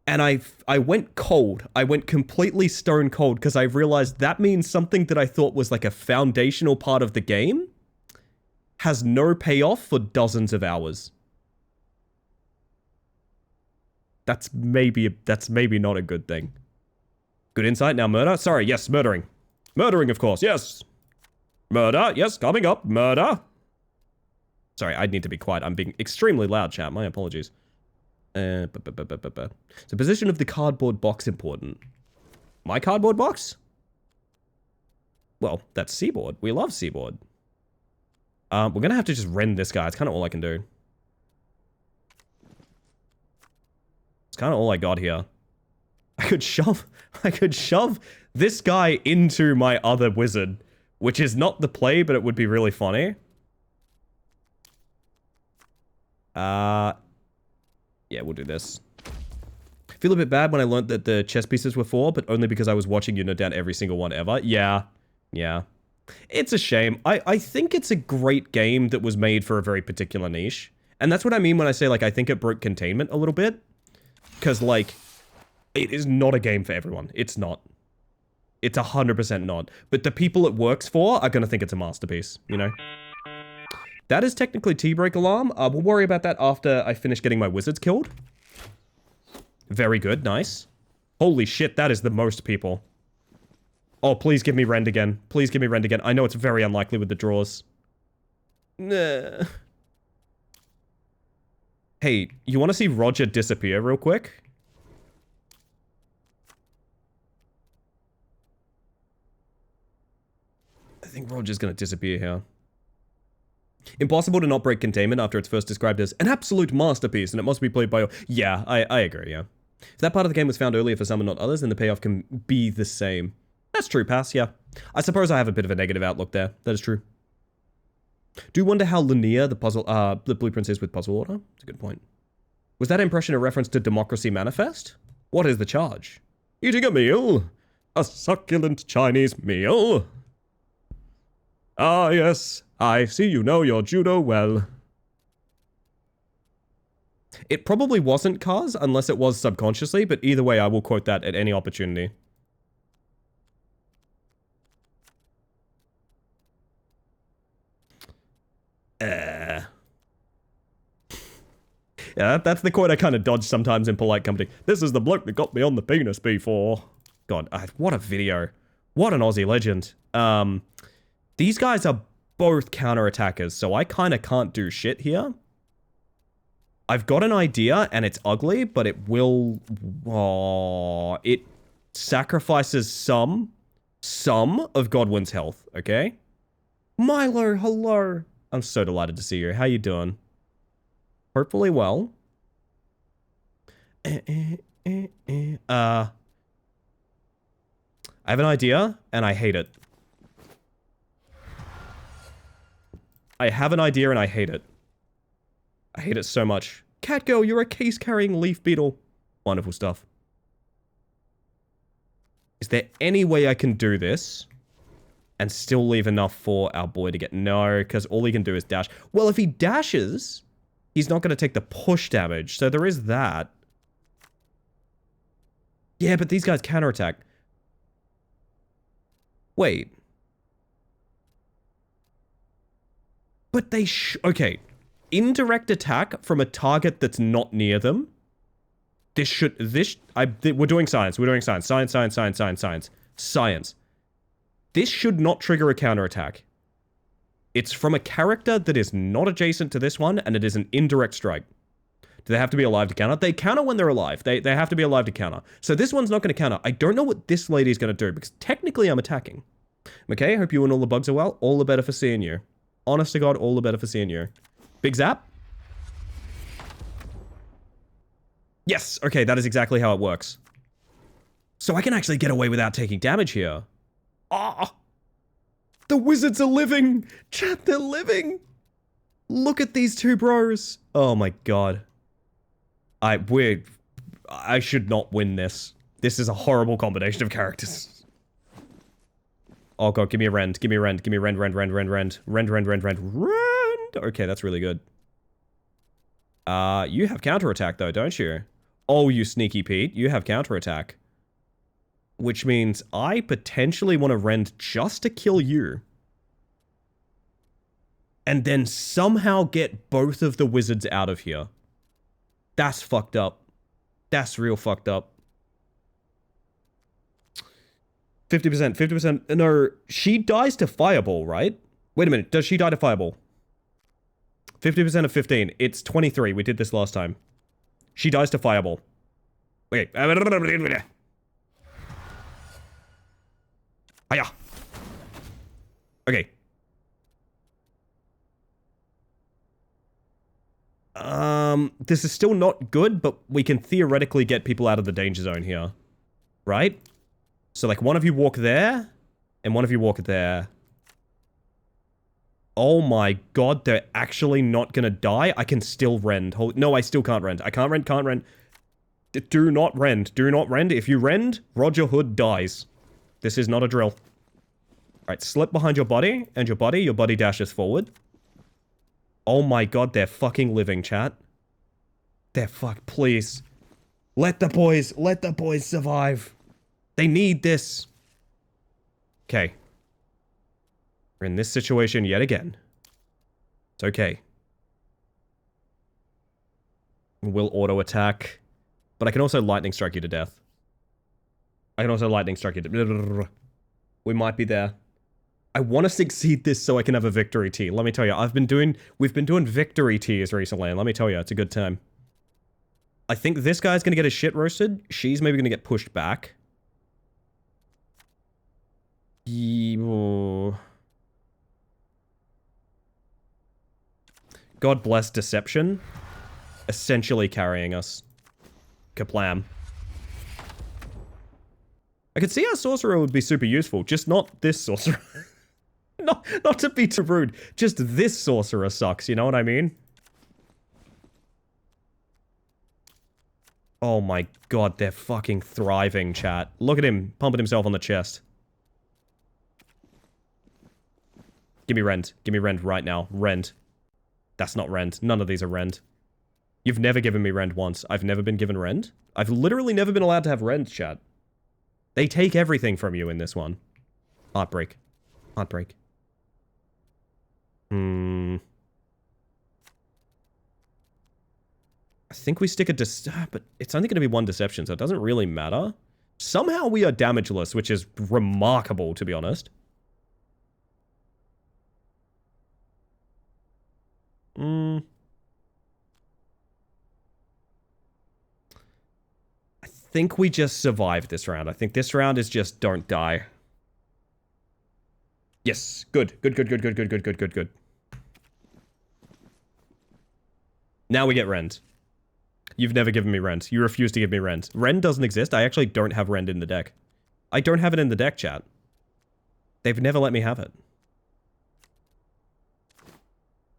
And I went cold. I went completely stone cold because I realized that means something that I thought was like a foundational part of the game has no payoff for dozens of hours. That's maybe not a good thing. Good insight. Now murder. Sorry, yes, murdering. Murdering, of course, yes. Murder, yes, coming up. Murder. Sorry, I need to be quiet. I'm being extremely loud, chat. My apologies. So position of the cardboard box important. My cardboard box? Well, that's Seaboard. We love Seaboard. We're gonna have to just rend this guy. It's kind of all I can do. It's kind of all I got here. I could shove this guy into my other wizard, which is not the play, but it would be really funny. Yeah, we'll do this. I feel a bit bad when I learned that the chess pieces were 4, but only because I was watching you note down every single one ever. Yeah. It's a shame. I think it's a great game that was made for a very particular niche. And that's what I mean when I say, like, I think it broke containment a little bit. Because, like, it is not a game for everyone. It's not. It's 100% not. But the people it works for are going to think it's a masterpiece, you know? That is technically T-break alarm. We'll worry about that after I finish getting my wizards killed. Very good, nice. Holy shit, that is the most people. Oh, please give me Rend again. Please give me Rend again. I know it's very unlikely with the draws. Nah. Hey, you want to see Roger disappear real quick? I think Roger's gonna disappear here. Impossible to not break containment after it's first described as an absolute masterpiece, and it must be played by... Yeah, I agree, yeah. If that part of the game was found earlier for some and not others, then the payoff can be the same. That's true, Pass, yeah. I suppose I have a bit of a negative outlook there. That is true. Do wonder how linear the blueprints is with puzzle order? That's a good point. Was that impression a reference to Democracy Manifest? What is the charge? Eating a meal? A succulent Chinese meal? Ah, yes. I see you know your judo well. It probably wasn't Kaz, unless it was subconsciously, but either way, I will quote that at any opportunity. Yeah, that's the quote I kind of dodge sometimes in polite company. This is the bloke that got me on the penis before. God, what a video. What an Aussie legend. These guys are both counterattackers, so I kind of can't do shit here. I've got an idea, and it's ugly, but it will... Oh, it sacrifices some of Godwin's health, okay? Milo, hello. I'm so delighted to see you. How you doing? Hopefully well. I have an idea, and I hate it. I have an idea, and I hate it. I hate it so much. Catgirl, you're a case-carrying leaf beetle. Wonderful stuff. Is there any way I can do this and still leave enough for our boy to get... No, because all he can do is dash. Well, if he dashes... He's not going to take the push damage, so there is that. Yeah, but these guys counterattack. Wait. But they okay. Indirect attack from a target that's not near them. We're doing science. We're doing science. Science. This should not trigger a counterattack. It's from a character that is not adjacent to this one, and it is an indirect strike. Do they have to be alive to counter? They counter when they're alive. They have to be alive to counter. So this one's not going to counter. I don't know what this lady's going to do, because technically I'm attacking. Okay, hope you and all the bugs are well. All the better for seeing you. Honest to God, all the better for seeing you. Big zap? Yes, okay, that is exactly how it works. So I can actually get away without taking damage here. Ah! The wizards are living! Chat, they're living! Look at these two bros. Oh my god. I should not win this. This is a horrible combination of characters. Oh god, give me a rend. Give me a rend. Give me rend. Rend. Okay, that's really good. You have counterattack though, don't you? Oh, you sneaky Pete. You have counterattack. Which means I potentially want to rend just to kill you. And then somehow get both of the wizards out of here. That's fucked up. That's real fucked up. 50%, 50%. No, she dies to Fireball, right? Wait a minute, does she die to Fireball? 50% of 15. It's 23. We did this last time. She dies to Fireball. Okay. Hiya. Okay. This is still not good, but we can theoretically get people out of the danger zone here. Right? So, like, one of you walk there, and one of you walk there. Oh my god, they're actually not gonna die? I can still rend. No, I still can't rend. I can't rend. Do not rend. Do not rend. If you rend, Roger Hood dies. This is not a drill. Alright, slip behind your body, and your body dashes forward. Oh my god, they're fucking living, chat. They're please. Let the boys survive. They need this. Okay. We're in this situation yet again. It's okay. We'll auto attack. But I can also lightning strike you to death. We might be there. I want to succeed this so I can have a victory tea. Let me tell you, we've been doing victory teas recently, and let me tell you, it's a good time. I think this guy's gonna get his shit roasted. She's maybe gonna get pushed back. God bless Deception. Essentially carrying us. Kaplam. I could see our Sorcerer would be super useful, just not this Sorcerer. Not to be too rude, just this Sorcerer sucks, you know what I mean? Oh my god, they're fucking thriving, chat. Look at him, pumping himself on the chest. Give me Rend. Give me Rend right now. Rend. That's not Rend. None of these are Rend. You've never given me Rend once. I've never been given Rend. I've literally never been allowed to have Rend, chat. They take everything from you in this one. Heartbreak. Heartbreak. I think we stick a but it's only going to be one Deception, so it doesn't really matter. Somehow we are damageless, which is remarkable, to be honest. I think we just survived this round. I think this round is just don't die. Yes, good. Good. Now we get Rend. You've never given me Rend. You refuse to give me Rend. Rend doesn't exist. I actually don't have Rend in the deck. I don't have it in the deck, chat. They've never let me have it.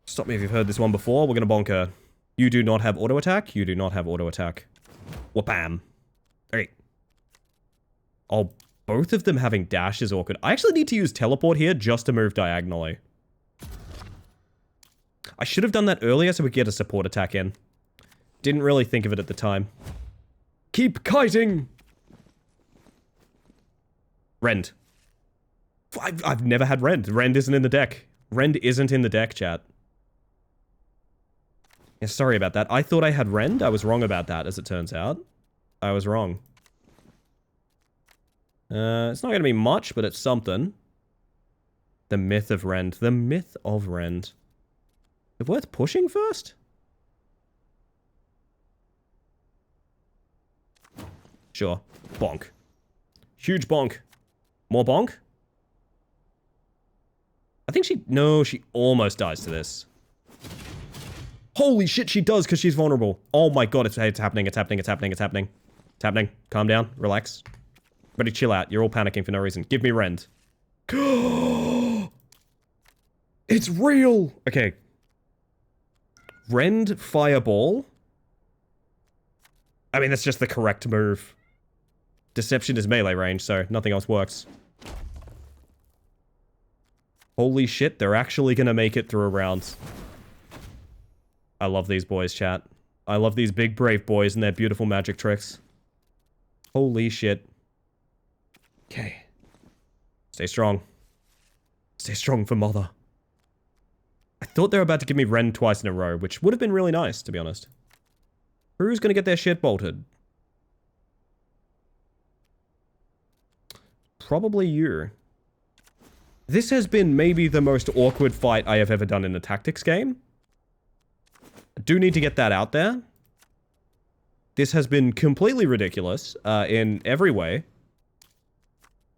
Stop me if you've heard this one before. We're gonna bonk her. You do not have auto attack. You do not have auto attack. Wha-bam. Alright. Oh, both of them having dash is awkward. I actually need to use teleport here just to move diagonally. I should have done that earlier so we could get a support attack in. Didn't really think of it at the time. Keep kiting! Rend. I've never had Rend. Rend isn't in the deck. Rend isn't in the deck, chat. Yeah, sorry about that. I thought I had Rend. I was wrong about that, as it turns out. I was wrong. It's not going to be much, but it's something. The myth of Rend. The myth of Rend. Is it worth pushing first? Sure. Bonk. Huge bonk. More bonk? I think she... No, she almost dies to this. Holy shit, she does because she's vulnerable. Oh my god, it's happening, it's happening, it's happening, it's happening. It's happening. Calm down. Relax. Ready, chill out. You're all panicking for no reason. Give me Rend. It's real! Okay. Rend Fireball. I mean, that's just the correct move. Deception is melee range, so nothing else works. Holy shit, they're actually gonna make it through a round. I love these boys, chat. I love these big brave boys and their beautiful magic tricks. Holy shit. Okay. Stay strong. Stay strong for mother. I thought they were about to give me Rend twice in a row, which would have been really nice, to be honest. Who's gonna get their shit bolted? Probably you. This has been maybe the most awkward fight I have ever done in a tactics game. I do need to get that out there. This has been completely ridiculous in every way.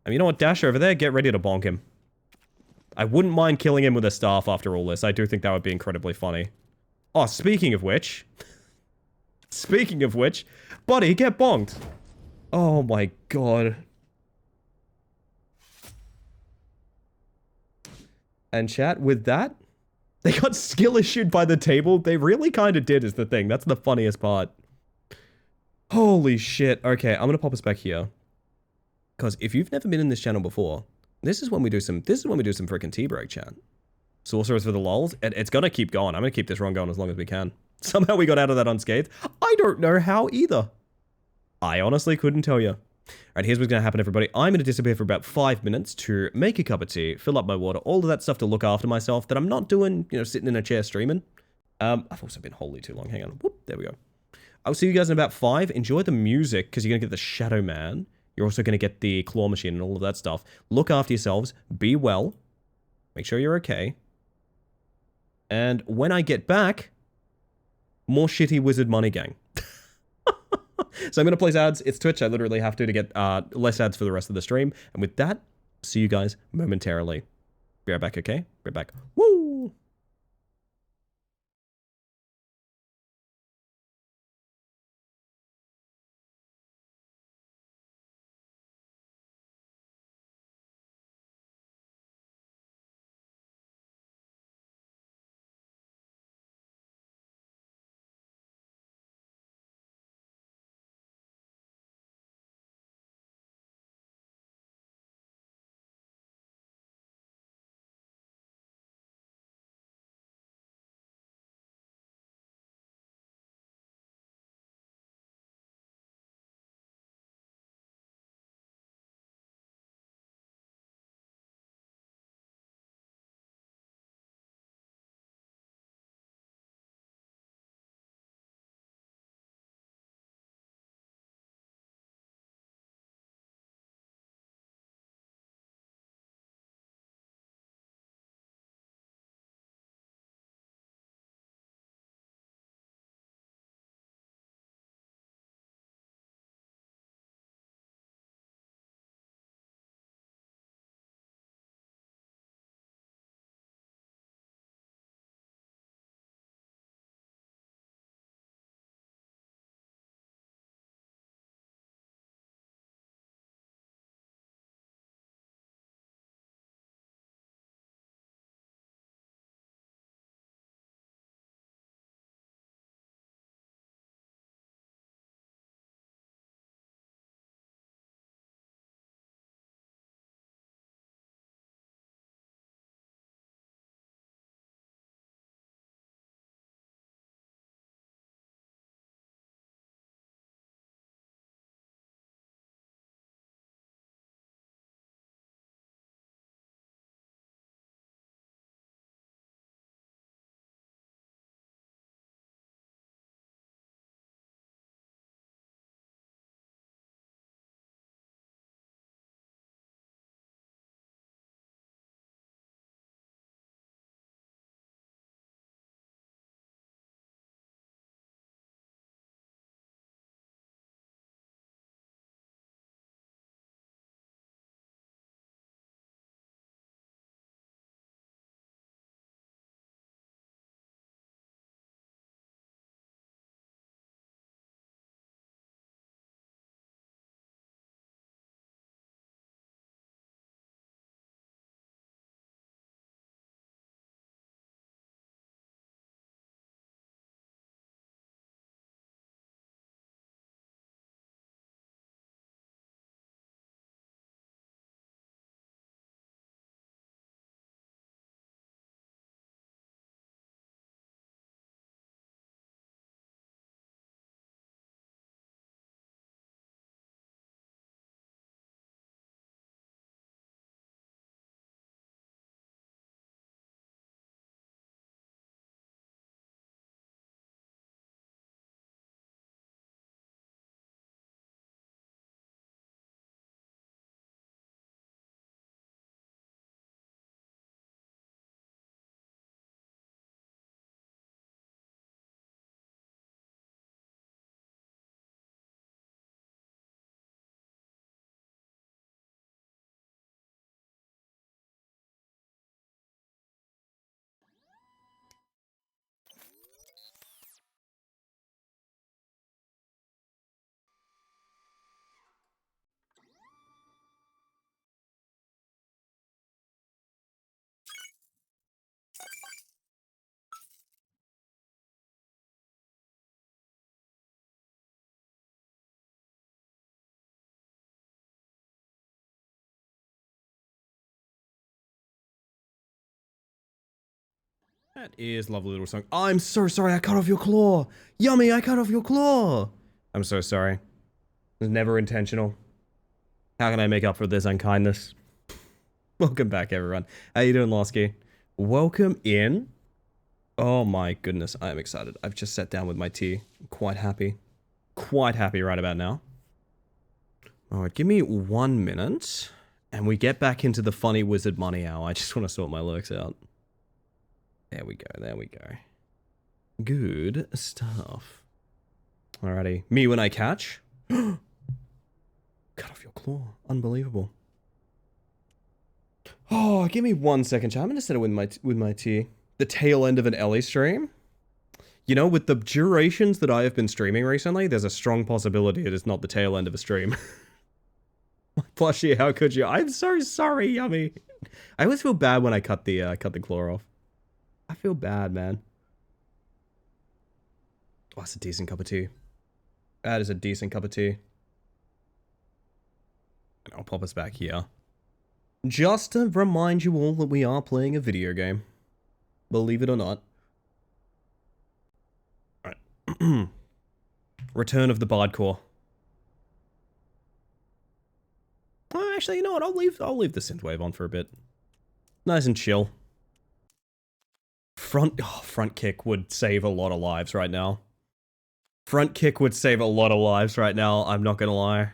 And you know what, Dash over there, get ready to bonk him. I wouldn't mind killing him with a staff after all this. I do think that would be incredibly funny. Oh, speaking of which... Speaking of which... Buddy, get bonked! Oh my god. And chat, with that... They got skill issued by the table. They really kind of did, is the thing. That's the funniest part. Holy shit. Okay, I'm gonna pop us back here. Because if you've never been in this channel before, this is when we do some freaking tea break, chat. Sorcerers for the lols. It's gonna keep going. I'm gonna keep this run going as long as we can. Somehow we got out of that unscathed. I don't know how either. I honestly couldn't tell you. Alright, here's what's gonna happen, everybody. I'm gonna disappear for about 5 minutes to make a cup of tea, fill up my water, all of that stuff to look after myself that I'm not doing, you know, sitting in a chair streaming. I've also been wholly too long. Hang on. Whoop, there we go. I'll see you guys in about 5. Enjoy the music, because you're gonna get the Shadow Man. You're also going to get the claw machine and all of that stuff. Look after yourselves. Be well. Make sure you're okay. And when I get back, more shitty wizard money gang. So I'm going to place ads. It's Twitch. I literally have to get less ads for the rest of the stream. And with that, see you guys momentarily. Be right back, okay? Be right back. Woo! That is lovely little song. I'm so sorry I cut off your claw. Yummy, I cut off your claw. I'm so sorry. It was never intentional. How can I make up for this unkindness? Welcome back, everyone. How you doing, Losky? Welcome in. Oh my goodness, I am excited. I've just sat down with my tea. I'm quite happy. Quite happy right about now. Alright, give me 1 minute. And we get back into the funny wizard money hour. I just want to sort my lurks out. There we go, there we go. Good stuff. Alrighty. Me when I catch. Cut off your claw. Unbelievable. Oh, give me 1 second, chat. I'm gonna set it with my tea. The tail end of an Ellie stream. You know, with the durations that I have been streaming recently, there's a strong possibility it is not the tail end of a stream. Plushie, how could you? I'm so sorry, Yummy. I always feel bad when I cut the claw off. I feel bad, man. Oh, that's a decent cup of tea. That is a decent cup of tea. And I'll pop us back here. Just to remind you all that we are playing a video game. Believe it or not. Alright. Return of the Bardcore. Oh, actually, you know what? I'll leave the synthwave on for a bit. Nice and chill. Front kick would save a lot of lives right now. Front kick would save a lot of lives right now, I'm not gonna lie.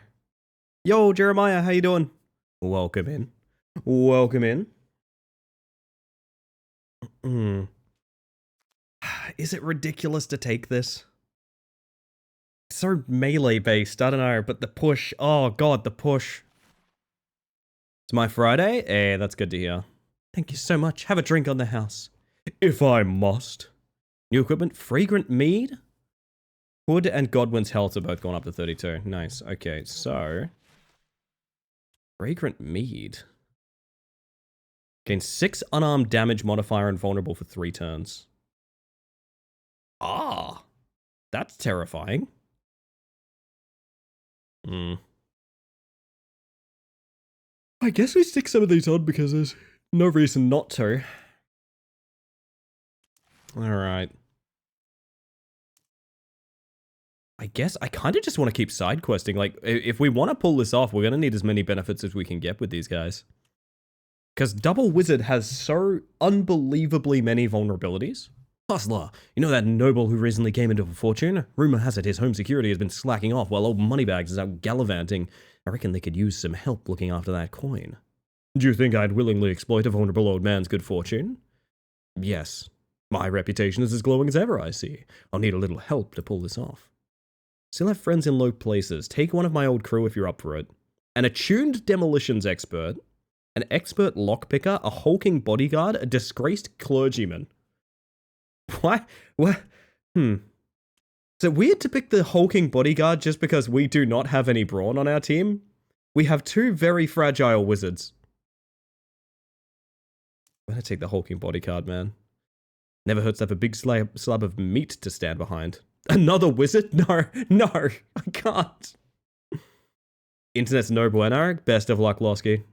Yo, Jeremiah, how you doing? Welcome in. Welcome in. Is it ridiculous to take this? So melee based, I don't know, but the push, oh god, the push. It's my Friday? Hey, that's good to hear. Thank you so much. Have a drink on the house. If I must. New equipment, Fragrant Mead. Hood and Godwin's health are both gone up to 32. Nice. Okay, so... Fragrant Mead. Gain 6 unarmed damage modifier and vulnerable for 3 turns. Ah! That's terrifying. I guess we stick some of these on because there's no reason not to. Alright. I guess I kind of just want to keep side questing. Like, if we want to pull this off, we're going to need as many benefits as we can get with these guys. Because Double Wizard has so unbelievably many vulnerabilities. Hustler, you know that noble who recently came into a fortune? Rumor has it his home security has been slacking off while old Moneybags is out gallivanting. I reckon they could use some help looking after that coin. Do you think I'd willingly exploit a vulnerable old man's good fortune? Yes. My reputation is as glowing as ever, I see. I'll need a little help to pull this off. Still have friends in low places. Take one of my old crew if you're up for it. An attuned demolitions expert, an expert lockpicker, a hulking bodyguard, a disgraced clergyman. Why? What? Is it weird to pick the hulking bodyguard just because we do not have any brawn on our team? We have 2 very fragile wizards. I'm gonna take the hulking bodyguard, man. Never hurts to have a big slab of meat to stand behind. Another wizard? No, I can't. Internet's no bueno. Best of luck, Losky.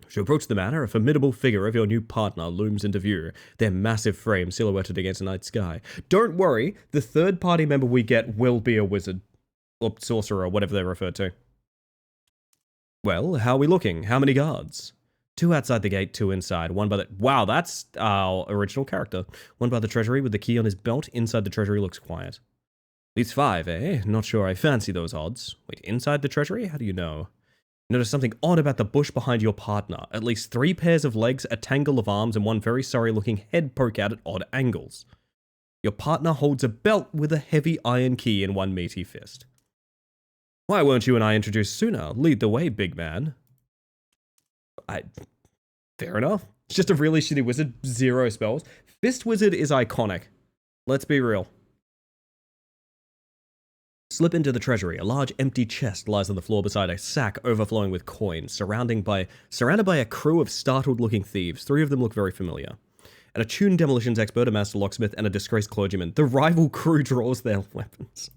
As you approach the manor, a formidable figure of your new partner looms into view, their massive frame silhouetted against the night sky. Don't worry, the third party member we get will be a wizard. Or sorcerer, whatever they're referred to. Well, how are we looking? How many guards? 2 outside the gate, 2 inside. One by the... Wow, that's our original character. One by the treasury with the key on his belt. Inside the treasury looks quiet. These 5, eh? Not sure I fancy those odds. Wait, inside the treasury? How do you know? Notice something odd about the bush behind your partner. At least 3 pairs of legs, a tangle of arms, and one very sorry-looking head poke out at odd angles. Your partner holds a belt with a heavy iron key in one meaty fist. Why weren't you and I introduced sooner? Lead the way, big man. Fair enough. It's just a really shitty wizard. 0 spells. Fist Wizard is iconic. Let's be real. Slip into the treasury. A large empty chest lies on the floor beside a sack overflowing with coins, surrounded by a crew of startled-looking thieves. 3 of them look very familiar. An attuned demolitions expert, a master locksmith, and a disgraced clergyman. The rival crew draws their weapons.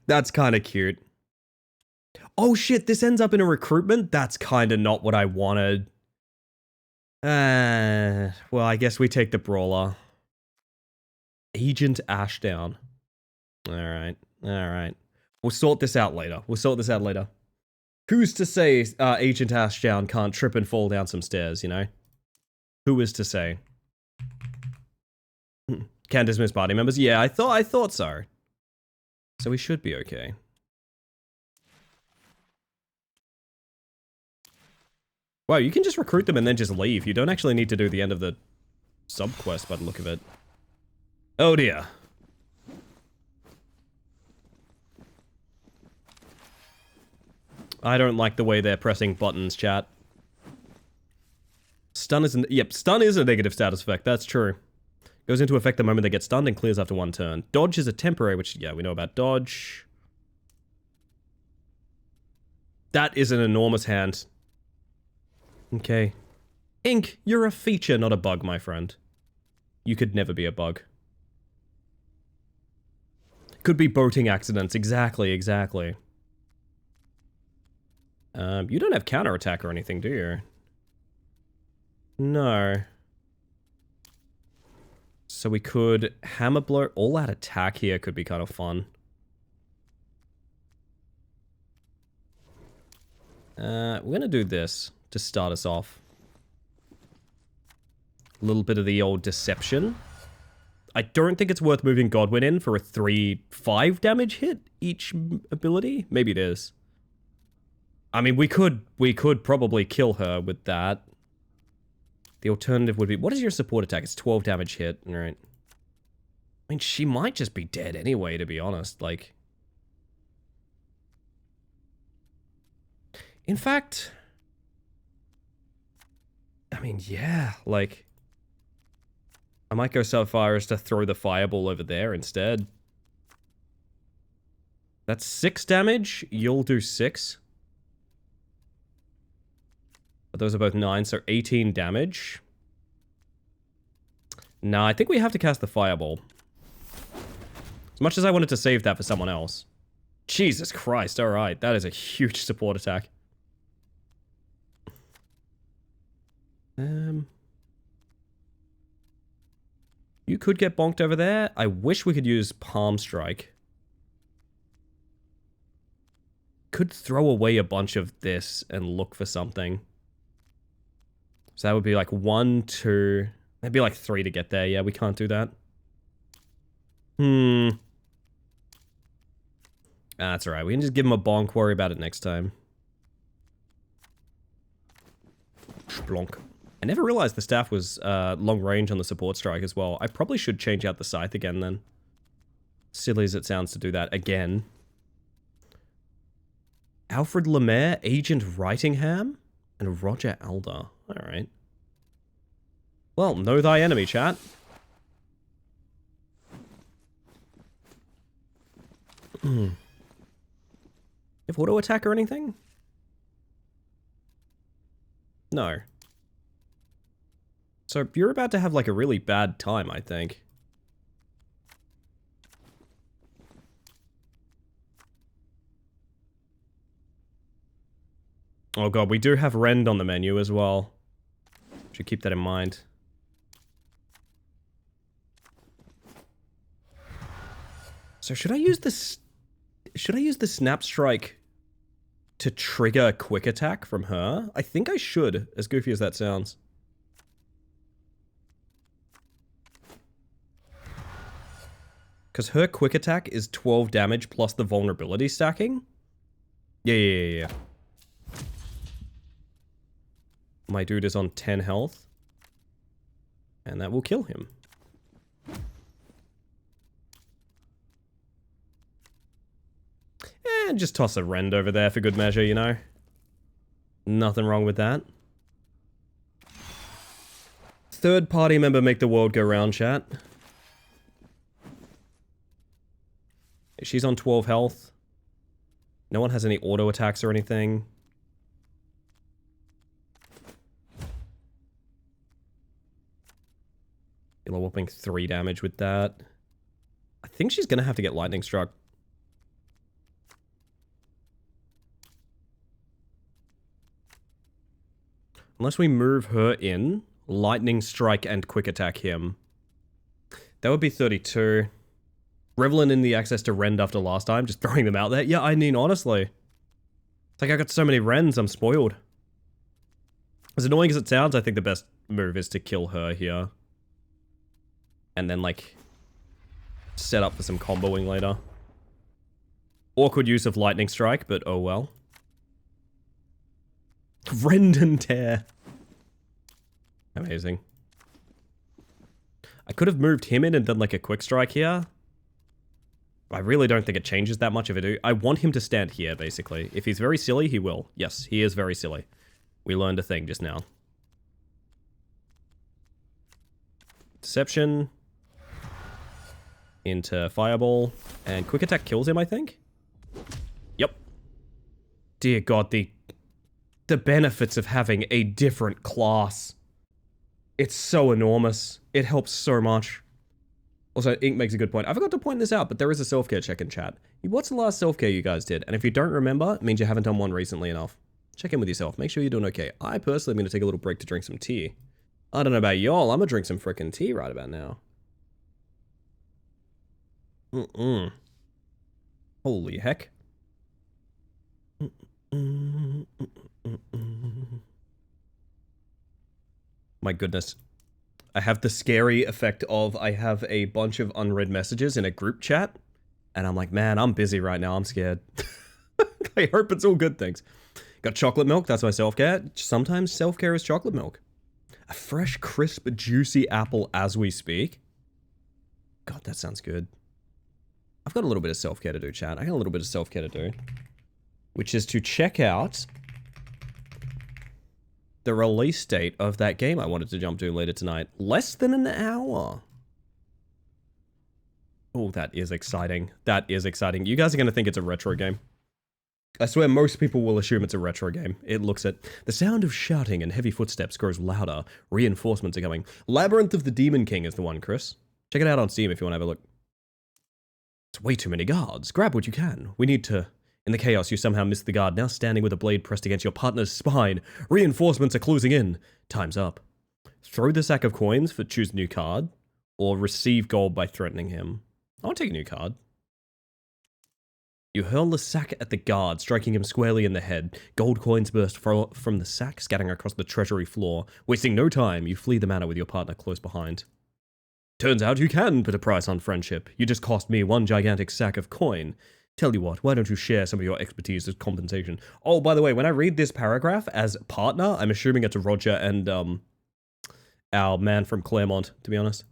That's kind of cute. Oh shit, this ends up in a recruitment? That's kind of not what I wanted. Well, I guess we take the brawler. Agent Ashdown. Alright. We'll sort this out later. Who's to say Agent Ashdown can't trip and fall down some stairs, you know? Who is to say? Can dismiss party members? Yeah, I thought so. So we should be okay. Wow, you can just recruit them and then just leave. You don't actually need to do the end of the sub-quest by the look of it. Oh dear. I don't like the way they're pressing buttons, chat. Stun is stun is a negative status effect, that's true. Goes into effect the moment they get stunned and clears after one turn. Dodge is a temporary, which, yeah, we know about dodge. That is an enormous hand. Okay. Ink, you're a feature, not a bug, my friend. You could never be a bug. Could be boating accidents, exactly. You don't have counterattack or anything, do you? No. So we could hammer blow. All out attack here could be kind of fun. We're gonna do this to start us off. A little bit of the old deception. I don't think it's worth moving Godwin in for a 3-5 damage hit each ability. Maybe it is. I mean, we could probably kill her with that. The alternative would be, what is your support attack? It's 12 damage hit, alright. I mean, she might just be dead anyway, to be honest, like. In fact, I mean, yeah, like, I might go so far as to throw the fireball over there instead. That's 6 damage, you'll do 6. But those are both 9, so 18 damage. Nah, I think we have to cast the fireball. As much as I wanted to save that for someone else. Jesus Christ, alright, that is a huge support attack. You could get bonked over there. I wish we could use Palm Strike. Could throw away a bunch of this and look for something. So that would be like 1, 2... That'd be like 3 to get there. Yeah, we can't do that. That's alright. We can just give him a bonk. Worry about it next time. Splonk. I never realized the staff was long range on the support strike as well. I probably should change out the scythe again then. Silly as it sounds to do that again. Alfred Lemaire, Agent Writingham, and Roger Alder. Alright. Well, know thy enemy, chat. You have auto attack or anything? No. So you're about to have like a really bad time, I think. Oh god, we do have Rend on the menu as well. Should keep that in mind. So should I use this? Should I use the Snap Strike to trigger a quick attack from her? I think I should, as goofy as that sounds. Because her quick attack is 12 damage plus the vulnerability stacking. Yeah. My dude is on 10 health. And that will kill him. And just toss a Rend over there for good measure, you know? Nothing wrong with that. Third party member make the world go round, chat. She's on 12 health. No one has any auto attacks or anything. You're whopping 3 damage with that. I think she's gonna have to get lightning struck. Unless we move her in, lightning strike and quick attack him. That would be 32. Reveling in the access to Rend after last time, just throwing them out there. Yeah, I mean, honestly. It's like I got so many Rends, I'm spoiled. As annoying as it sounds, I think the best move is to kill her here. And then, like, set up for some comboing later. Awkward use of lightning strike, but oh well. Rend and tear. Amazing. I could have moved him in and done like a quick strike here. I really don't think it changes that much if I do. I want him to stand here, basically. If he's very silly, he will. Yes, he is very silly. We learned a thing just now. Deception. Into Fireball. And Quick Attack kills him, I think? Yep. Dear God, the benefits of having a different class. It's so enormous. It helps so much. Also, Ink makes a good point. I forgot to point this out, but there is a self-care check in chat. What's the last self-care you guys did? And if you don't remember, it means you haven't done one recently enough. Check in with yourself. Make sure you're doing okay. I personally am going to take a little break to drink some tea. I don't know about y'all. I'm going to drink some frickin' tea right about now. Holy heck. My goodness. I have the scary effect of I have a bunch of unread messages in a group chat, and I'm like, man, I'm busy right now. I'm scared. I hope it's all good things. Got chocolate milk. That's my self-care. Sometimes self-care is chocolate milk. A fresh, crisp, juicy apple as we speak. God, that sounds good. I've got a little bit of self-care to do, chat. I got a little bit of self-care to do, which is to check out the release date of that game I wanted to jump to later tonight. Less than an hour. Oh, that is exciting. That is exciting. You guys are going to think it's a retro game. I swear most people will assume it's a retro game. It looks at the sound of shouting and heavy footsteps grows louder. Reinforcements are coming. Labyrinth of the Demon King is the one, Chris. Check it out on Steam if you want to have a look. It's way too many guards. Grab what you can. We need to... In the chaos, you somehow missed the guard, now standing with a blade pressed against your partner's spine. Reinforcements are closing in. Time's up. Throw the sack of coins for choose a new card, or receive gold by threatening him. I'll take a new card. You hurl the sack at the guard, striking him squarely in the head. Gold coins burst from the sack, scattering across the treasury floor. Wasting no time, you flee the manor with your partner close behind. Turns out you can put a price on friendship. You just cost me one gigantic sack of coin. Tell you what, why don't you share some of your expertise as compensation? Oh, by the way, when I read this paragraph as partner, I'm assuming it's Roger and our man from Claremont, to be honest.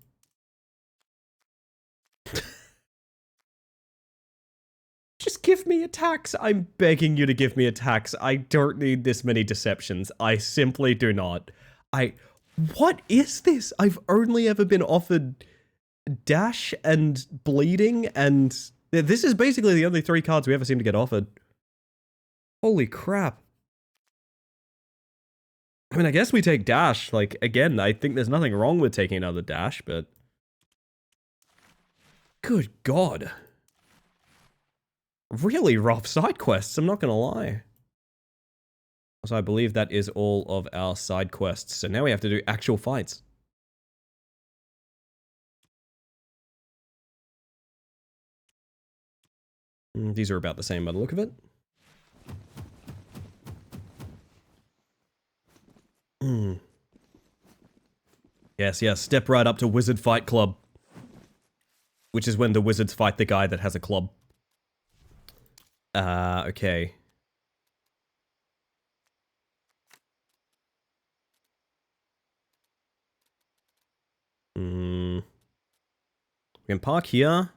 Just give me a tax. I'm begging you to give me a tax. I don't need this many deceptions. I simply do not. What is this? I've only ever been offered dash and bleeding and... This is basically the only 3 cards we ever seem to get offered. Holy crap. I mean, I guess we take dash. Like, again, I think there's nothing wrong with taking another dash, but... Good God. Really rough side quests, I'm not gonna lie. So I believe that is all of our side quests. So now we have to do actual fights. These are about the same by the look of it. Yes, yes, step right up to Wizard Fight Club. Which is when the wizards fight the guy that has a club. Okay. We can park here.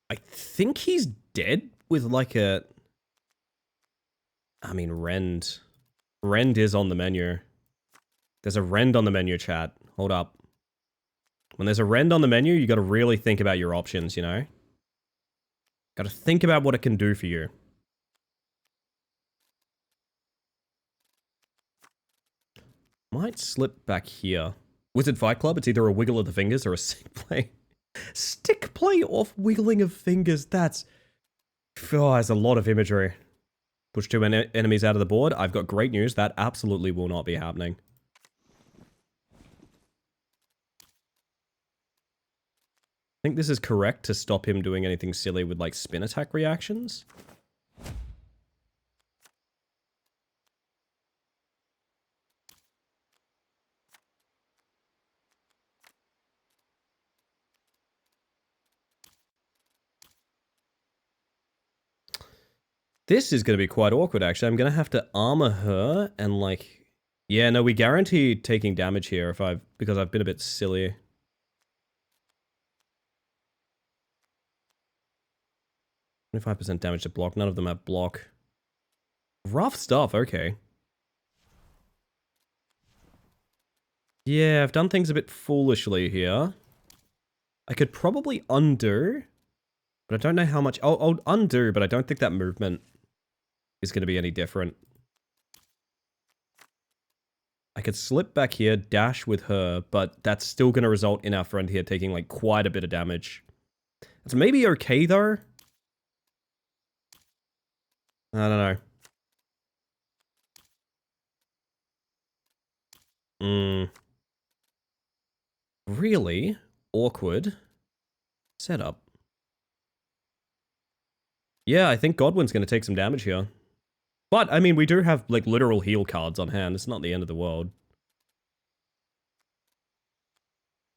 I think he's dead with like a... I mean, Rend. Rend is on the menu. There's a Rend on the menu, chat. Hold up. When there's a Rend on the menu, you gotta really think about your options, you know? Gotta think about what it can do for you. Might slip back here. Wizard Fight Club, it's either a wiggle of the fingers or a stick play. Stick play off wiggling of fingers, that's... Oh, there's a lot of imagery. Push 2 enemies out of the board. I've got great news, that absolutely will not be happening. I think this is correct to stop him doing anything silly with like spin attack reactions. This is going to be quite awkward, actually. I'm going to have to armor her and, like... Yeah, no, we guarantee taking damage here because I've been a bit silly. 25% damage to block. None of them have block. Rough stuff, okay. Yeah, I've done things a bit foolishly here. I could probably undo, but I don't know how much... I'll undo, but I don't think that movement is going to be any different. I could slip back here, dash with her, but that's still going to result in our friend here taking, like, quite a bit of damage. It's maybe okay, though. I don't know. Really awkward setup. Yeah, I think Godwin's going to take some damage here. But, I mean, we do have, like, literal heal cards on hand. It's not the end of the world.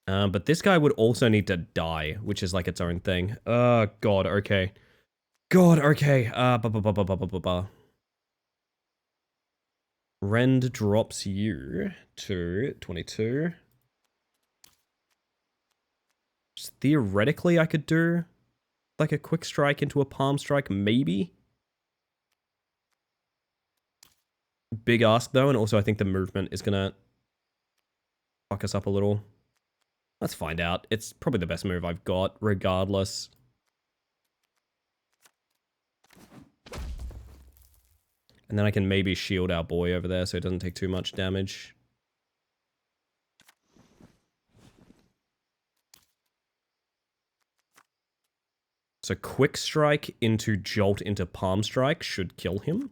But this guy would also need to die, which is, like, its own thing. Oh, God, okay. God, okay. Rend drops you to 22. Theoretically, I could do, like, a quick strike into a palm strike, maybe? Big ask, though, and also I think the movement is gonna fuck us up a little. Let's find out. It's probably the best move I've got, regardless. And then I can maybe shield our boy over there so it doesn't take too much damage. So quick strike into jolt into palm strike should kill him.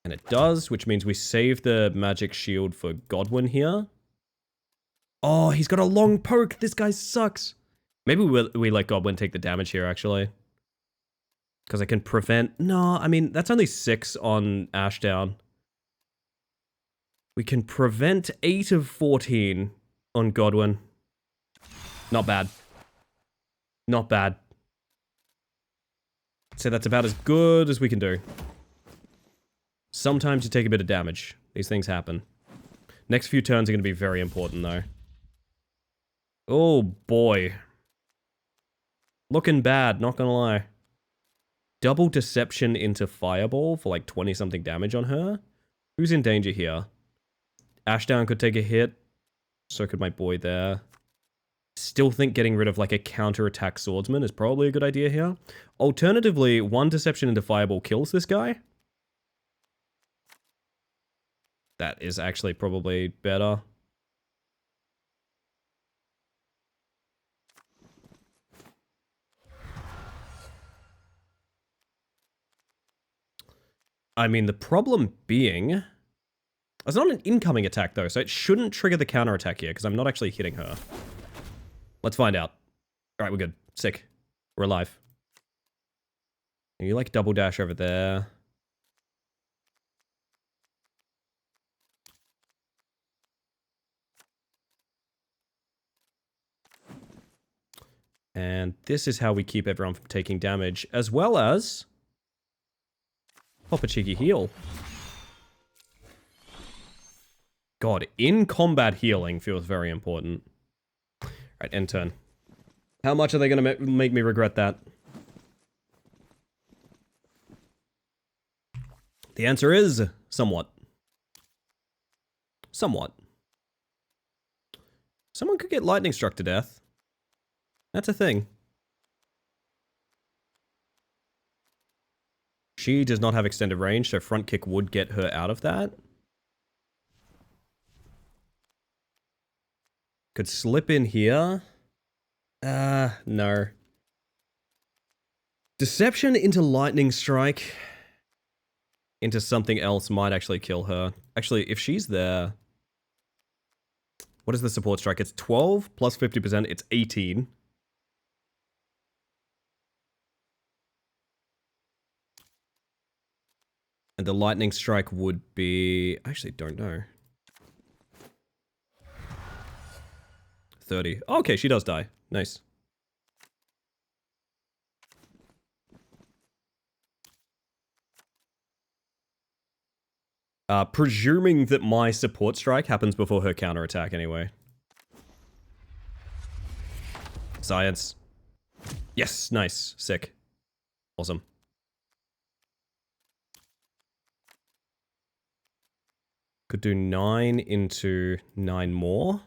And it does, which means we save the magic shield for Godwin here. Oh, he's got a long poke. This guy sucks. Maybe we let Godwin take the damage here, actually. Because I can prevent... No, I mean, that's only 6 on Ashdown. We can prevent 8 of 14 on Godwin. Not bad. Not bad. So that's about as good as we can do. Sometimes you take a bit of damage. These things happen. Next few turns are going to be very important, though. Oh, boy. Looking bad, not gonna lie. Double deception into fireball for like 20-something damage on her. Who's in danger here? Ashdown could take a hit. So could my boy there. Still think getting rid of like a counter-attack swordsman is probably a good idea here. Alternatively, 1 deception into fireball kills this guy. That is actually probably better. I mean, the problem being... It's not an incoming attack, though, so it shouldn't trigger the counterattack here, because I'm not actually hitting her. Let's find out. Alright, we're good. Sick. We're alive. You like double dash over there. And this is how we keep everyone from taking damage, as well as... pop a cheeky heal. God, in combat healing feels very important. Alright, end turn. How much are they going to make me regret that? The answer is somewhat. Somewhat. Someone could get lightning struck to death. That's a thing. She does not have extended range, so front kick would get her out of that. Could slip in here. No. Deception into lightning strike. Into something else might actually kill her. Actually, if she's there... What is the support strike? It's 12 plus 50%. It's 18. And the lightning strike would be... I actually don't know. 30. Oh, okay, she does die. Nice. Presuming that my support strike happens before her counterattack anyway. Science. Yes, nice. Sick. Awesome. Could do 9 into 9 more.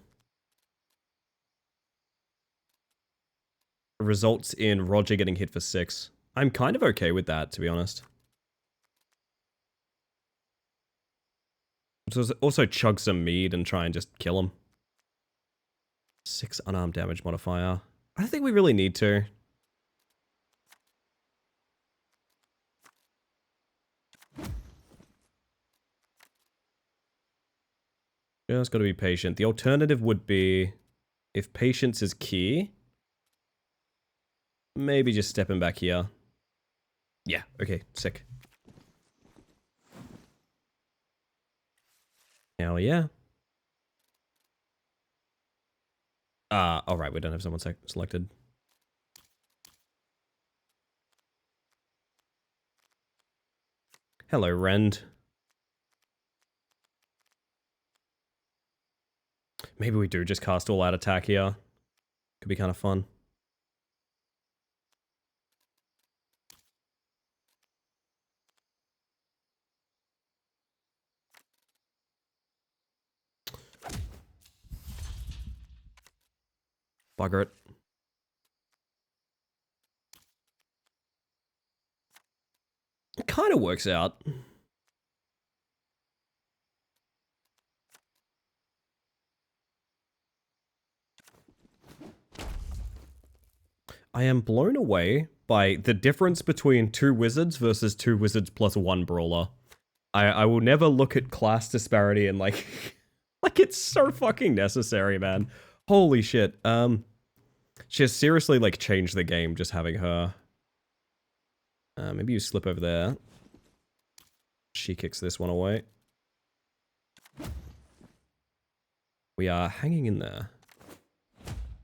Results in Roger getting hit for 6. I'm kind of okay with that, to be honest. Also chug some mead and try and just kill him. 6 unarmed damage modifier. I don't think we really need to. Just gotta be patient. The alternative would be, if patience is key, maybe just stepping back here. Yeah, okay, sick. Hell yeah. Alright, we don't have someone selected. Hello, Rend. Maybe we do just cast all out attack here. Could be kind of fun. Bugger it. It kind of works out. I am blown away by the difference between 2 wizards versus 2 wizards plus 1 brawler. I will never look at class disparity and like it's so fucking necessary, man. Holy shit. She has seriously like changed the game just having her. Maybe you slip over there. She kicks this one away. We are hanging in there.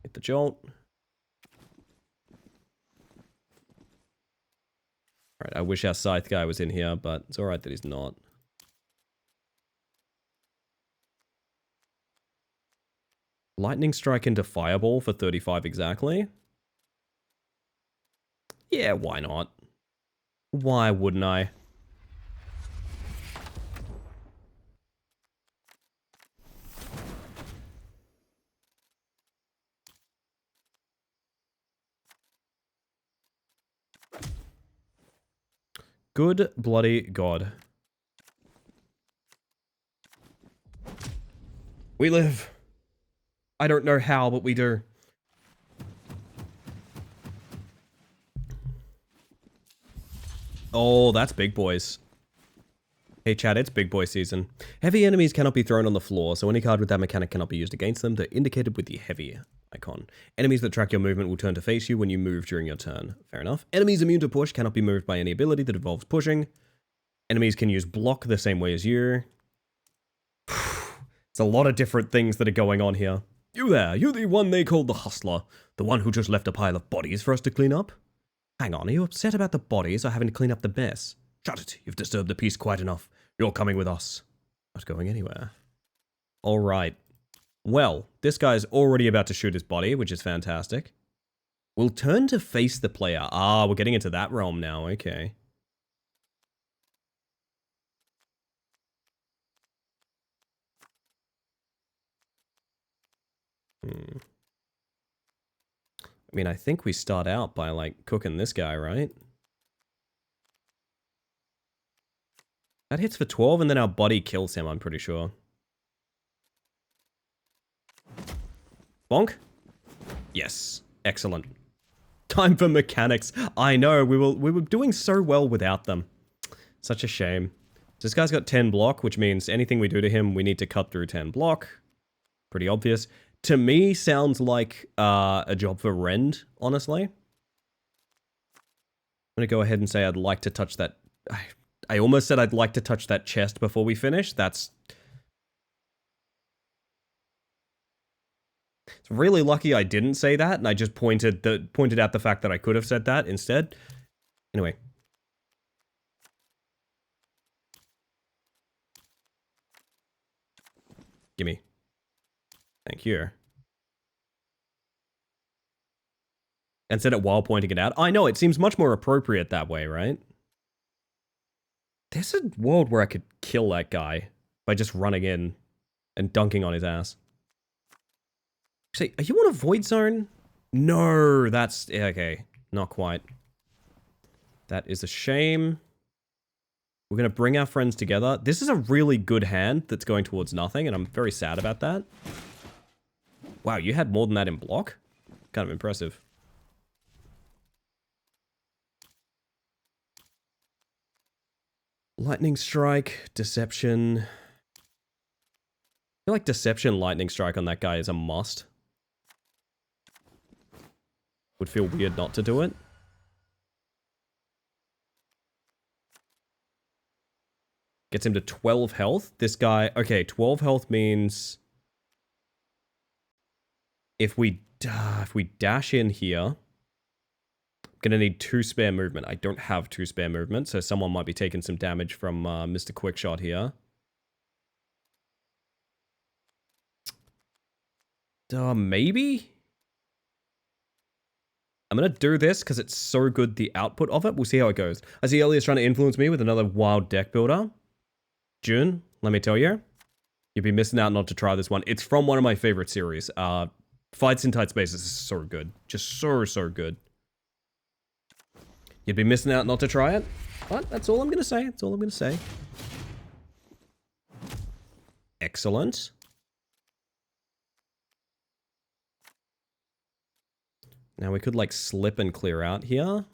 Hit the jolt. Alright, I wish our scythe guy was in here, but it's alright that he's not. Lightning strike into fireball for 35 exactly. Yeah, why not? Why wouldn't I? Good bloody god. We live. I don't know how, but we do. Oh, that's big boys. Hey chat, it's big boy season. Heavy enemies cannot be thrown on the floor, so any card with that mechanic cannot be used against them. They're indicated with the heavy icon. Enemies that track your movement will turn to face you when you move during your turn. Fair enough. Enemies immune to push cannot be moved by any ability that involves pushing. Enemies can use block the same way as you. It's a lot of different things that are going on here. You there, you're the one they called the Hustler. The one who just left a pile of bodies for us to clean up? Hang on, are you upset about the bodies or having to clean up the mess? Shut it, you've disturbed the peace quite enough. You're coming with us. Not going anywhere. Alright. Well, this guy's already about to shoot his body, which is fantastic. We'll turn to face the player. Ah, we're getting into that realm now, okay. I mean, I think we start out by, like, cooking this guy, right? That hits for 12, and then our body kills him, I'm pretty sure. Bonk? Yes. Excellent. Time for mechanics. I know, we were doing so well without them. Such a shame. So this guy's got 10 block, which means anything we do to him, we need to cut through 10 block. Pretty obvious. To me, sounds like a job for Rend, honestly. I'm gonna go ahead and say I'd like to touch that... I almost said I'd like to touch that chest before we finish. That's... It's really lucky I didn't say that, and I just pointed out the fact that I could have said that instead. Anyway. Gimme. Thank you. And said it while pointing it out. I know, it seems much more appropriate that way, right? There's a world where I could kill that guy by just running in and dunking on his ass. Say, are you on a void zone? No, that's... okay, not quite. That is a shame. We're going to bring our friends together. This is a really good hand that's going towards nothing, and I'm very sad about that. Wow, you had more than that in block? Kind of impressive. Lightning Strike, Deception. I feel like Deception, Lightning Strike on that guy is a must. Would feel weird not to do it. Gets him to 12 health. This guy... okay, 12 health means... if we dash in here... I'm gonna need 2 spare movement. I don't have 2 spare movement, so someone might be taking some damage from Mr. Quickshot here. Maybe? I'm gonna do this because it's so good, the output of it. We'll see how it goes. I see Elliot's trying to influence me with another wild deck builder. June, let me tell you, you'd be missing out not to try this one. It's from one of my favorite series. Fights in Tight Spaces is so good. Just so good. You'd be missing out not to try it. But that's all I'm gonna say. That's all I'm gonna say. Excellent. Now we could, like, slip and clear out here.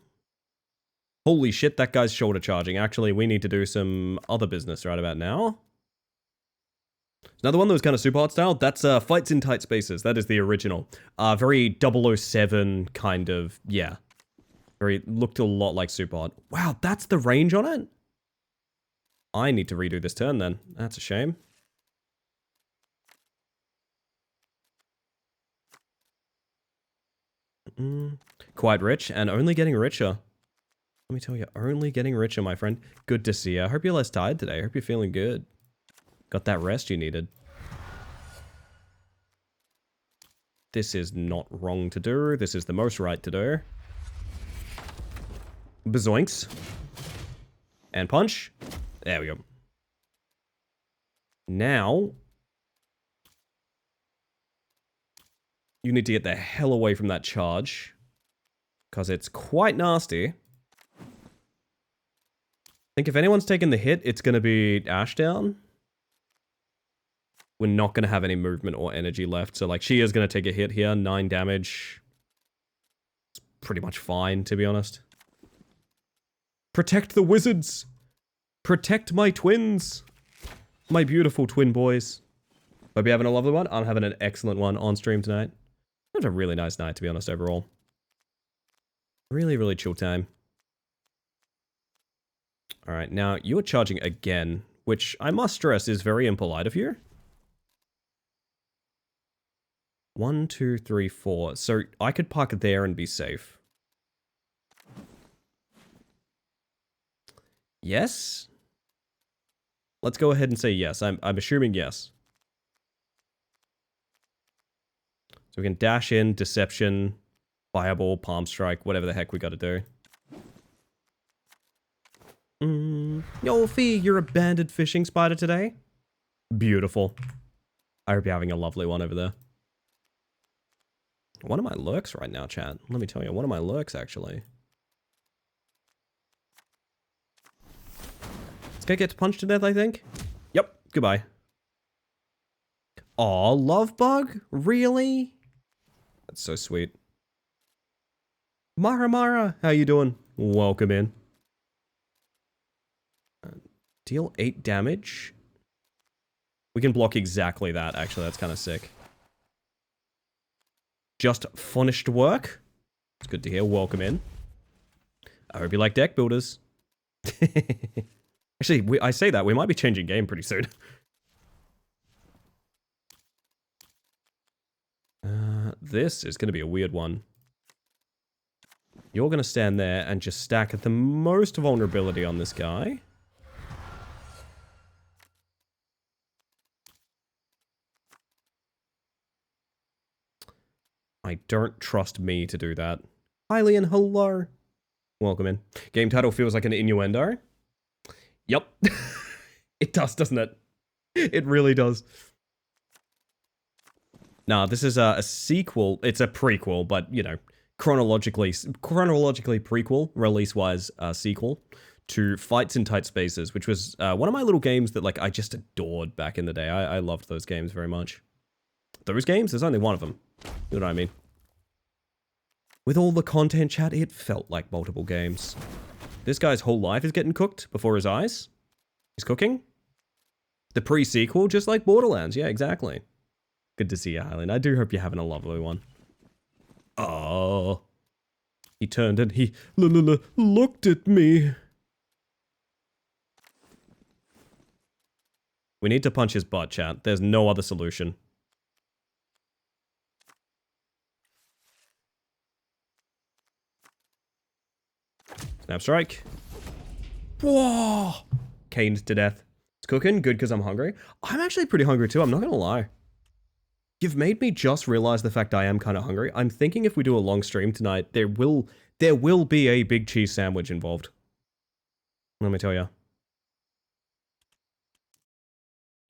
Holy shit, that guy's shoulder charging. Actually, we need to do some other business right about now. Another one that was kind of super hot style. That's Fights in Tight Spaces. That is the original. Very 007 kind of, yeah. Looked a lot like super hot. Wow, that's the range on it? I need to redo this turn then. That's a shame. Quite rich and only getting richer. Let me tell you, only getting richer, my friend. Good to see you. I hope you're less tired today. I hope you're feeling good. Got that rest you needed. This is not wrong to do. This is the most right to do. Bazoinks. And punch. There we go. Now... you need to get the hell away from that charge. Because it's quite nasty. I think if anyone's taken the hit, it's going to be Ashdown. We're not going to have any movement or energy left. So, like, she is going to take a hit here. 9 damage. It's pretty much fine, to be honest. Protect the wizards! Protect my twins! My beautiful twin boys. Hope you're having a lovely one. I'm having an excellent one on stream tonight. It was a really nice night, to be honest, overall. Really chill time. Alright, now you're charging again, which I must stress is very impolite of you. 1, 2, 3, 4. So I could park it there and be safe. Yes? Let's go ahead and say yes. I'm assuming yes. So we can dash in, Deception, Fireball, Palm Strike, whatever the heck we gotta do. Yo, Fee, you're a banded fishing spider today? Beautiful. I hope you're having a lovely one over there. One of my lurks right now, chat. Let me tell you, one of my lurks, actually. This guy gets punched to death, I think? Yep, goodbye. Aw, Love Bug? Really? That's so sweet. Mara, how you doing? Welcome in. Deal 8 damage. We can block exactly that, actually. That's kind of sick. Just finished work. It's good to hear. Welcome in. I hope you like deck builders. Actually, I say that. We might be changing game pretty soon. This is going to be a weird one. You're going to stand there and just stack the most vulnerability on this guy. I don't trust me to do that. Hylian, hello. Welcome in. Game title feels like an innuendo. Yep. It does, doesn't it? It really does. Nah, this is a sequel. It's a prequel, but, you know, chronologically prequel, release-wise sequel to Fights in Tight Spaces, which was one of my little games that, like, I just adored back in the day. I loved those games very much. Those games? There's only one of them. You know what I mean? With all the content, chat, it felt like multiple games. This guy's whole life is getting cooked before his eyes. He's cooking. The pre-sequel, just like Borderlands. Yeah, exactly. Good to see you, Hylian. I do hope you're having a lovely one. Oh. He turned and he looked at me. We need to punch his butt, chat. There's no other solution. Snap strike. Whoa! Caned to death. It's cooking. Good because I'm hungry. I'm actually pretty hungry too. I'm not going to lie. You've made me just realize the fact I am kind of hungry. I'm thinking if we do a long stream tonight, there will be a big cheese sandwich involved. Let me tell you.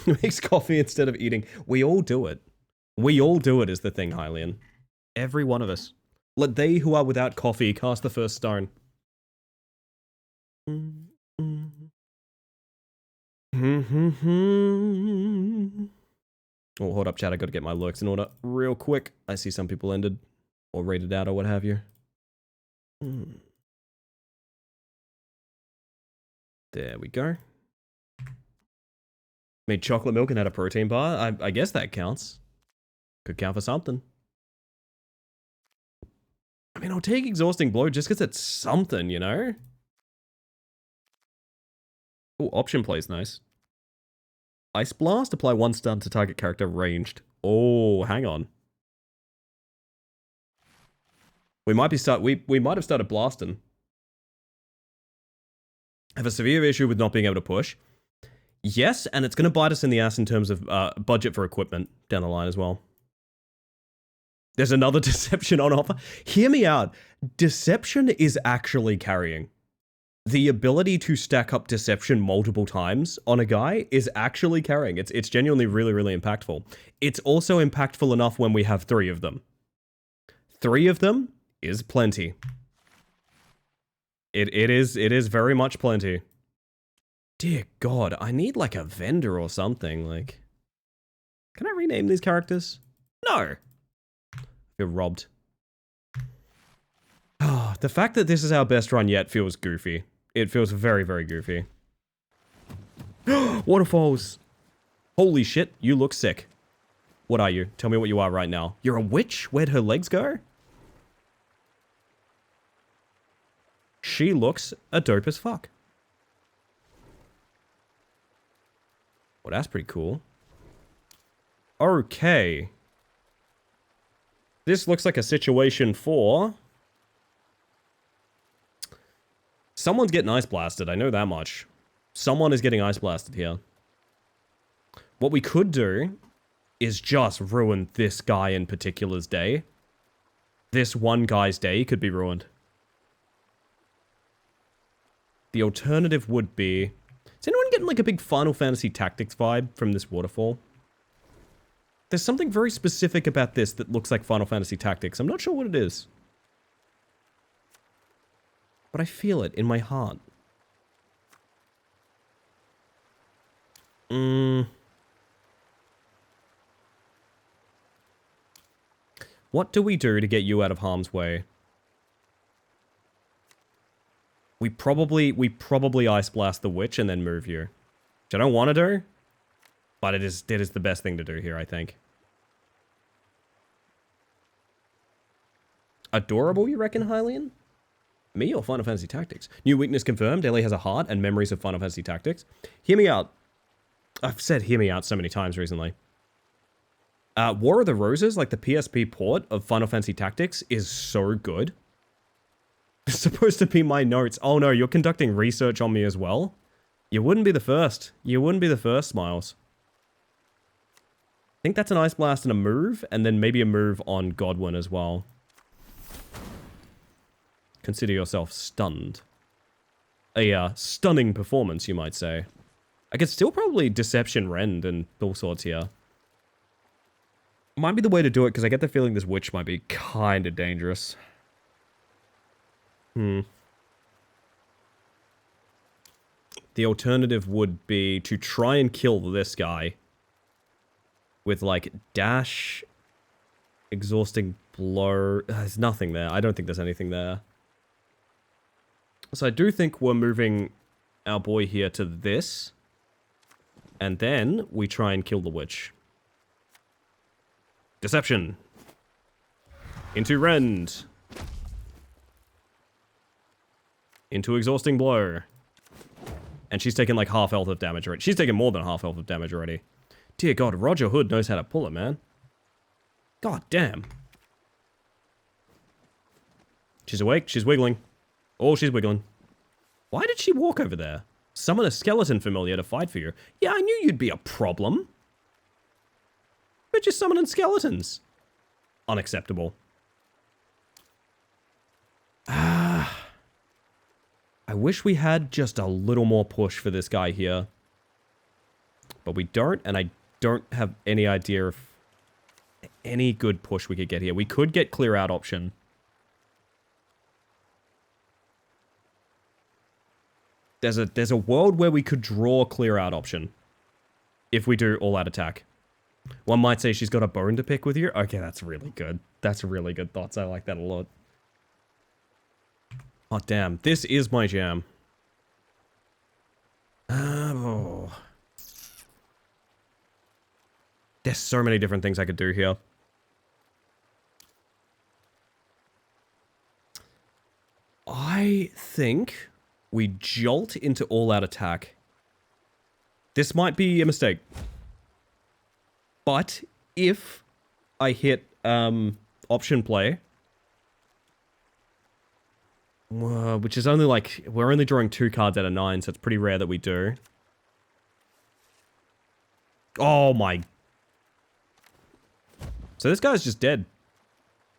Makes coffee instead of eating. We all do it. We all do it is the thing, Hylian. Every one of us. Let they who are without coffee cast the first stone. Oh, hold up, chat. I gotta get my lurks in order real quick. I see some people ended or rated out or what have you. There we go. Made chocolate milk and had a protein bar. I guess that counts. Could count for something. I mean, I'll take exhausting blow just because it's something, you know? Oh, option play's nice. Ice Blast, apply 1 stun to target character ranged. Oh, hang on. We might have started blasting. Have a severe issue with not being able to push. Yes, and it's going to bite us in the ass in terms of budget for equipment down the line as well. There's another Deception on offer. Hear me out. Deception is actually carrying. The ability to stack up Deception multiple times on a guy is actually carrying. It's genuinely really, really impactful. It's also impactful enough when we have 3 of them. 3 of them is plenty. It is very much plenty. Dear God, I need like a vendor or something. Like, can I rename these characters? No. I feel robbed. Oh, the fact that this is our best run yet feels goofy. It feels very, very goofy. Waterfalls. Holy shit, you look sick. What are you? Tell me what you are right now. You're a witch? Where'd her legs go? She looks a dope as fuck. Well, that's pretty cool. Okay. This looks like a situation for... Someone's getting ice blasted, I know that much. Someone is getting ice blasted here. What we could do is just ruin this guy in particular's day. This one guy's day could be ruined. The alternative would be... Is anyone getting like a big Final Fantasy Tactics vibe from this waterfall? There's something very specific about this that looks like Final Fantasy Tactics. I'm not sure what it is. But I feel it in my heart. What do we do to get you out of harm's way? We probably Ice Blast the Witch and then move you. Which I don't want to do. But it is the best thing to do here, I think. Adorable, you reckon, Hylian? Me or Final Fantasy Tactics? New weakness confirmed. Ellie has a heart and memories of Final Fantasy Tactics. Hear me out. I've said hear me out so many times recently. War of the Roses, like the PSP port of Final Fantasy Tactics, is so good. It's supposed to be my notes. Oh no, you're conducting research on me as well? You wouldn't be the first. You wouldn't be the first, Smiles. I think that's an Ice Blast and a move, and then maybe a move on Godwin as well. Consider yourself stunned. A stunning performance, you might say. I could still probably Deception Rend and all sorts here. Might be the way to do it, because I get the feeling this witch might be kind of dangerous. The alternative would be to try and kill this guy. With, like, dash, exhausting blow. There's nothing there. I don't think there's anything there. So I do think we're moving our boy here to this. And then we try and kill the witch. Deception. Into Rend. Into Exhausting Blow. And she's taken like half health of damage already. She's taken more than half health of damage already. Dear God, Roger Hood knows how to pull it, man. God damn. She's awake. She's wiggling. Oh, she's wiggling. Why did she walk over there? Summon a skeleton familiar to fight for you. Yeah, I knew you'd be a problem. But you're summoning skeletons. Unacceptable. I wish we had just a little more push for this guy here. But we don't, and I don't have any idea of any good push we could get here. We could get clear out option. There's a world where we could draw clear out option. If we do all out attack. One might say she's got a bone to pick with you. Okay, that's really good. That's really good thoughts. I like that a lot. Oh, damn. This is my jam. Oh. There's so many different things I could do here. I think we jolt into all-out attack. This might be a mistake. But if I hit option play, which is only like, we're only drawing 2 cards out of 9, so it's pretty rare that we do. Oh my. So this guy's just dead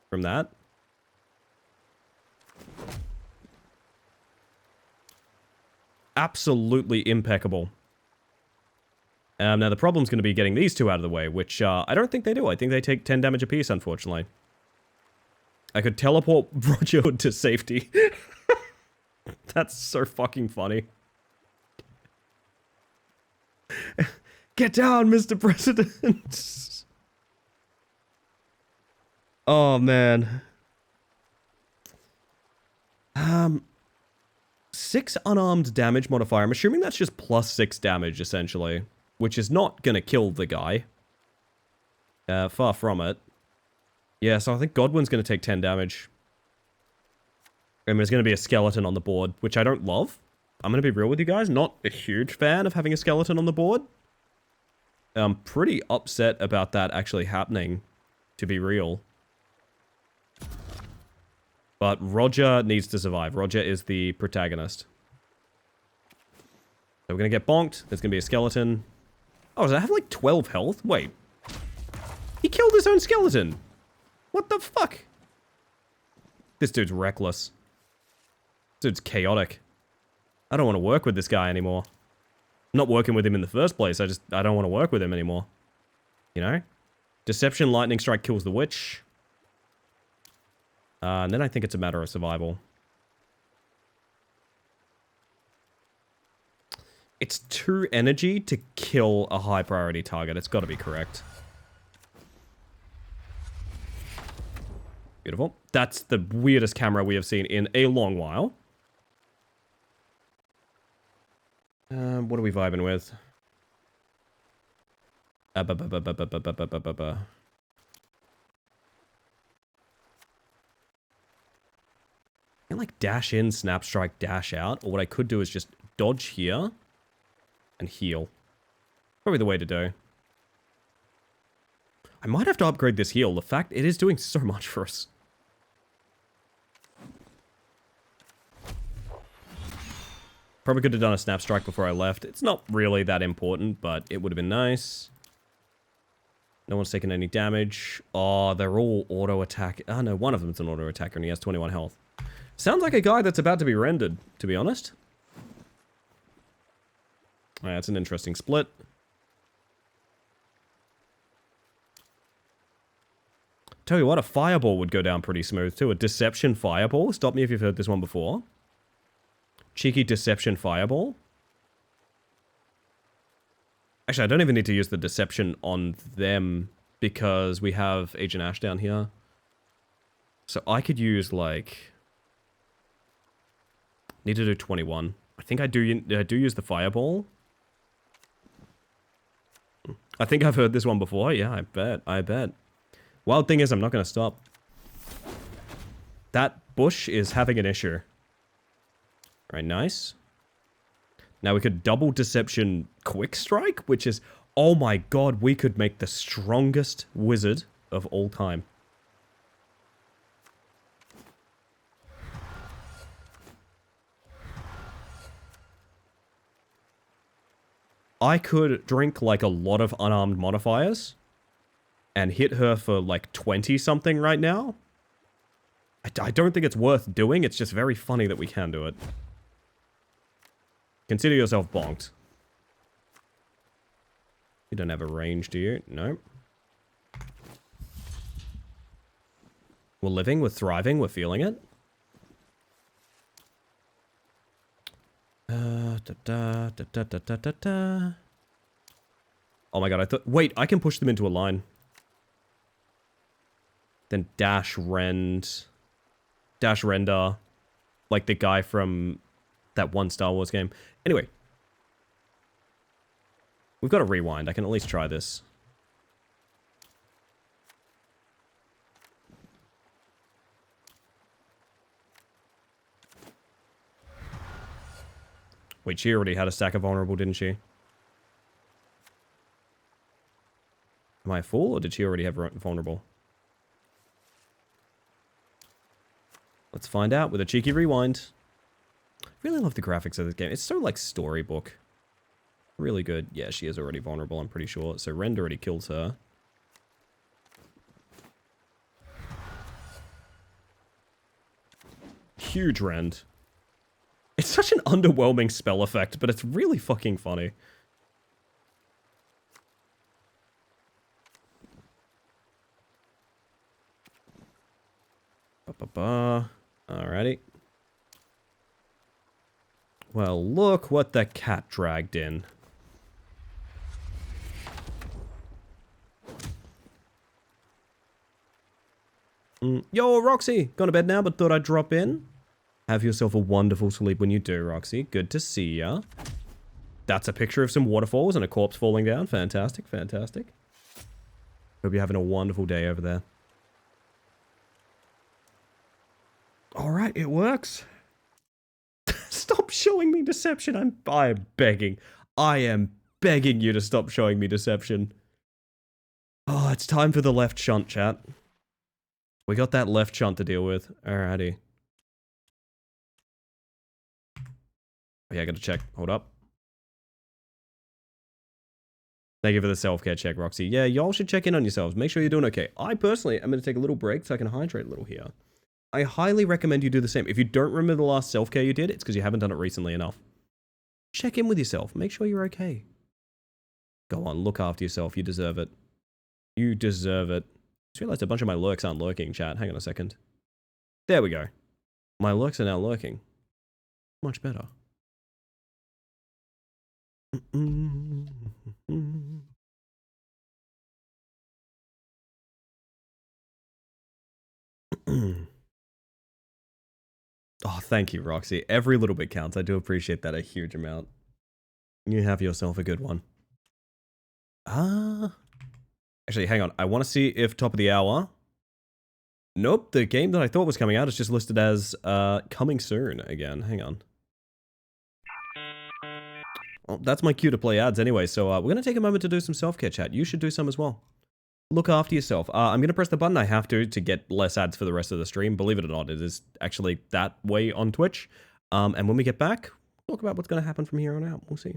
from that. Absolutely impeccable. Now the problem's going to be getting these 2 out of the way, which I don't think they do. I think they take 10 damage apiece, unfortunately. I could teleport Roger Hood to safety. That's so fucking funny. Get down, Mr. President. Oh, man. 6 unarmed damage modifier. I'm assuming that's just +6 damage, essentially. Which is not gonna kill the guy. Far from it. Yeah, so I think Godwin's gonna take 10 damage. And there's gonna be a skeleton on the board, which I don't love. I'm gonna be real with you guys. Not a huge fan of having a skeleton on the board. I'm pretty upset about that actually happening, to be real. But Roger needs to survive. Roger is the protagonist. So we're gonna get bonked. There's gonna be a skeleton. Oh, does I have like 12 health? Wait. He killed his own skeleton. What the fuck? This dude's reckless. This dude's chaotic. I don't want to work with this guy anymore. I'm not working with him in the first place. I don't want to work with him anymore. You know? Deception, Lightning Strike kills the witch. And then I think it's a matter of survival. It's 2 energy to kill a high priority target. It's got to be correct. Beautiful. That's the weirdest camera we have seen in a long while. What are we vibing with? I can like dash in, snap strike, dash out. Or what I could do is just dodge here and heal. Probably the way to do. I might have to upgrade this heal. The fact it is doing so much for us. Probably could have done a snap strike before I left. It's not really that important, but it would have been nice. No one's taken any damage. Oh, they're all auto attack. Oh no, one of them's an auto attacker and he has 21 health. Sounds like a guy that's about to be rendered, to be honest. Alright, that's an interesting split. Tell you what, a fireball would go down pretty smooth too. A deception fireball. Stop me if you've heard this one before. Cheeky deception fireball. Actually, I don't even need to use the deception on them because we have Agent Ash down here. So I could use like... Need to do 21. I think I do use the fireball. I think I've heard this one before. Yeah, I bet. Wild thing is, I'm not going to stop. That bush is having an issue. Alright, nice. Now we could double deception quick strike, which is... Oh my god, we could make the strongest wizard of all time. I could drink like a lot of unarmed modifiers and hit her for like 20 something right now. I don't think it's worth doing, it's just very funny that we can do it. Consider yourself bonked. You don't have a range, do you? No. We're living, we're thriving, we're feeling it. Oh my god, I thought... Wait, I can push them into a line. Then dash rend... Dash render. Like the guy from that one Star Wars game. Anyway. We've got to rewind. I can at least try this. Wait, she already had a stack of vulnerable, didn't she? Am I a fool, or did she already have vulnerable? Let's find out with a cheeky rewind. I really love the graphics of this game. It's so like storybook. Really good. Yeah, she is already vulnerable, I'm pretty sure. So Rend already kills her. Huge Rend. It's such an underwhelming spell effect, but it's really fucking funny. Alrighty. Well, look what the cat dragged in. Yo, Roxy! Gone to bed now, but thought I'd drop in. Have yourself a wonderful sleep when you do, Roxy. Good to see ya. That's a picture of some waterfalls and a corpse falling down. Fantastic, fantastic. Hope you're having a wonderful day over there. Alright, it works. Stop showing me deception. I am begging. I am begging you to stop showing me deception. Oh, it's time for the left shunt, chat. We got that left shunt to deal with. Alrighty. Oh, yeah, I gotta check. Hold up. Thank you for the self-care check, Roxy. Yeah, y'all should check in on yourselves. Make sure you're doing okay. I personally am gonna take a little break so I can hydrate a little here. I highly recommend you do the same. If you don't remember the last self-care you did, it's because you haven't done it recently enough. Check in with yourself. Make sure you're okay. Go on, look after yourself. You deserve it. You deserve it. I just realized a bunch of my lurks aren't lurking, chat. Hang on a second. There we go. My lurks are now lurking. Much better. Oh, thank you, Roxy. Every little bit counts. I do appreciate that a huge amount. You have yourself a good one. Actually, hang on. I want to see if top of the hour... Nope, the game that I thought was coming out is just listed as coming soon again. Hang on. Well, that's my cue to play ads anyway, so we're going to take a moment to do some self-care, chat. You should do some as well. look after yourself. I'm going to press the button I have to get less ads for the rest of the stream. Believe it or not, it is actually that way on Twitch. And when we get back, we'll talk about what's going to happen from here on out. We'll see.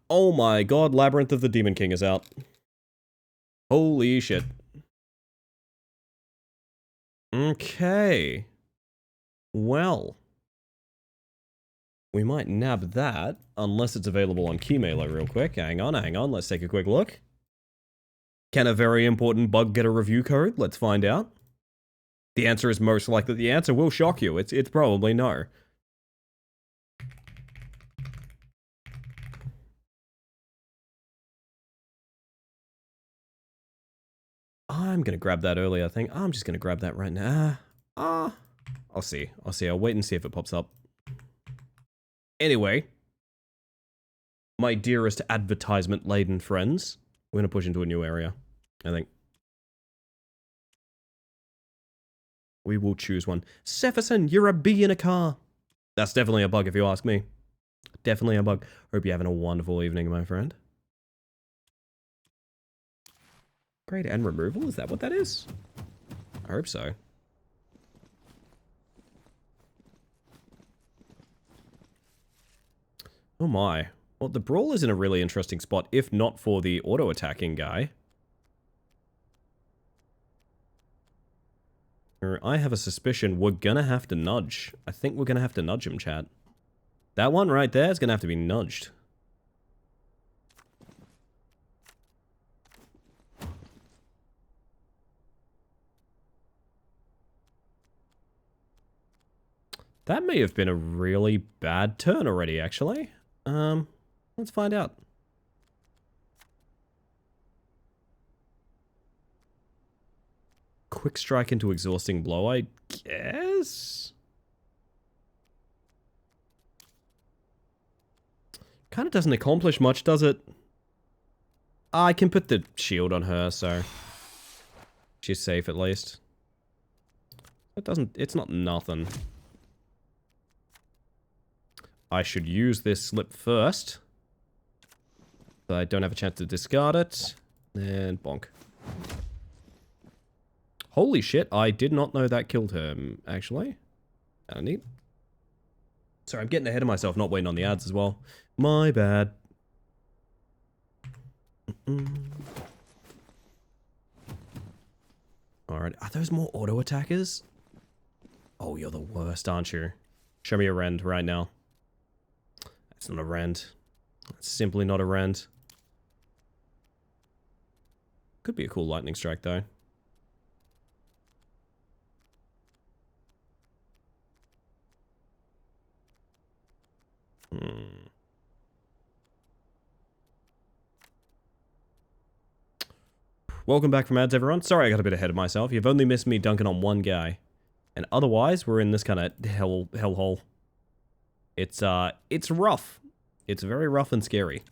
Oh my god, Labyrinth of the Demon King is out. Holy shit. Okay. Well. We might nab that, unless it's available on Keymailer real quick. Hang on, let's take a quick look. Can a very important bug get a review code? Let's find out. The answer is most likely. The answer will shock you. It's probably no. I'm gonna grab that early, I think. I'm just gonna grab that right now. I'll see. I'll wait and see if it pops up. Anyway, my dearest advertisement-laden friends, we're gonna push into a new area, I think. We will choose one. Sefferson, you're a bee in a car. That's definitely a bug if you ask me. Definitely a bug. Hope you're having a wonderful evening, my friend. Grade N removal? Is that what that is? I hope so. Oh my. Well, the Brawl is in a really interesting spot, if not for the auto-attacking guy. I have a suspicion we're gonna have to nudge. I think we're gonna have to nudge him, chat. That one right there is gonna have to be nudged. That may have been a really bad turn already, actually. Let's find out. Quick strike into exhausting blow, I guess? Kind of doesn't accomplish much, does it? I can put the shield on her, so she's safe at least. It's not nothing. I should use this slip first. So I don't have a chance to discard it. And bonk. Holy shit, I did not know that killed her, actually. Kinda neat. Sorry, I'm getting ahead of myself, not waiting on the ads as well. My bad. Alright, are those more auto attackers? Oh, you're the worst, aren't you? Show me a rend right now. That's not a rend. That's simply not a rend. Could be a cool lightning strike, though. Welcome back from ads, everyone. Sorry I got a bit ahead of myself. You've only missed me dunking on one guy. And otherwise, we're in this kind of hellhole. It's rough. It's very rough and scary.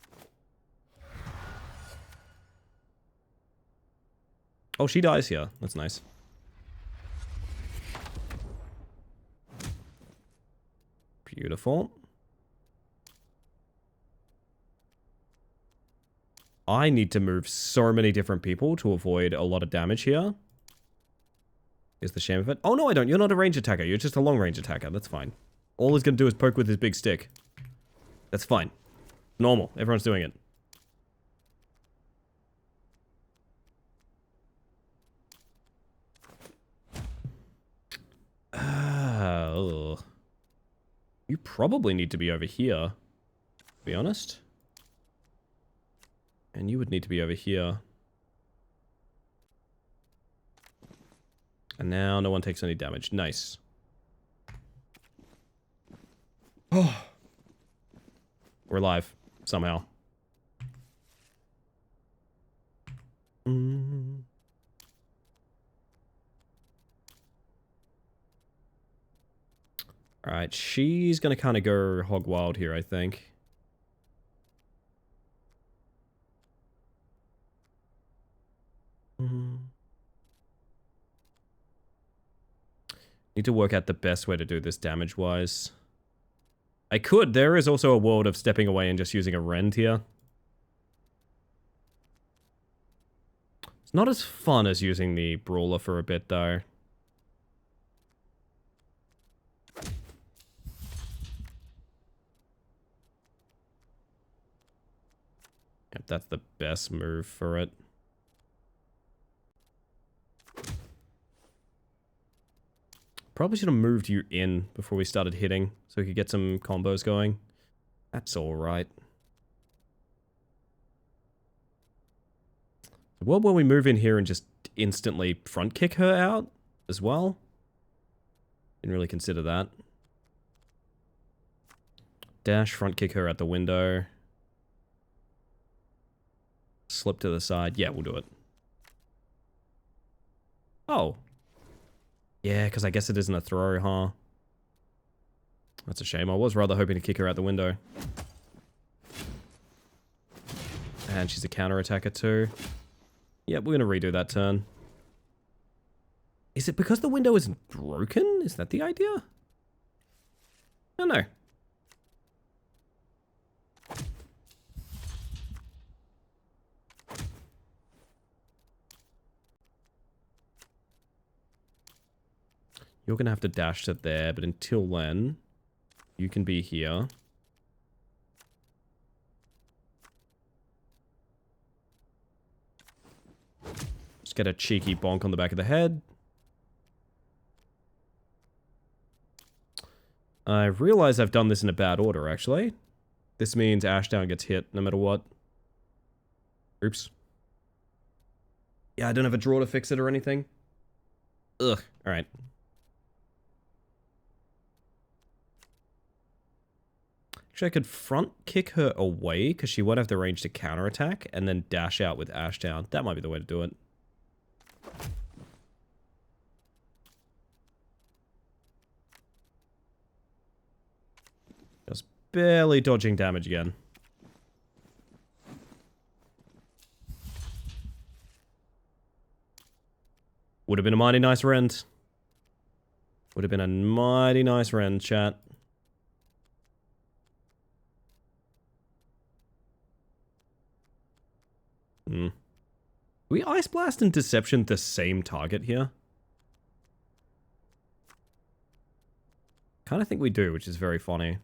Oh, she dies here. That's nice. Beautiful. I need to move so many different people to avoid a lot of damage here. Is the shame of it. Oh, no, I don't. You're not a range attacker. You're just a long-range attacker. That's fine. All he's going to do is poke with his big stick. That's fine. Normal. Everyone's doing it. You probably need to be over here, to be honest. And you would need to be over here. And now no one takes any damage. Nice. Oh. We're alive. Somehow. Alright, she's gonna kind of go hog wild here, I think. Need to work out the best way to do this damage-wise. I could. There is also a world of stepping away and just using a rend here. Not as fun as using the brawler for a bit, though. Yep, that's the best move for it. Probably should have moved you in before we started hitting, so we could get some combos going. That's alright. What will we move in here and just instantly front kick her out as well? Didn't really consider that. Dash, front kick her out the window. Slip to the side. Yeah, we'll do it. Oh. Yeah, because I guess it isn't a throw, huh? That's a shame. I was rather hoping to kick her out the window. And she's a counter-attacker too. Yep, we're going to redo that turn. Is it because the window isn't broken? Is that the idea? I don't know. You're going to have to dash to there, but until then, you can be here. Just get a cheeky bonk on the back of the head. I realize I've done this in a bad order, actually. This means Ashdown gets hit no matter what. Oops. Yeah, I don't have a draw to fix it or anything. Ugh, alright. Actually, I could front kick her away because she won't have the range to counterattack and then dash out with Ashdown. That might be the way to do it. Just barely dodging damage again. Would have been a mighty nice rend. Would have been a mighty nice rend, chat. Hmm. We Ice Blast and Deception the same target here? Kind of think we do, which is very funny.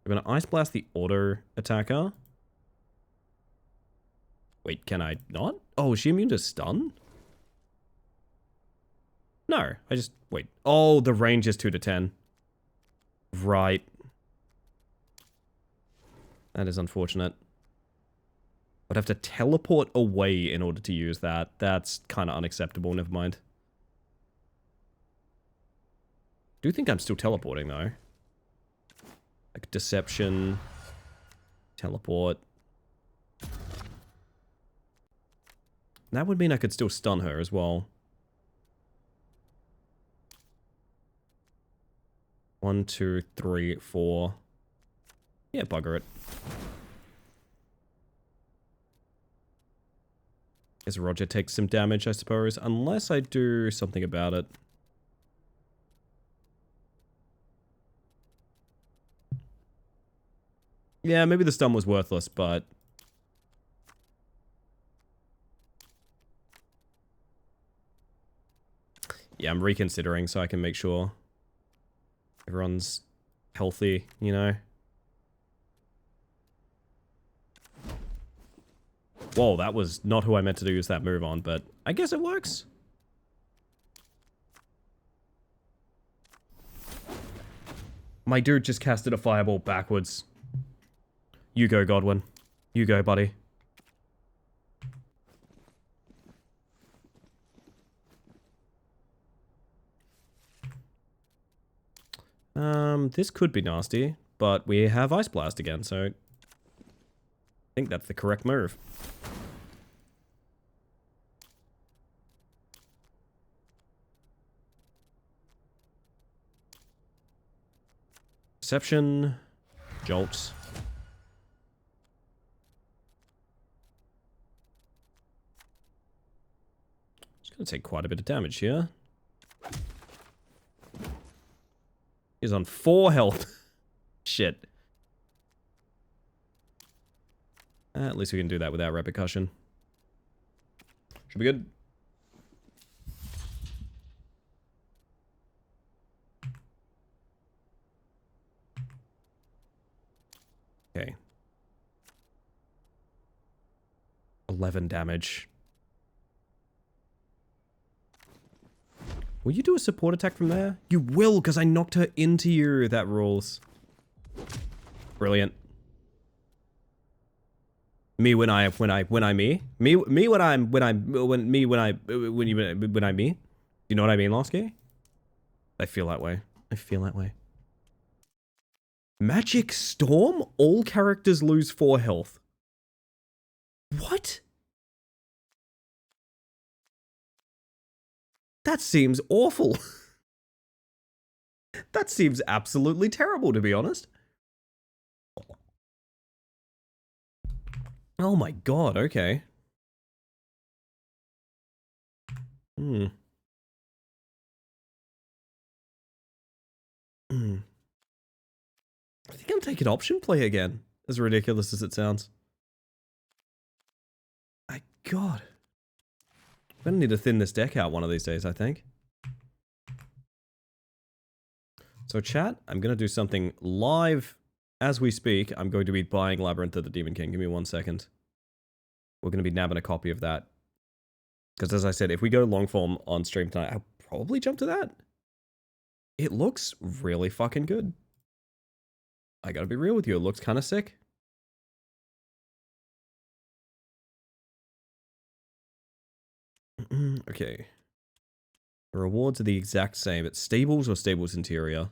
We're going to Ice Blast the auto attacker. Wait, can I not? Oh, is she immune to stun? No, I just... Wait. Oh, the range is 2 to 10. Right. That is unfortunate. I'd have to teleport away in order to use that. That's kind of unacceptable, never mind. Do think I'm still teleporting, though. Like, Deception. Teleport. That would mean I could still stun her as well. 1, 2, 3, 4. Yeah, bugger it. Guess Roger takes some damage, I suppose, unless I do something about it. Yeah, maybe the stun was worthless, but... Yeah, I'm reconsidering so I can make sure everyone's healthy, you know? Whoa, that was not who I meant to use that move on, but I guess it works. My dude just casted a fireball backwards. You go, Godwin. You go, buddy. This could be nasty, but we have Ice Blast again, so I think that's the correct move. Deception. Jolt. It's going to take quite a bit of damage here. He's on 4 health. Shit. At least we can do that without repercussion. Should be good. Okay. 11 damage. Will you do a support attack from there? You will, because I knocked her into you. That rules. Brilliant. Me when I me when I me. You know what I mean, Losky? I feel that way. I feel that way. Magic Storm? All characters lose 4 health. What? That seems awful. That seems absolutely terrible, to be honest. Oh my god, okay. I think I'm taking option play again, as ridiculous as it sounds. My god. I'm gonna need to thin this deck out one of these days, I think. So chat, I'm gonna do something live as we speak. I'm going to be buying Labyrinth of the Demon King. Give me 1 second. We're gonna be nabbing a copy of that. Because as I said, if we go long form on stream tonight, I'll probably jump to that. It looks really fucking good. I gotta be real with you, it looks kind of sick. Okay. The rewards are the exact same. It's stables or stables interior?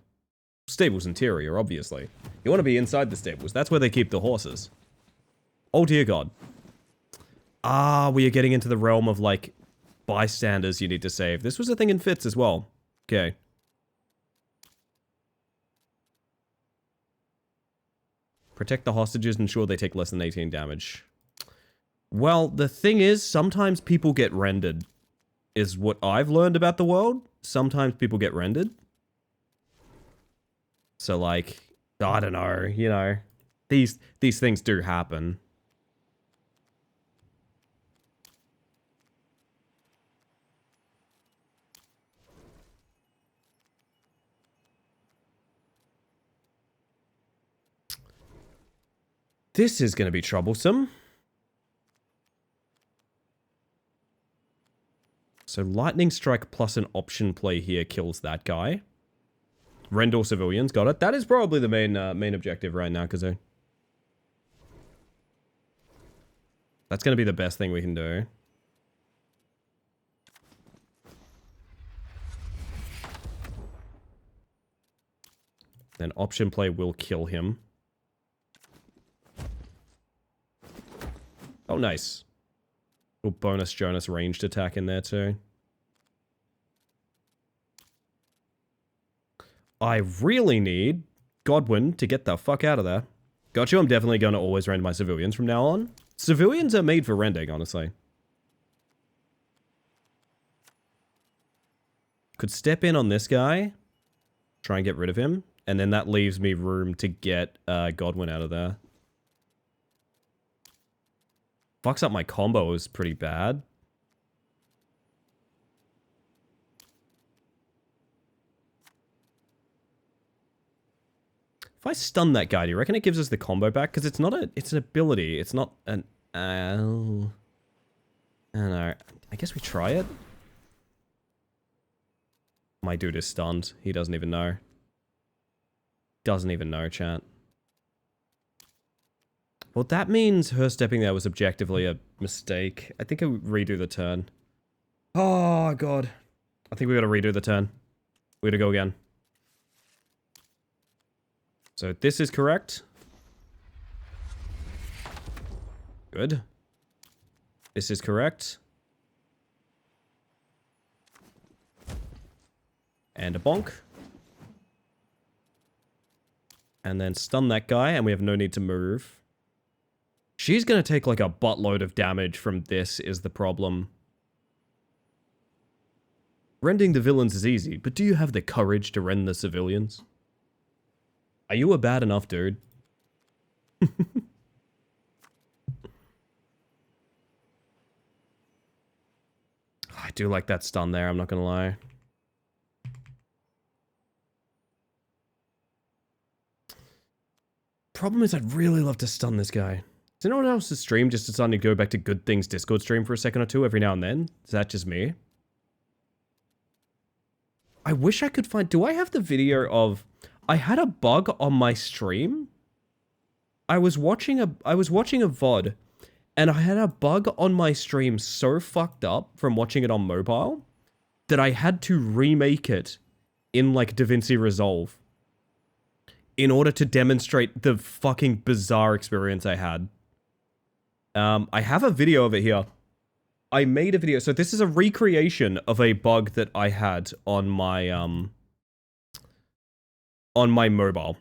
Stables interior, obviously. You want to be inside the stables. That's where they keep the horses. Oh dear god. Ah, we are getting into the realm of, like, bystanders you need to save. This was a thing in Fits as well. Okay. Protect the hostages, ensure they take less than 18 damage. Well, the thing is, sometimes people get rendered. Is what I've learned about the world. Sometimes people get rendered. So, like, I don't know, you know. These things do happen. This is going to be troublesome. So Lightning Strike plus an option play here kills that guy. Rend all civilians, got it. That is probably the main objective right now, Kazoo. That's going to be the best thing we can do. Then option play will kill him. Oh, nice. Little bonus Jonas ranged attack in there too. I really need Godwin to get the fuck out of there. Got you, I'm definitely going to always rend my civilians from now on. Civilians are made for rending, honestly. Could step in on this guy. Try and get rid of him. And then that leaves me room to get Godwin out of there. Fucks up my combo is pretty bad. If I stun that guy, do you reckon it gives us the combo back? Because it's not it's an ability. It's not an... I don't know. I guess we try it. My dude is stunned. He doesn't even know. Doesn't even know, chat. Well, that means her stepping there was objectively a mistake. I think I would redo the turn. Oh, God. I think we gotta redo the turn. We gotta go again. So this is correct. Good. This is correct. And a bonk. And then stun that guy, and we have no need to move. She's gonna take like a buttload of damage from this is the problem. Rending the villains is easy, but do you have the courage to rend the civilians? Are you a bad enough dude? do like that stun there, I'm not gonna lie. Problem is, I'd really love to stun this guy. Is anyone else's stream just deciding to go back to Good Things Discord stream for a second or two every now and then? Is that just me? I wish I could find... Do I have the video of... I had a bug on my stream. I was watching a VOD, and I had a bug on my stream so fucked up from watching it on mobile that I had to remake it in, like, DaVinci Resolve in order to demonstrate the fucking bizarre experience I had. I have a video of it here. I made a video. So this is a recreation of a bug that I had on my mobile.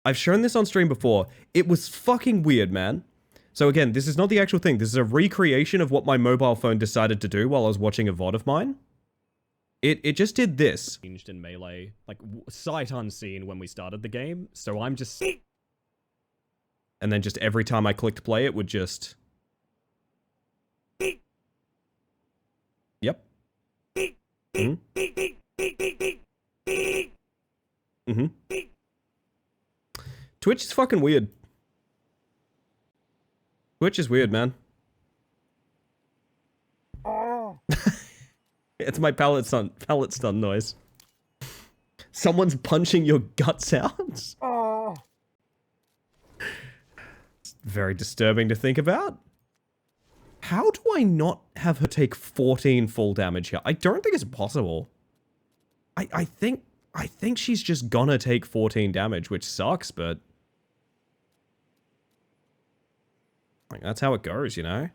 I've shown this on stream before. It was fucking weird, man. So again, this is not the actual thing. This is a recreation of what my mobile phone decided to do while I was watching a VOD of mine. It just did this. Changed in Melee, like sight unseen when we started the game. So I'm just... And then just every time I clicked play, it would just... Yep. Mm-hmm. Mm-hmm. Twitch is fucking weird. Twitch is weird, man. It's my pallet stun noise. Someone's punching your guts out. It's very disturbing to think about. How do I not have her take 14 full damage here? I don't think it's possible. I think she's just gonna take 14 damage, which sucks, but like, that's how it goes, you know?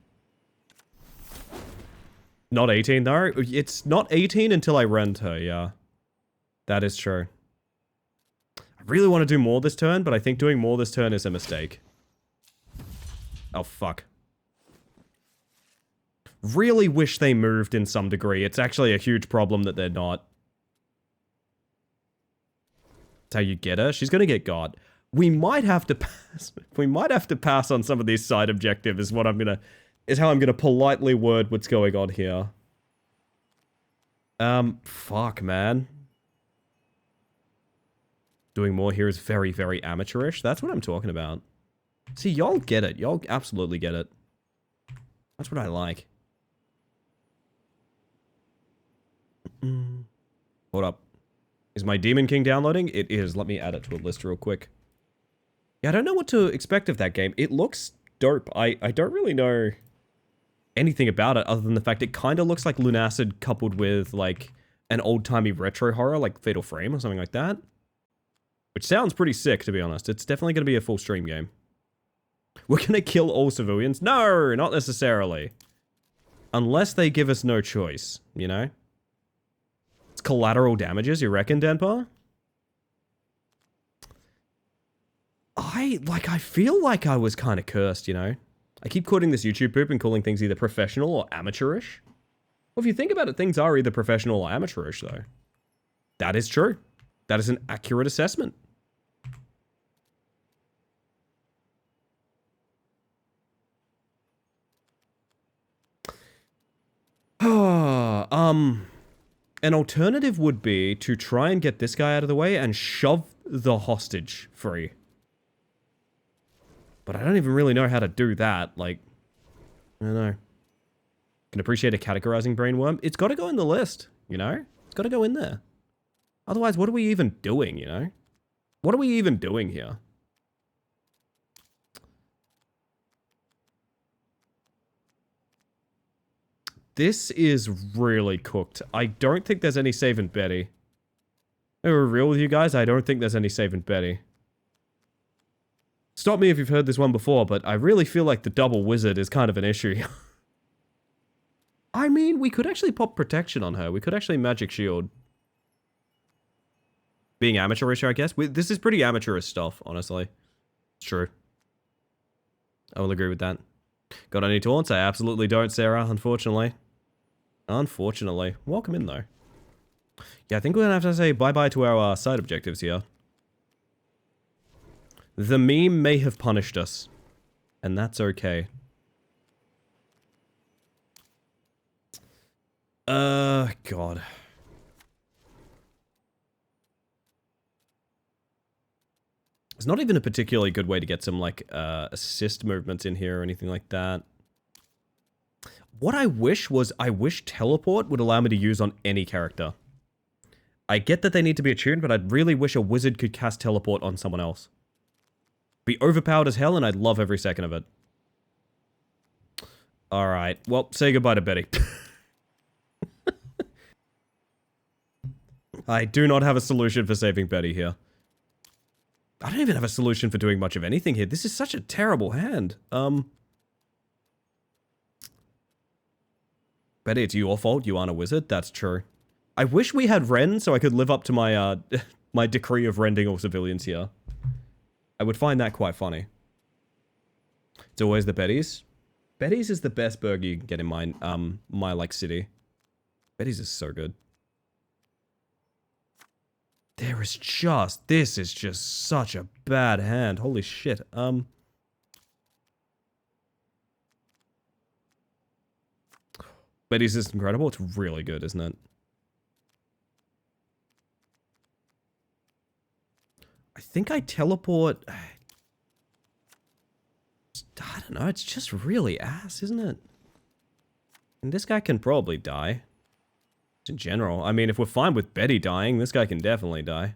Not 18 though. It's not 18 until I rend her, yeah. That is true. I really want to do more this turn, but I think doing more this turn is a mistake. Oh, fuck. Really wish they moved in some degree. It's actually a huge problem that they're not. That's how you get her. She's gonna get got. We might have to pass. We might have to pass on some of these side objectives is what I'm gonna... Is how I'm gonna politely word what's going on here. Fuck, man. Doing more here is very, very amateurish. That's what I'm talking about. See, y'all get it. Y'all absolutely get it. That's what I like. Hold up. Is my Demon King downloading? It is. Let me add it to a list real quick. Yeah, I don't know what to expect of that game. It looks dope. I don't really know anything about it other than the fact it kind of looks like Lunacid coupled with, like, an old-timey retro horror like Fatal Frame or something like that. Which sounds pretty sick, to be honest. It's definitely going to be a full stream game. We're going to kill all civilians? No, not necessarily. Unless they give us no choice, you know? It's collateral damages, you reckon, Denpa? I feel like I was kind of cursed, you know? I keep quoting this YouTube poop and calling things either professional or amateurish. Well, if you think about it, things are either professional or amateurish, though. That is true. That is an accurate assessment. An alternative would be to try and get this guy out of the way and shove the hostage free. But I don't even really know how to do that. Like, I don't know. Can appreciate a categorizing brainworm. It's got to go in the list, you know? It's got to go in there. Otherwise, what are we even doing, you know? What are we even doing here? This is really cooked. I don't think there's any saving Betty. To be real with you guys, I don't think there's any saving Betty. Stop me if you've heard this one before, but I really feel like the double wizard is kind of an issue. I mean, we could actually pop protection on her. We could actually magic shield. Being amateurish, I guess. This is pretty amateurish stuff, honestly. It's true. I will agree with that. Got any taunts? I absolutely don't, Sarah, unfortunately. Unfortunately. Welcome in, though. Yeah, I think we're gonna have to say bye-bye to our side objectives here. The meme may have punished us. And that's okay. God. It's not even a particularly good way to get some, like, assist movements in here or anything like that. What I wish teleport would allow me to use on any character. I get that they need to be attuned, but I'd really wish a wizard could cast teleport on someone else. Be overpowered as hell, and I'd love every second of it. Alright, well, say goodbye to Betty. I do not have a solution for saving Betty here. I don't even have a solution for doing much of anything here. This is such a terrible hand. Betty, it's your fault. You aren't a wizard. That's true. I wish we had Ren so I could live up to my, my decree of rending all civilians here. I would find that quite funny. It's always the Betty's. Betty's is the best burger you can get in my like, city. Betty's is so good. This is just such a bad hand. Holy shit. Betty's is incredible. It's really good, isn't it? I think I teleport... I don't know, it's just really ass, isn't it? And this guy can probably die. In general. I mean, if we're fine with Betty dying, this guy can definitely die.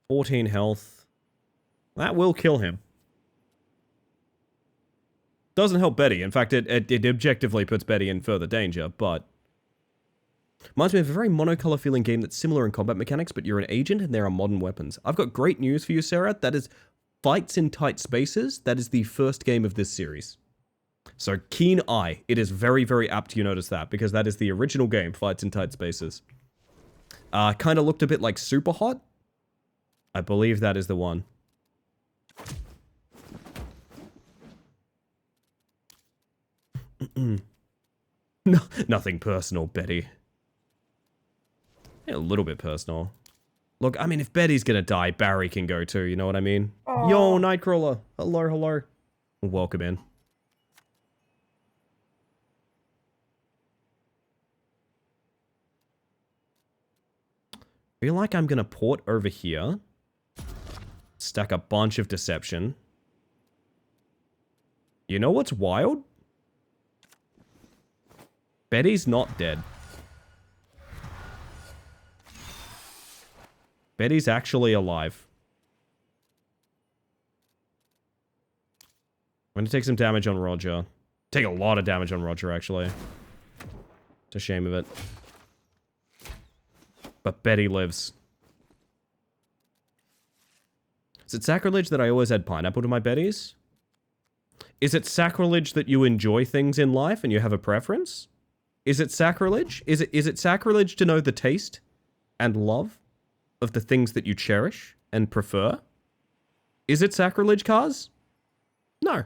$14 health. That will kill him. Doesn't help Betty. In fact, it objectively puts Betty in further danger, but... Reminds me of a very monocolor feeling game that's similar in combat mechanics, but you're an agent and there are modern weapons. I've got great news for you, Sarah. That is Fights in Tight Spaces. That is the first game of this series. So, keen eye. It is very, very apt you notice that, because that is the original game, Fights in Tight Spaces. Kind of looked a bit like Super Hot. I believe that is the one. No, nothing personal, Betty. Yeah, a little bit personal. Look, I mean, if Betty's gonna die, Barry can go too, you know what I mean? Aww. Yo, Nightcrawler. Hello, hello. Welcome in. Feel like I'm gonna port over here. Stack a bunch of deception. You know what's wild? Betty's not dead. Betty's actually alive. I'm gonna take some damage on Roger. Take a lot of damage on Roger, actually. It's a shame of it. But Betty lives. Is it sacrilege that I always add pineapple to my Betties? Is it sacrilege that you enjoy things in life and you have a preference? Is it sacrilege? Is it sacrilege to know the taste and love of the things that you cherish and prefer? Is it sacrilege, Cars? No.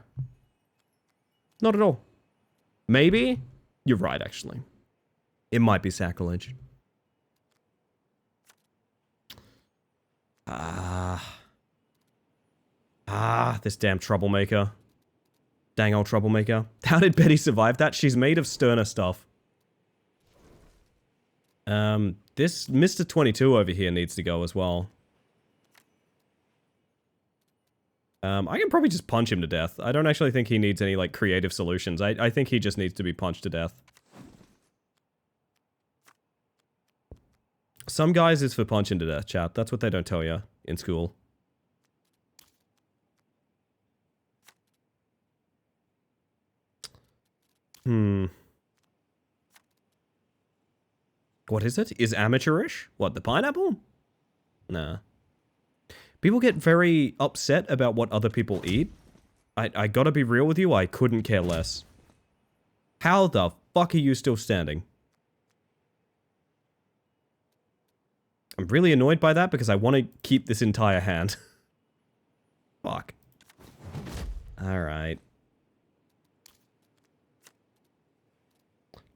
Not at all. Maybe? You're right, actually. It might be sacrilege. This damn troublemaker. Dang old troublemaker. How did Betty survive that? She's made of sterner stuff. This Mr. 22 over here needs to go as well. I can probably just punch him to death. I don't actually think he needs any, like, creative solutions. I think he just needs to be punched to death. Some guys is for punching to death, chat. That's what they don't tell you in school. What is it? Is amateurish? What, the pineapple? Nah. People get very upset about what other people eat. I gotta be real with you, I couldn't care less. How the fuck are you still standing? I'm really annoyed by that because I want to keep this entire hand. Fuck. Alright.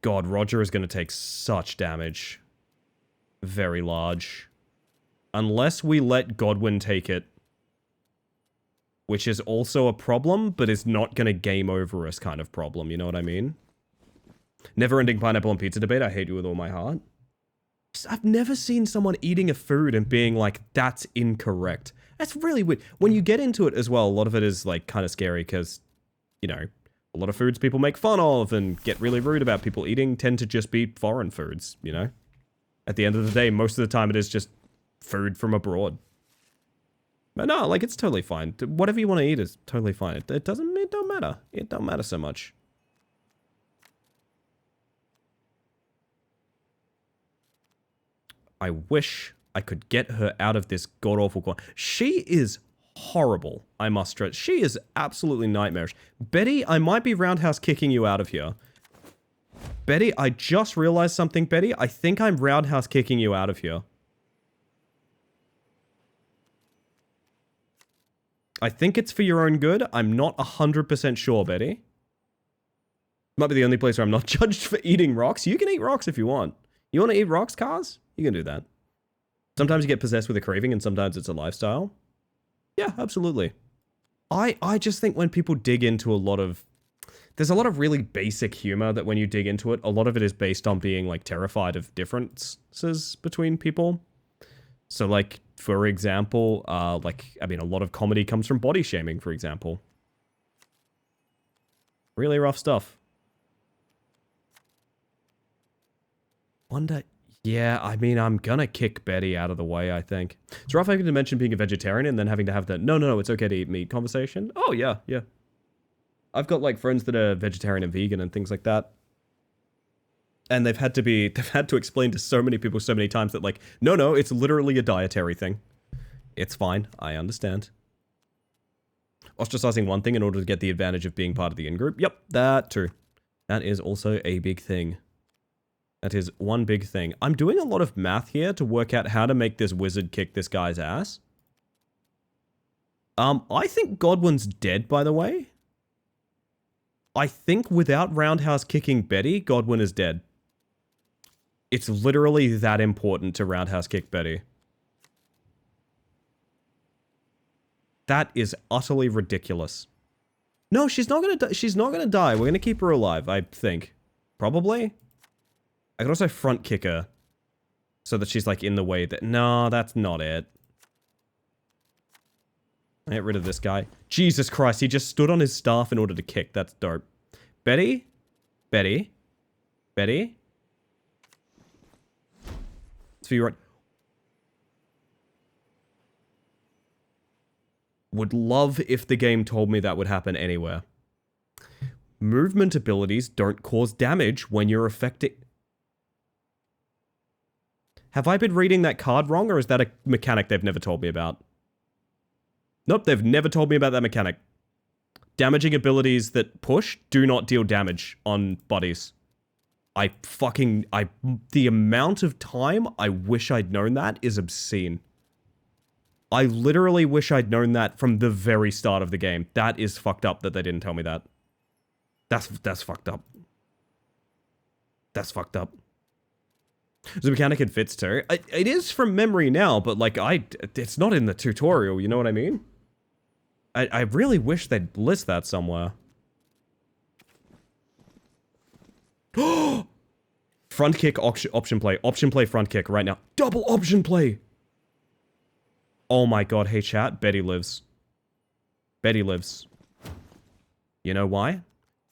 God, Roger is going to take such damage. Very large. Unless we let Godwin take it. which is also a problem, but is not going to game over us kind of problem. You know what I mean? Never-ending pineapple on pizza debate. I hate you with all my heart. I've never seen someone eating a food and being like, that's incorrect. That's really weird. When you get into it as well, a lot of it is like kind of scary because, you know, a lot of foods people make fun of and get really rude about people eating tend to just be foreign foods, you know? At the end of the day, most of the time it is just food from abroad. But no, like, it's totally fine. Whatever you want to eat is totally fine. It don't matter. It don't matter so much. I wish I could get her out of this god-awful corner. She is horrible, I must stress. She is absolutely nightmarish. Betty, I might be roundhouse kicking you out of here. Betty, I just realized something, Betty. I think I'm roundhouse kicking you out of here. I think it's for your own good. I'm not 100% sure, Betty. Might be the only place where I'm not judged for eating rocks. You can eat rocks if you want. You want to eat rocks, Cars? You can do that. Sometimes you get possessed with a craving and sometimes it's a lifestyle. Yeah, absolutely. I just think when people dig into a lot of... There's a lot of really basic humor that when you dig into it, a lot of it is based on being, like, terrified of differences between people. So, like, for example, a lot of comedy comes from body shaming, for example. Really rough stuff. Wonder... Yeah, I mean, I'm gonna kick Betty out of the way, I think. It's rough having to mention being a vegetarian and then having to have the, no, it's okay to eat meat conversation. Oh, yeah. I've got, like, friends that are vegetarian and vegan and things like that. And they've had to explain to so many people so many times that, like, no, it's literally a dietary thing. It's fine. I understand. Ostracizing one thing in order to get the advantage of being part of the in-group. Yep, that too. That is also a big thing. That is one big thing. I'm doing a lot of math here to work out how to make this wizard kick this guy's ass. I think Godwin's dead, by the way. I think without roundhouse kicking Betty, Godwin is dead. It's literally that important to roundhouse kick Betty. That is utterly ridiculous. No, she's not gonna die. She's not gonna die. We're gonna keep her alive, I think. Probably. I could also front kick her. So that she's like in the way that... No, that's not it. Get rid of this guy. Jesus Christ, he just stood on his staff in order to kick. That's dope. Betty? Betty? Betty? It's for you right... Would love if the game told me that would happen anywhere. Movement abilities don't cause damage when you're affecting... Have I been reading that card wrong, or is that a mechanic they've never told me about? Nope, they've never told me about that mechanic. Damaging abilities that push do not deal damage on buddies. The amount of time I wish I'd known that is obscene. I literally wish I'd known that from the very start of the game. That is fucked up that they didn't tell me that. That's fucked up. That's fucked up. There's a mechanic in Fits too. It is from memory now, but like it's not in the tutorial, you know what I mean? I really wish they'd list that somewhere. Front kick option play front kick right now. Double option play. Oh my god, hey chat, Betty lives. Betty lives. You know why?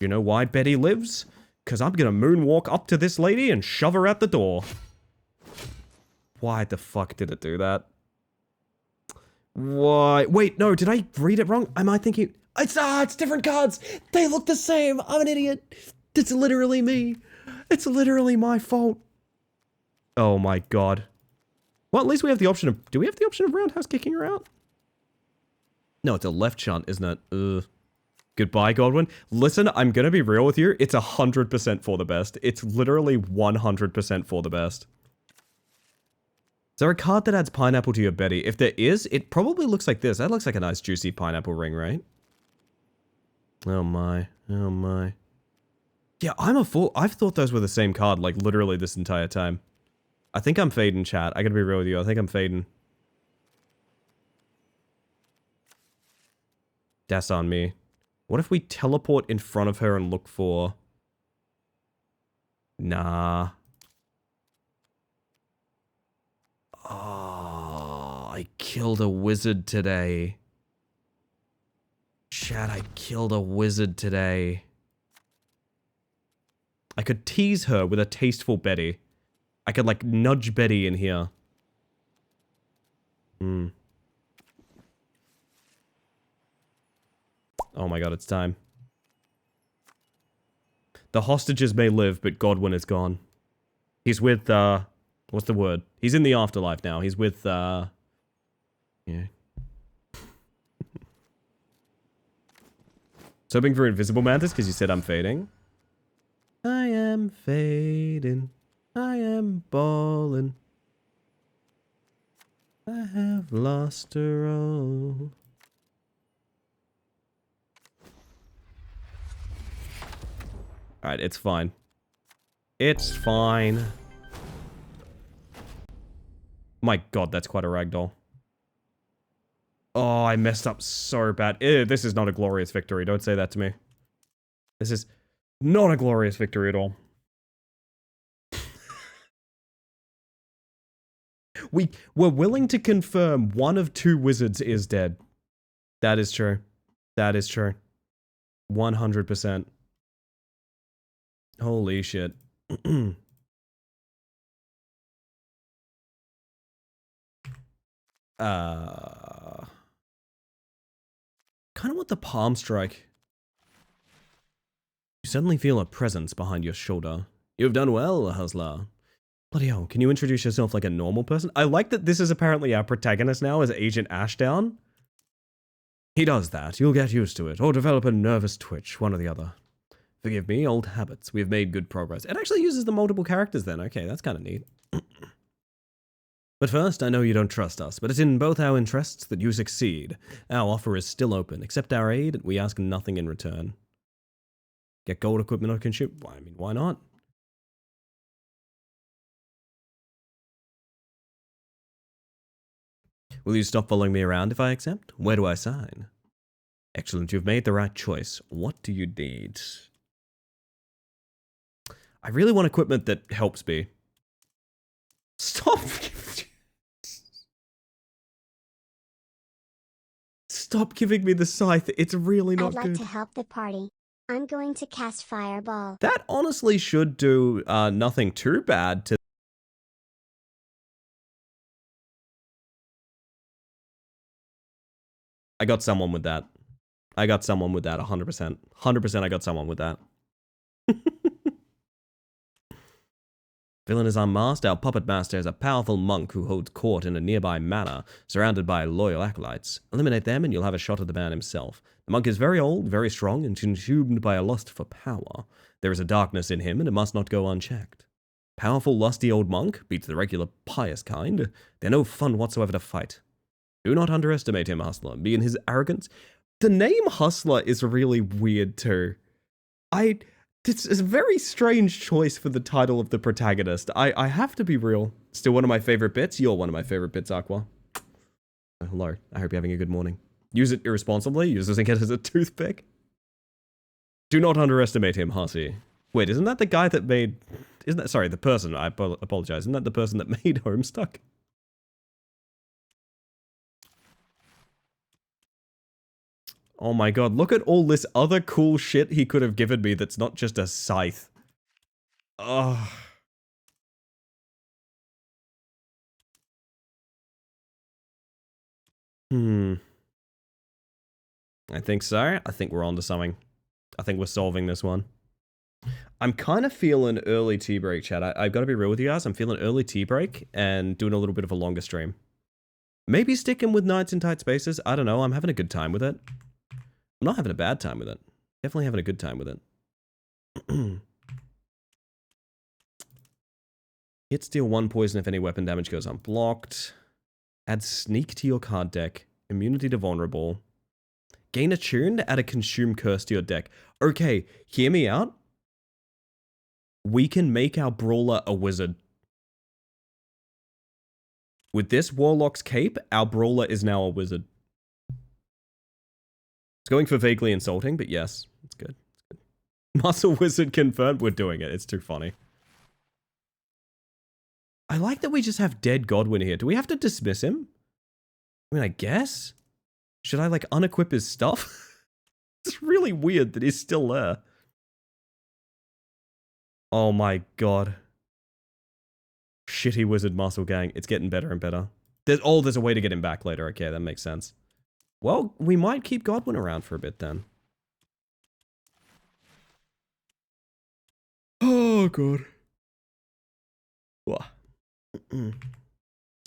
You know why Betty lives? Because I'm gonna moonwalk up to this lady and shove her out the door. Why the fuck did it do that? Why? Wait, no, did I read it wrong? Am I thinking... It's different cards! They look the same! I'm an idiot! It's literally me! It's literally my fault! Oh my god. Well, at least we have the option of... Do we have the option of roundhouse kicking her out? No, it's a left shunt, isn't it? Ugh. Goodbye, Godwin. Listen, I'm gonna be real with you. It's 100% for the best. It's literally 100% for the best. Is there a card that adds pineapple to your Betty? If there is, it probably looks like this. That looks like a nice juicy pineapple ring, right? Oh my. Oh my. Yeah, I'm a fool. I've thought those were the same card, like, literally this entire time. I think I'm fading, chat. I gotta be real with you. I think I'm fading. That's on me. What if we teleport in front of her and look for... Nah. Oh, I killed a wizard today. Chat, I killed a wizard today. I could tease her with a tasteful Betty. I could, like, nudge Betty in here. Oh my god, it's time. The hostages may live, but Godwin is gone. He's with, what's the word? He's in the afterlife now. He's with, yeah. So hoping for Invisible Mantis, because you said I'm fading. I am fading. I am balling. I have lost her all. Alright, it's fine. It's fine. My god, that's quite a ragdoll. Oh, I messed up so bad. Ew, this is not a glorious victory. Don't say that to me. This is not a glorious victory at all. We're willing to confirm one of two wizards is dead. That is true. That is true. 100%. Holy shit. Kind of want the palm strike. You suddenly feel a presence behind your shoulder. You've done well, Hustler. Bloody hell, can you introduce yourself like a normal person? I like that this is apparently our protagonist now as Agent Ashdown. He does that. You'll get used to it, or develop a nervous twitch, one or the other. Forgive me, old habits. We've made good progress. It actually uses the multiple characters then. Okay, that's kind of neat. But first, I know you don't trust us, but it's in both our interests that you succeed. Our offer is still open. Accept our aid, and we ask nothing in return. Get gold equipment or consume... I mean, why not? Will you stop following me around if I accept? Where do I sign? Excellent, you've made the right choice. What do you need? I really want equipment that helps me. Stop! Stop giving me the scythe. It's really not good. I'd like to help the party. I'm going to cast Fireball. That honestly should do nothing too bad to... I got someone with that. I got someone with that, 100%. 100% I got someone with that. Villain is unmasked. Our puppet master is a powerful monk who holds court in a nearby manor, surrounded by loyal acolytes. Eliminate them and you'll have a shot at the man himself. The monk is very old, very strong, and consumed by a lust for power. There is a darkness in him, and it must not go unchecked. Powerful, lusty old monk beats the regular pious kind. They're no fun whatsoever to fight. Do not underestimate him, Hustler. Me and his arrogance. The name Hustler is really weird too. It's a very strange choice for the title of the protagonist. I have to be real. Still one of my favorite bits. You're one of my favorite bits, Aqua. Hello. I hope you're having a good morning. Use it irresponsibly. Using it as a toothpick. Do not underestimate him, Hussy. Wait, isn't that the guy that made... Isn't that... Sorry, the person. I apologize. Isn't that the person that made Homestuck? Oh my god, look at all this other cool shit he could have given me that's not just a scythe. Ugh. I think so. I think we're onto something. I think we're solving this one. I'm kind of feeling early tea break, chat. I've got to be real with you guys. I'm feeling early tea break and doing a little bit of a longer stream. Maybe sticking with Nights in Tight Spaces. I don't know. I'm having a good time with it. I'm not having a bad time with it. Definitely having a good time with it. Hit steal 1 poison if any weapon damage goes unblocked. Add sneak to your card deck. Immunity to vulnerable. Gain attuned, add a consume curse to your deck. Okay, hear me out. We can make our brawler a wizard. With this Warlock's cape, our brawler is now a wizard. going for vaguely insulting, but yes, it's good. Muscle Wizard confirmed. We're doing it. It's too funny. I like that we just have dead Godwin here. Do we have to dismiss him? I mean, I guess. Should I, like, unequip his stuff? It's really weird that he's still there. Oh my god. Shitty Wizard Muscle Gang. It's getting better and better. There's a way to get him back later. Okay, that makes sense. Well, we might keep Godwin around for a bit then. Oh god.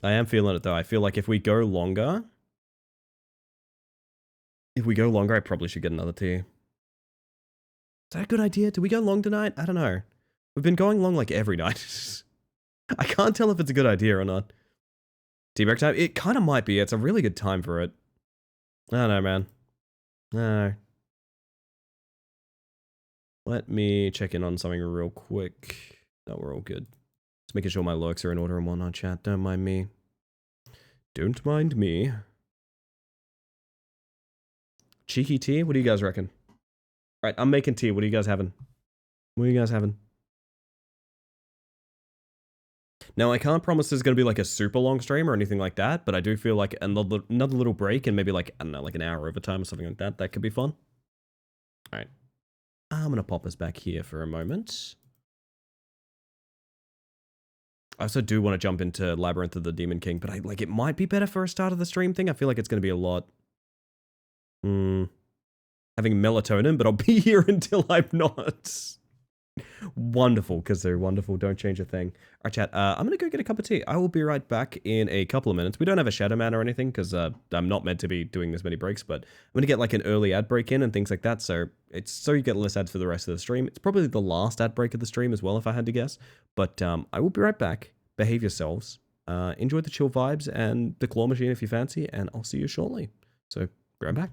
I am feeling it though. I feel like if we go longer, I probably should get another tea. Is that a good idea? Do we go long tonight? I don't know. We've been going long like every night. I can't tell if it's a good idea or not. Tea break time? It kind of might be. It's a really good time for it. I don't know, man. No. Let me check in on something real quick. No, we're all good. Just making sure my lurks are in order and whatnot, chat. Don't mind me. Don't mind me. Cheeky tea? What do you guys reckon? Alright, I'm making tea. What are you guys having? What are you guys having? Now, I can't promise there's going to be like a super long stream or anything like that, but I do feel like another little break and maybe like, I don't know, like an hour overtime or something like that. That could be fun. Alright. I'm going to pop us back here for a moment. I also do want to jump into Labyrinth of the Demon King, but it might be better for a start of the stream thing. I feel like it's going to be a lot. Having melatonin, but I'll be here until I'm not. Wonderful, because they're wonderful. Don't change a thing. All right, chat. I'm going to go get a cup of tea. I will be right back in a couple of minutes. We don't have a Shadow Man or anything, because I'm not meant to be doing this many breaks, but I'm going to get like an early ad break in and things like that, so you get less ads for the rest of the stream. It's probably the last ad break of the stream as well, if I had to guess. But I will be right back. Behave yourselves. Enjoy the chill vibes and the claw machine if you fancy, and I'll see you shortly. So, be right back.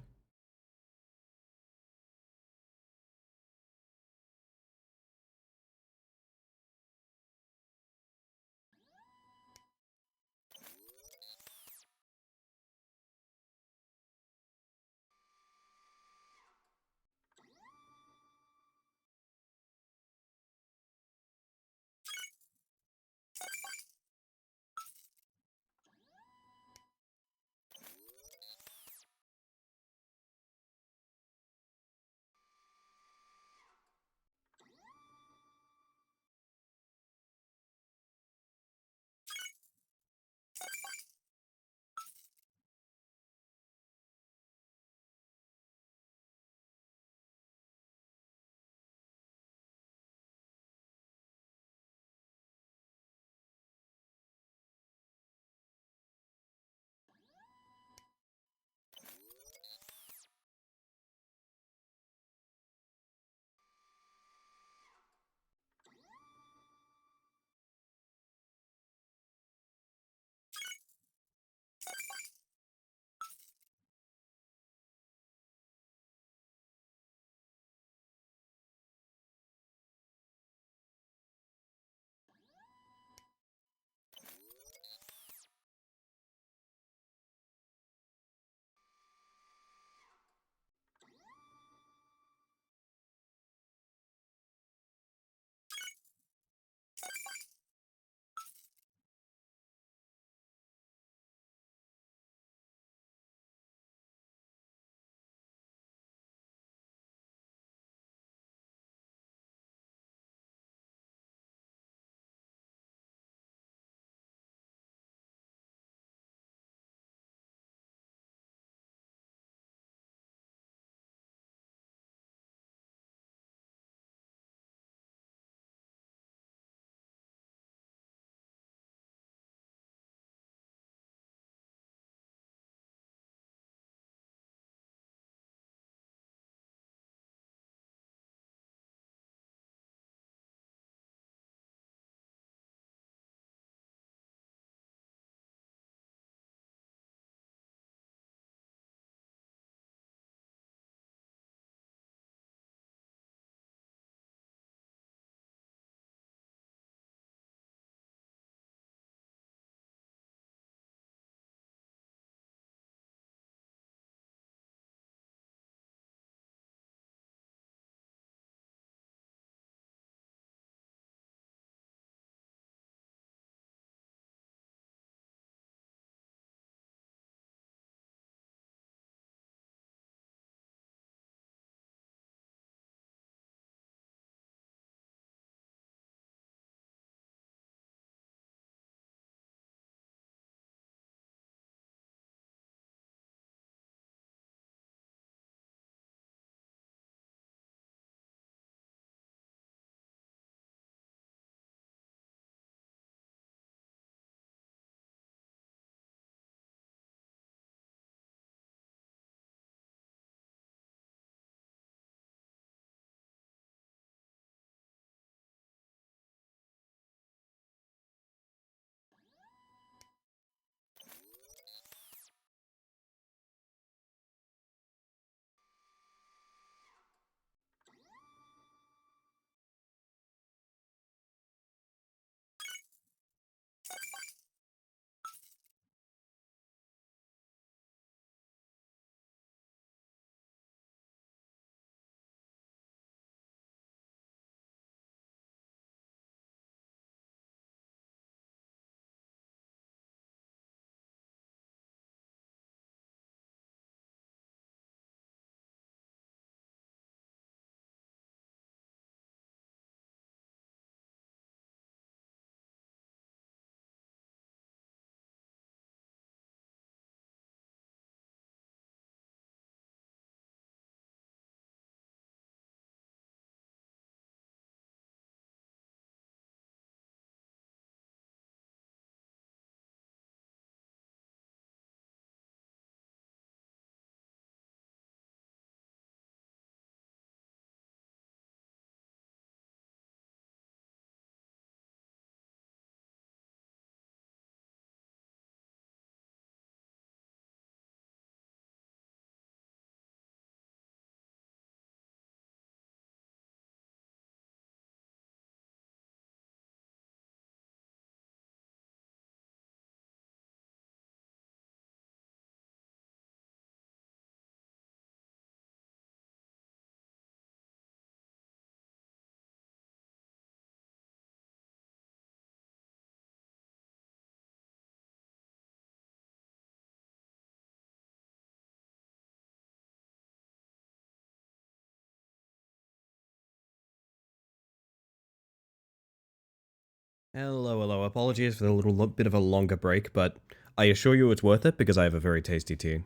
Hello, hello. Apologies for the little bit of a longer break, but I assure you it's worth it because I have a very tasty tea.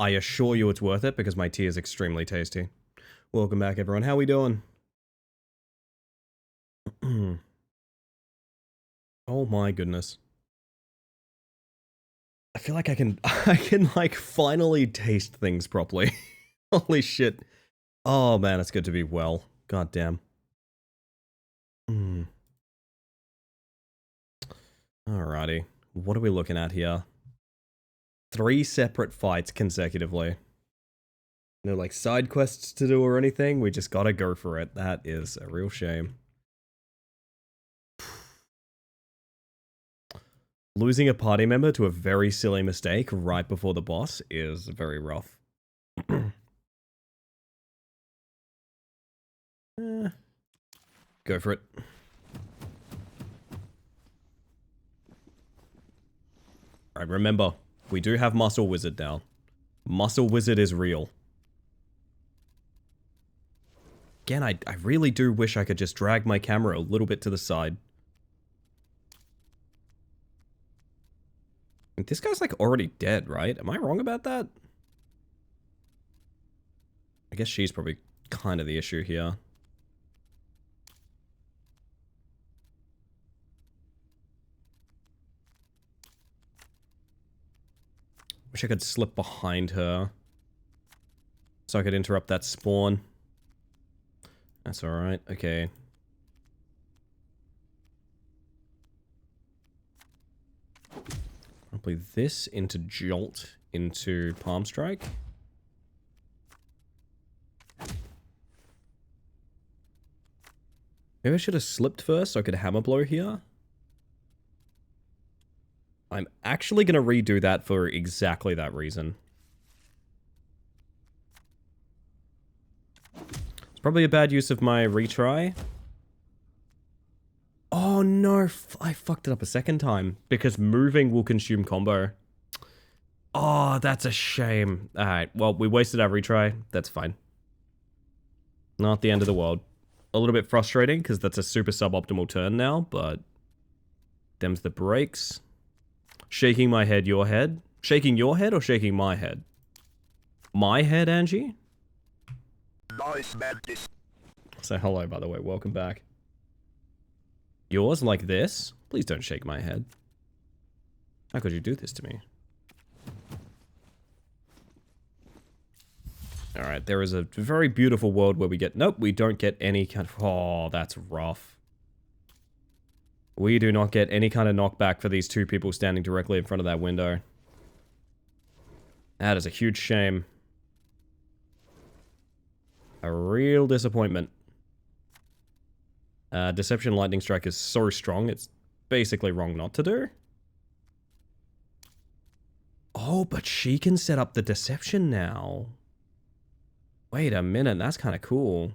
I assure you it's worth it because my tea is extremely tasty. Welcome back, everyone. How we doing? Oh my goodness. I feel like I can like finally taste things properly. Holy shit. Oh man, it's good to be well. God damn. Alrighty. What are we looking at here? 3 separate fights consecutively. No like side quests to do or anything. We just gotta go for it. That is a real shame. Losing a party member to a very silly mistake right before the boss is very rough. Go for it. Alright, remember, we do have Muscle Wizard now. Muscle Wizard is real. Again, I really do wish I could just drag my camera a little bit to the side. This guy's like already dead, right? Am I wrong about that? I guess she's probably kind of the issue here. Wish I could slip behind her so I could interrupt that spawn. That's alright, okay. I'll play this into Jolt into Palm Strike. Maybe I should have slipped first so I could Hammer Blow here. I'm actually going to redo that for exactly that reason. It's probably a bad use of my retry. Oh no, I fucked it up a second time because moving will consume combo. Oh, that's a shame. Alright, well, we wasted our retry. That's fine. Not the end of the world. A little bit frustrating because that's a super suboptimal turn now, but them's the breaks. Shaking my head, your head. Shaking your head or shaking my head? My head, Angie? Nice Mantis. Say hello, by the way. Welcome back. Yours like this? Please don't shake my head. How could you do this to me? Alright, there is a very beautiful world where we get... Nope, we don't get any kind of... Oh, that's rough. We do not get any kind of knockback for these two people standing directly in front of that window. That is a huge shame. A real disappointment. Deception Lightning Strike is so strong, it's basically wrong not to do. Oh, but she can set up the deception now. Wait a minute, that's kind of cool.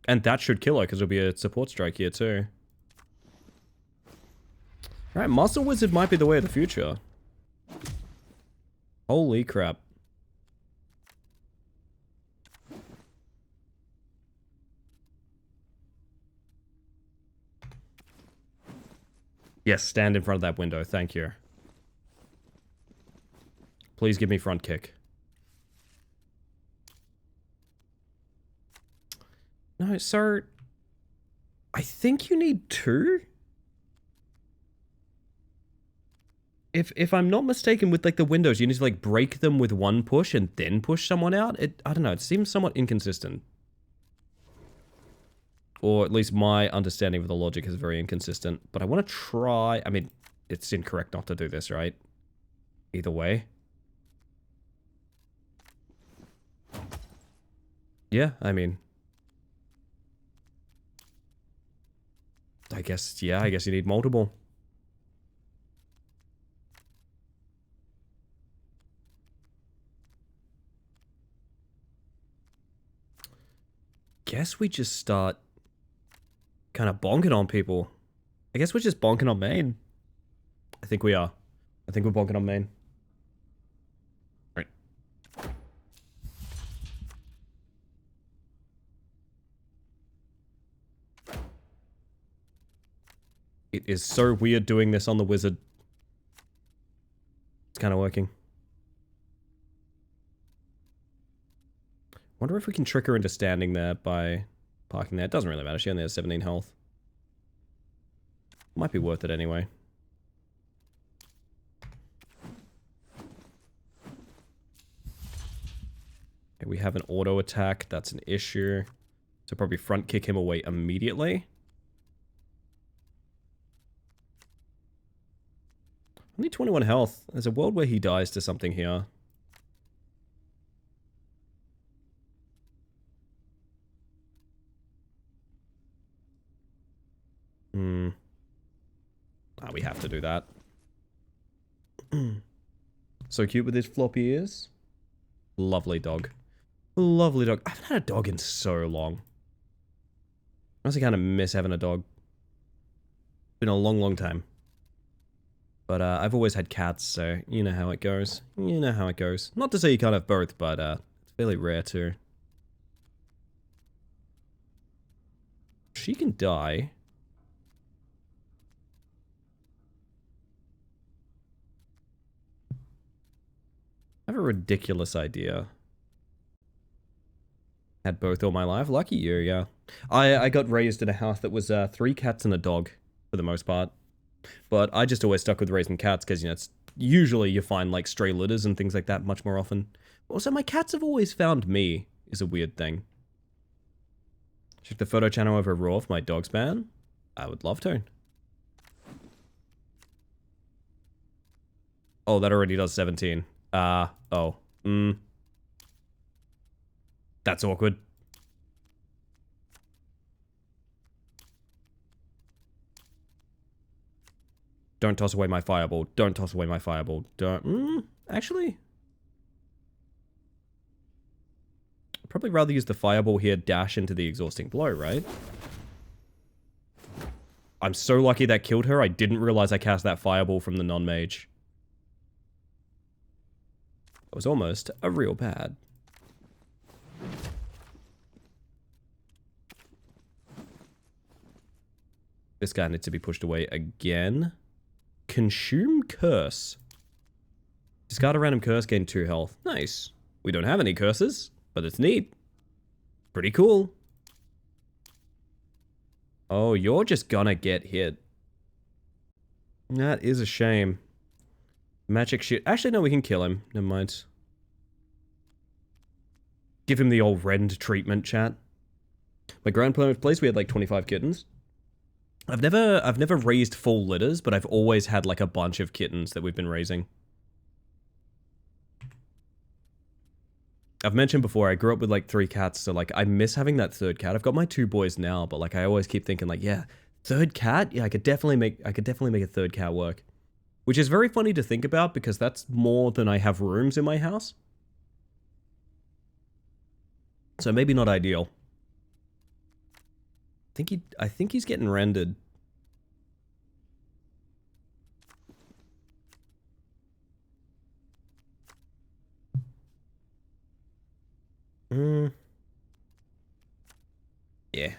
And that should kill her, because it'll be a support strike here, too. Alright, Muscle Wizard might be the way of the future. Holy crap. Yes, stand in front of that window, thank you. Please give me front kick. No, sir. I think you need 2? If I'm not mistaken with like the windows, you need to like break them with 1 push and then push someone out. I don't know, it seems somewhat inconsistent. Or at least my understanding of the logic is very inconsistent. But I want to try... I mean, it's incorrect not to do this, right? Either way. Yeah, I mean... I guess you need multiple. Guess we just start kind of bonking on people. I guess we're just bonking on main. I think we are. I think we're bonking on main. Right. It is so weird doing this on the wizard. It's kind of working. Wonder if we can trick her into standing there by parking there. It doesn't really matter. She only has 17 health. Might be worth it anyway. Okay, we have an auto attack. That's an issue. So probably front kick him away immediately. Only 21 health. There's a world where he dies to something here. We have to do that. So cute with his floppy ears. Lovely dog. Lovely dog. I haven't had a dog in so long. I honestly kind of miss having a dog. Been a long, long time. But I've always had cats, so you know how it goes. You know how it goes. Not to say you can't have both, but it's fairly rare too. She can die. I have a ridiculous idea. Had both all my life. Lucky you, yeah. I got raised in a house that was 3 cats and a dog, for the most part. But I just always stuck with raising cats, because, you know, it's usually you find, like, stray litters and things like that much more often. Also, my cats have always found me, is a weird thing. Check the photo channel over Raw for my dog's ban. I would love to. Oh, that already does 17. Oh. That's awkward. Don't toss away my fireball. Don't toss away my fireball. Don't. Actually. I'd probably rather use the fireball here, dash into the exhausting blow, right? I'm so lucky that killed her. I didn't realize I cast that fireball from the non-mage. It was almost a real bad. This guy needs to be pushed away again. Consume curse. Discard a random curse, gain 2 health. Nice. We don't have any curses, but it's neat. Pretty cool. Oh, you're just gonna get hit. That is a shame. Magic shit. Actually, no, we can kill him. Never mind. Give him the old rend treatment, chat. My grandparents' place, we had like 25 kittens. I've never raised full litters, but I've always had like a bunch of kittens that we've been raising. I've mentioned before, I grew up with like 3 cats, so like I miss having that 3rd cat. I've got my 2 boys now, but like I always keep thinking like, yeah, 3rd cat? Yeah, I could definitely make a 3rd cat work. Which is very funny to think about because that's more than I have rooms in my house. So maybe not ideal. I think he's getting rendered. Yeah.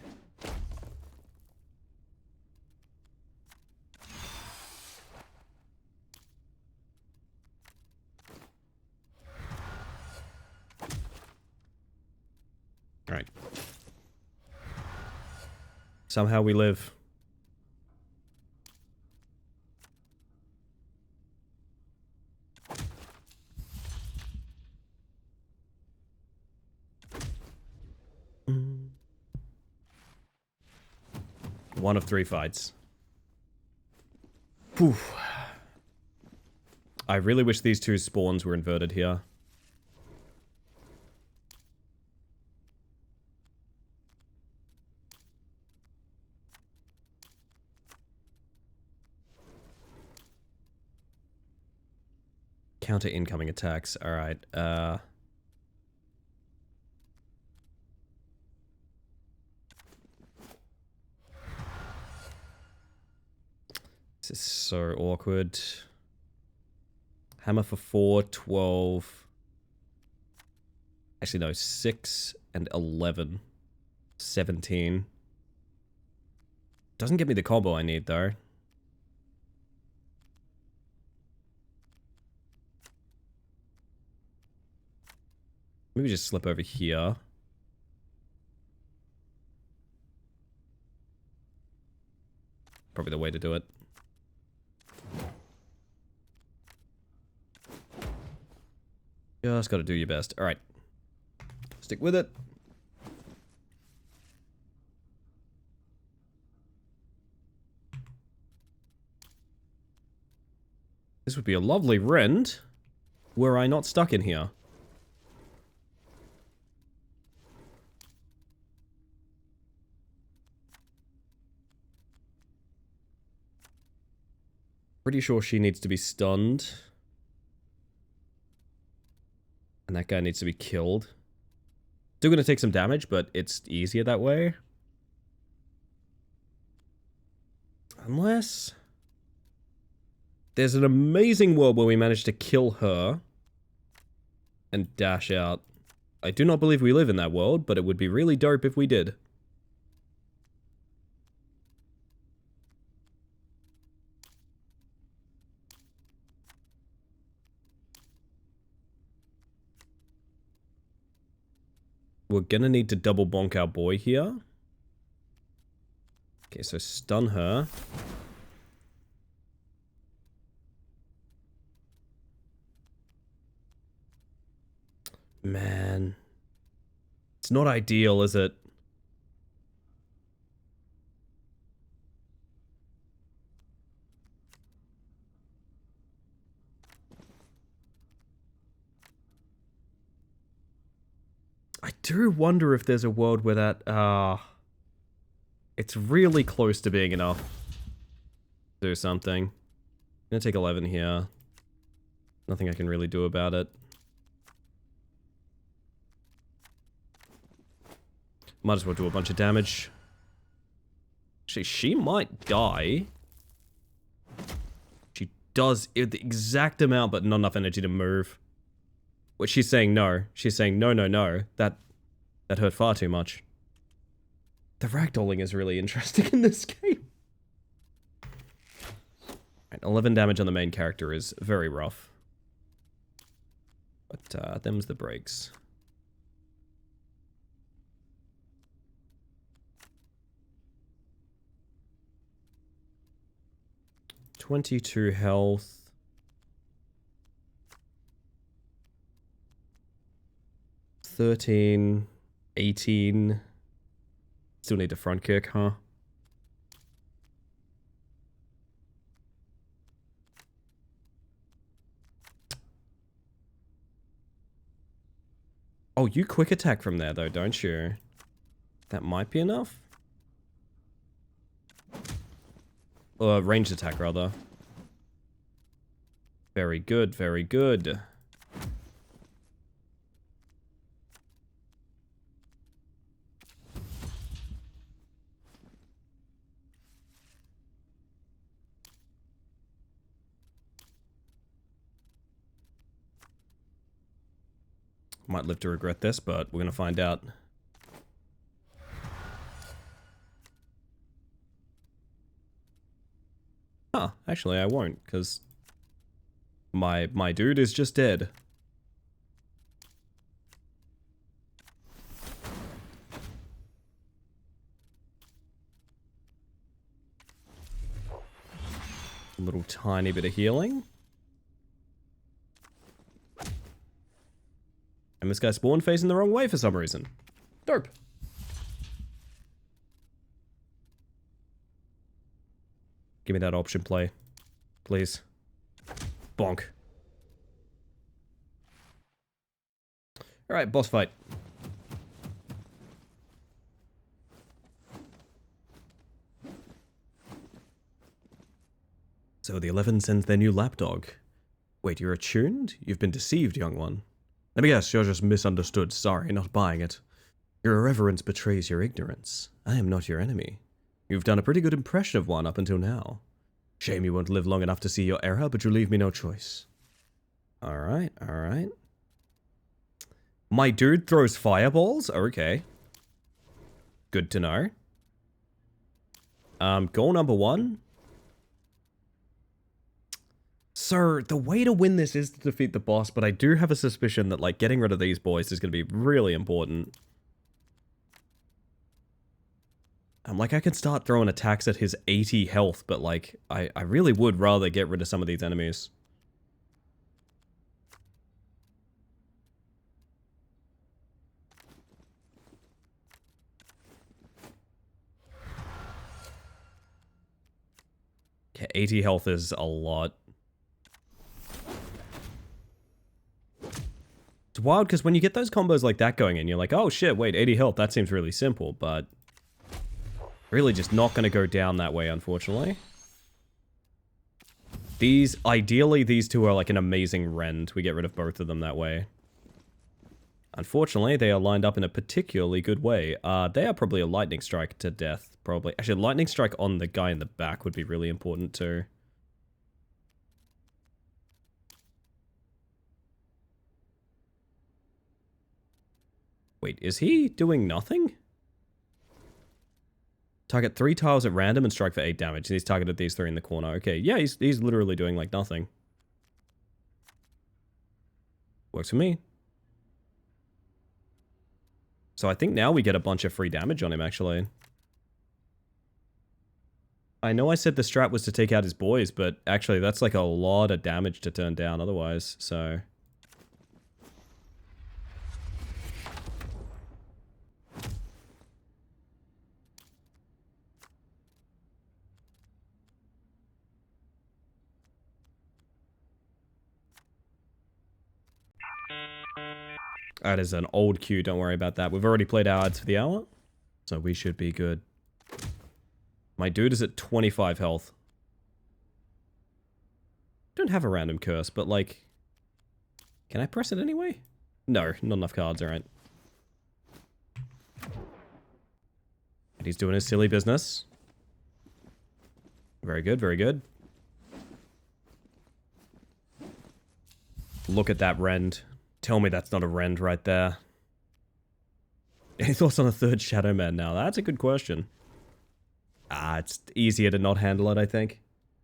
All right. Somehow we live. One of 3 fights. Whew. I really wish these 2 spawns were inverted here. Counter incoming attacks. Alright, this is so awkward. Hammer for 4, 12. Actually, no, 6 and 11. 17. Doesn't get me the combo I need, though. Maybe just slip over here. Probably the way to do it. Just gotta do your best. Alright. Stick with it. This would be a lovely rend were I not stuck in here. Pretty sure she needs to be stunned. And that guy needs to be killed. Still gonna take some damage, but it's easier that way. Unless... there's an amazing world where we manage to kill her and dash out. I do not believe we live in that world, but it would be really dope if we did. We're gonna need to double bonk our boy here. Okay, so stun her. Man. It's not ideal, is it? I do wonder if there's a world where that, it's really close to being enough to do something. I'm gonna take 11 here. Nothing I can really do about it. Might as well do a bunch of damage. Actually, she might die. She does the exact amount, but not enough energy to move. What she's saying no. She's saying no, no, no. That hurt far too much. The ragdolling is really interesting in this game. Right, 11 damage on the main character is very rough. But them's the breaks. $22 health. 13, 18. Still need a front kick, huh? Oh, you quick attack from there though, don't you? That might be enough. Ranged attack, rather. Very good, very good. Might live to regret this, but we're gonna find out. Huh, actually I won't, because my dude is just dead. A little tiny bit of healing. And this guy spawned facing the wrong way for some reason. Dope. Give me that option play. Please. Bonk. Alright, boss fight. So the 11 sends their new lapdog. Wait, you're attuned? You've been deceived, young one. Let me guess, you're just misunderstood. Sorry, not buying it. Your irreverence betrays your ignorance. I am not your enemy. You've done a pretty good impression of one up until now. Shame you won't live long enough to see your error, but you leave me no choice. Alright, alright. My dude throws fireballs? Okay. Good to know. Goal number 1. So, the way to win this is to defeat the boss, but I do have a suspicion that, like, getting rid of these boys is going to be really important. I can start throwing attacks at his 80 health, but, like, I really would rather get rid of some of these enemies. Okay, 80 health is a lot. It's wild because when you get those combos like that going in, you're like, oh shit, wait, 80 health, that seems really simple, but really just not going to go down that way, unfortunately. Ideally, these two are like an amazing rend. We get rid of both of them that way. Unfortunately, they are lined up in a particularly good way. They are probably a lightning strike to death, probably. Actually, lightning strike on the guy in the back would be really important too. Wait, is he doing nothing? Target 3 tiles at random and strike for 8 damage. And he's targeted these 3 in the corner. Okay, yeah, he's literally doing like nothing. Works for me. So I think now we get a bunch of free damage on him, actually. I know I said the strat was to take out his boys, but actually that's like a lot of damage to turn down otherwise, so... That is an old queue, don't worry about that. We've already played our ads for the hour, so we should be good. My dude is at 25 health. Don't have a random curse, but like... Can I press it anyway? No, not enough cards, alright. And he's doing his silly business. Very good, very good. Look at that rend. Tell me that's not a rend right there. Any thoughts on a third Shadow Man now? That's a good question. It's easier to not handle it, I think.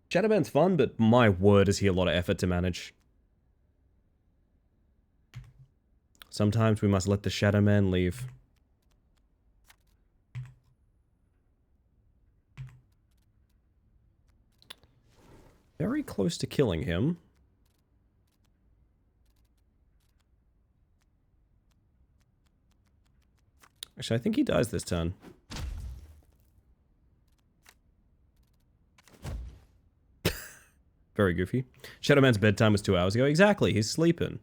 Shadow Man's fun, but my word is he a lot of effort to manage. Sometimes we must let the Shadow Man leave. Very close to killing him. Actually, I think he dies this turn. Very goofy. Shadow Man's bedtime was 2 hours ago. Exactly, he's sleeping.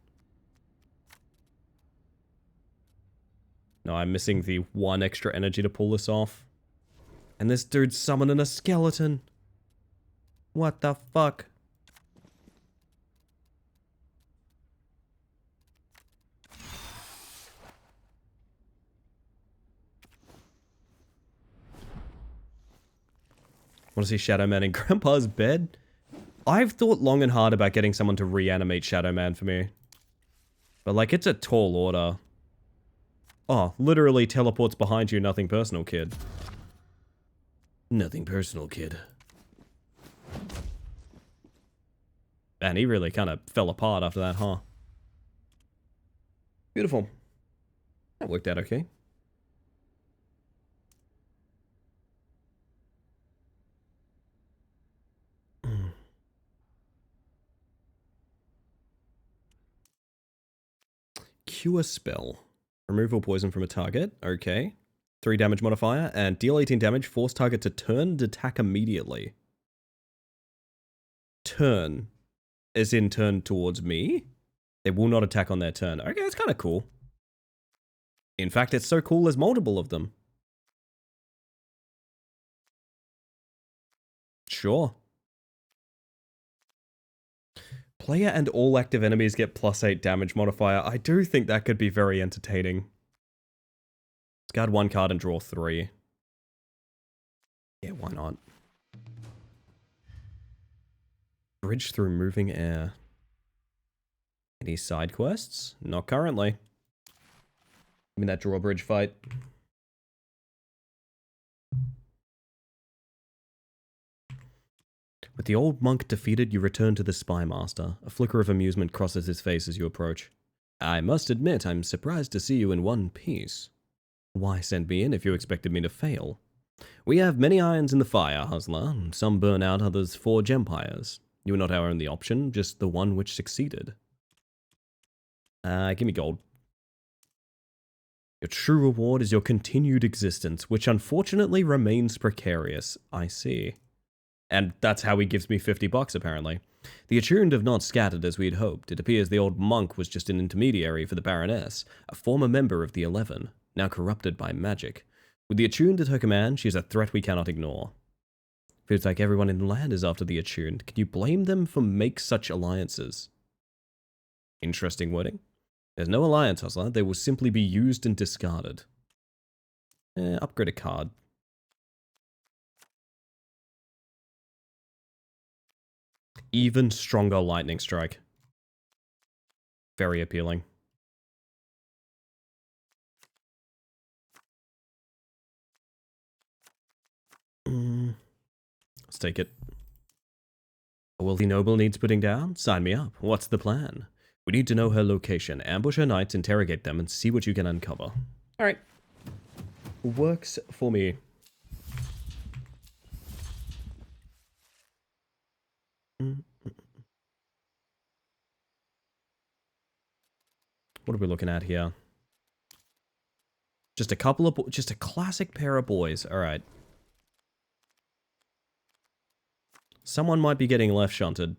No, I'm missing the 1 extra energy to pull this off. And this dude's summoning a skeleton. What the fuck? Want to see Shadow Man in Grandpa's bed? I've thought long and hard about getting someone to reanimate Shadow Man for me. But like, it's a tall order. Oh, literally teleports behind you, nothing personal, kid. Nothing personal, kid. And he really kind of fell apart after that, huh? Beautiful. That worked out okay. Cure spell. Removal poison from a target. Okay. 3 damage modifier and deal 18 damage. Force target to turn and attack immediately. Turn. As in turn towards me? They will not attack on their turn. Okay, that's kind of cool. In fact, it's so cool there's multiple of them. Sure. Player and all active enemies get +8 damage modifier. I do think that could be very entertaining. Discard 1 card and draw 3. Yeah, why not? Bridge through moving air. Any side quests? Not currently. Give me that drawbridge fight. With the old monk defeated, you return to the spy master. A flicker of amusement crosses his face as you approach. I must admit, I'm surprised to see you in one piece. Why send me in if you expected me to fail? We have many irons in the fire, Hustler. Some burn out, others forge empires. You are not our only option, just the one which succeeded. Give me gold. Your true reward is your continued existence, which unfortunately remains precarious. I see. And that's how he gives me 50 bucks, apparently. The attuned have not scattered as we'd hoped. It appears the old monk was just an intermediary for the Baroness, a former member of the 11, now corrupted by magic. With the attuned at her command, she is a threat we cannot ignore. Feels like everyone in the land is after the attuned. Can you blame them for make such alliances? Interesting wording. There's no alliance, Hustler. They will simply be used and discarded. Upgrade a card. Even stronger lightning strike. Very appealing. Let's take it. A wealthy noble needs putting down? Sign me up. What's the plan? We need to know her location, ambush her knights, interrogate them, and see what you can uncover. Alright. Works for me. What are we looking at here? Just a couple of... just a classic pair of boys. Alright. Someone might be getting left shunted.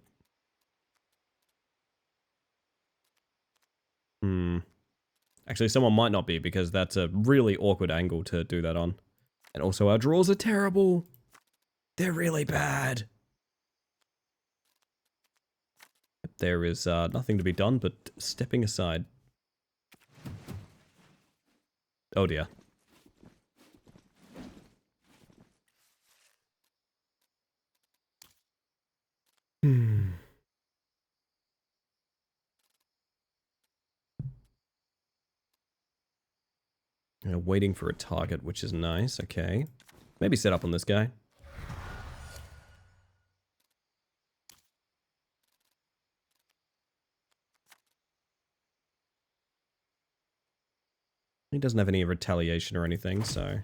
Actually, someone might not be, because that's a really awkward angle to do that on. And also, our draws are terrible. They're really bad. There is nothing to be done but stepping aside. Oh dear. Waiting for a target, which is nice. Okay. Maybe set up on this guy. He doesn't have any retaliation or anything, so...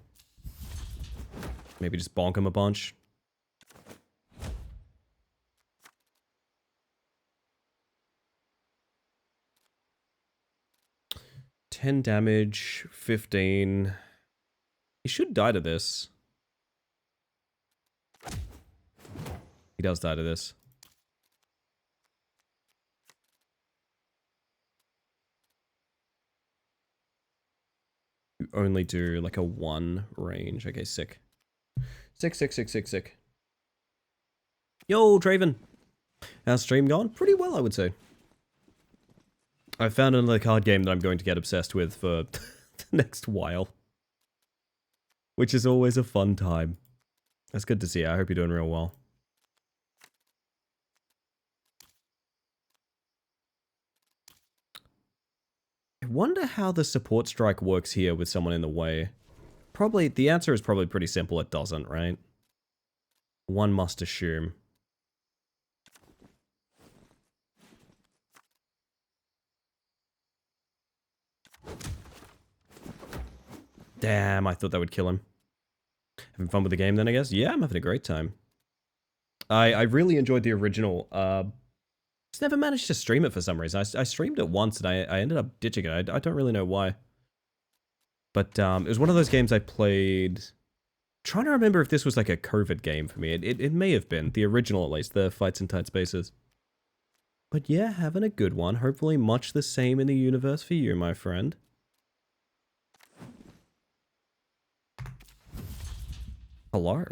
maybe just bonk him a bunch. $10 damage, 15. He should die to this. He does die to this. You only do like a 1 range. Okay, sick. Sick. Yo, Draven. How's stream gone? Pretty well, I would say. I found another card game that I'm going to get obsessed with for the next while. Which is always a fun time. That's good to see. I hope you're doing real well. I wonder how the support strike works here with someone in the way. Probably, the answer is probably pretty simple. It doesn't, right? One must assume. Damn, I thought that would kill him. Having fun with the game then, I guess? Yeah, I'm having a great time. I really enjoyed the original. Just never managed to stream it for some reason. I streamed it once and I ended up ditching it. I don't really know why. But it was one of those games I played... trying to remember if this was like a COVID game for me. It may have been. The original, at least. The Fights in Tight Spaces. But yeah, having a good one. Hopefully much the same in the universe for you, my friend. Hello.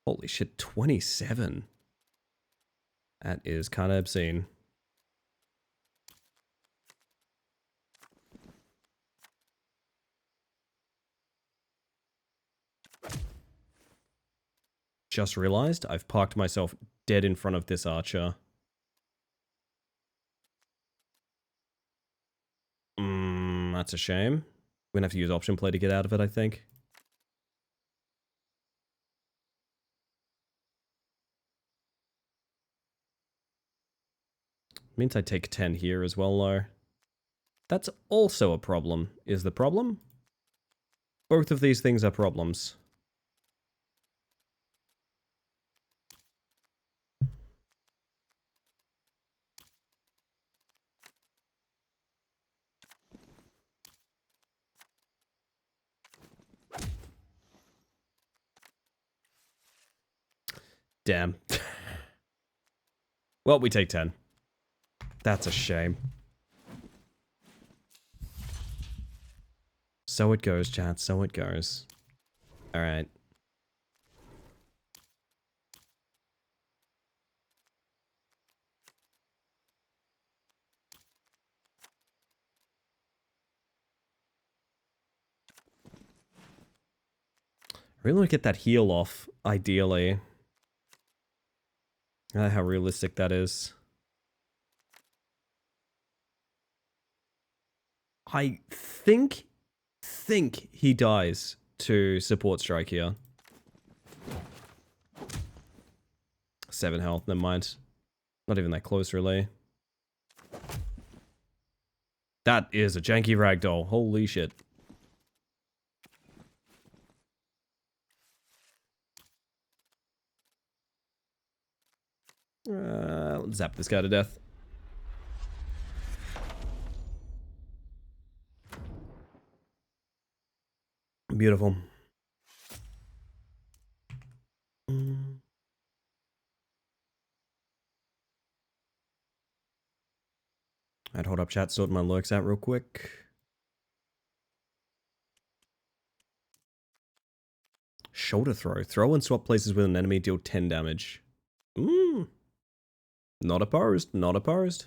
Holy shit, 27. That is kind of obscene. Just realized I've parked myself dead in front of this archer. That's a shame. We're gonna have to use option play to get out of it, I think. Means I take 10 here as well, though. That's also a problem. Is the problem? Both of these things are problems. Damn. Well, we take 10. That's a shame. So it goes, chat. So it goes. Alright. I really want to get that heal off, ideally. I don't know how realistic that is. I think he dies to support strike here. 7 health, never mind. Not even that close, really. That is a janky ragdoll. Holy shit. Let's zap this guy to death. Beautiful. I'd hold up chat, sort my lurks out real quick. Shoulder throw. Throw and swap places with an enemy, deal 10 damage. Not opposed. Not opposed.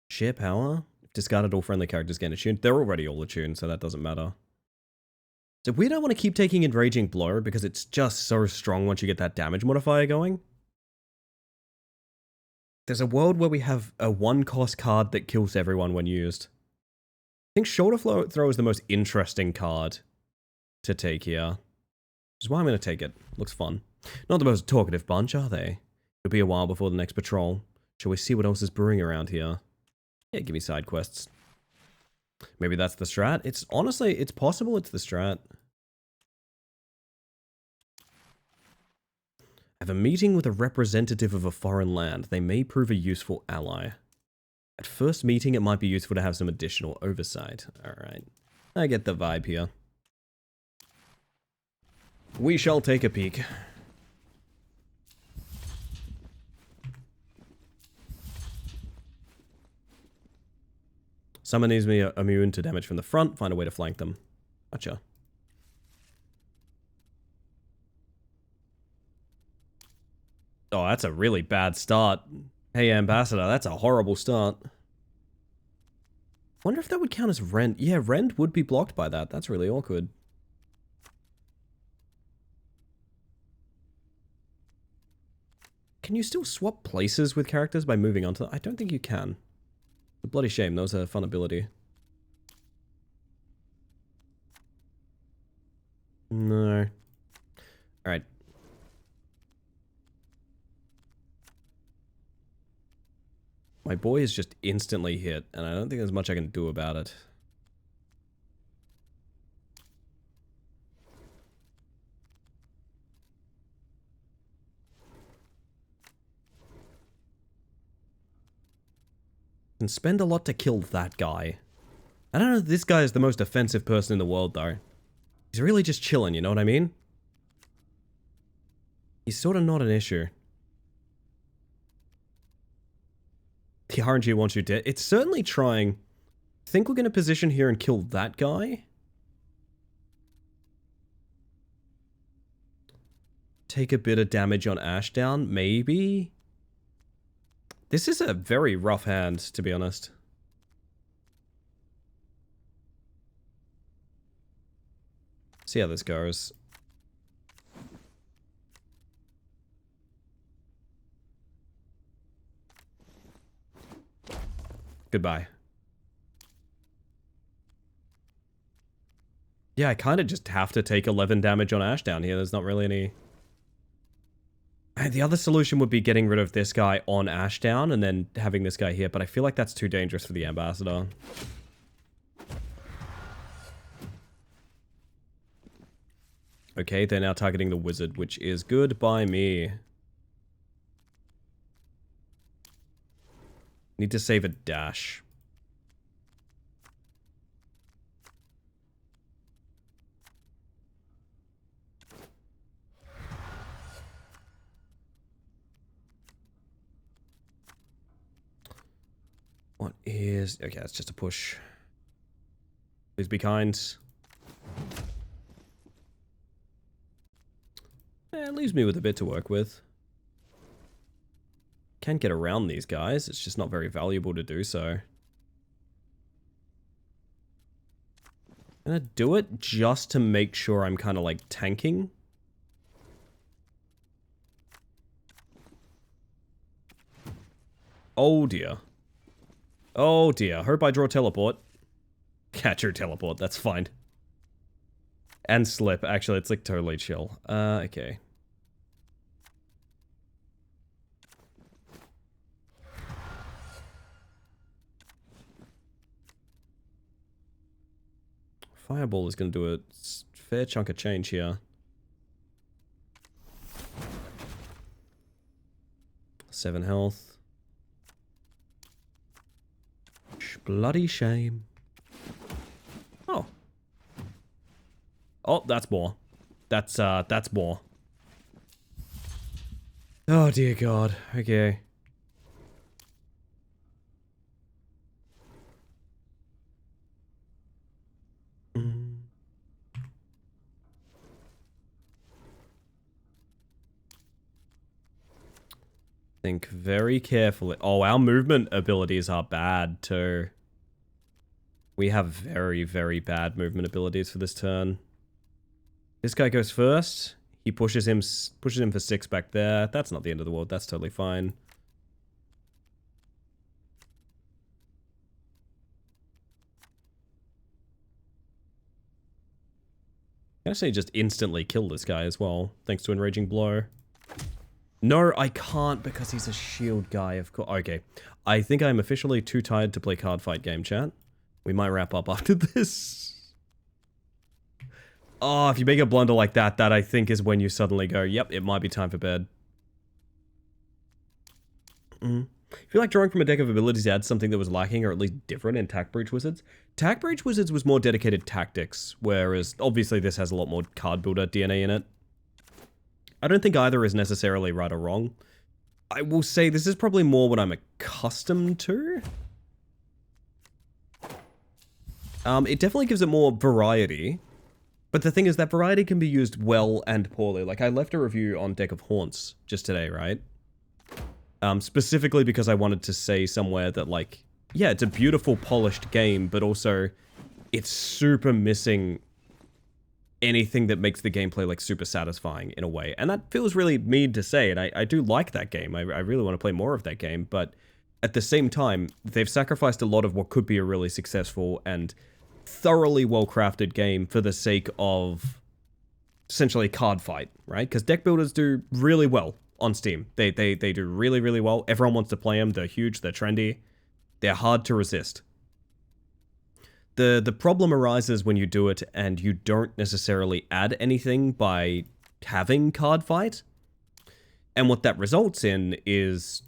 Sheer power. Discarded all friendly characters gain attuned. They're already all attuned, so that doesn't matter. So we don't want to keep taking Enraging Blow because it's just so strong once you get that damage modifier going. There's a world where we have a 1-cost card that kills everyone when used. I think Shoulder Throw is the most interesting card to take here. Which is why I'm going to take it. Looks fun. Not the most talkative bunch, are they? It'll be a while before the next patrol. Shall we see what else is brewing around here? Yeah, give me side quests. Maybe that's the strat? It's honestly, it's possible it's the strat. I have a meeting with a representative of a foreign land. They may prove a useful ally. At first meeting, it might be useful to have some additional oversight. Alright. I get the vibe here. We shall take a peek. Someone needs me immune to damage from the front. Find a way to flank them. Gotcha. Oh, that's a really bad start. Hey, Ambassador, that's a horrible start. Wonder if that would count as rend. Yeah, rend would be blocked by that. That's really awkward. Can you still swap places with characters by moving onto them? I don't think you can. A bloody shame. That was a fun ability. No. Alright. My boy is just instantly hit, and I don't think there's much I can do about it. Can spend a lot to kill that guy. I don't know if this guy is the most offensive person in the world, though. He's really just chilling, you know what I mean? He's sort of not an issue. The RNG wants you dead. It's certainly trying. I think we're going to position here and kill that guy. Take a bit of damage on Ashdown, maybe? This is a very rough hand, to be honest. See how this goes. Goodbye. Yeah, I kind of just have to take 11 damage on Ashdown here. There's not really any... The other solution would be getting rid of this guy on Ashdown and then having this guy here, but I feel like that's too dangerous for the Ambassador. Okay, they're now targeting the Wizard, which is good by me. Need to save a dash. What is... Okay, it's just a push. Please be kind. It leaves me with a bit to work with. Can get around these guys, it's just not very valuable to do so. I'm gonna do it just to make sure I'm kind of like tanking. Oh dear. Oh dear. Hope I draw teleport. Catch your teleport, that's fine. And slip, actually, it's like totally chill. Okay. Fireball is going to do a fair chunk of change here. 7 health. Bloody shame. Oh. Oh, that's more. That's more. Oh dear God. Okay. Think very carefully. Oh, our movement abilities are bad too. We have very, very bad movement abilities for this turn. This guy goes first. He pushes him for 6 back there. That's not the end of the world. That's totally fine. I can actually just instantly kill this guy as well, thanks to Enraging Blow. No, I can't because he's a shield guy, of course. Okay, I think I'm officially too tired to play card fight game, chat. We might wrap up after this. Oh, if you make a blunder like that, that I think is when you suddenly go, yep, it might be time for bed. I feel like drawing from a deck of abilities adds something that was lacking or at least different in Tact Breach Wizards. Tact Breach Wizards was more dedicated tactics, whereas obviously this has a lot more card builder DNA in it. I don't think either is necessarily right or wrong. I will say this is probably more what I'm accustomed to. It definitely gives it more variety. But the thing is that variety can be used well and poorly. Like, I left a review on Deck of Haunts just today, right? Specifically because I wanted to say somewhere that, like, yeah, it's a beautiful, polished game, but also it's super missing anything that makes the gameplay, like, super satisfying in a way. And that feels really mean to say, and I do like that game. I really want to play more of that game, but at the same time, they've sacrificed a lot of what could be a really successful and thoroughly well-crafted game for the sake of essentially card fight, right? Because deck builders do really well on Steam. They do really, really well. Everyone wants to play them. They're huge. They're trendy. They're hard to resist. The problem arises when you do it and you don't necessarily add anything by having card fight. And what that results in is,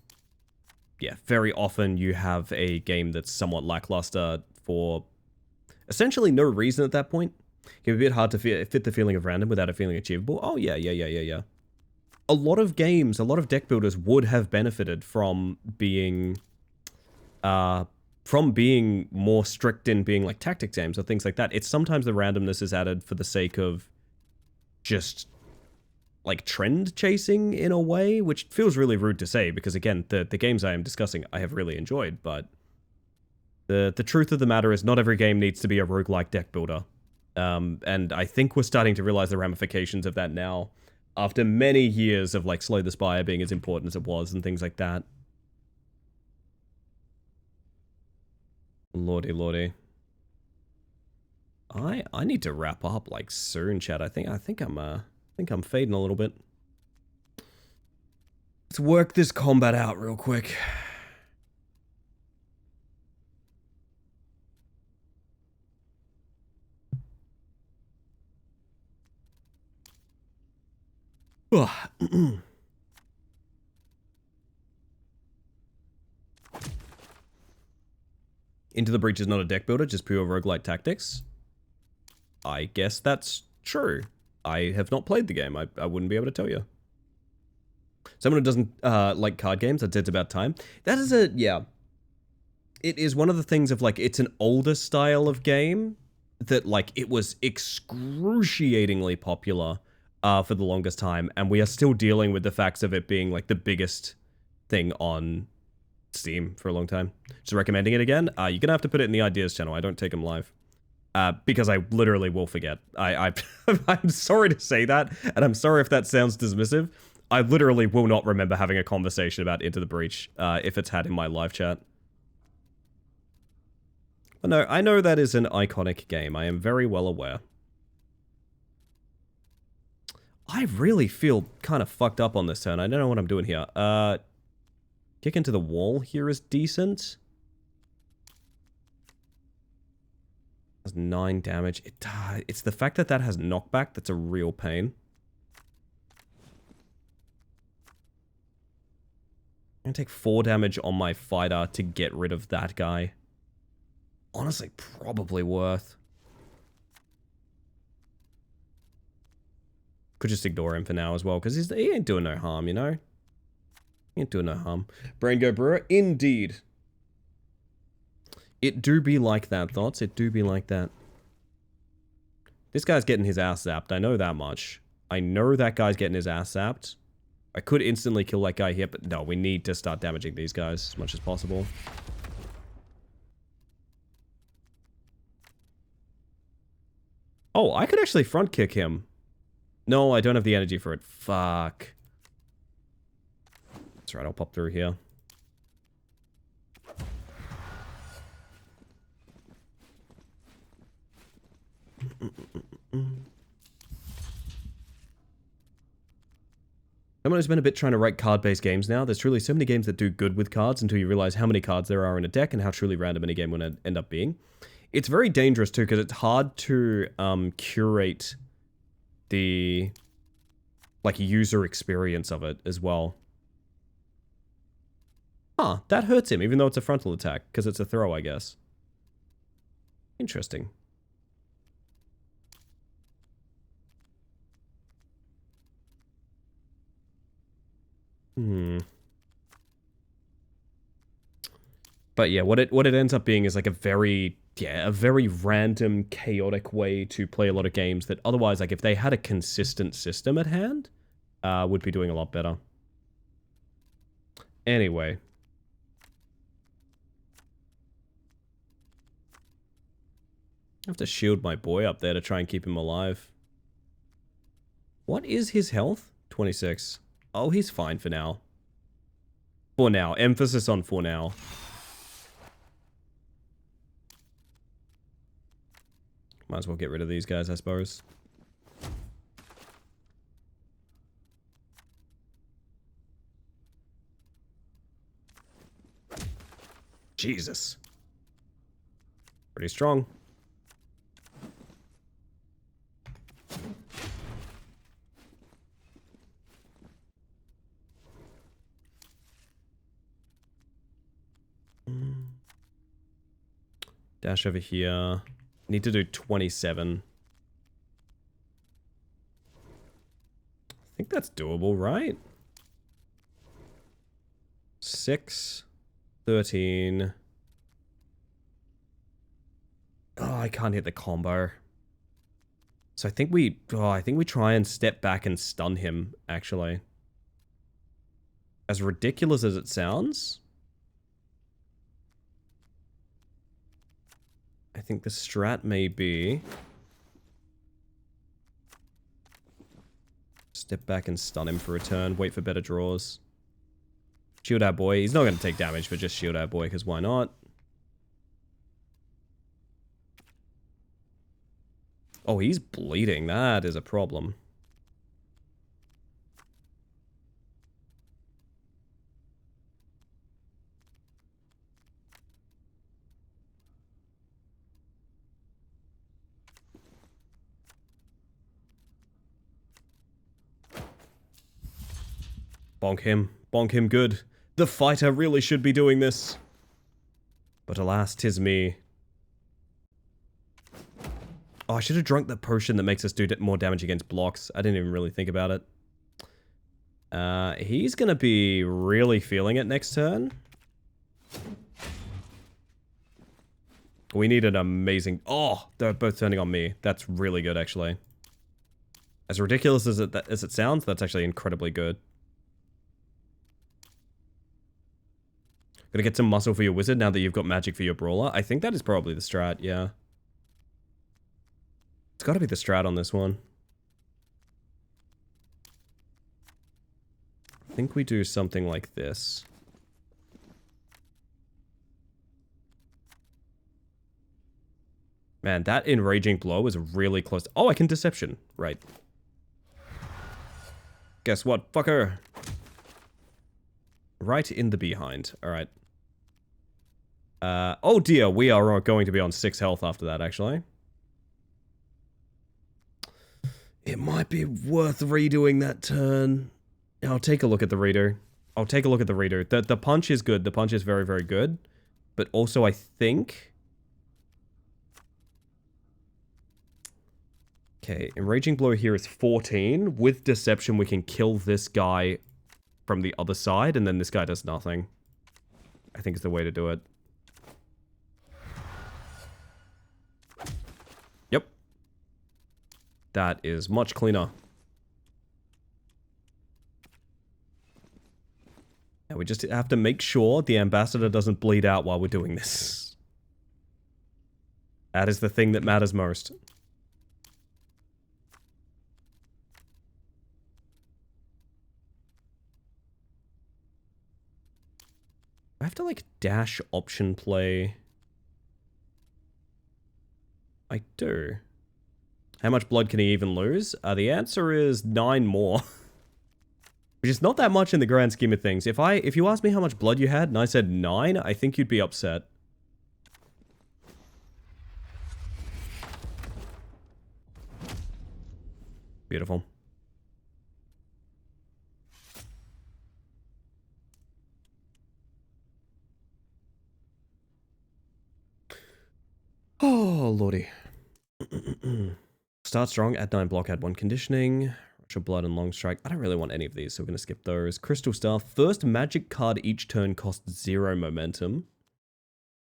yeah, very often you have a game that's somewhat lackluster for essentially no reason at that point. It can be a bit hard to fit the feeling of random without it feeling achievable. Oh, yeah. A lot of games, a lot of deck builders would have benefited from being more strict in being like tactics games or things like that. It's sometimes the randomness is added for the sake of just like trend chasing in a way, which feels really rude to say because again, the games I am discussing I have really enjoyed, but the truth of the matter is not every game needs to be a roguelike deck builder. And I think we're starting to realize the ramifications of that now after many years of like Slay the Spire being as important as it was and things like that. Lordy. I need to wrap up like soon, chat. I think I'm fading a little bit. Let's work this combat out real quick. Into the Breach is not a deck builder, just pure roguelite tactics. I guess that's true. I have not played the game. I wouldn't be able to tell you. Someone who doesn't like card games, I'd say it's about time. That is yeah. It is one of the things of like, it's an older style of game that like, it was excruciatingly popular for the longest time. And we are still dealing with the facts of it being like the biggest thing on Steam for a long time. Just recommending it again. You're gonna have to put it in the ideas channel. I don't take them live. Because I literally will forget. I'm sorry to say that, and I'm sorry if that sounds dismissive. I literally will not remember having a conversation about Into the Breach if it's had in my live chat. But no, I know that is an iconic game. I am very well aware. I really feel kind of fucked up on this turn. I don't know what I'm doing here. Kick into the wall here is decent. Has 9 damage. It's the fact that that has knockback that's a real pain. I'm gonna take 4 damage on my fighter to get rid of that guy. Honestly, probably worth. Could just ignore him for now as well, because he ain't doing no harm, you know? He ain't doing no harm. Brain Go Brewer, indeed. It do be like that, Thoughts. It do be like that. This guy's getting his ass zapped. I know that much. I know that guy's getting his ass zapped. I could instantly kill that guy here, but no, we need to start damaging these guys as much as possible. Oh, I could actually front kick him. No, I don't have the energy for it. Fuck. That's right, I'll pop through here. Someone who's been a bit trying to write card-based games now, there's truly so many games that do good with cards until you realize how many cards there are in a deck and how truly random any game will end up being. It's very dangerous too, because it's hard to curate the like user experience of it as well. Huh, that hurts him, even though it's a frontal attack, because it's a throw, I guess. Interesting. But yeah, what it ends up being is like a very random, chaotic way to play a lot of games that otherwise, like if they had a consistent system at hand, would be doing a lot better. Anyway. I have to shield my boy up there to try and keep him alive. What is his health? 26. Oh, he's fine for now. For now. Emphasis on for now. Might as well get rid of these guys, I suppose. Jesus. Pretty strong. Dash over here. Need to do 27. I think that's doable, right? 6, 13. Oh, I can't hit the combo. So I think we try and step back and stun him, actually. As ridiculous as it sounds, I think the strat may be step back and stun him for a turn, wait for better draws. Shield our boy. He's not going to take damage, but just shield our boy, because why not? Oh, he's bleeding. That is a problem. Bonk him. Bonk him good. The fighter really should be doing this. But alas, 'tis me. Oh, I should have drunk the potion that makes us do more damage against blocks. I didn't even really think about it. He's gonna be really feeling it next turn. We need an amazing... Oh, they're both turning on me. That's really good, actually. As ridiculous as it sounds, that's actually incredibly good. Gonna get some muscle for your wizard now that you've got magic for your brawler. I think that is probably the strat, yeah. It's gotta be the strat on this one. I think we do something like this. Man, that enraging blow is really close. Oh, I can deception. Right. Guess what, fucker? Right in the behind. Alright. Oh dear, we are going to be on 6 health after that, actually. It might be worth redoing that turn. I'll take a look at the reader. I'll take a look at the reader. The punch is good. The punch is very, very good. But also, I think... Okay, Enraging Blow here is 14. With Deception, we can kill this guy from the other side, and then this guy does nothing. I think is the way to do it. Yep. That is much cleaner. Now we just have to make sure the ambassador doesn't bleed out while we're doing this. That is the thing that matters most. I have to, like, dash option play. I do. How much blood can he even lose? The answer is 9 more. Which is not that much in the grand scheme of things. If you asked me how much blood you had and I said 9, I think you'd be upset. Beautiful. Oh, lordy. Start strong, add 9 block, add 1 conditioning. Rush of Blood and Long Strike. I don't really want any of these, so we're going to skip those. Crystal Star. First magic card each turn costs 0 momentum.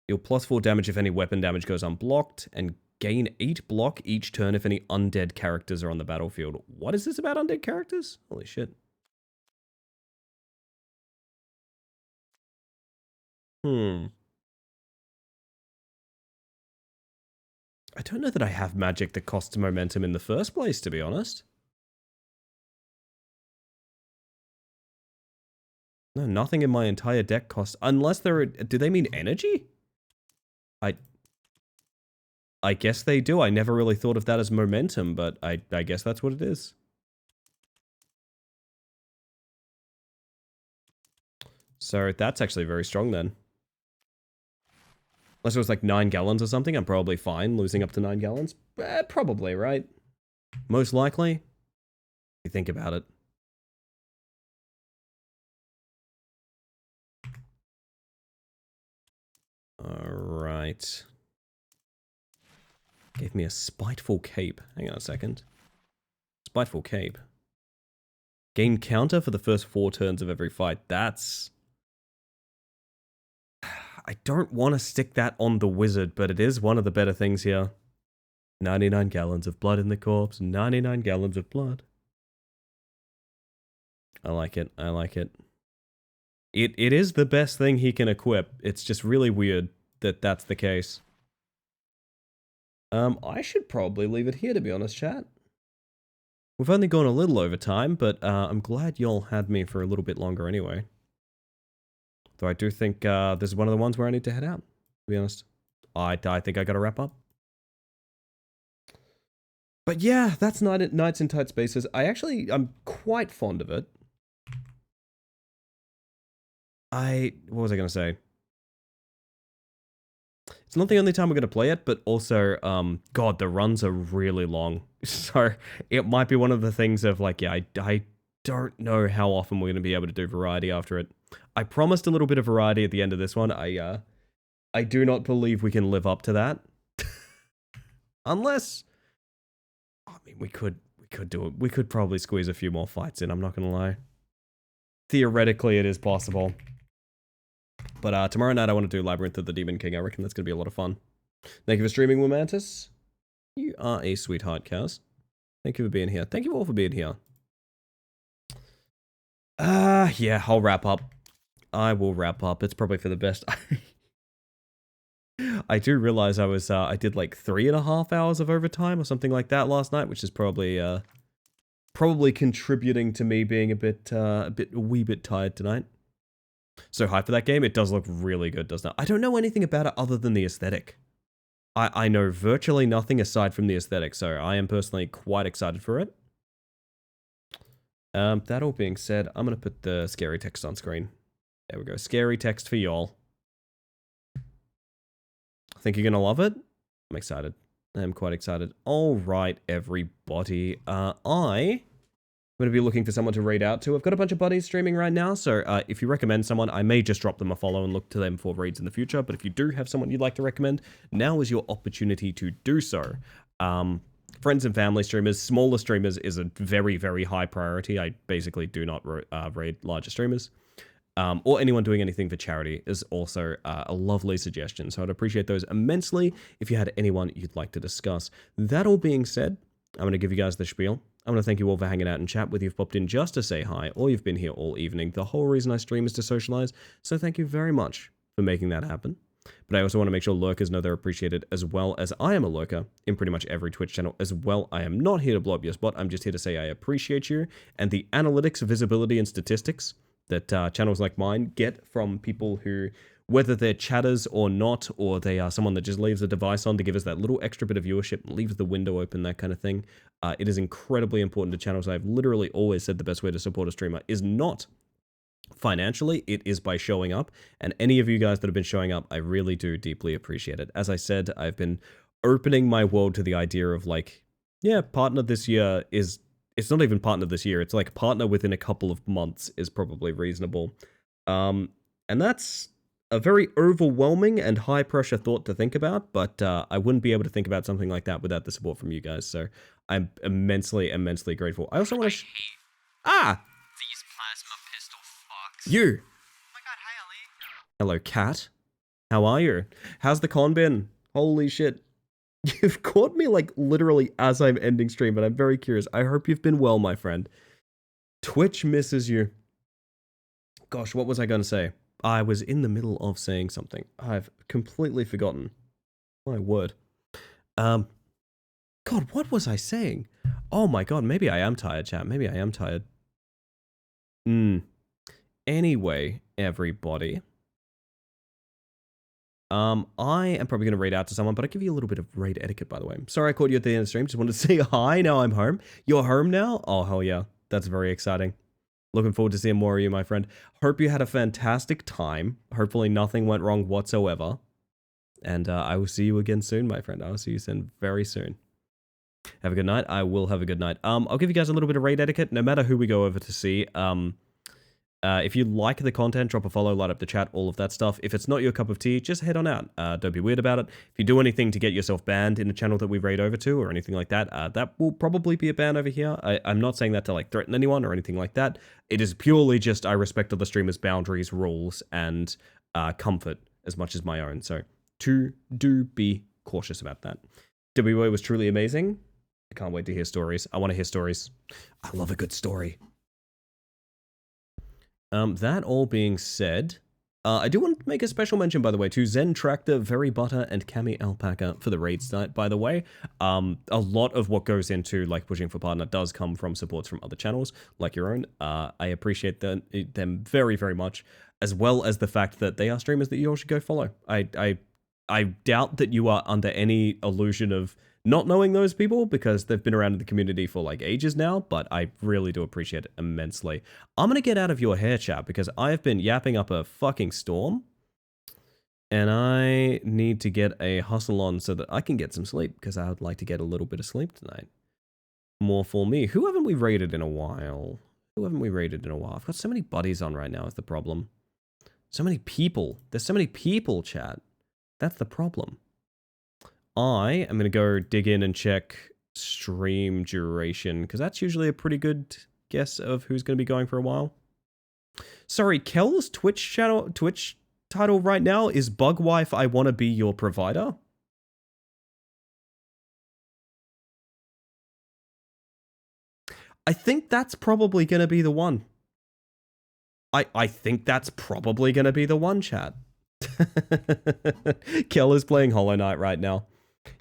Deal +4 damage if any weapon damage goes unblocked, and gain 8 block each turn if any undead characters are on the battlefield. What is this about undead characters? Holy shit. I don't know that I have magic that costs momentum in the first place, to be honest. No, nothing in my entire deck costs... Unless there are... Do they mean energy? I guess they do. I never really thought of that as momentum, but I guess that's what it is. So that's actually very strong then. Unless it was like 9 gallons or something, I'm probably fine losing up to 9 gallons. Probably, right? Most likely. If you think about it. Alright. Gave me a Spiteful Cape. Hang on a second. Spiteful Cape. Gain counter for the first 4 turns of every fight. That's... I don't want to stick that on the wizard, but it is one of the better things here. 99 gallons of blood in the corpse. 99 gallons of blood. I like it. I like it. It is the best thing he can equip. It's just really weird that that's the case. I should probably leave it here, to be honest, chat. We've only gone a little over time, but I'm glad y'all had me for a little bit longer anyway. Though I do think this is one of the ones where I need to head out, to be honest. I think I gotta wrap up. But yeah, that's Nights in Tight Spaces. I'm quite fond of it. What was I going to say? It's not the only time we're going to play it, but also, God, the runs are really long. So it might be one of the things of like, yeah, I don't know how often we're going to be able to do variety after it. I promised a little bit of variety at the end of this one. I do not believe we can live up to that. Unless, I mean, we could do it. We could probably squeeze a few more fights in, I'm not going to lie. Theoretically, it is possible. But tomorrow night I want to do Labyrinth of the Demon King. I reckon that's going to be a lot of fun. Thank you for streaming, Womantis. You are a sweetheart, Kaz. Thank you for being here. Thank you all for being here. Yeah, I'll wrap up. I will wrap up. It's probably for the best. I do realize I did like 3.5 hours of overtime or something like that last night, which is probably contributing to me being a wee bit tired tonight. So hyped for that game. It does look really good, doesn't it? I don't know anything about it other than the aesthetic. I know virtually nothing aside from the aesthetic, so I am personally quite excited for it. That all being said, I'm going to put the scary text on screen. There we go. Scary text for y'all. I think you're going to love it. I'm excited. I'm quite excited. All right, everybody. I'm going to be looking for someone to read out to. I've got a bunch of buddies streaming right now, so if you recommend someone, I may just drop them a follow and look to them for reads in the future, but if you do have someone you'd like to recommend, now is your opportunity to do so. Friends and family streamers, smaller streamers is a very, very high priority. I basically do not raid larger streamers. Or anyone doing anything for charity is also a lovely suggestion, so I'd appreciate those immensely if you had anyone you'd like to discuss. That all being said, I'm going to give you guys the spiel. I want to thank you all for hanging out in chat, whether you've popped in just to say hi or you've been here all evening. The whole reason I stream is to socialize, so thank you very much for making that happen. But I also want to make sure lurkers know they're appreciated, as well as I am a lurker in pretty much every Twitch channel as well. I am not here to blow up your spot. I'm just here to say I appreciate you, and the analytics, visibility, and statistics that channels like mine get from people who, whether they're chatters or not, or they are someone that just leaves a device on to give us that little extra bit of viewership, leaves the window open, that kind of thing. It is incredibly important to channels. I've literally always said the best way to support a streamer is not financially, it is by showing up. And any of you guys that have been showing up, I really do deeply appreciate it. As I said, I've been opening my world to the idea of like, yeah, partner this year is, it's not even partner this year, it's like partner within a couple of months is probably reasonable. And that's a very overwhelming and high pressure thought to think about, but I wouldn't be able to think about something like that without the support from you guys, so I'm immensely, immensely grateful. I also want to These plasma pistol fucks. You! Oh my god, hi Ellie. Hello, Cat. How are you? How's the con been? Holy shit. You've caught me like literally as I'm ending stream, but I'm very curious. I hope you've been well, my friend. Twitch misses you. Gosh, what was I going to say? I was in the middle of saying something. I've completely forgotten. My word. God, what was I saying? Oh my god, maybe I am tired, chat. Maybe I am tired. Anyway, everybody. I am probably going to read out to someone, but I'll give you a little bit of raid etiquette, by the way. Sorry I caught you at the end of the stream. Just wanted to say hi. Now I'm home. You're home now? Oh, hell yeah. That's very exciting. Looking forward to seeing more of you, my friend. Hope you had a fantastic time. Hopefully nothing went wrong whatsoever. And I will see you again soon, my friend. I will see you soon, very soon. Have a good night. I will have a good night. I'll give you guys a little bit of raid etiquette, no matter who we go over to see. If you like the content, drop a follow, light up the chat, all of that stuff. If it's not your cup of tea, just head on out. Don't be weird about it. If you do anything to get yourself banned in a channel that we raid over to or anything like that, that will probably be a ban over here. I'm not saying that to like threaten anyone or anything like that. It is purely just I respect other streamers' boundaries, rules, and comfort as much as my own. So do be cautious about that. WA was truly amazing. I can't wait to hear stories. I want to hear stories. I love a good story. That all being said, I do want to make a special mention, by the way, to Zen Tractor, Very Butter, and Cami Alpaca for the raids tonight, by the way. A lot of what goes into like pushing for partner does come from supports from other channels, like your own. I appreciate them very, very much, as well as the fact that they are streamers that you all should go follow. I doubt that you are under any illusion of not knowing those people because they've been around in the community for like ages now, but I really do appreciate it immensely. I'm going to get out of your hair, chat, because I've been yapping up a fucking storm. And I need to get a hustle on so that I can get some sleep, because I would like to get a little bit of sleep tonight. More for me. Who haven't we raided in a while? I've got so many buddies on right now is the problem. So many people. There's so many people, chat. That's the problem. I am going to go dig in and check stream duration, because that's usually a pretty good guess of who's going to be going for a while. Sorry, Kel's Twitch title right now is Bugwife, I Wanna Be Your Provider. I think that's probably going to be the one. I think that's probably going to be the one, chat. Kel is playing Hollow Knight right now.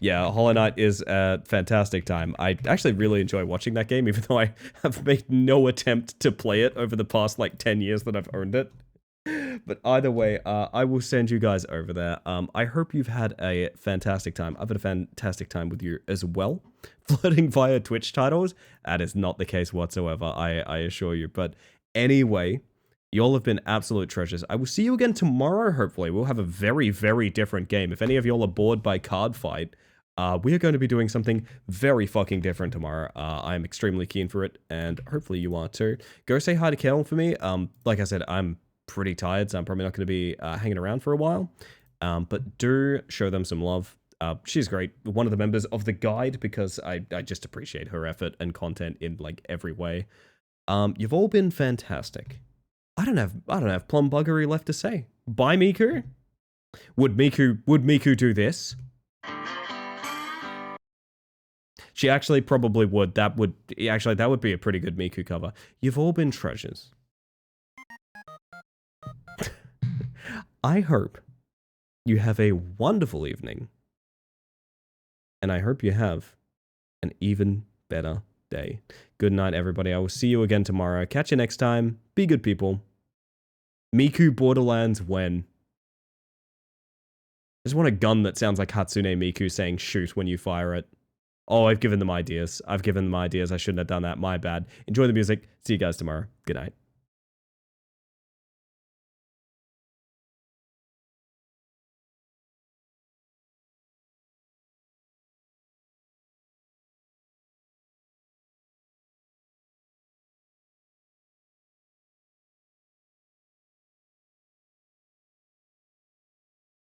Yeah, Hollow Knight is a fantastic time. I actually really enjoy watching that game, even though I have made no attempt to play it over the past, like, 10 years that I've owned it. But either way, I will send you guys over there. I hope you've had a fantastic time. I've had a fantastic time with you as well. Flirting via Twitch titles, that is not the case whatsoever, I assure you. But anyway, y'all have been absolute treasures. I will see you again tomorrow, hopefully. We'll have a very, very different game. If any of y'all are bored by Card Fight, we are going to be doing something very fucking different tomorrow. I'm extremely keen for it, and hopefully you are too. Go say hi to Kel for me. Like I said, I'm pretty tired, so I'm probably not going to be hanging around for a while. But do show them some love. She's great. One of the members of the guide, because I just appreciate her effort and content in like every way. You've all been fantastic. I don't have plum buggery left to say. Bye, Miku. Would Miku do this? She actually probably would. That would be a pretty good Miku cover. You've all been treasures. I hope you have a wonderful evening. And I hope you have an even better day. Good night, everybody. I will see you again tomorrow. Catch you next time. Be good people. Miku Borderlands when? I just want a gun that sounds like Hatsune Miku saying shoot when you fire it. Oh, I've given them ideas. I shouldn't have done that. My bad. Enjoy the music. See you guys tomorrow. Good night.